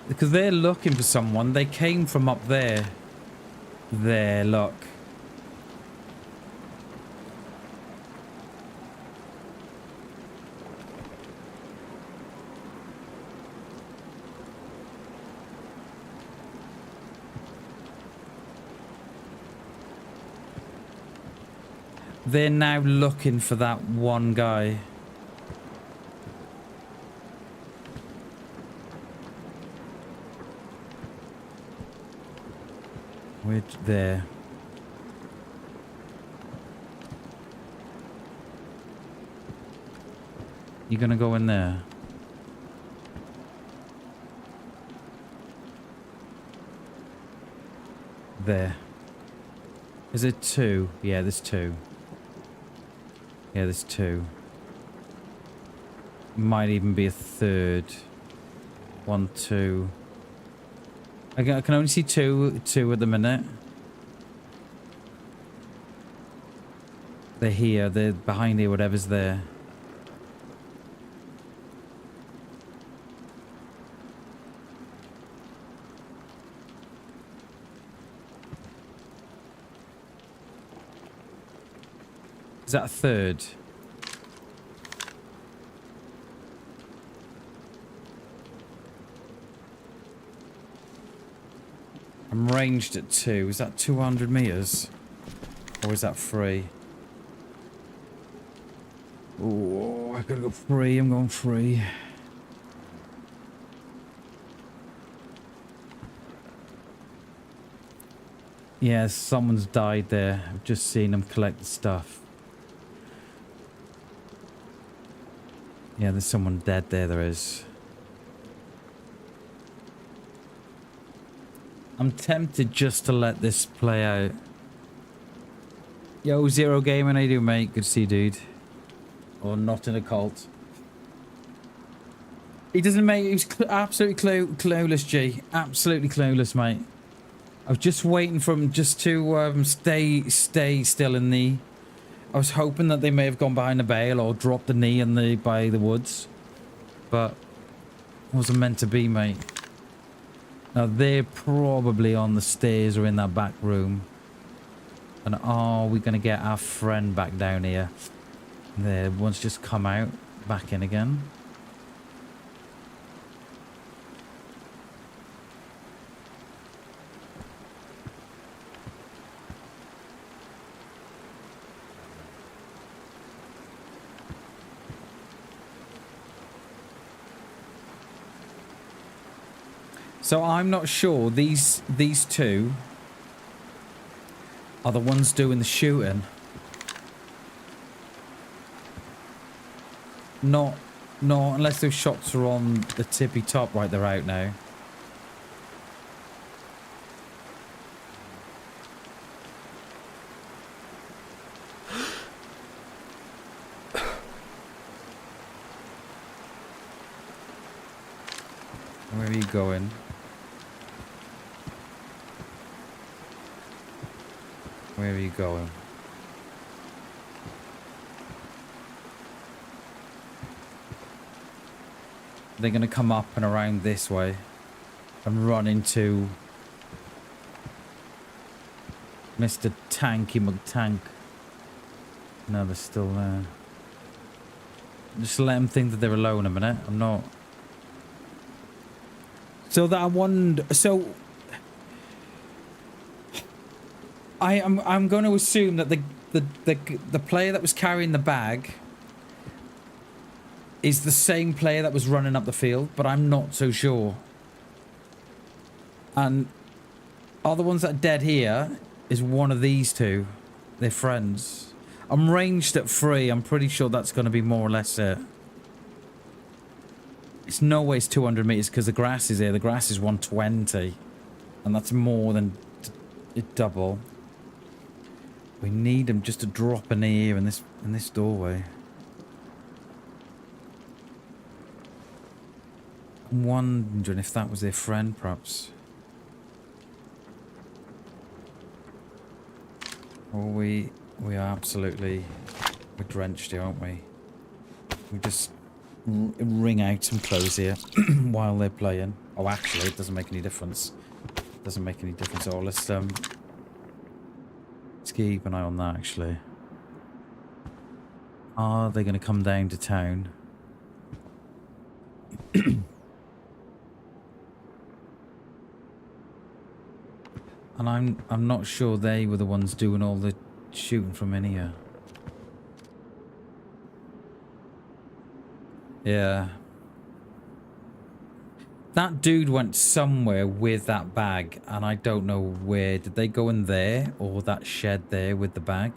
Because they're looking for someone. They came from up there. There, look. They're now looking for that one guy. We're there. You gonna go in there? There. Is it 2? Yeah, there's 2. Yeah, there's 2. Might even be a third. 1, 2. I can only see two at the minute. They're here. They're behind here, whatever's there. Is that a third? I'm ranged at 2. Is that 200 meters? Or is that 3? Oh, I gotta go 3. I'm going 3. Yeah, someone's died there. I've just seen them collect the stuff. Yeah, there's someone dead there, there is. I'm tempted just to let this play out. Yo, Zero Gaming, how you doing, mate? Good to see you, dude. Or not in a cult. He doesn't make... He's absolutely clueless, G. Absolutely clueless, mate. I was just waiting for him just to stay still in the... I was hoping that they may have gone behind the bale or dropped the knee in the by the woods. But it wasn't meant to be, mate. Now, they're probably on the stairs or in that back room. And are we going to get our friend back down here? There, one's just come out, back in again. So I'm not sure these two are the ones doing the shooting. Not unless those shots are on the tippy top. Right, they're out now. Where are you going? Where are you going? They're going to come up and around this way and run into Mr. Tanky McTank. No, they're still there. Just let them think that they're alone a minute. I'm not. So that one. So I'm going to assume that the player that was carrying the bag is the same player that was running up the field, but I'm not so sure. And are the ones that are dead here is one of these two. They're friends. I'm ranged at 3. I'm pretty sure that's going to be more or less it. It's no way it's 200 meters because the grass is here. The grass is 120, and that's more than double. We need them just to drop in here in this doorway. I'm wondering if that was their friend, perhaps. Or we are absolutely... We're drenched here, aren't we? We just wring out some clothes here while they're playing. Oh, actually, it doesn't make any difference. It doesn't make any difference at all. Let's keep an eye on that, actually. Are they going to come down to town? And I'm not sure they were the ones doing all the shooting from in here. Yeah. That dude went somewhere with that bag, and I don't know where. Did they go in there or that shed there with the bag?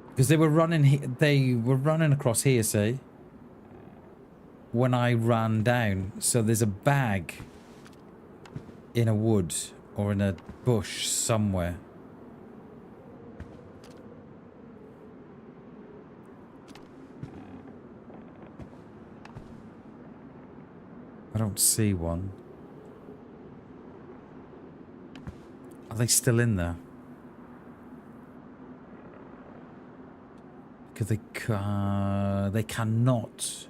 Because they were running across here, see? When I ran down. So there's a bag in a wood or in a bush somewhere. I don't see one. Are they still in there? Because they cannot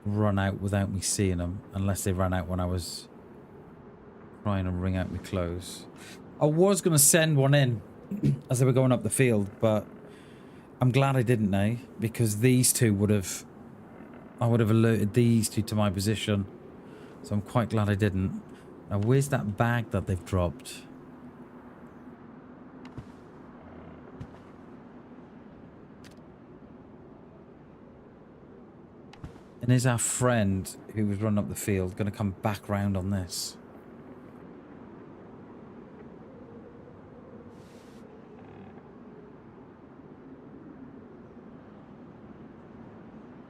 run out without me seeing them, unless they ran out when I was trying to wring out my clothes. I was going to send one in as they were going up the field, but I'm glad I didn't, eh? Because these two would have... I would have alerted these two to my position. So I'm quite glad I didn't. Now, where's that bag that they've dropped? And is our friend who was running up the field going to come back round on this?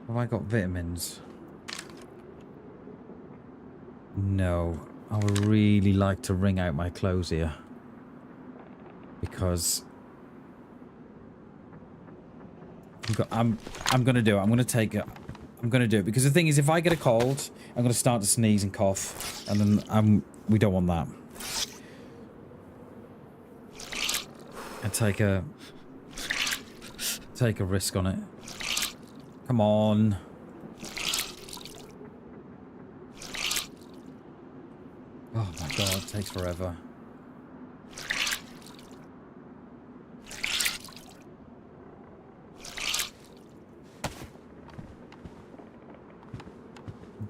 Have I got vitamins? No. I would really like to wring out my clothes here. Because... I'm going to do it. I'm going to take it. I'm going to do it. Because the thing is, if I get a cold, I'm going to start to sneeze and cough. And then we don't want that. And take a risk on it. Come on. Oh my god, it takes forever.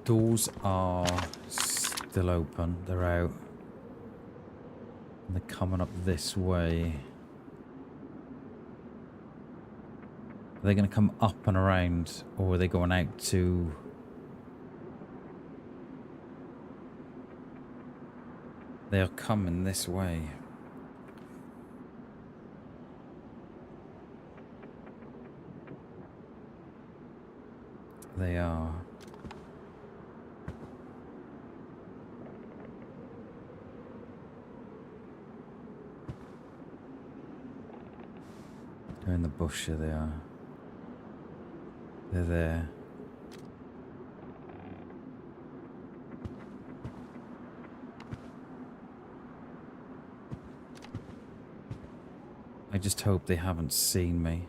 Doors are still open. They're out. And they're coming up this way. Are they going to come up and around, or are they going out to... They are coming this way. They are. They're in the bush, here they are. They're there. I just hope they haven't seen me.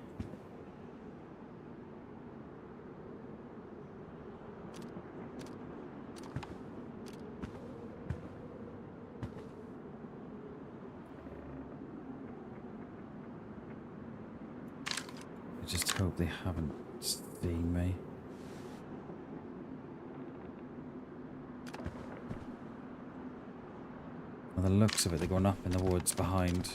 I just hope they haven't seen me. By the looks of it, they're going up in the woods behind.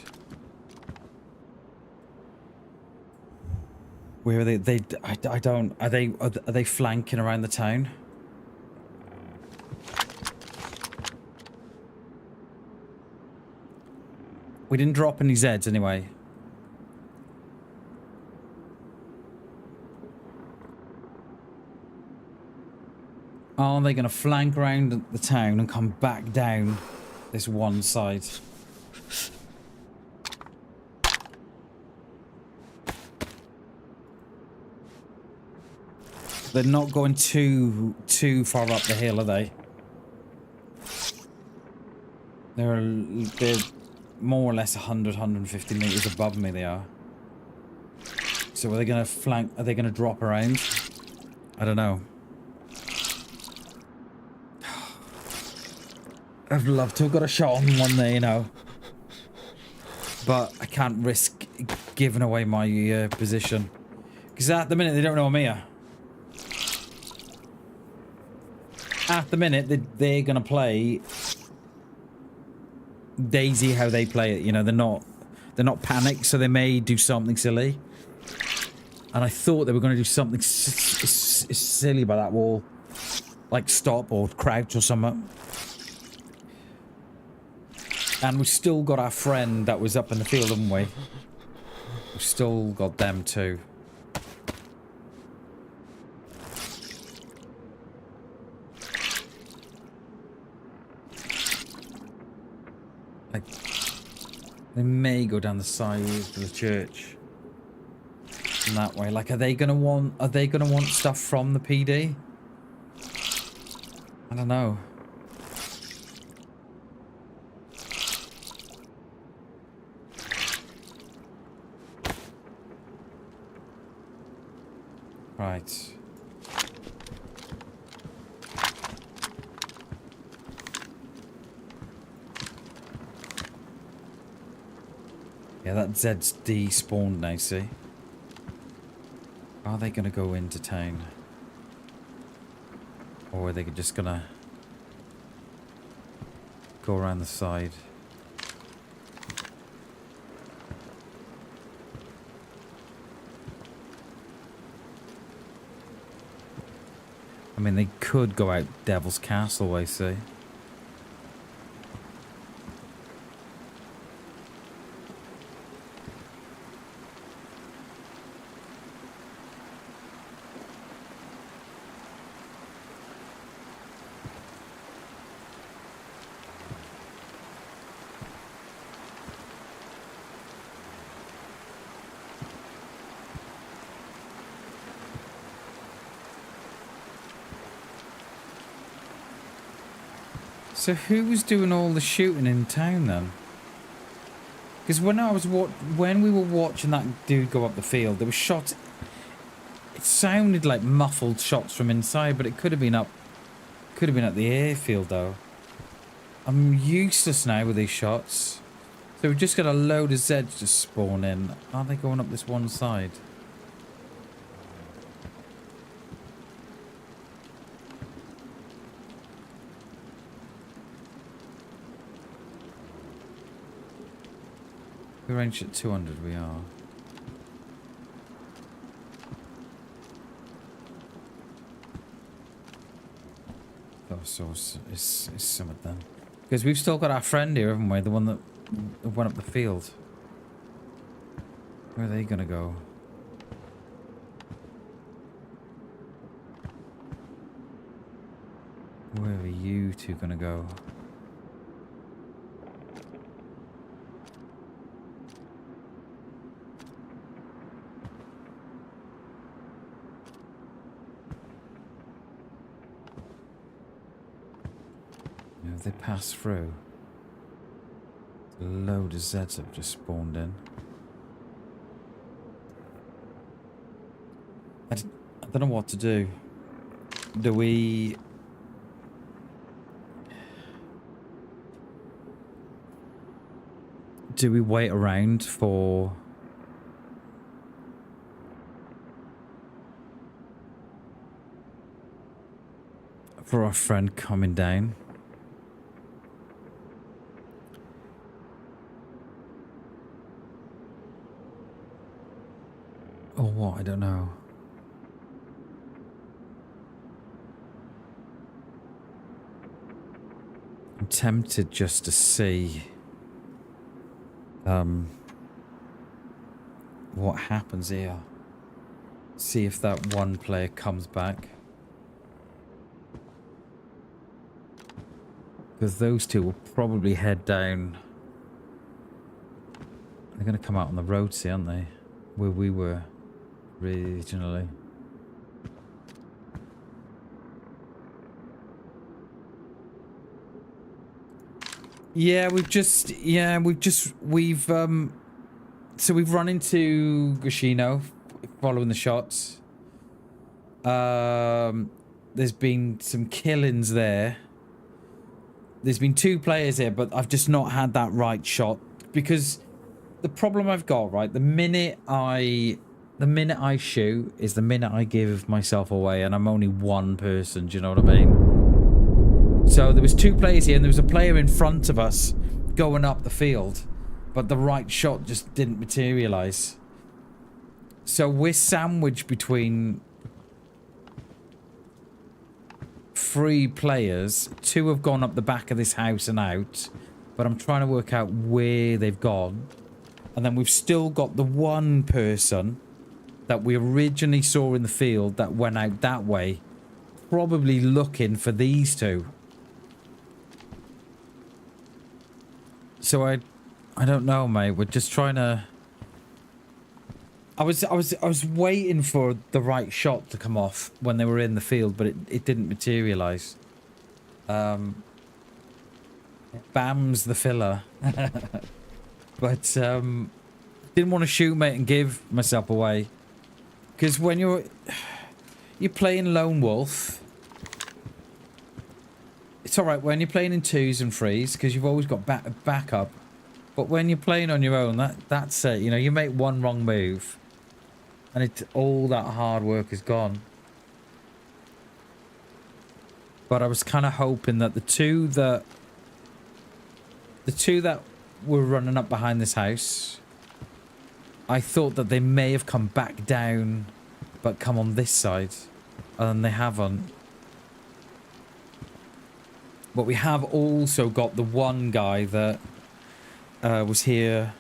Where are they? I don't. Are they flanking around the town? We didn't drop any Zeds anyway. Are they going to flank around the town and come back down this one side? They're not going too far up the hill, are they? They're more or less 100, 150 meters above me, they are. So are they going to flank? Are they going to drop around? I don't know. I'd love to have got a shot on one there, you know. But I can't risk giving away my position. Because at the minute, they don't know I'm here. At the minute, they're going to play DayZ how they play it. You know, they're not panicked, so they may do something silly. And I thought they were going to do something silly by that wall. Like stop or crouch or something. And we've still got our friend that was up in the field, haven't we? We've still got them too. Like, they may go down the side of the church. In that way. Like, are they gonna want stuff from the PD? I don't know. Right. Yeah, that Zed's despawned now, see? Are they gonna go into town? Or are they just gonna go around the side? I mean, they could go out Devil's Castle, I say. So who was doing all the shooting in town then? Because when we were watching that dude go up the field, there were shots. It sounded like muffled shots from inside, but it could have been up. Could have been at the airfield though. I'm useless now with these shots. So we've just got a load of Zeds just spawn in. Are they going up this one side? We ranged at 200, we are. Oh, so it's some of them. Because we've still got our friend here, haven't we? The one that went up the field. Where are they gonna go? Where are you two gonna go? If they pass through, a load of Zeds have just spawned in. I don't know what to do. Do we wait around for our friend coming down? Or what? I don't know. I'm tempted just to see what happens here. See if that one player comes back. Because those two will probably head down. They're going to come out on the road, see, aren't they? Where we were originally. Yeah, so we've run into Gashino following the shots. There's been some killings there. There's been 2 players here, but I've just not had that right shot because the problem I've got, right, the minute I shoot is the minute I give myself away, and I'm only one person, do you know what I mean? So there was 2 players here, and there was a player in front of us going up the field, but the right shot just didn't materialize. So we're sandwiched between 3 players. 2 have gone up the back of this house and out, but I'm trying to work out where they've gone. And then we've still got the one person that we originally saw in the field that went out that way, probably looking for these 2. So I don't know, mate. We're just trying to. I was waiting for the right shot to come off when they were in the field, but it didn't materialize. Bam's the filler. But didn't want to shoot, mate, and give myself away. Because when you're playing Lone Wolf, it's alright when you're playing in 2s and 3s, because you've always got backup. But when you're playing on your own, that's it. You know, you make one wrong move, And all that hard work is gone. But I was kind of hoping that the two that were running up behind this house, I thought that they may have come back down, but come on this side, and they haven't. But we have also got the one guy that was here.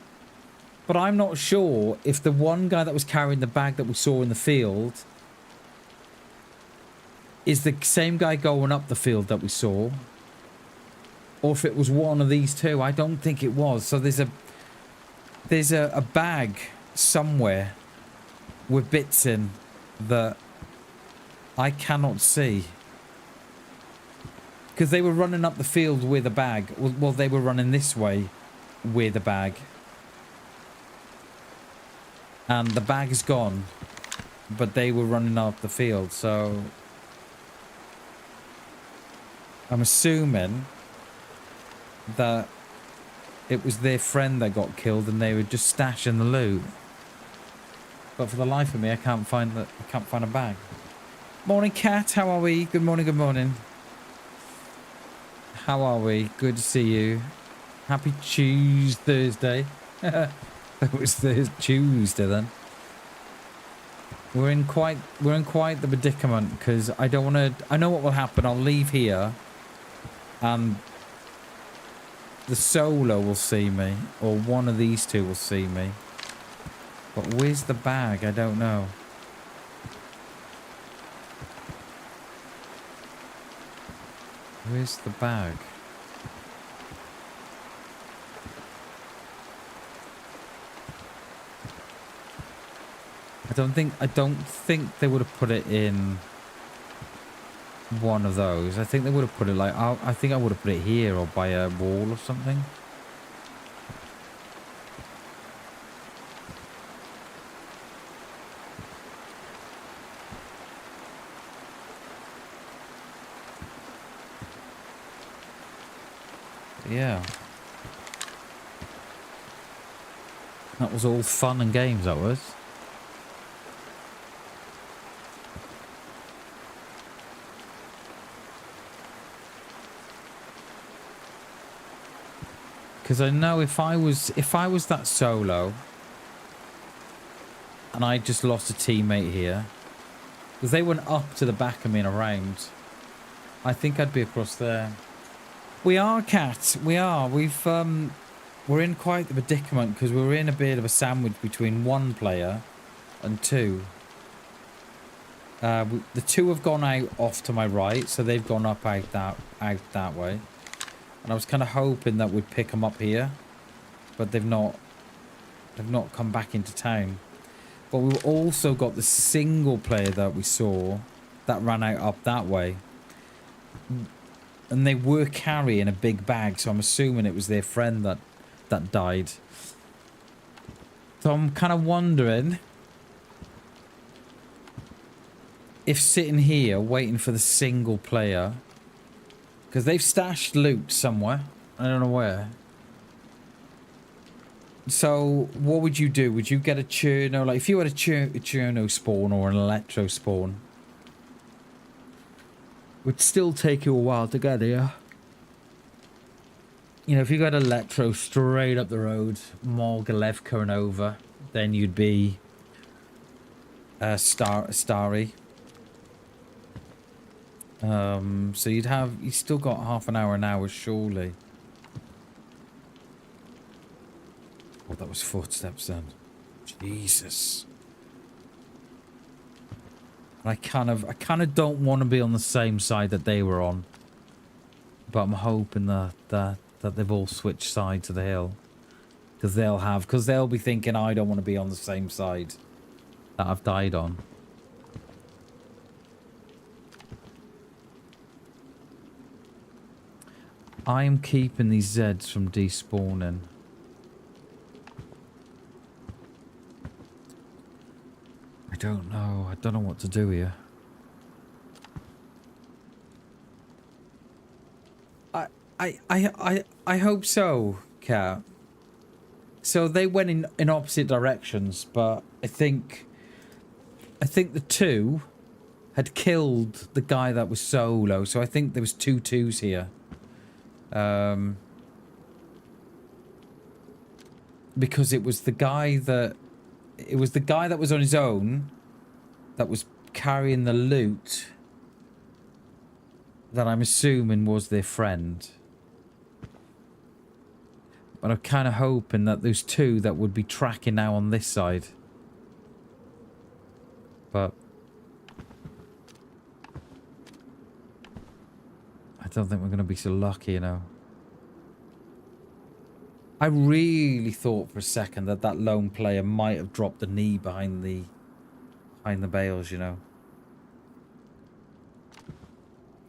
But I'm not sure if the one guy that was carrying the bag that we saw in the field is the same guy going up the field that we saw, or if it was one of these two. I don't think it was. So there's a bag somewhere with bits in that I cannot see, because they were running up the field with a bag. Well, they were running this way with a bag, and the bag is gone, but they were running up the field. So I'm assuming that it was their friend that got killed and they were just stashing the loot. But for the life of me, I can't find a bag. Morning, Cat. How are we? Good morning. Good morning. How are we? Good to see you. Happy Thursday. It was Tuesday then. We're in quite the predicament, because I don't want to. I know what will happen. I'll leave here, and the solo will see me, or one of these two will see me. But where's the bag? I don't know. Where's the bag? I don't think they would have put it in one of those. I think they would have put it like, I think I would have put it here or by a wall or something. Yeah. That was all fun and games, that was. Because I know if I was that solo and I just lost a teammate here, because they went up to the back of me and around, I think I'd be across there. We are, Cat. We are. We're in quite the predicament, because we're in a bit of a sandwich between one player and two. The two have gone out off to my right, so they've gone up out that way. And I was kind of hoping that we'd pick them up here, but they've not come back into town. But we've also got the single player that we saw that ran out up that way. And they were carrying a big bag, so I'm assuming it was their friend that died. So I'm kind of wondering if sitting here waiting for the single player, because they've stashed loot somewhere, I don't know where. So what would you do? Would you get a Cherno? Like if you had a Cherno spawn or an Electro spawn, would still take you a while to get here. You know, if you got Electro straight up the road, Morgalevka and over, then you'd be Starry. So you still got half an hour surely. Oh, that was footsteps then. Jesus. I kind of don't want to be on the same side that they were on, but I'm hoping that they've all switched sides of the hill, because they'll be thinking I don't want to be on the same side that I've died on. I am keeping these Zeds from despawning. I don't know. I don't know what to do here. I hope so, Kat. So they went in opposite directions, but I think I think the two had killed the guy that was solo, so I think there was two twos here. Because it was the guy that was on his own that was carrying the loot that I'm assuming was their friend. But I'm kind of hoping that there's two that would be tracking now on this side. But I don't think we're going to be so lucky, you know. I really thought for a second that that lone player might have dropped the knee behind the bales, you know.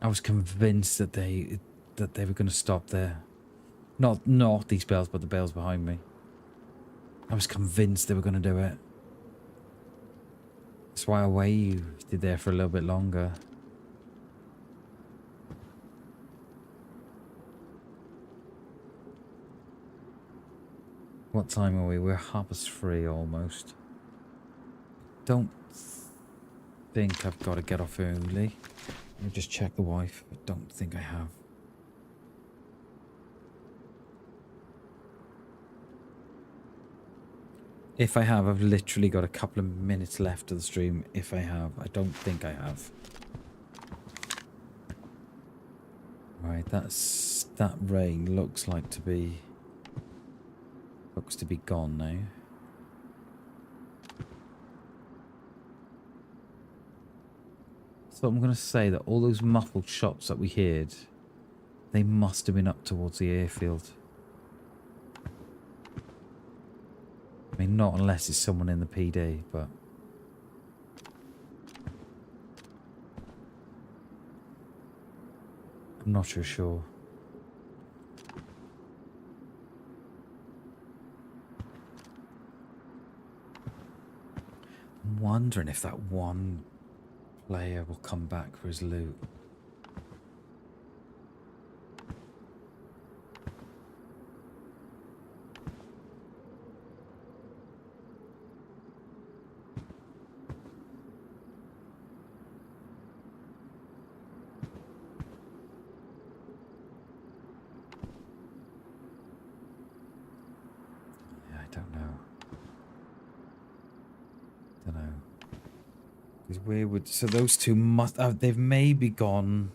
I was convinced that they were going to stop there. Not these bales, but the bales behind me. I was convinced they were going to do it. That's why I waited there for a little bit longer. What time are we? We're 3:30 almost. Don't think I've got to get off early. Let me just check the wife. I don't think I have. If I have, I've literally got a couple of minutes left of the stream. If I have, I don't think I have. Right, that rain looks to be gone now. So I'm going to say that all those muffled shots that we heard, they must have been up towards the airfield. I mean, not unless it's someone in the PD, but... I'm not so sure. I'm wondering if that one player will come back for his loot. Where would... So those two must... they've maybe gone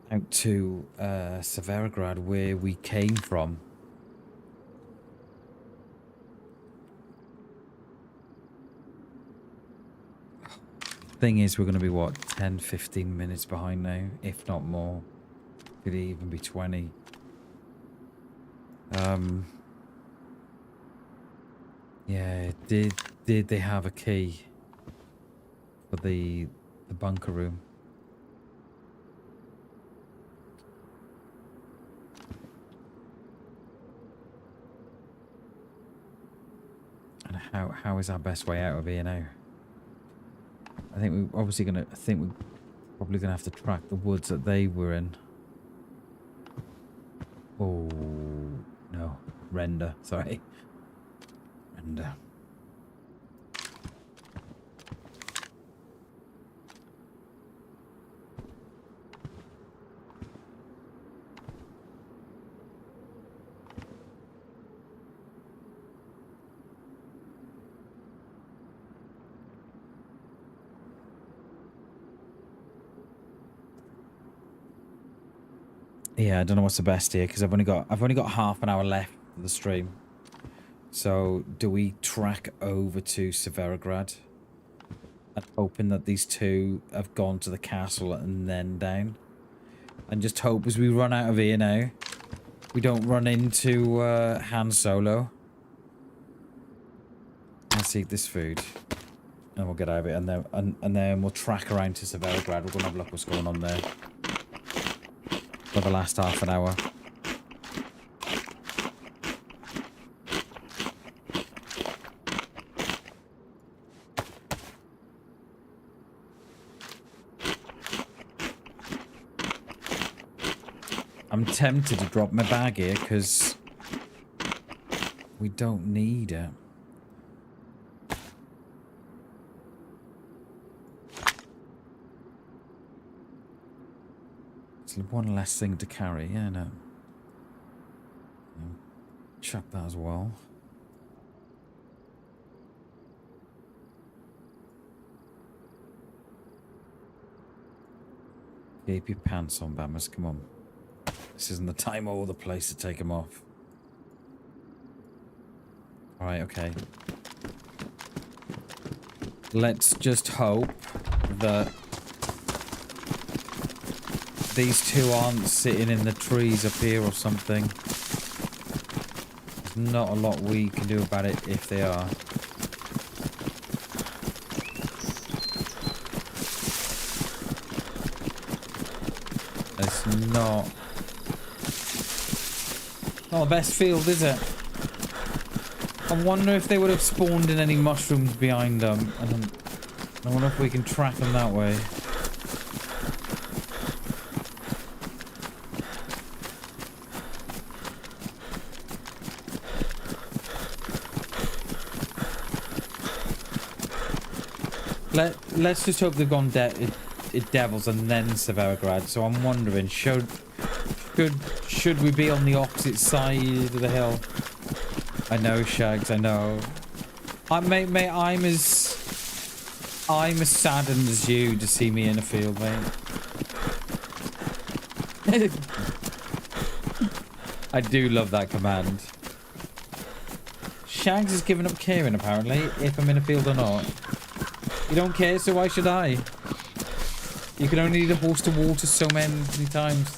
out to Severograd, where we came from. Thing is, we're going to be, what, 10, 15 minutes behind now, if not more. Could even be 20. Yeah, did they have a key for the bunker room? And how is our best way out of here now? I think we're obviously gonna. I think we're probably gonna have to track the woods that they were in. Oh no, render. Sorry, render. Yeah, I don't know what's the best here because I've only got half an hour left of the stream. So do we track over to Severograd and hoping that these two have gone to the castle and then down, and just hope as we run out of here now we don't run into Han Solo. Let's eat this food and we'll get out of it, and then we'll track around to Severograd. We're gonna have a look what's going on there for the last half an hour. I'm tempted to drop my bag here because we don't need it. It's one less thing to carry, yeah, no. Chuck that as well. Keep your pants on, Bammers, come on. This isn't the time or the place to take them off. Alright, okay. Let's just hope that these two aren't sitting in the trees up here or something. There's not a lot we can do about it if they are. It's not the best field, is it? I wonder if they would have spawned in any mushrooms behind them. And I wonder if we can track them that way. Let's just hope they've gone Devils and then Severograd. So I'm wondering, should we be on the opposite side of the hill? I know, Shags, I know. I'm as saddened as you to see me in a field, mate. I do love that command. Shags has given up caring, apparently, if I'm in a field or not. You don't care, so why should I? You can only lead a horse to water so many times.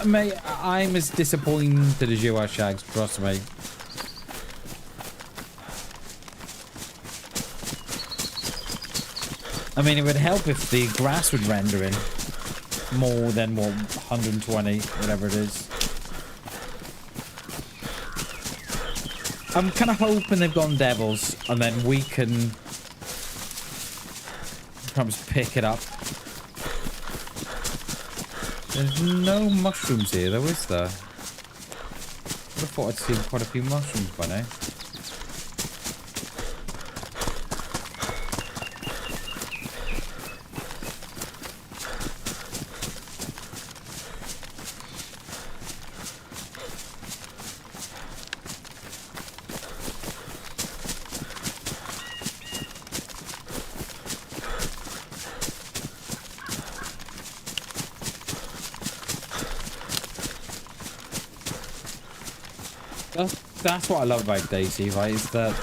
Mate, I'm as disappointed as you are, Shags, trust me. I mean, it would help if the grass would render in more than, what, 120, whatever it is. I'm kind of hoping they've gone Devils, and then we can perhaps pick it up. There's no mushrooms here, though, is there? I would have thought I'd seen quite a few mushrooms by now. That's what I love about DayZ, right? Is that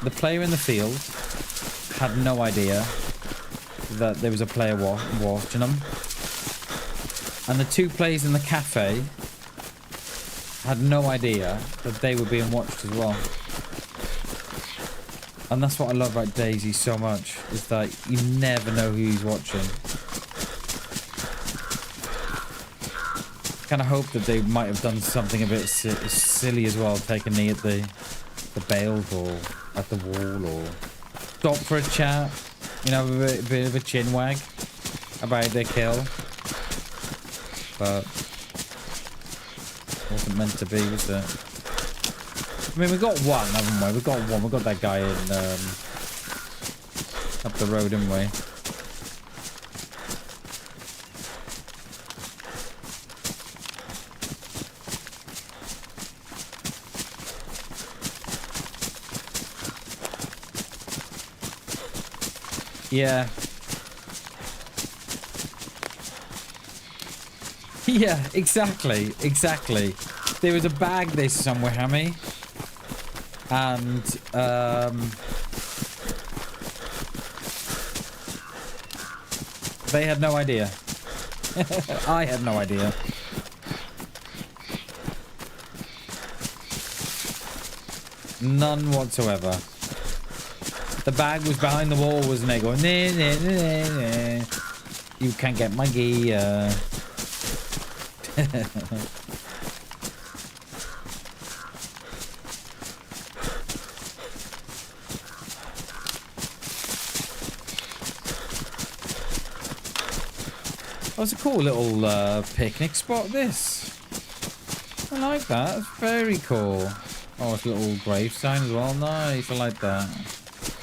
the player in the field had no idea that there was a player watching them, and the two players in the cafe had no idea that they were being watched as well. And that's what I love about DayZ so much, is that you never know who's watching. Kind of hope that they might have done something a bit silly as well, take a knee at the bales or at the wall, or stop for a chat, you know, a bit of a chin wag about their kill. But wasn't meant to be, was it? I mean, we got one, haven't we? We got one. We got that guy in up the road, didn't we? Yeah. Yeah, exactly. Exactly. There was a bag there somewhere, Hammy. And, they had no idea. I had no idea. None whatsoever. The bag was behind the wall, wasn't it? Going, nah, nah, nah, nah. You can't get my gear. Oh, it's a cool little picnic spot, this. I like that. It's very cool. Oh, it's a little grave sign as well. Nice. I like that.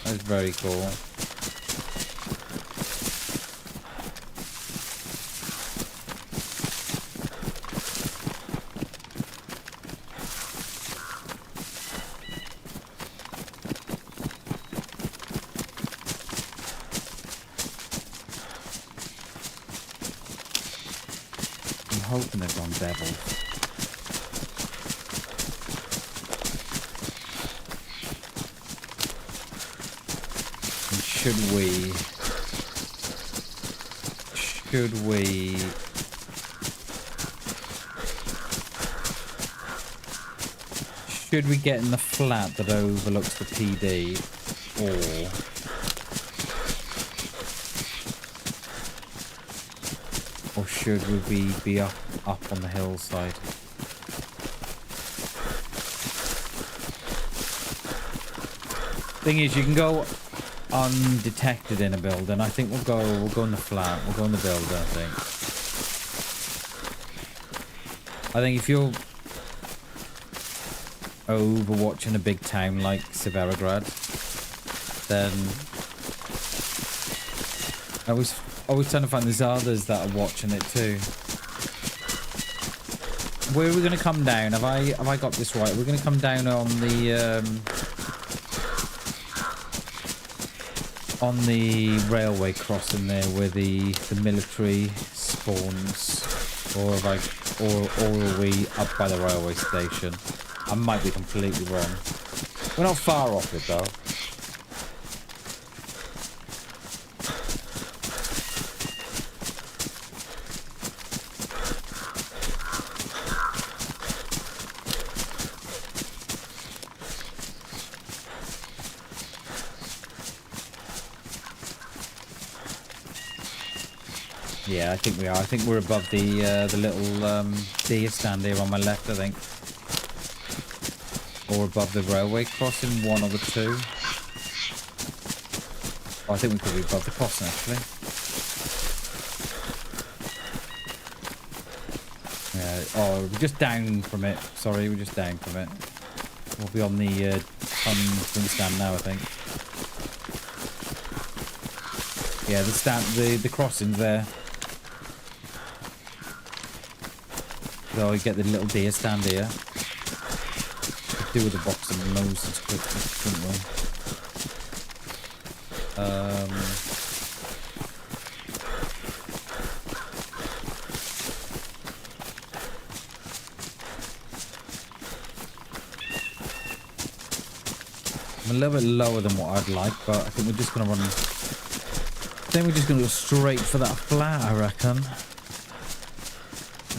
That's very cool. hoping they've gone devils. And should we get in the flat that overlooks the PD, or should we be up on the hillside? Thing is, you can go undetected in a building. I think we'll go in the flat. We'll go in the building, I think. I think if you're overwatching a big town like Severograd, then I was always trying to find there's others that are watching it too. Where are we gonna come down? Have I got this right? We're gonna come down on the railway crossing there where the military spawns, or are we up by the railway station? I might be completely wrong. We're not far off it though. Yeah, I think we are. I think we're above the little deer stand here on my left, I think. Or above the railway crossing, one of the two. Oh, I think we could be above the crossing, actually. Yeah. Oh, we're just down from it. Sorry, we're just down from it. We'll be on the swing stand now, I think. Yeah, the crossing's there. So I get the little deer stand here. Do with the box and Moses quick, couldn't we? I'm a little bit lower than what I'd like, but I think we're just gonna run. I think we're just gonna go straight for that flat, I reckon.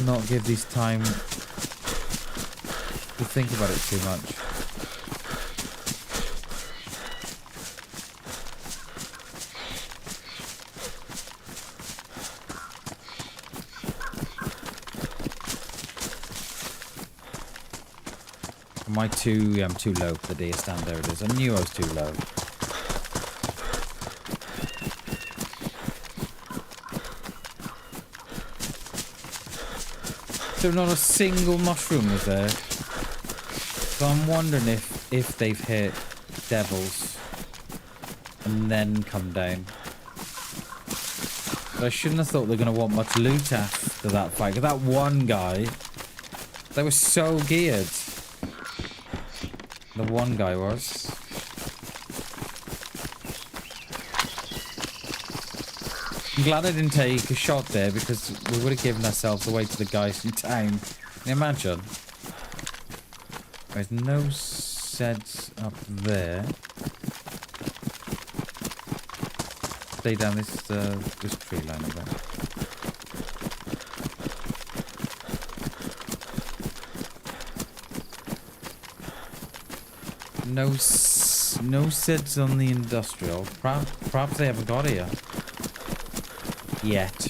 Not give these time to think about it too much. Am I too? Yeah, I'm too low for the deer stand. There it is. I knew I was too low. So not a single mushroom was there. So I'm wondering if they've hit devils and then come down. But I shouldn't have thought they're going to want much loot after that fight. Because that one guy, they were so geared. The one guy was. I'm glad I didn't take a shot there because we would have given ourselves away to the guys in town. Can you imagine? There's no sets up there. Stay down this tree line over there. No sets on the industrial. Perhaps they haven't got here yet.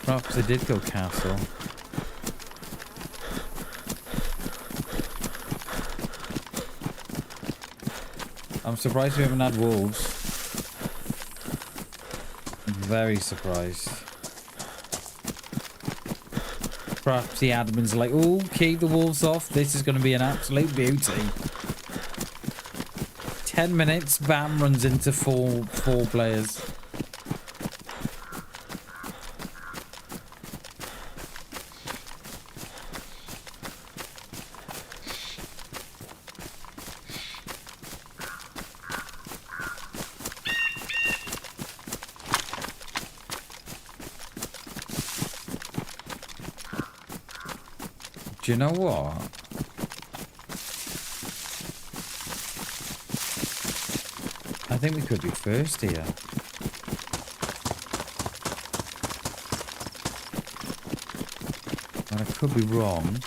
Perhaps they did go castle. I'm surprised we haven't had wolves. Very surprised. Perhaps the admin's like, oh, keep the wolves off. This is going to be an absolute beauty. 10 minutes, Bam runs into four players. Do you know what? I think we could be first here. And I could be wrong.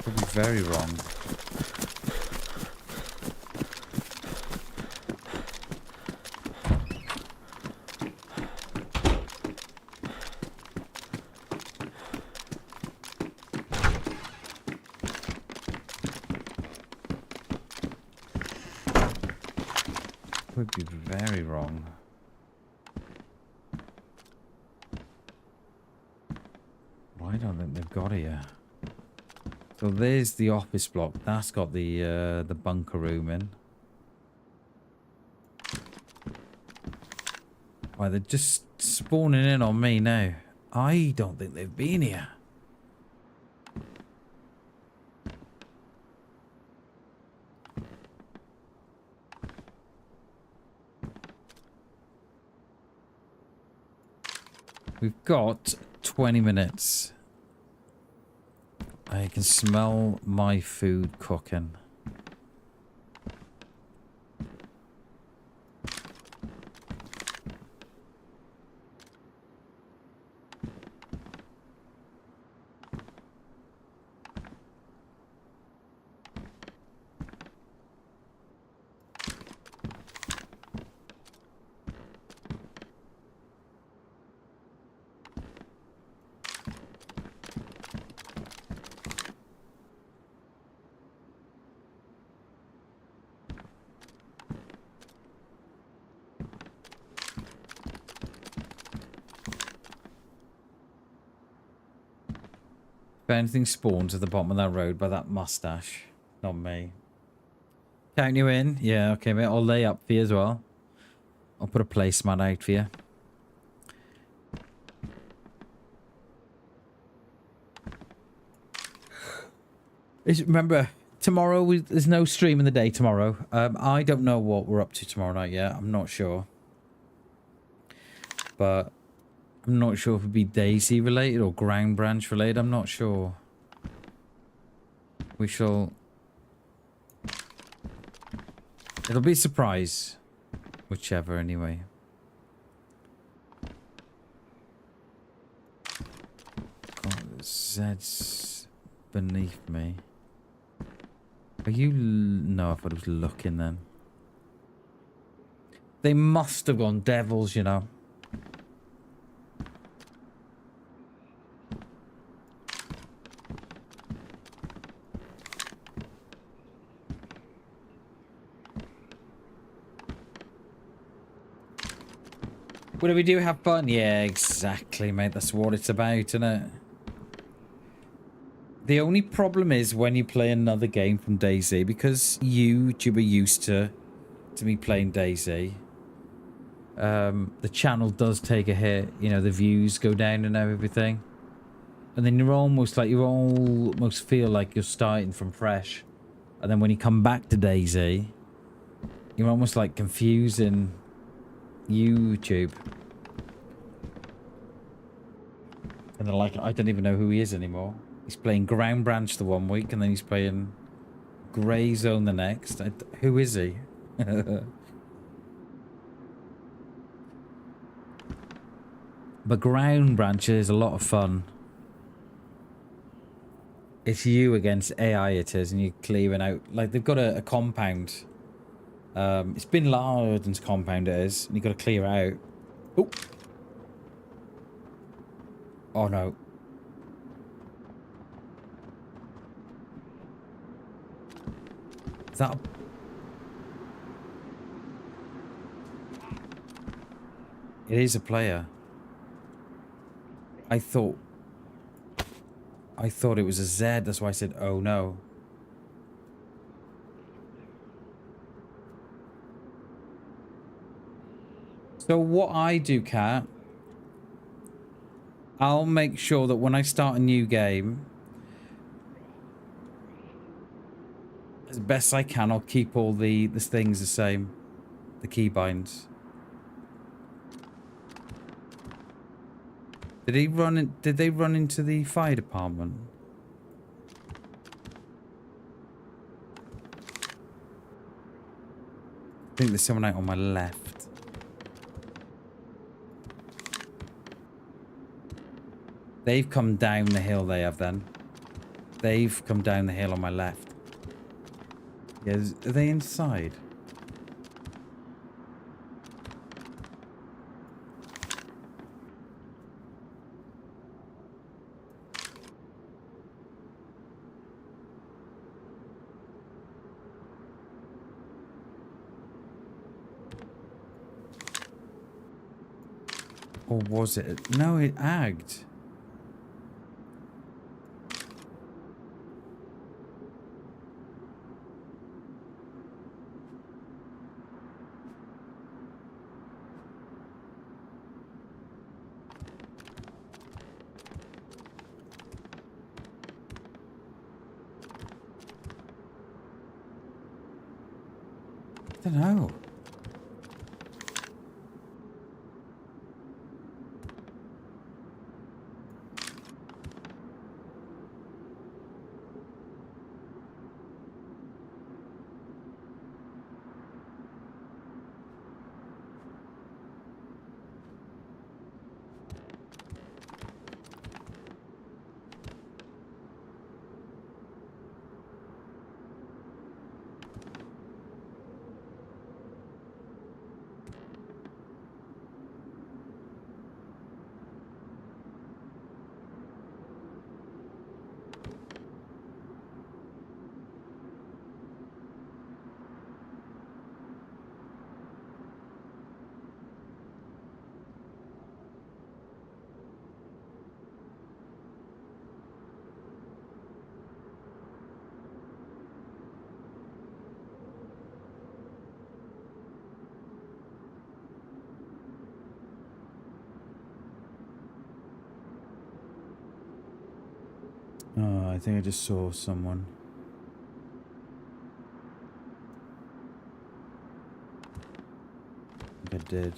Could be very wrong. Could be very wrong. Well, I don't think they've got here. So there's the office block. That's got the bunker room in. Why, they're just spawning in on me now. I don't think they've been here. We've got 20 minutes. I can smell my food cooking. If anything spawns at the bottom of that road by that mustache, not me. Count you in? Yeah, okay, mate. I'll lay up for you as well. I'll put a placemat out for you. Remember, tomorrow there's no stream in the day tomorrow. I don't know what we're up to tomorrow night yet. I'm not sure. But I'm not sure if it'd be DayZ related or Ground Branch related. I'm not sure. We shall... It'll be a surprise. Whichever, anyway. God, the Zed's beneath me. Are you... No, I thought it was looking then. They must have gone devils, you know. What do we do? Have fun? Yeah, exactly, mate. That's what it's about, isn't it? The only problem is when you play another game from DayZ, because YouTube are used to me playing DayZ. The channel does take a hit. You know, the views go down and everything. And then you almost feel like you're starting from fresh. And then when you come back to DayZ, you're almost like confusing YouTube. And they're like, I don't even know who he is anymore. He's playing Ground Branch the one week, and then he's playing Grey Zone the next. Who is he? But Ground Branch is a lot of fun. It's you against AI, it is, and you're clearing out. Like, they've got a compound. It's Bin Laden's compound, it is, and you've got to clear it out. Oh! Oh no. Is that... It is a player. I thought it was a Z, that's why I said, oh no. So what I do, Kat, I'll make sure that when I start a new game, as best I can, I'll keep all the things the same. The keybinds. Did he run in? Did they run into the fire department? I think there's someone out on my left. They've come down the hill, they have then. They've come down the hill on my left. Yeah, are they inside? Or was it? No, it agged. I don't know. Oh, I think I just saw someone. I think I did.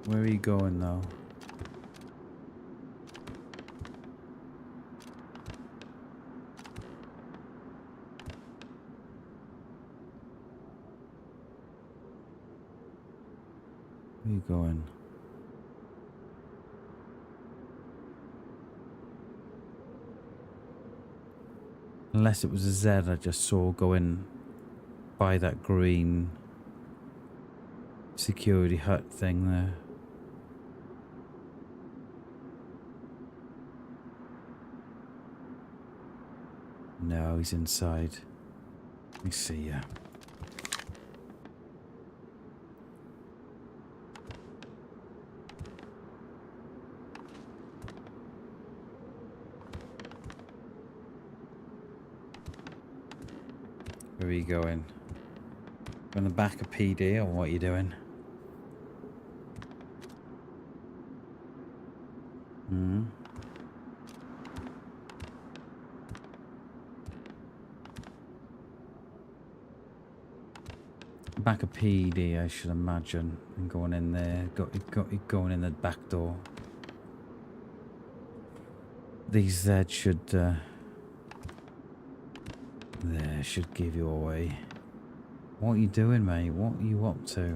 Where are you going though? Where are you going? Unless it was a Z I just saw going by that green security hut thing there. No, he's inside. Let me see ya. Where are you going? On the back of PD or what are you doing? Hmm. Back of PD, I should imagine, and going in there, going in the back door. These Z should, there should give you away. What are you doing, mate? What are you up to?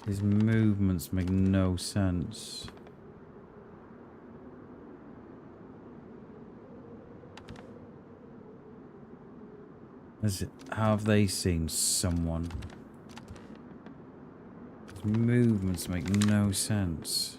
His movements make no sense. How have they seen someone? His movements make no sense.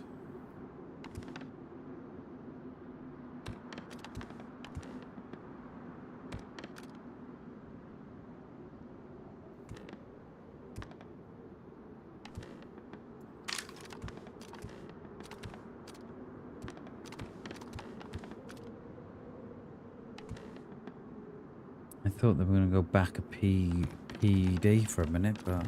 thought they were going to go back a PD for a minute, but...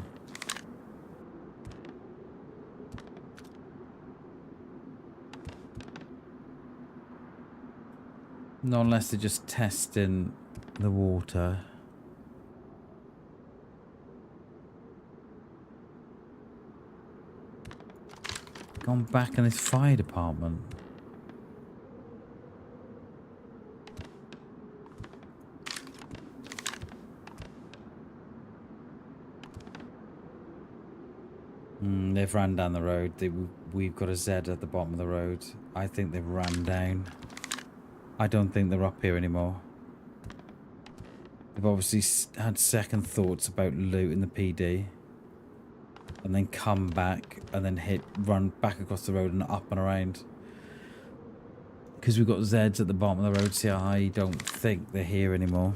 Not unless they're just testing the water. Gone back in this fire department. They've ran down the road. We've got a Z at the bottom of the road. I think they've ran down. I don't think they're up here anymore. They've obviously had second thoughts about looting the PD. And then come back and then run back across the road and up and around. Because we've got Zs at the bottom of the road, so I don't think they're here anymore.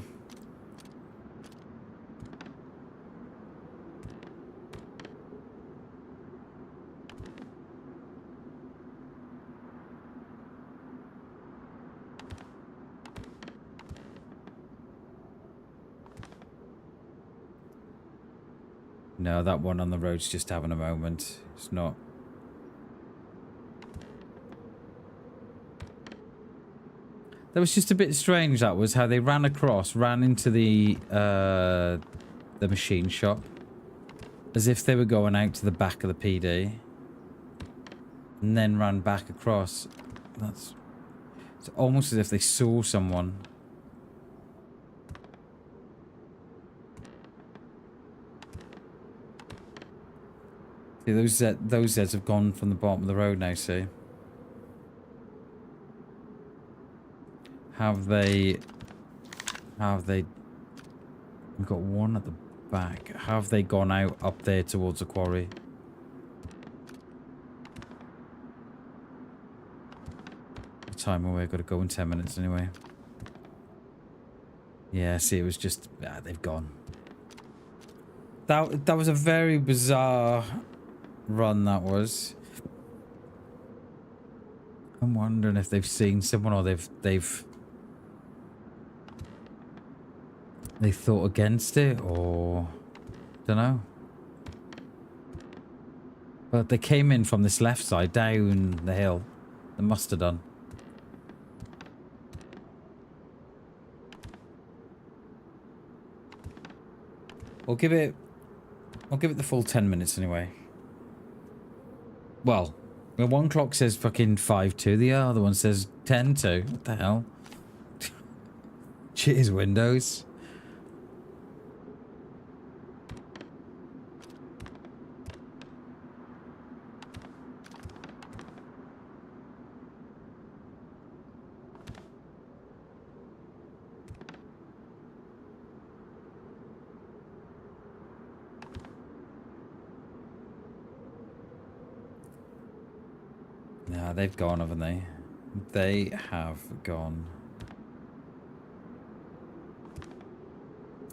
No, that one on the road's just having a moment. It's not. That was just a bit strange, that was, how they ran across, ran into the machine shop. As if they were going out to the back of the PD. And then ran back across. It's almost as if they saw someone. See, those Zs have gone from the bottom of the road now, see? Have they... We've got one at the back. Have they gone out up there towards the quarry? What time away? I've got to go in 10 minutes anyway. Yeah, see, it was just... they've gone. That was a very bizarre... run that was. I'm wondering if they've seen someone or they thought against it, or don't know. But they came in from this left side down the hill. They must have done. I'll give it the full 10 minutes anyway. Well, one clock says fucking 5-2, the other one says 10-2. What the hell? Cheers, Windows. Nah, they've gone, haven't they? They have gone.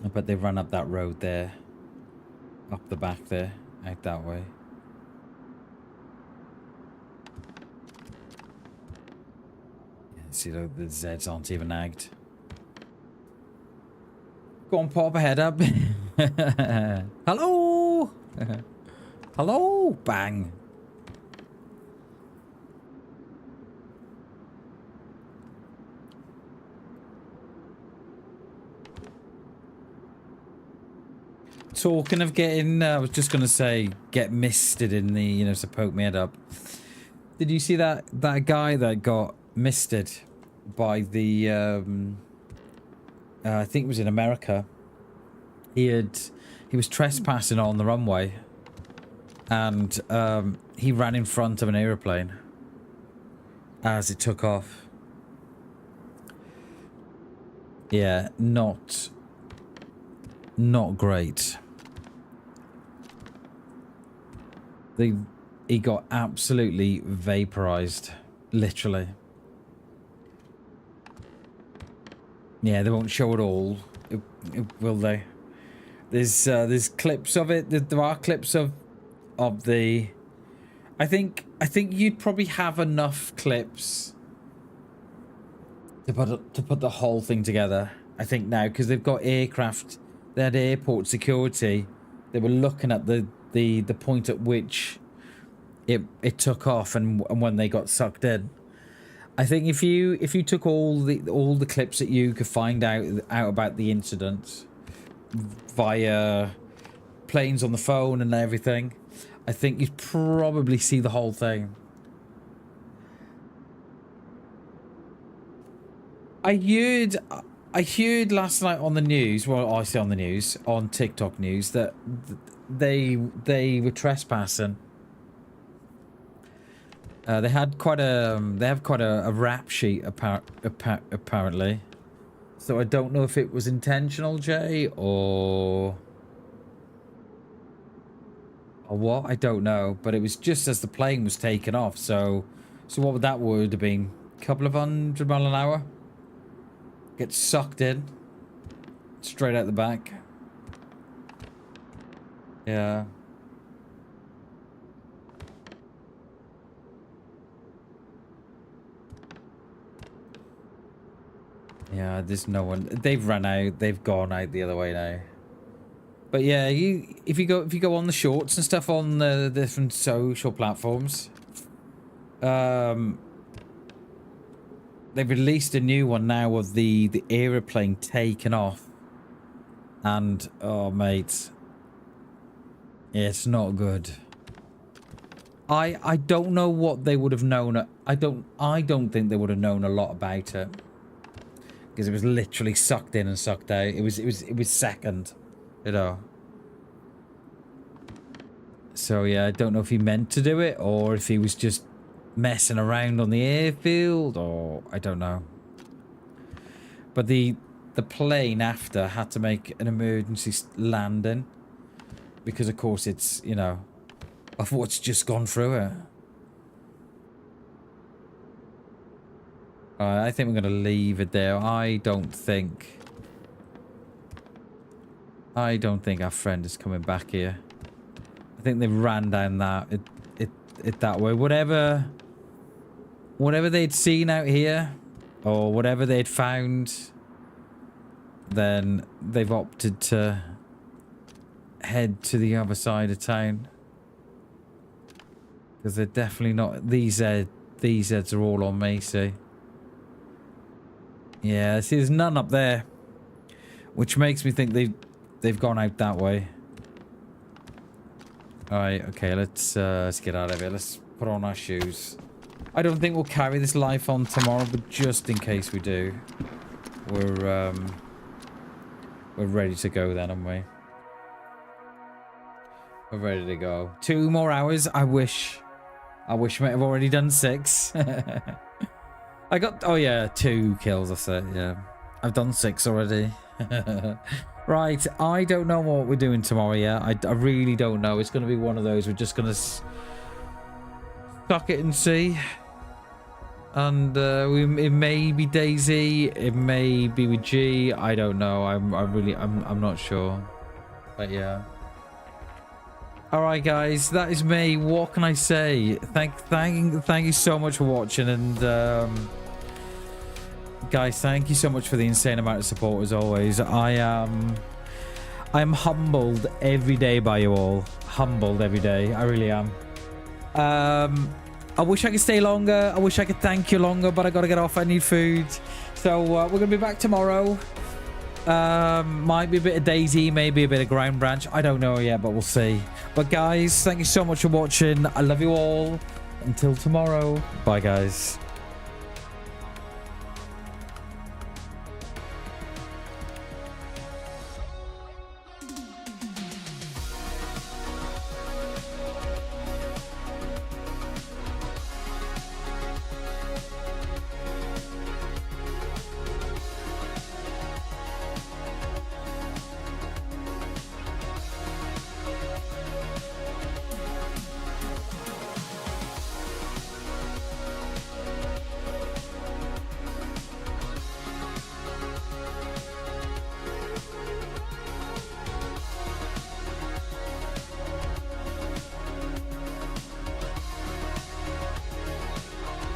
I bet they've run up that road there. Up the back there. Out that way. Yeah, see, the Zs aren't even nagged. Go on, pop a head up. Hello! Hello! Bang! Talking of getting, I was just going to say, get misted in the, you know, to poke my head up. Did you see that guy that got misted by the, I think it was in America. He was trespassing on the runway. And he ran in front of an aeroplane as it took off. Yeah, not great. He got absolutely vaporized, literally. Yeah, they won't show it all, will they? There's clips of it. There are clips of the. I think you'd probably have enough clips to put the whole thing together. I think now, because they've got aircraft, they had airport security. They were looking at the point at which it took off and when they got sucked in. I think if you took all the clips that you could find out about the incident via planes on the phone and everything, I think you'd probably see the whole thing. I heard last night on the news, well, I say on the news, on TikTok news, that they were trespassing. They have quite a rap sheet apparently. So I don't know if it was intentional, Jay, or what. I don't know, but it was just as the plane was taking off. So what would that have been? A couple of 100 miles an hour. Get sucked in, straight out the back. Yeah. Yeah, there's no one. They've run out. They've gone out the other way now. But yeah, if you go on the shorts and stuff on the different social platforms, they've released a new one now of the aeroplane taking off, and oh mate, yeah, it's not good. I don't know what they would have known. I don't think they would have known a lot about it. Because it was literally sucked in and sucked out. It was second, you know. So yeah, I don't know if he meant to do it or if he was just messing around on the airfield, or I don't know. But the plane after had to make an emergency landing because of course it's, you know, of what's just gone through it. I think we're going to leave it there. I don't think our friend is coming back here. I think they ran down that that way. Whatever they'd seen out here, or whatever they'd found, then they've opted to head to the other side of town. Because they're definitely not. These heads are all on me, see. Yeah, see, there's none up there, which makes me think they've gone out that way. All right, okay, let's get out of here. Let's put on our shoes. I don't think we'll carry this life on tomorrow, but just in case we do, we're ready to go then, aren't we? We're ready to go. 2 more hours. I wish I might have already done 6. I got, oh yeah, 2 kills, I said, yeah. I've done 6 already. Right, I don't know what we're doing tomorrow yet. I really don't know. It's going to be one of those. We're just going to suck it and see. And it may be DayZ, it may be with G. I don't know. I'm not sure. But yeah. Alright guys, that is me. What can I say? Thank you so much for watching, and guys, thank you so much for the insane amount of support as always. I'm humbled every day by you all. Humbled every day. I really am. I wish I could stay longer. I wish I could thank you longer, but I gotta get off. I need food. So we're gonna be back tomorrow. Might be a bit of DayZ, maybe a bit of Ground Branch. I don't know yet, but we'll see. But guys, thank you so much for watching. I love you all. Until tomorrow. Bye, guys.